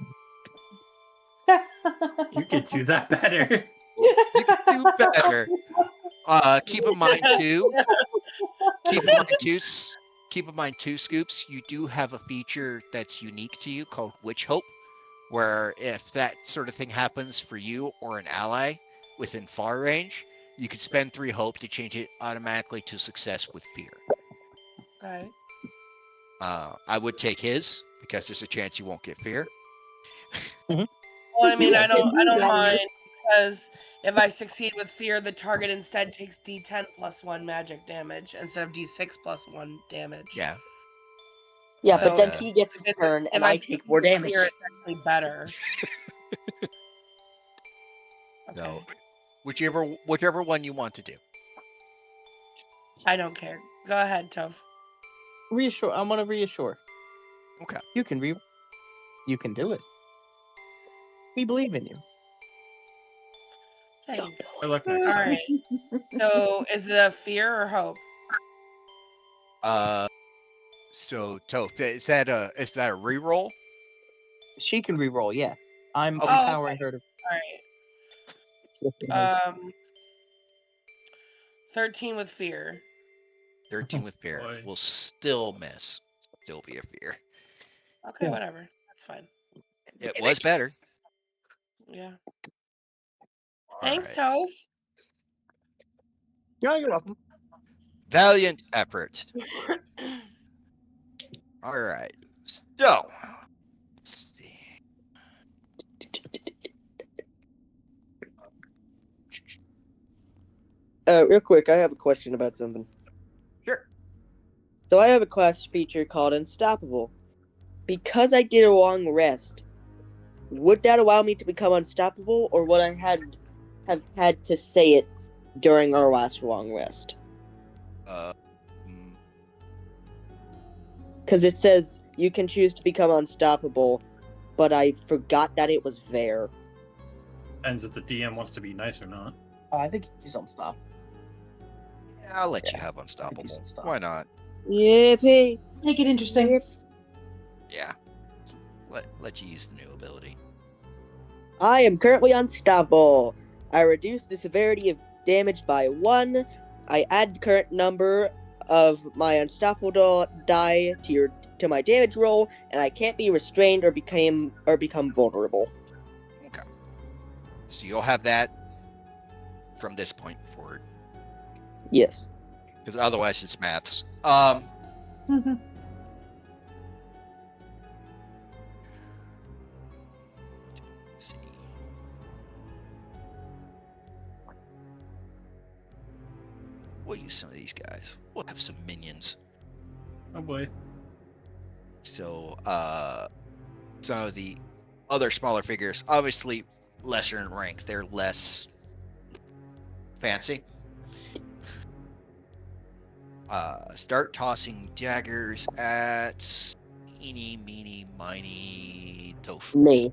Speaker 7: You could do that better.
Speaker 1: You can do better. Keep in mind too. Keep in mind too, Scoops. You do have a feature that's unique to you called Witch Hope, where if that sort of thing happens for you or an ally within far range, you could spend 3 hope to change it automatically to success with fear.
Speaker 9: Okay.
Speaker 1: I would take his because there's a chance you won't get fear.
Speaker 9: Well, I mean, I don't mind because if I succeed with fear, the target instead takes D10 plus 1 magic damage instead of D6 plus 1 damage.
Speaker 1: Yeah.
Speaker 4: Yeah,
Speaker 9: So
Speaker 4: but then he gets a turn, and I take more damage.
Speaker 9: Fear, it's actually better. Okay.
Speaker 1: No. Whichever one you want to do.
Speaker 9: I don't care. Go ahead, Toph.
Speaker 12: Reassure. I want to reassure.
Speaker 1: Okay.
Speaker 12: You can You can do it. We believe in you.
Speaker 9: Thanks.
Speaker 7: I look next
Speaker 9: All
Speaker 7: time.
Speaker 9: right. So, is it a fear or hope?
Speaker 1: So Toph, is that a reroll?
Speaker 12: She can reroll. Yeah, I'm
Speaker 1: Okay.
Speaker 12: empowering her to.
Speaker 9: All right. 13 with fear.
Speaker 1: 13 with fear will still miss. Still be a fear.
Speaker 9: Okay, whatever. That's fine.
Speaker 1: It was better.
Speaker 9: Yeah.
Speaker 1: All
Speaker 9: Thanks,
Speaker 1: right.
Speaker 9: Toph.
Speaker 12: Yeah, you're welcome.
Speaker 1: Valiant effort. All right. So, let's see.
Speaker 10: Real quick, I have a question about something.
Speaker 1: Sure.
Speaker 10: So I have a class feature called Unstoppable. Because I did a long rest, would that allow me to become unstoppable, or would I have had to say it during our last long rest? Because it says you can choose to become unstoppable, but I forgot that it was there.
Speaker 7: Depends if the DM wants to be nice or not.
Speaker 12: I think he's unstoppable.
Speaker 1: Yeah, I'll let you have unstoppable. Why not?
Speaker 10: Yippee!
Speaker 3: Make it interesting.
Speaker 1: Yeah. Let you use the new ability.
Speaker 10: I am currently unstoppable. I reduce the severity of damage by 1. I add the current number of my unstoppable die to my damage roll, and I can't be restrained or become vulnerable.
Speaker 1: Okay. So you'll have that from this point forward.
Speaker 10: Yes.
Speaker 1: Because otherwise it's maths. Let's see. We'll use some of these guys. We'll have some minions.
Speaker 7: Oh boy.
Speaker 1: So, some of the other smaller figures, obviously lesser in rank, they're less fancy. Start tossing daggers at eeny, meeny, miny, Toph.
Speaker 10: Me.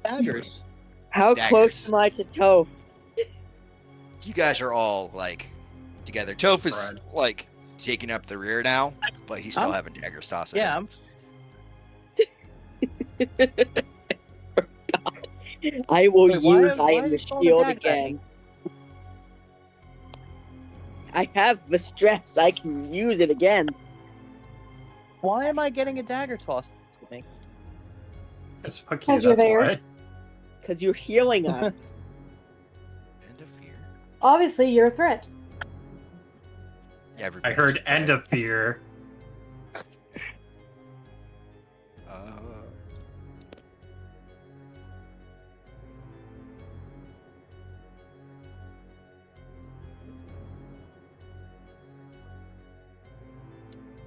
Speaker 12: Daggers.
Speaker 10: How close am I to Toph?
Speaker 1: You guys are all like together. Toph is like taking up the rear now, but he's still having daggers tossing.
Speaker 12: Yeah.
Speaker 10: I will
Speaker 12: Wait, why-
Speaker 10: use I
Speaker 12: why
Speaker 10: am
Speaker 12: is
Speaker 10: the
Speaker 12: he throwing a
Speaker 10: shield
Speaker 12: dagger at me?
Speaker 10: again. I have the stress. I can use it again.
Speaker 12: Why am I getting a dagger tossed to me?
Speaker 3: Because you're there.
Speaker 10: Because you're healing us.
Speaker 1: End of fear.
Speaker 3: Obviously, you're a threat.
Speaker 7: I heard end of fear.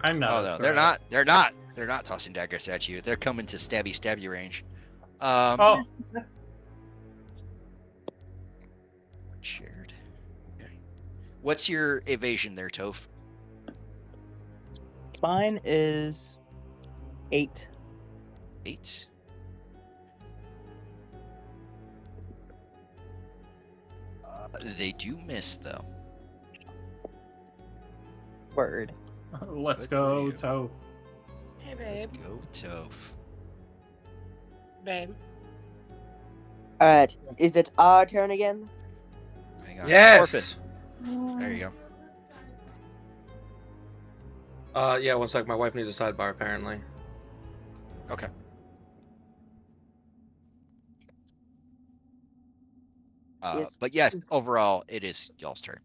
Speaker 7: I'm not.
Speaker 1: Oh
Speaker 7: a
Speaker 1: no,
Speaker 7: threat.
Speaker 1: they're not. They're not. They're not tossing daggers at you. They're coming to stabby range.
Speaker 7: Oh,
Speaker 1: Shared. Okay. What's your evasion there, Toph?
Speaker 12: Mine is 8.
Speaker 1: 8. They do miss though.
Speaker 12: Word.
Speaker 7: let's
Speaker 1: Good
Speaker 7: go,
Speaker 1: for you.
Speaker 7: Toe.
Speaker 9: Hey,
Speaker 1: Let's
Speaker 9: babe.
Speaker 1: go, Toph.
Speaker 9: Babe.
Speaker 10: Alright, is it our turn again?
Speaker 1: Hang on.
Speaker 5: Yes.
Speaker 1: Orphan. There you go.
Speaker 5: Yeah, one sec. My wife needs a sidebar, apparently.
Speaker 1: Okay.
Speaker 10: Yes.
Speaker 1: But yes, overall, it is y'all's turn.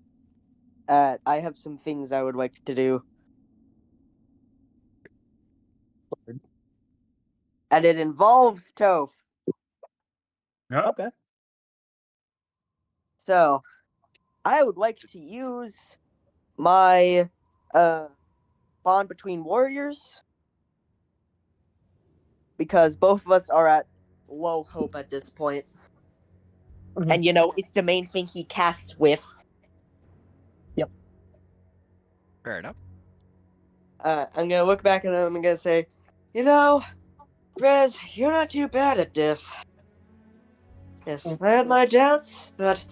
Speaker 10: I have some things I would like to do. And it involves Toph.
Speaker 12: Okay.
Speaker 10: So, I would like to use my bond between warriors because both of us are at low hope at this point. And you know, it's the main thing he casts with.
Speaker 12: Yep.
Speaker 1: Fair enough.
Speaker 10: I'm gonna look back at him and gonna say, you know, Rez, you're not too bad at this. Yes, I had my doubts, but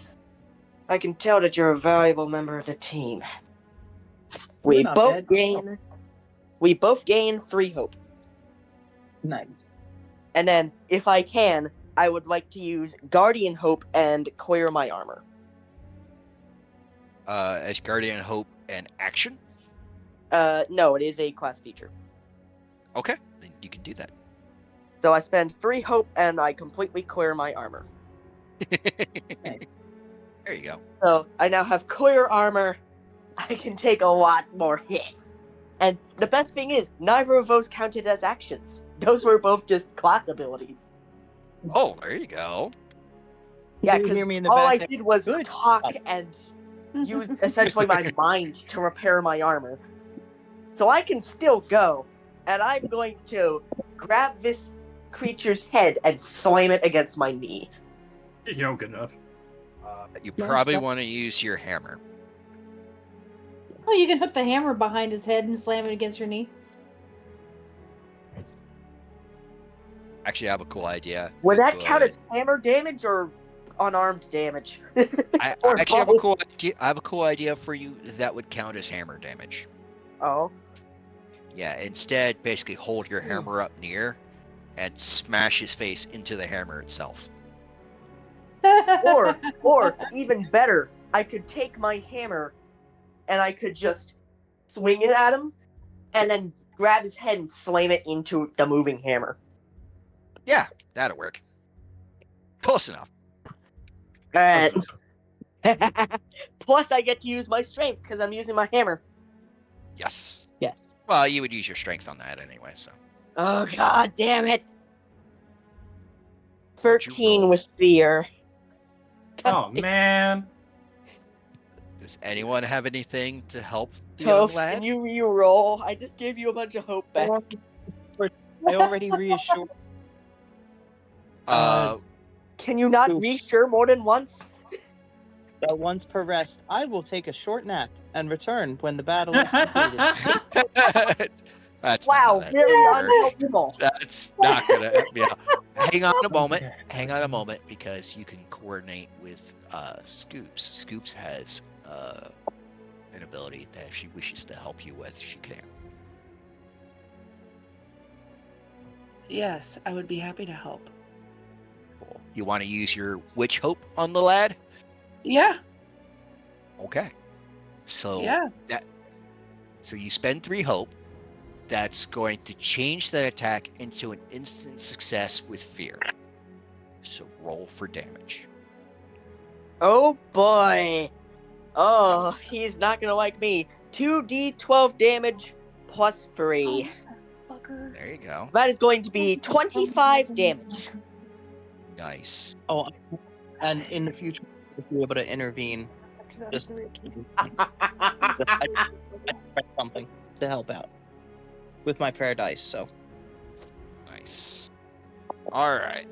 Speaker 10: I can tell that you're a valuable member of the team. We
Speaker 12: not
Speaker 10: both
Speaker 12: bad.
Speaker 10: gain. We both gain 3 hope.
Speaker 12: Nice.
Speaker 10: And then, if I can, I would like to use Guardian Hope and clear my armor.
Speaker 1: As Guardian Hope and action?
Speaker 10: No, it is a class feature.
Speaker 1: Okay, then you can do that.
Speaker 10: So I spend 3 hope and I completely clear my armor.
Speaker 1: There you go.
Speaker 10: So I now have clear armor. I can take a lot more hits. And the best thing is, neither of those counted as actions. Those were both just class abilities.
Speaker 1: Oh, there you go.
Speaker 10: Yeah,
Speaker 12: You
Speaker 10: because
Speaker 12: hear me in the
Speaker 10: all I
Speaker 12: back?
Speaker 10: did was
Speaker 12: Good.
Speaker 10: talk
Speaker 12: Oh.
Speaker 10: and use essentially my mind to repair my armor. So I can still go, and I'm going to grab this creature's head and slam it against my knee.
Speaker 7: You don't get enough.
Speaker 1: You probably want to use your hammer.
Speaker 3: Oh, you can hook the hammer behind his head and slam it against your knee.
Speaker 1: Actually, I have a cool idea.
Speaker 10: Would that count as hammer damage or unarmed damage?
Speaker 1: I
Speaker 10: Or
Speaker 1: actually have a
Speaker 10: both?
Speaker 1: cool idea. I have a cool idea for you that would count as hammer damage.
Speaker 10: Oh.
Speaker 1: Yeah, instead, basically hold your hammer up near and smash his face into the hammer itself.
Speaker 10: Or even better, I could take my hammer and I could just swing it at him and then grab his head and slam it into the moving hammer.
Speaker 1: Yeah, that'll work. Close enough.
Speaker 10: Alright. Plus, I get to use my strength because I'm using my hammer.
Speaker 1: Yes.
Speaker 12: Yes.
Speaker 1: Well, you would use your strength on that anyway, so.
Speaker 10: Oh, god damn it. 13 with fear.
Speaker 7: Oh, man.
Speaker 1: Does anyone have anything to help the
Speaker 10: Toph,
Speaker 1: young lad?
Speaker 10: can you re-roll? I just gave you a bunch of hope back.
Speaker 12: I already reassured.
Speaker 10: Can you not
Speaker 12: Oops.
Speaker 10: reassure more than once?
Speaker 12: Once per rest, I will take a short nap and return when the battle is completed.
Speaker 1: That's
Speaker 10: wow, very unhelpful.
Speaker 1: That's not gonna help me out. Hang on a moment. Hang on a moment, because you can coordinate with Scoops. Scoops has an ability that if she wishes to help you with, she can.
Speaker 9: Yes, I would be happy to help.
Speaker 1: Cool. You want to use your witch hope on the lad?
Speaker 9: Yeah.
Speaker 1: Okay. So
Speaker 9: Yeah.
Speaker 1: So you spend 3 hope. That's going to change that attack into an instant success with fear. So roll for damage.
Speaker 10: Oh boy. Oh, he's not gonna like me. 2d12 damage plus 3.
Speaker 1: There you go.
Speaker 10: That is going to be 25 damage.
Speaker 1: Nice.
Speaker 12: Oh, and in the future, I'll be able to intervene. Just I something to help out. with my prayer dice. So
Speaker 1: Nice. All right.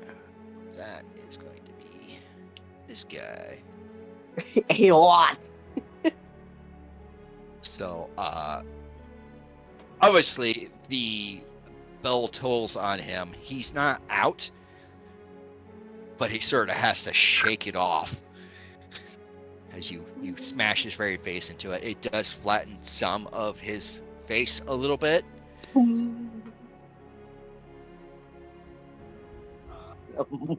Speaker 1: That is going to be this guy.
Speaker 10: A lot.
Speaker 1: So, obviously the bell tolls on him. He's not out, but he sort of has to shake it off as you smash his very face into it. It does flatten some of his face a little bit.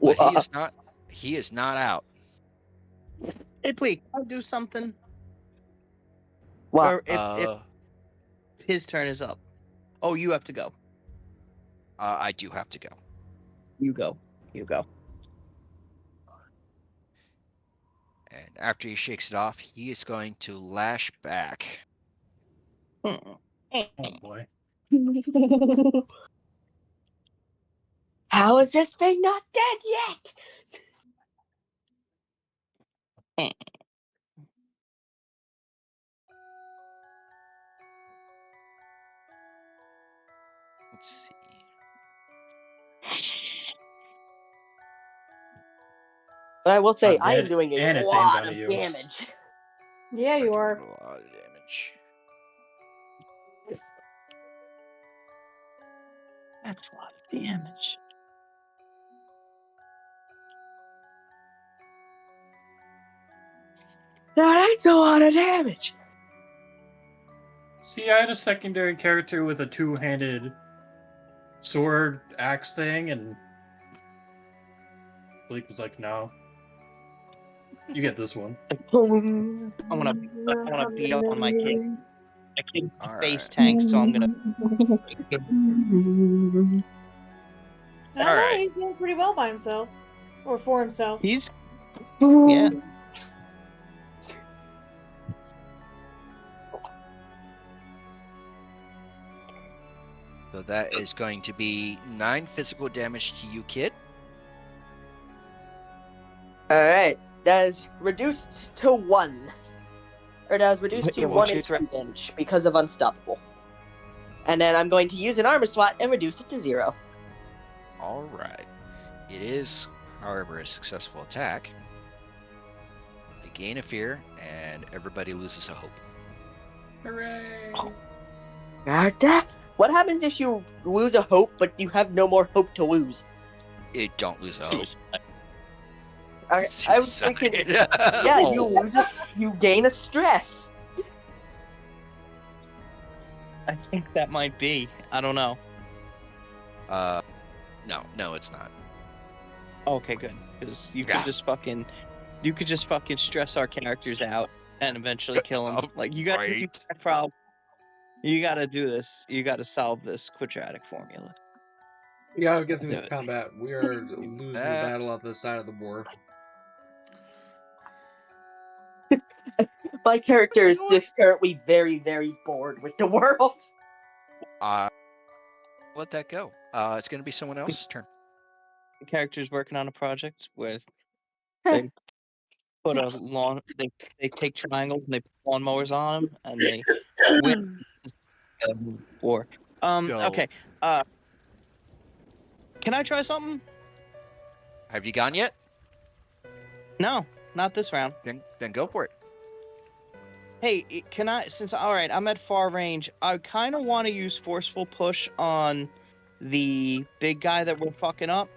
Speaker 1: But he is not out.
Speaker 12: hey, please, can I do something?
Speaker 10: What?
Speaker 12: Or if his turn is up. Oh, you have to go.
Speaker 1: I do have to go.
Speaker 12: You go. You go.
Speaker 1: And after he shakes it off, he is going to lash back.
Speaker 7: Oh boy.
Speaker 10: How is this thing not dead yet?
Speaker 1: Let's see.
Speaker 10: But I will say, I am doing
Speaker 7: and
Speaker 10: a
Speaker 7: it's aimed
Speaker 10: lot
Speaker 7: at
Speaker 10: of
Speaker 7: you.
Speaker 10: damage.
Speaker 3: Yeah, you are.
Speaker 1: A lot of damage.
Speaker 12: That's a lot of damage.
Speaker 10: Now that's a lot of damage.
Speaker 7: See, I had a secondary character with a two-handed sword axe thing, and Blake was like, "No, you get this one."
Speaker 12: I wanna beat up on my kid. My kid's face tank, so I'm gonna.
Speaker 3: I don't know. He's doing pretty well by himself, or for himself.
Speaker 12: He's yeah.
Speaker 1: So that is going to be 9 physical damage to you, kid.
Speaker 10: Alright, that is reduced to 1. Or that is reduced to 1 damage because of Unstoppable. And then I'm going to use an armor slot and reduce it to 0.
Speaker 1: All right. It is, however, a successful attack. They gain a fear, and everybody loses a hope.
Speaker 7: Hooray!
Speaker 10: What happens if you lose a hope, but you have no more hope to lose?
Speaker 1: It don't lose a hope.
Speaker 10: I was thinking, yeah, you lose you gain a stress.
Speaker 12: I think that might be. I don't know.
Speaker 1: No, it's not.
Speaker 12: Okay, good. Because you could just fucking stress our characters out and eventually kill them. Like you gotta do that problem. You gotta do this. You gotta solve this quadratic formula.
Speaker 5: We gotta get through this combat. We are losing the
Speaker 1: That-
Speaker 5: battle on this side of the war.
Speaker 10: My character is just currently very, very bored with the world.
Speaker 1: Let that go. It's going to be someone else's turn.
Speaker 12: The character's working on a project where they put they take triangles and they put lawnmowers on them and they win war. Okay. Can I try something?
Speaker 1: Have you gone yet?
Speaker 12: No, not this round.
Speaker 1: Then go for it.
Speaker 12: Hey, can I? All right, I'm at far range. I kind of want to use forceful push on the big guy that we're fucking up.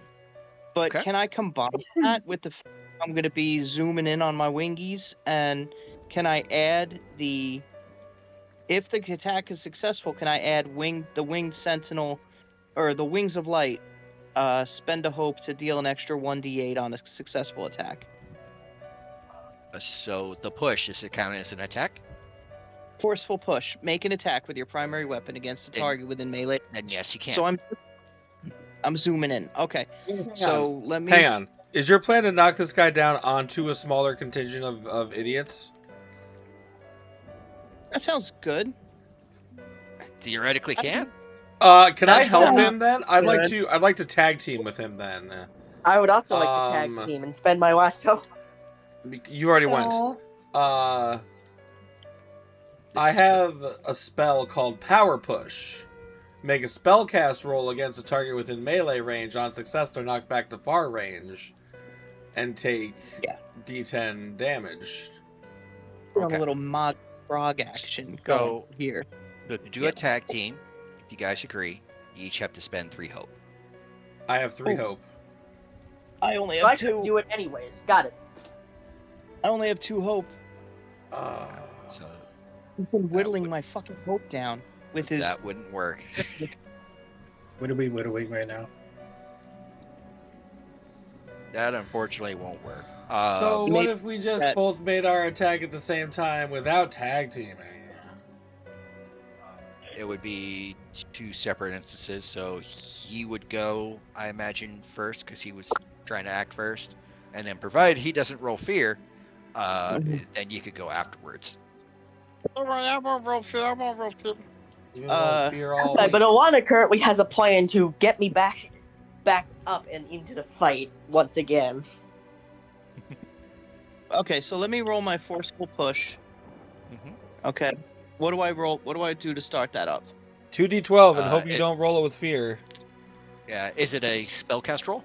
Speaker 12: But can I combine that with the? I'm gonna be zooming in on my wingies, and can I add the? If the attack is successful, can I add the winged sentinel, or the wings of light? Spend a hope to deal an extra 1d8 on a successful attack.
Speaker 1: So the push, is it counted as an attack?
Speaker 12: Forceful push. Make an attack with your primary weapon against a target within melee.
Speaker 1: Then yes, you can.
Speaker 12: So I'm zooming in. Okay. So let me
Speaker 5: Hang on. Is your plan to knock this guy down onto a smaller contingent of idiots?
Speaker 12: That sounds good.
Speaker 1: Theoretically can.
Speaker 5: Can I help him then? I'd like to tag team with him then.
Speaker 10: I would also like to tag team and spend my last hope.
Speaker 5: You already went. I have a spell called Power Push. Make a spellcast roll against a target within melee range. On success, they're knocked back to far range and take D10 damage.
Speaker 12: A little mod frog action going here.
Speaker 1: So to do a tag team, if you guys agree, you each have to spend 3 hope.
Speaker 5: I have 3 hope.
Speaker 12: I only
Speaker 4: So
Speaker 12: have
Speaker 4: I could
Speaker 12: 2.
Speaker 4: do it anyways. Got it.
Speaker 12: I only have 2 hope.
Speaker 1: So
Speaker 12: He's been whittling my fucking hope down with his.
Speaker 1: that wouldn't work.
Speaker 7: What are we whittling right now?
Speaker 1: That unfortunately won't work.
Speaker 5: So what if we just both made our attack at the same time without tag teaming?
Speaker 1: It would be 2 separate instances. So he would go, I imagine, first because he was trying to act first, and then provided he doesn't roll fear, then you could go afterwards.
Speaker 12: Alright, I won't roll fear. I won't roll fear.
Speaker 4: I'm sorry, but Alana currently has a plan to get me back up and into the fight once again.
Speaker 12: Okay, so let me roll my forceful push. Okay. What do I roll? What do I do to start that up?
Speaker 5: 2d12 and hope you don't roll it with fear.
Speaker 1: Yeah, is it a spellcast roll?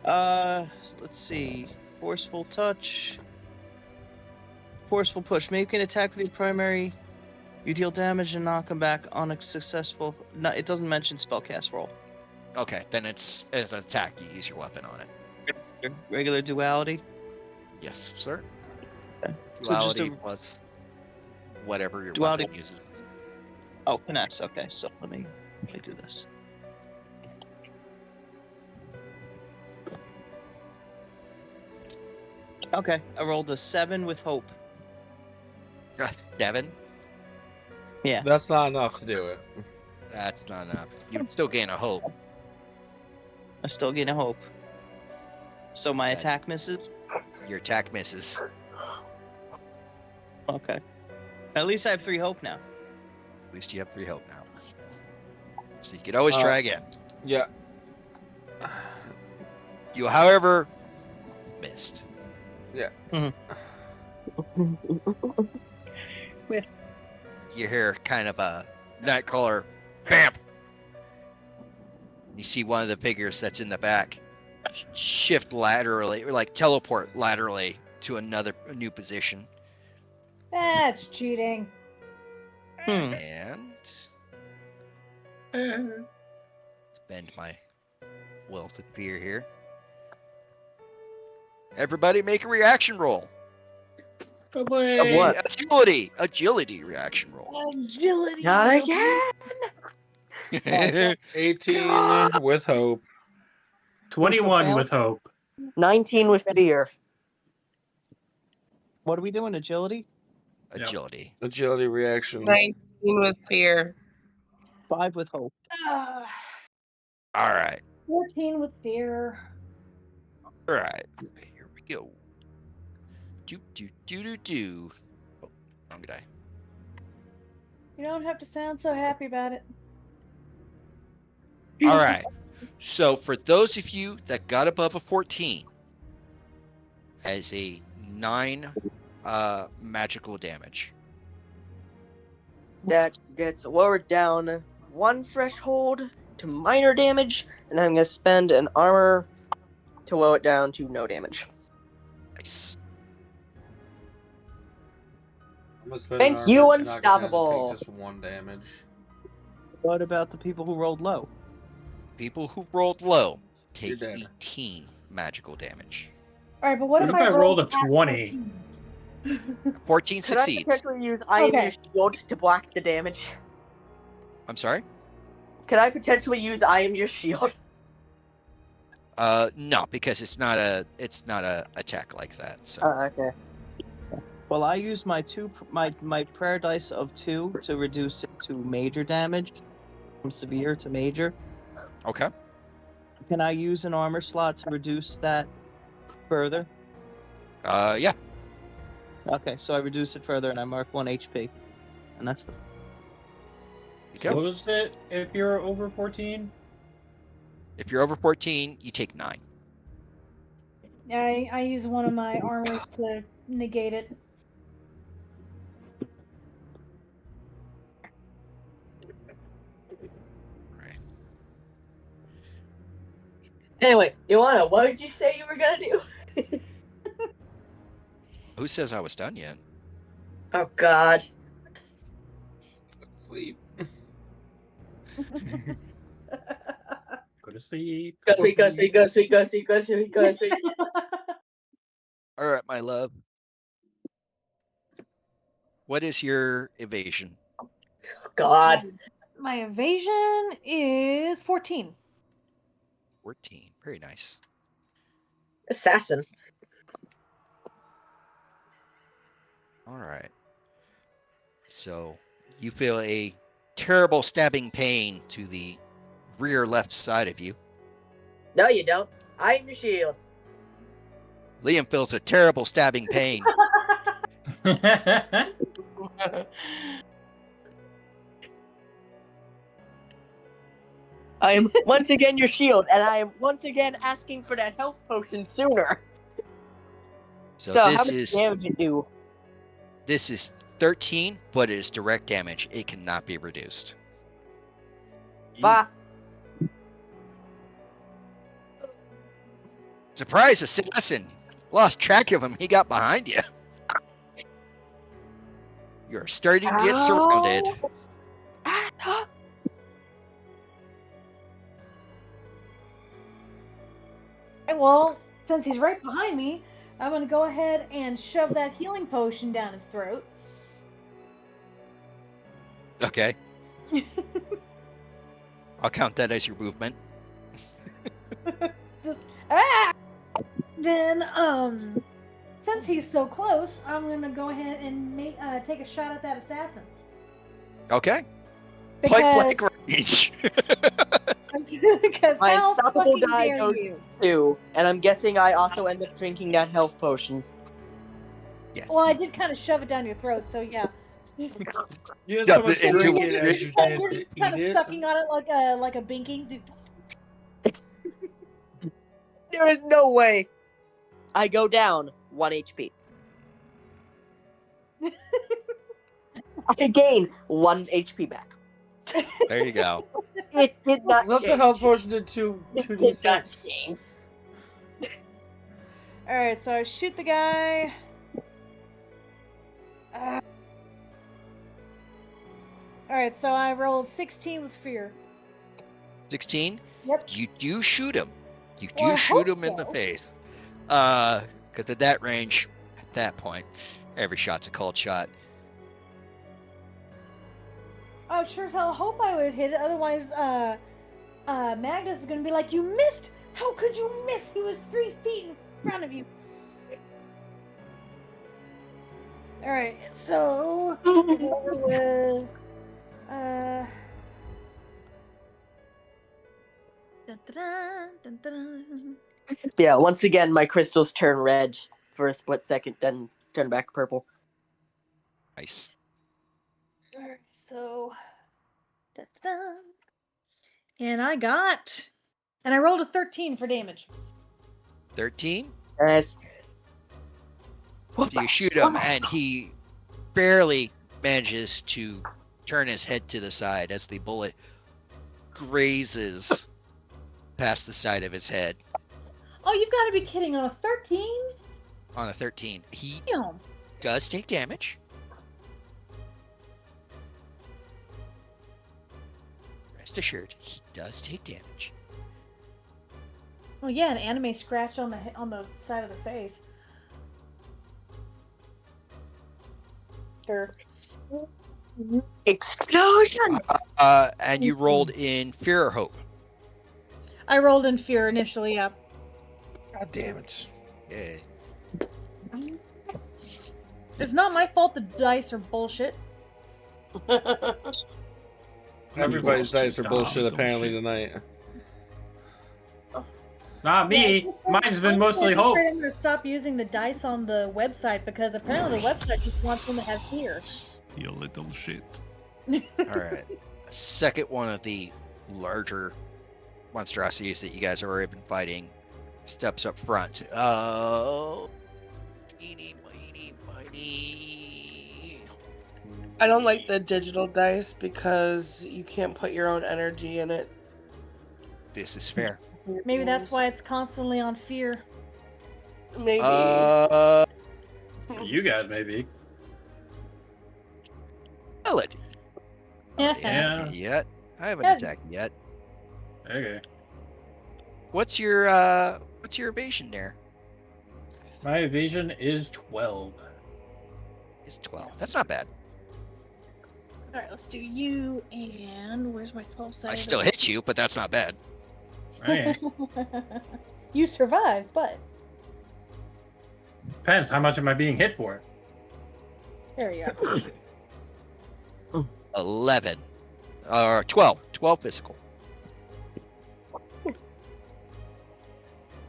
Speaker 12: Let's see. Forceful touch. Forceful push. Make an attack with your primary. You deal damage and knock him back on a successful. No, it doesn't mention spellcast roll.
Speaker 1: Okay, then it's an attack. You use your weapon on it.
Speaker 12: Regular duality.
Speaker 1: Yes, sir.
Speaker 12: Okay. So just
Speaker 1: Duality plus whatever your
Speaker 12: duality
Speaker 1: weapon uses.
Speaker 12: Oh, finesse. Okay, so let me do this. Okay, I rolled a 7 with hope.
Speaker 1: 7?
Speaker 12: Yeah.
Speaker 5: That's not enough to do it.
Speaker 1: That's not enough. You would still gain a hope.
Speaker 12: I still gain a hope. So my attack misses?
Speaker 1: Your attack misses.
Speaker 12: Okay. At least I have 3 hope now.
Speaker 1: At least you have 3 hope now. So you could always try again.
Speaker 5: Yeah.
Speaker 1: You, however, missed.
Speaker 5: Yeah.
Speaker 1: You hear kind of a nightcrawler, bam! You see one of the figures that's in the back shift laterally, or like teleport laterally to a new position.
Speaker 3: That's cheating.
Speaker 1: And spend my wealth of fear here. Everybody make a reaction roll.
Speaker 7: Of
Speaker 1: what? Agility reaction roll.
Speaker 3: Agility.
Speaker 4: Not again.
Speaker 5: 18 with hope.
Speaker 7: 21 with hope.
Speaker 4: 19 with fear.
Speaker 12: What are we doing? Agility?
Speaker 1: Agility.
Speaker 5: Agility reaction.
Speaker 9: 19 with fear.
Speaker 12: 5 with hope.
Speaker 1: All right.
Speaker 3: 14 with fear.
Speaker 1: All right. Here we go. Do. Oh, wrong guy.
Speaker 3: You don't have to sound so happy about it.
Speaker 1: All right. So for those of you that got above a 14, as a 9 magical damage.
Speaker 4: That gets lowered down 1 threshold to minor damage, and I'm going to spend an armor to lower it down to no damage.
Speaker 1: Nice.
Speaker 5: I'm gonna spend
Speaker 4: Thank
Speaker 5: an
Speaker 4: you,
Speaker 5: armor to knock it down and
Speaker 4: Unstoppable.
Speaker 5: take just 1 damage.
Speaker 12: What about the people who rolled low?
Speaker 1: People who rolled low take 18 magical damage.
Speaker 3: All right, but what if I
Speaker 7: rolled a
Speaker 3: at
Speaker 7: 20?
Speaker 1: 14
Speaker 4: Could
Speaker 1: succeeds.
Speaker 4: I potentially use I am your shield to block the damage?
Speaker 1: I'm sorry?
Speaker 4: Could I potentially use I am your shield?
Speaker 1: No, because it's not a attack like that. So
Speaker 4: Okay.
Speaker 12: Well, I used my prayer dice of 2 to reduce it to major damage, from severe to major.
Speaker 1: Okay.
Speaker 12: Can I use an armor slot to reduce that further?
Speaker 1: Yeah.
Speaker 12: Okay, so I reduce it further and I mark 1 HP, and that's the.
Speaker 7: Close it if you're over 14.
Speaker 1: If you're over 14, you take 9.
Speaker 3: I use one of my armors to negate it.
Speaker 4: Anyway, Ioana, what did you say you were gonna do?
Speaker 1: Who says I was done yet?
Speaker 4: Oh God.
Speaker 5: Sleep.
Speaker 7: Go to sleep.
Speaker 4: Go sleep, go sleep, go sleep, go sleep, go sleep, go sleep.
Speaker 1: All right, my love. What is your evasion?
Speaker 4: God.
Speaker 3: My evasion is 14.
Speaker 1: 14. Very nice.
Speaker 4: Assassin.
Speaker 1: All right. So you feel a terrible stabbing pain to the rear left side of you.
Speaker 4: No, you don't. I'm your shield.
Speaker 1: Liam feels a terrible stabbing pain.
Speaker 10: I am once again your shield, and I am once again asking for that health potion sooner.
Speaker 1: So
Speaker 10: how
Speaker 1: this
Speaker 10: much
Speaker 1: is
Speaker 10: damage it do?
Speaker 1: this is 13, but it is direct damage. It cannot be reduced.
Speaker 10: Bah.
Speaker 1: Surprise, assassin! Lost track of him. He got behind you. You're starting to get surrounded.
Speaker 3: Well, since he's right behind me, I'm gonna go ahead and shove that healing potion down his throat.
Speaker 1: Okay. I'll count that as your movement.
Speaker 3: Just Then, since he's so close, I'm gonna go ahead and take a shot at that assassin.
Speaker 1: Okay.
Speaker 3: Because,
Speaker 1: Point blank range.
Speaker 3: because
Speaker 10: My
Speaker 3: how
Speaker 10: unstoppable
Speaker 3: fucking
Speaker 10: die
Speaker 3: dare
Speaker 10: goes
Speaker 3: you?
Speaker 10: to, and I'm guessing I also end up drinking that health potion.
Speaker 1: Yeah.
Speaker 3: Well, I did kind of shove it down your throat, so yeah.
Speaker 6: You had so much
Speaker 1: into
Speaker 6: drink
Speaker 1: it.
Speaker 6: it as you
Speaker 3: You're
Speaker 6: did
Speaker 3: kind of
Speaker 6: eat it.
Speaker 3: sucking on it like a binky.
Speaker 10: There is no way I go down 1 HP. I gain 1 HP back.
Speaker 1: There you go.
Speaker 10: It did not
Speaker 6: Let
Speaker 10: change.
Speaker 6: the health potion did 2d6.
Speaker 3: Alright, so I shoot the guy. Alright, so I rolled 16 with fear.
Speaker 1: 16?
Speaker 3: Yep.
Speaker 1: You do shoot him. You do
Speaker 3: Well, I
Speaker 1: shoot
Speaker 3: hope
Speaker 1: him in the
Speaker 3: so.
Speaker 1: face. Because at that range, at that point, every shot's a cold shot.
Speaker 3: I sure as hell hope I would hit it. Otherwise, Magnus is gonna be like, "You missed! How could you miss? He was 3 feet in front of you." All right, so it was dun, dun, dun, dun.
Speaker 10: Yeah, once again, my crystals turn red for a split second, then turn back purple.
Speaker 1: Nice.
Speaker 3: All right, so dun, dun. And I rolled a 13 for damage.
Speaker 1: 13?
Speaker 10: Yes.
Speaker 1: So you shoot him, and he barely manages to turn his head to the side as the bullet grazes past the side of his head.
Speaker 3: Oh, you've got to be kidding! On a 13?
Speaker 1: On a 13. He
Speaker 3: Damn.
Speaker 1: does take damage. Rest assured, he does take damage.
Speaker 3: Oh yeah, an anime scratch on the side of the face. Sure.
Speaker 10: Explosion!
Speaker 1: And you rolled in Fear or Hope?
Speaker 3: I rolled in fear initially, yeah.
Speaker 6: God damn it.
Speaker 1: Yeah.
Speaker 3: It's not my fault the dice are bullshit.
Speaker 5: Everybody's dice are bullshit apparently tonight.
Speaker 7: Not me. Mine's been mostly
Speaker 3: I'm
Speaker 7: hope.
Speaker 3: going to stop using the dice on the website because apparently the website just wants them to have fear.
Speaker 11: You little shit.
Speaker 1: All right. Second one of the larger monstrosities that you guys have already been fighting steps up front. Oh, eeny, miny, miny.
Speaker 9: I don't like the digital dice because you can't put your own energy in it.
Speaker 1: This is fair.
Speaker 3: Maybe that's why it's constantly on fear.
Speaker 9: Maybe.
Speaker 7: You guys, maybe.
Speaker 1: Melody. Melody
Speaker 7: Yeah.
Speaker 1: hasn't hit yet. I haven't attacked yet.
Speaker 7: Okay.
Speaker 1: What's your evasion there?
Speaker 7: My evasion is 12.
Speaker 1: It's 12. That's not bad.
Speaker 3: All right, let's do you. And where's my 12-sided?
Speaker 1: I still hit you, but that's not bad.
Speaker 7: Right.
Speaker 3: You survived, but
Speaker 7: Depends. How much am I being hit for?
Speaker 3: there you go.
Speaker 1: 11. Or 12. 12 physical.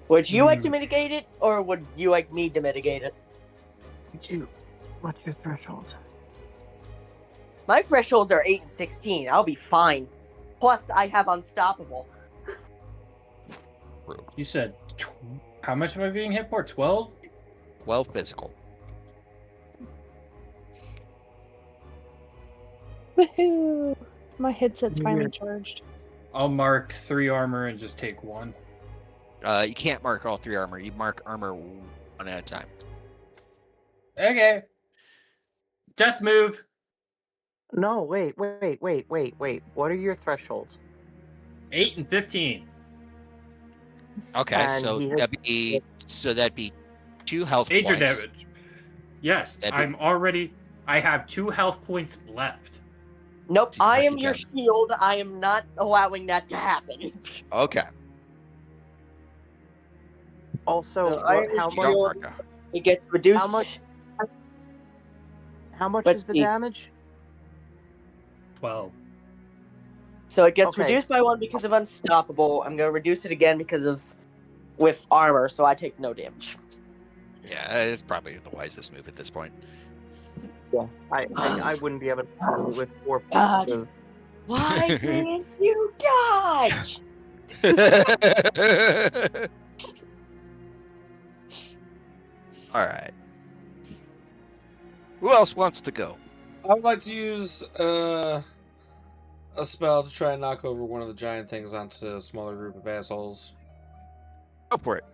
Speaker 4: Would you like to mitigate it, or would you like me to mitigate it?
Speaker 12: What's your threshold?
Speaker 4: My thresholds are 8 and 16. I'll be fine. Plus, I have unstoppable.
Speaker 7: You said how much am I being hit for? 12?
Speaker 1: 12 physical.
Speaker 17: Woohoo! My headset's finally charged.
Speaker 7: I'll mark 3 armor and just take 1.
Speaker 1: You can't mark all 3 armor. You mark armor 1 at a time.
Speaker 7: Okay. Death move.
Speaker 12: No, wait. What are your thresholds?
Speaker 7: 8 and 15.
Speaker 1: Okay,
Speaker 12: And
Speaker 1: so
Speaker 12: he has-
Speaker 1: that'd be 2 health
Speaker 7: Major
Speaker 1: points.
Speaker 7: damage. Yes,
Speaker 1: That'd be-
Speaker 7: I have 2 health points left.
Speaker 4: Nope,
Speaker 1: Do
Speaker 4: I am
Speaker 1: psychic
Speaker 4: your
Speaker 1: damage.
Speaker 4: shield. I am not allowing that to happen.
Speaker 1: Okay.
Speaker 12: Also,
Speaker 4: So I am your
Speaker 12: how
Speaker 1: You don't
Speaker 4: shield.
Speaker 1: mark
Speaker 4: It gets reduced.
Speaker 12: How much
Speaker 4: Let's
Speaker 12: is the
Speaker 4: see.
Speaker 12: damage?
Speaker 7: 12.
Speaker 4: So it gets
Speaker 12: Okay.
Speaker 4: reduced by 1 because of unstoppable. I'm gonna reduce it again because of with armor, so I take no damage.
Speaker 1: Yeah, it's probably the wisest move at this point.
Speaker 4: Yeah.
Speaker 12: I wouldn't be able to do it with 4
Speaker 4: God.
Speaker 12: points of...
Speaker 4: Why didn't you dodge?
Speaker 1: All right. Who else wants to go?
Speaker 5: I would like to use a spell to try and knock over one of the giant things onto a smaller group of assholes.
Speaker 1: Go for it.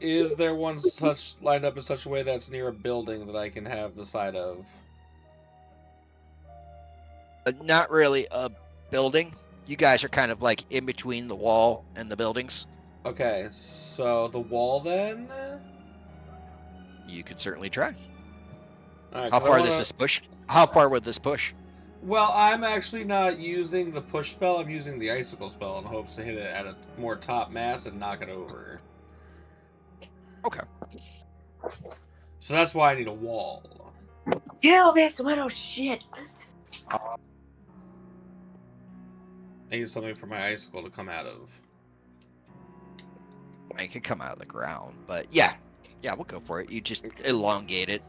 Speaker 5: Is there one such lined up in such a way that's near a building that I can have the side of?
Speaker 1: Not really a building. You guys are kind of like in between the wall and the buildings.
Speaker 5: Okay, so the wall then?
Speaker 1: You could certainly try.
Speaker 5: All right,
Speaker 1: How
Speaker 5: 'cause I
Speaker 1: far
Speaker 5: wanna-
Speaker 1: does this push? How far would this push?
Speaker 5: Well, I'm actually not using the push spell. I'm using the icicle spell in hopes to hit it at a more top mass and knock it over.
Speaker 1: Okay.
Speaker 5: So that's why I need a wall.
Speaker 4: Kill this little shit.
Speaker 5: I need something for my icicle to come out of.
Speaker 1: It could come out of the ground, but yeah, we'll go for it. You just elongate it.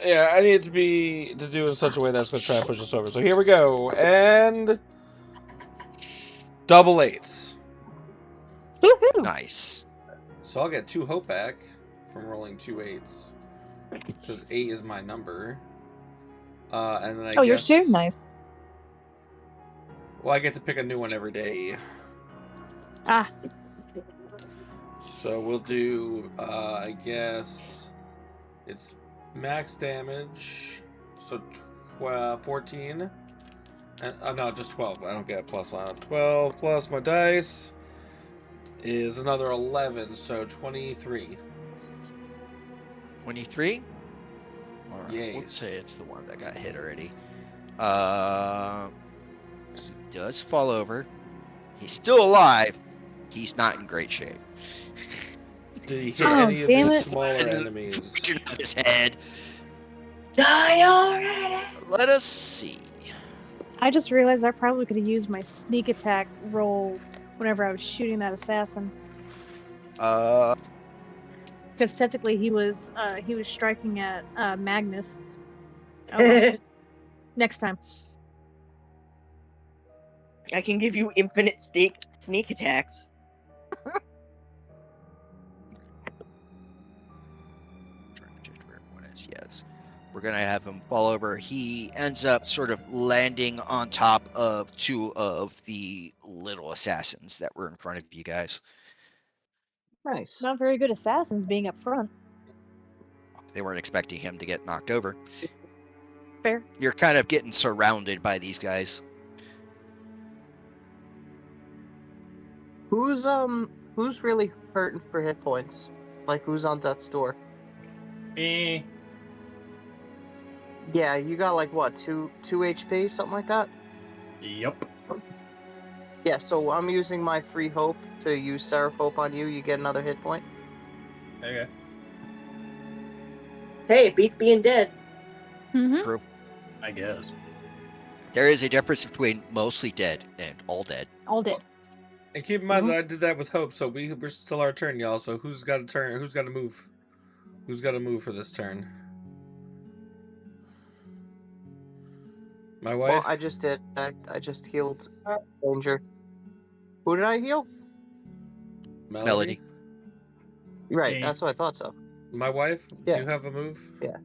Speaker 5: Yeah, I need it to do in such a way that's going to try and push us over. So here we go, and double 8s.
Speaker 1: Nice.
Speaker 5: So I'll get 2 hope back from rolling 2 8s, because 8 is my number. And then I guess...
Speaker 17: yours too? Nice.
Speaker 5: Well, I get to pick a new one every day.
Speaker 17: Ah.
Speaker 5: So we'll do, I guess, it's max damage, so 14. And, no, just 12. I don't get a plus on it. 12 plus my dice is another 11, so 23.
Speaker 1: 23? All right,
Speaker 5: Yes.
Speaker 1: let's say it's the one that got hit already. He does fall over. He's still alive. He's not in great shape.
Speaker 5: Did he hit
Speaker 17: Oh,
Speaker 5: any of
Speaker 17: damn
Speaker 5: the
Speaker 17: it.
Speaker 5: smaller enemies?
Speaker 1: On his head.
Speaker 17: Die already!
Speaker 1: Let us see.
Speaker 17: I just realized I probably could have used my sneak attack roll whenever I was shooting that assassin. Because technically he was striking at Magnus. Oh, well. Next time.
Speaker 4: I can give you infinite sneak attacks.
Speaker 1: Yes. We're going to have him fall over. He ends up sort of landing on top of two of the little assassins that were in front of you guys.
Speaker 12: Nice.
Speaker 17: Not very good assassins being up front.
Speaker 1: They weren't expecting him to get knocked over.
Speaker 17: Fair.
Speaker 1: You're kind of getting surrounded by these guys.
Speaker 12: Who's really hurting for hit points? Like who's on death's door?
Speaker 7: Me.
Speaker 12: Yeah, you got like what, 2 HP, something like that?
Speaker 7: Yep.
Speaker 12: Yeah, so I'm using my 3 hope to use Seraph Hope on you. You get another hit point.
Speaker 7: Okay.
Speaker 10: Hey, it beats being dead.
Speaker 17: Mm-hmm.
Speaker 1: True.
Speaker 7: I guess.
Speaker 1: There is a difference between mostly dead and all dead.
Speaker 17: All dead.
Speaker 5: And keep in mind that I did that with hope, so we're still our turn, y'all. So who's got a turn? Who's got to move? Who's got to move for this turn? My wife?
Speaker 12: Well, I just did. I just healed Danger. Who did I heal?
Speaker 1: Melody.
Speaker 12: Right,
Speaker 7: Me.
Speaker 12: that's what I thought so.
Speaker 5: My wife?
Speaker 12: Yeah.
Speaker 5: Do you have a move?
Speaker 12: Yeah.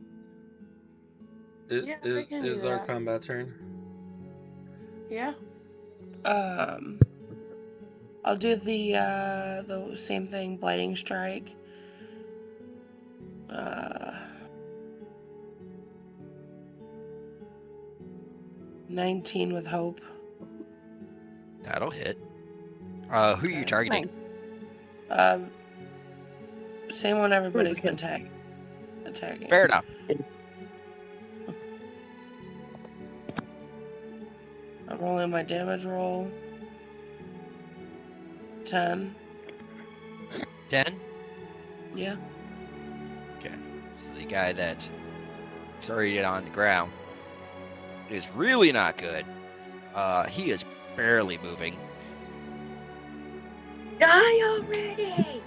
Speaker 9: Yeah, I can
Speaker 5: Is
Speaker 9: do
Speaker 5: our
Speaker 9: that.
Speaker 5: combat turn?
Speaker 9: Yeah. I'll do the same thing, blighting strike. 19 with hope.
Speaker 1: That'll hit. Who are you targeting?
Speaker 9: Same one everybody's been attacking.
Speaker 1: Fair enough.
Speaker 9: I'm rolling my damage roll. 10.
Speaker 1: 10?
Speaker 9: Yeah.
Speaker 1: Okay. So the guy that's already on the ground is really not good. He is barely moving.
Speaker 10: Die already!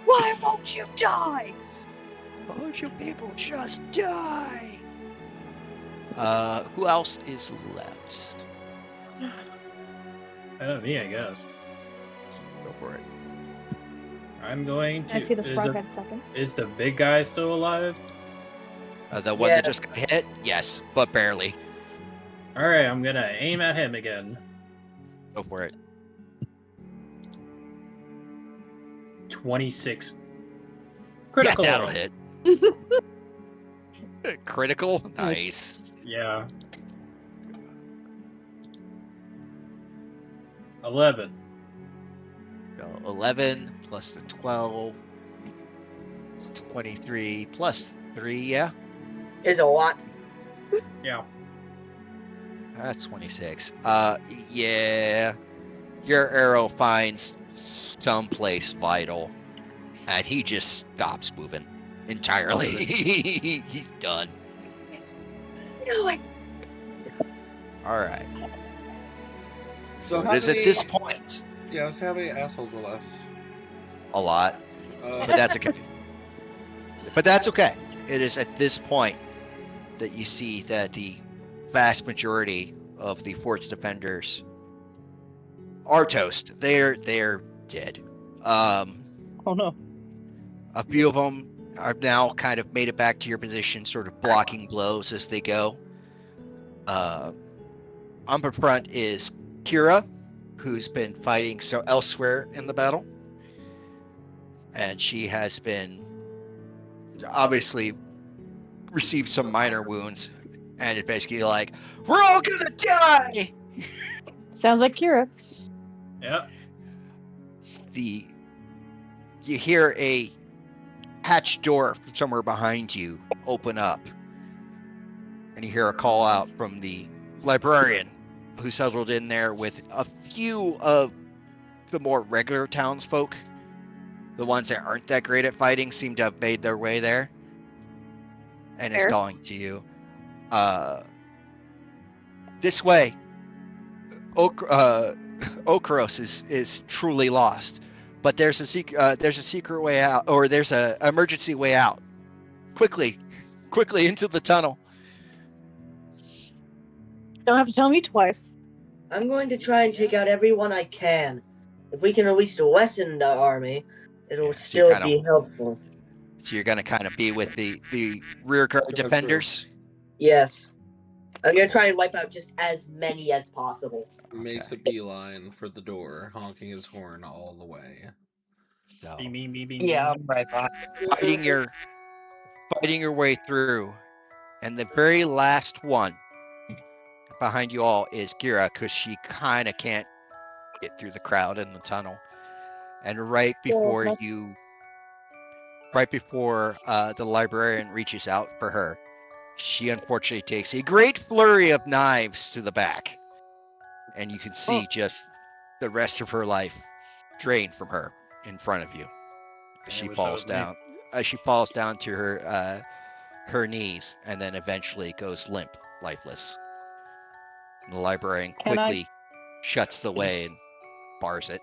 Speaker 17: Why won't you die?
Speaker 1: Why won't you people just die? Who else is left?
Speaker 7: Me, I guess.
Speaker 1: Go for it.
Speaker 7: I'm going to.
Speaker 17: I see the Sprog
Speaker 7: is,
Speaker 17: had seconds.
Speaker 7: is the big guy still alive?
Speaker 1: The one that just got hit? Yes, but barely.
Speaker 7: Alright, I'm gonna aim at him again.
Speaker 1: Go for it.
Speaker 7: 26. Critical.
Speaker 1: Yeah, that'll hit. Critical? Nice.
Speaker 7: Yeah. 11.
Speaker 1: 11 plus the 12. It's 23 plus 3, yeah?
Speaker 10: Is a lot.
Speaker 7: Yeah.
Speaker 1: That's 26. Yeah. Your arrow finds someplace vital, and he just stops moving entirely. He's done.
Speaker 10: No, I...
Speaker 1: Alright. So
Speaker 5: how
Speaker 1: it is at
Speaker 5: many-
Speaker 1: this point
Speaker 5: Yeah, let's see how many assholes were left.
Speaker 1: a lot, but that's okay. But that's okay. It is at this point that you see that the vast majority of the fort's defenders are toast. They're dead.
Speaker 12: Oh no.
Speaker 1: A few of them are now kind of made it back to your position, sort of blocking blows as they go. Up in front is Kira, who's been fighting elsewhere in the battle, and she has been obviously received some minor wounds, and it's basically like, we're all gonna die.
Speaker 17: Sounds like Kira.
Speaker 7: Yeah.
Speaker 1: You hear a hatch door from somewhere behind you open up, and you hear a call out from the librarian who settled in there with a few of the more regular townsfolk. The ones that aren't that great at fighting seem to have made their way there, and is
Speaker 17: Fair.
Speaker 1: calling to you. This way. Okros is truly lost, but there's a secret way out, or there's a emergency way out. Quickly into the tunnel.
Speaker 17: Don't have to tell me twice.
Speaker 10: I'm going to try and take out everyone I can. If we can at least lessen the army, it'll
Speaker 1: Yeah, so
Speaker 10: still
Speaker 1: kind of-
Speaker 10: be helpful.
Speaker 1: So you're gonna kind of be with the rear guard defenders.
Speaker 4: Yes. I'm gonna try and wipe out just as many as possible.
Speaker 5: Makes a beeline for the door, honking his horn all the way.
Speaker 1: So,
Speaker 10: Yeah, I'm right behind.
Speaker 1: fighting your way through, and the very last one behind you all is Gira, because she kind of can't get through the crowd in the tunnel. And right before the librarian reaches out for her, she unfortunately takes a great flurry of knives to the back, and you can see just the rest of her life drained from her in front of you. She falls down. She falls down to her knees, and then eventually goes limp, lifeless. And the librarian quickly shuts the way and bars it.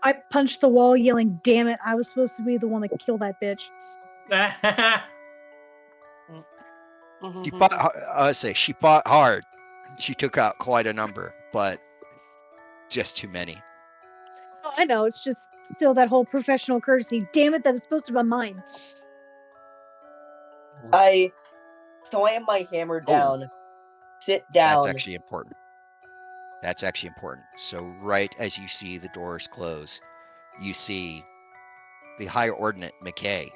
Speaker 17: I punched the wall, yelling, "Damn it! I was supposed to be the one that killed that bitch."
Speaker 1: She fought. She fought hard. She took out quite a number, but just too many.
Speaker 17: Oh, I know. It's just still that whole professional courtesy. Damn it! That was supposed to be mine.
Speaker 4: I slam my hammer down, sit
Speaker 1: That's
Speaker 4: down.
Speaker 1: actually important. That's actually important. So right as you see the doors close, you see the High Ordinate McKay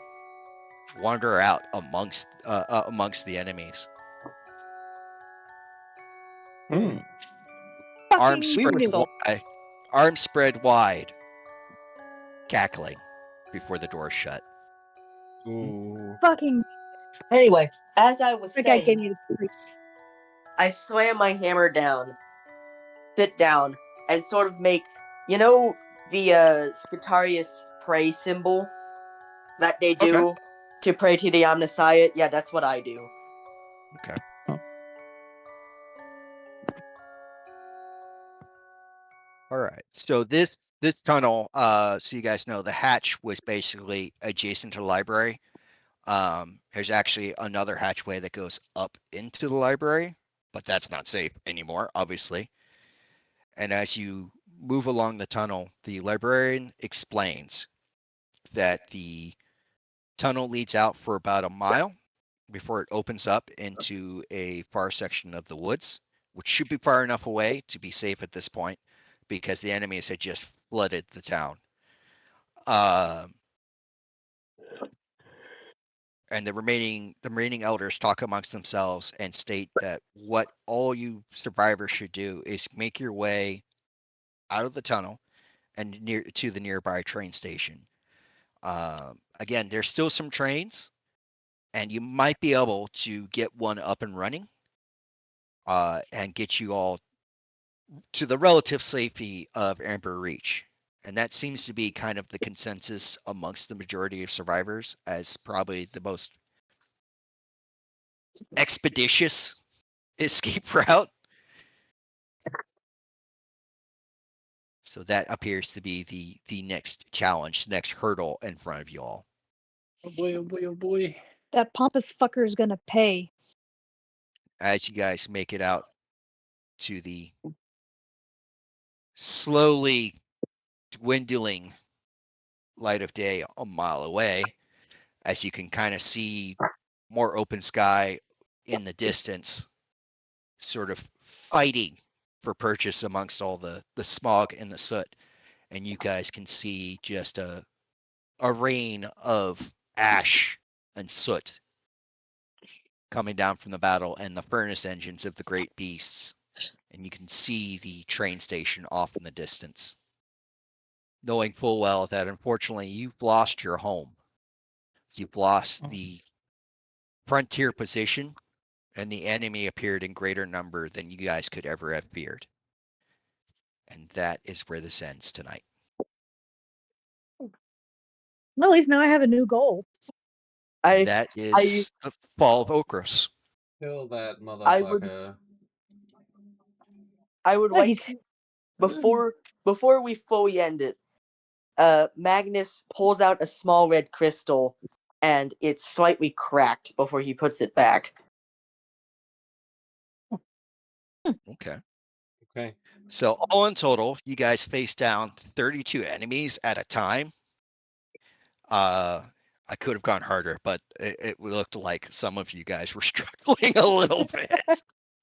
Speaker 1: wander out amongst the enemies. Arms spread wide, cackling before the door shut.
Speaker 5: Ooh.
Speaker 17: Fucking.
Speaker 4: Anyway, as I was
Speaker 17: That guy
Speaker 4: saying,
Speaker 17: gave me the creeps.
Speaker 4: I slam my hammer down, sit down, and sort of make, you know, the Scutarius pray symbol that they do to pray to the Omnissiah? Yeah, that's what I do.
Speaker 1: Okay. All right. So this tunnel, so you guys know, the hatch was basically adjacent to the library. There's actually another hatchway that goes up into the library, but that's not safe anymore, obviously. And as you move along the tunnel, the librarian explains that the tunnel leads out for about a mile before it opens up into a far section of the woods, which should be far enough away to be safe at this point because the enemies had just flooded the town. And the remaining elders talk amongst themselves and state that what all you survivors should do is make your way out of the tunnel and near to the nearby train station. Again, there's still some trains, and you might be able to get one up and running, and get you all to the relative safety of Amber Reach. And that seems to be kind of the consensus amongst the majority of survivors as probably the most expeditious escape route. So that appears to be the next challenge, the next hurdle in front of you all.
Speaker 7: Oh boy, oh boy, oh boy.
Speaker 17: That pompous fucker is gonna pay.
Speaker 1: As you guys make it out to the slowly dwindling light of day a mile away, as you can kind of see more open sky in the distance, sort of fighting for purchase amongst all the smog and the soot. And you guys can see just a rain of ash and soot coming down from the battle and the furnace engines of the great beasts. And you can see the train station off in the distance, knowing full well that unfortunately you've lost your home. You've lost the frontier position, and the enemy appeared in greater number than you guys could ever have feared. And that is where this ends tonight.
Speaker 17: Well, at least now I have a new goal.
Speaker 1: That is the fall of Okros.
Speaker 5: Kill that motherfucker.
Speaker 4: I would like before we fully end it. Magnus pulls out a small red crystal, and it's slightly cracked before he puts it back.
Speaker 1: Okay.
Speaker 5: Okay.
Speaker 1: So all in total, you guys face down 32 enemies at a time. I could have gone harder, but it looked like some of you guys were struggling a little bit.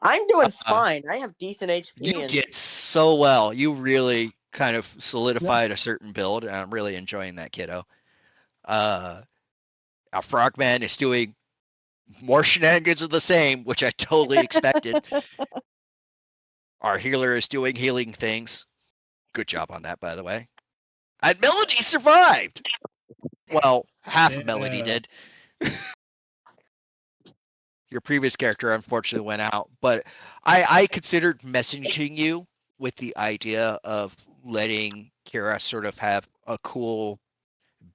Speaker 10: I'm doing fine. I have decent HP.
Speaker 1: You did so well. You really kind of solidified a certain build, and I'm really enjoying that, kiddo. Our frogman is doing more shenanigans of the same, which I totally expected. Our healer is doing healing things. Good job on that, by the way. And Melody survived. Well, half of Melody did. Your previous character unfortunately went out, but I considered messaging you with the idea of letting Kira sort of have a cool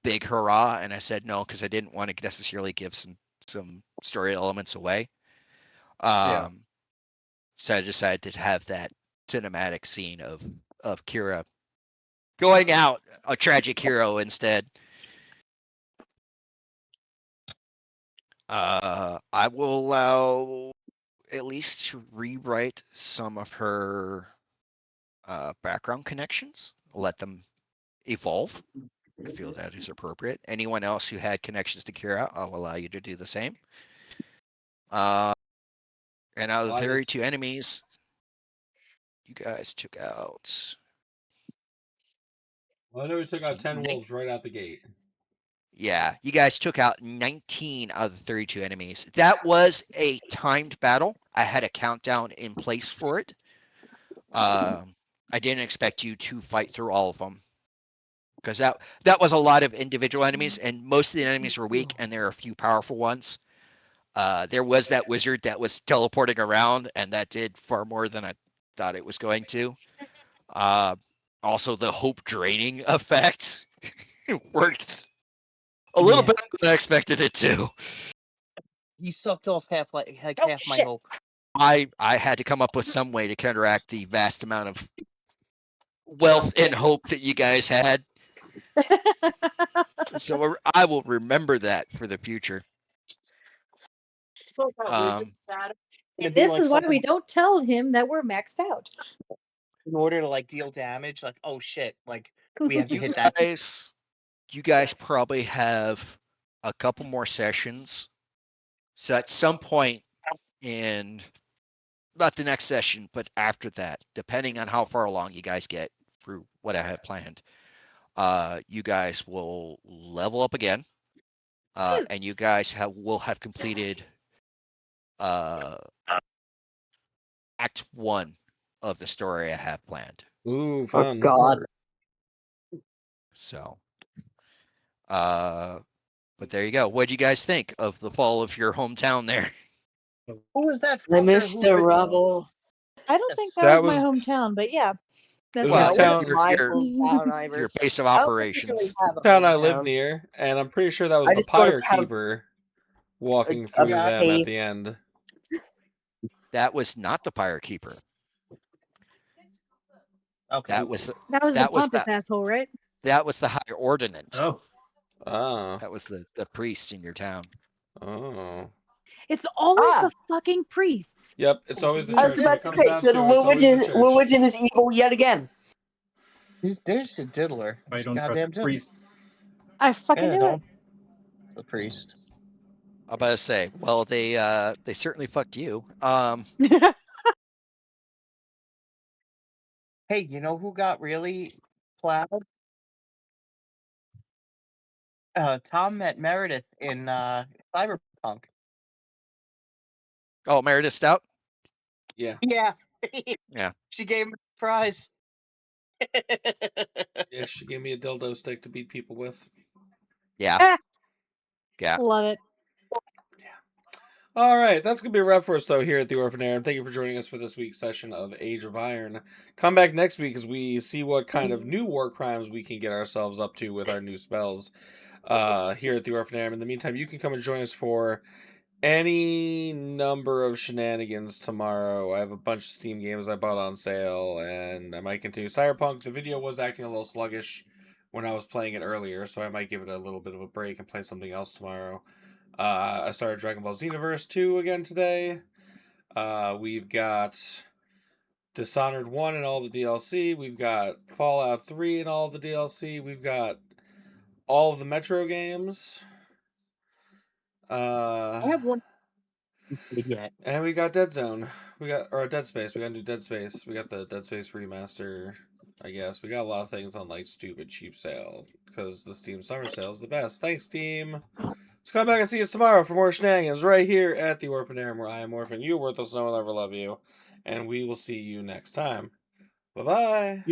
Speaker 1: big hurrah, and I said no because I didn't want to necessarily give some story elements away. So I decided to have that cinematic scene of Kira going out a tragic hero instead. I will allow at least to rewrite some of her background connections. Let them evolve. I feel that is appropriate. Anyone else who had connections to Kira, I'll allow you to do the same. And out of the 32 enemies, you guys took out.
Speaker 5: Well, I know we took out 10 wolves right out the gate.
Speaker 1: Yeah, you guys took out 19 out of the 32 enemies. That was a timed battle. I had a countdown in place for it. I didn't expect you to fight through all of them because that was a lot of individual enemies, and most of the enemies were weak, and there are a few powerful ones. There was that wizard that was teleporting around, and that did far more than I thought it was going to. Also, the hope draining effect worked a little bit than I expected it to.
Speaker 12: He sucked off half my hope.
Speaker 1: I had to come up with some way to counteract the vast amount of wealth and hope that you guys had. So I will remember that for the future.
Speaker 17: And this is why we don't tell him that we're maxed out.
Speaker 12: In order to deal damage, oh shit, we have to hit that.
Speaker 1: You guys probably have a couple more sessions. So at some point in not the next session, but after that, depending on how far along you guys get through what I have planned, you guys will level up again, and you guys will have completed Act 1 of the story I have planned.
Speaker 5: Ooh, fun.
Speaker 10: Oh God.
Speaker 1: So, but there you go. What do you guys think of the fall of your hometown there?
Speaker 12: Who was that?
Speaker 10: Mr. Rubble.
Speaker 17: I don't think that was my hometown, but yeah. That's
Speaker 5: Well,
Speaker 1: your base of operations.
Speaker 5: Town I live near, and I'm pretty sure that was the Pyre Keeper walking through them at the end.
Speaker 1: That was not the Pyre Keeper.
Speaker 12: Okay.
Speaker 1: That was
Speaker 17: the pompous asshole, right?
Speaker 1: That was the High Ordinant.
Speaker 5: Oh.
Speaker 1: That was the priest in your town.
Speaker 5: Oh.
Speaker 17: It's always the fucking priests.
Speaker 5: Yep, it's always the church.
Speaker 10: I was about to say, so Woolwich is evil yet again.
Speaker 12: There's a diddler.
Speaker 7: I don't
Speaker 12: Goddamn
Speaker 7: trust priest.
Speaker 17: I fucking knew it.
Speaker 12: It's the priest.
Speaker 1: I'm about to say, well, they certainly fucked you.
Speaker 12: Hey, you know who got really plowed? Tom met Meredith in Cyberpunk.
Speaker 1: Oh, Meredith Stout?
Speaker 5: Yeah.
Speaker 12: Yeah.
Speaker 1: Yeah.
Speaker 12: She gave him a prize.
Speaker 5: Yeah, she gave me a dildo stick to beat people with.
Speaker 1: Yeah. Yeah.
Speaker 17: Love it.
Speaker 5: All right, that's going to be a wrap for us, though, here at the Orphanarium. Thank you for joining us for this week's session of Age of Iron. Come back next week as we see what kind of new war crimes we can get ourselves up to with our new spells here at the Orphanarium. In the meantime, you can come and join us for any number of shenanigans tomorrow. I have a bunch of Steam games I bought on sale, and I might continue. Cyberpunk, the video was acting a little sluggish when I was playing it earlier, so I might give it a little bit of a break and play something else tomorrow. I started Dragon Ball Xenoverse 2 again today. We've got Dishonored 1 and all the DLC. We've got Fallout 3 and all the DLC. We've got all of the Metro games.
Speaker 12: I have one yet.
Speaker 5: And we got Dead Zone. Dead Space. We got new Dead Space. We got the Dead Space remaster. I guess we got a lot of things on like stupid cheap sale because the Steam Summer Sale is the best. Thanks, Steam. Let's come back and see us tomorrow for more shenanigans right here at the Orphan Harem, where I am Orphan. You are worthless. No one will ever love you, and we will see you next time. Bye bye.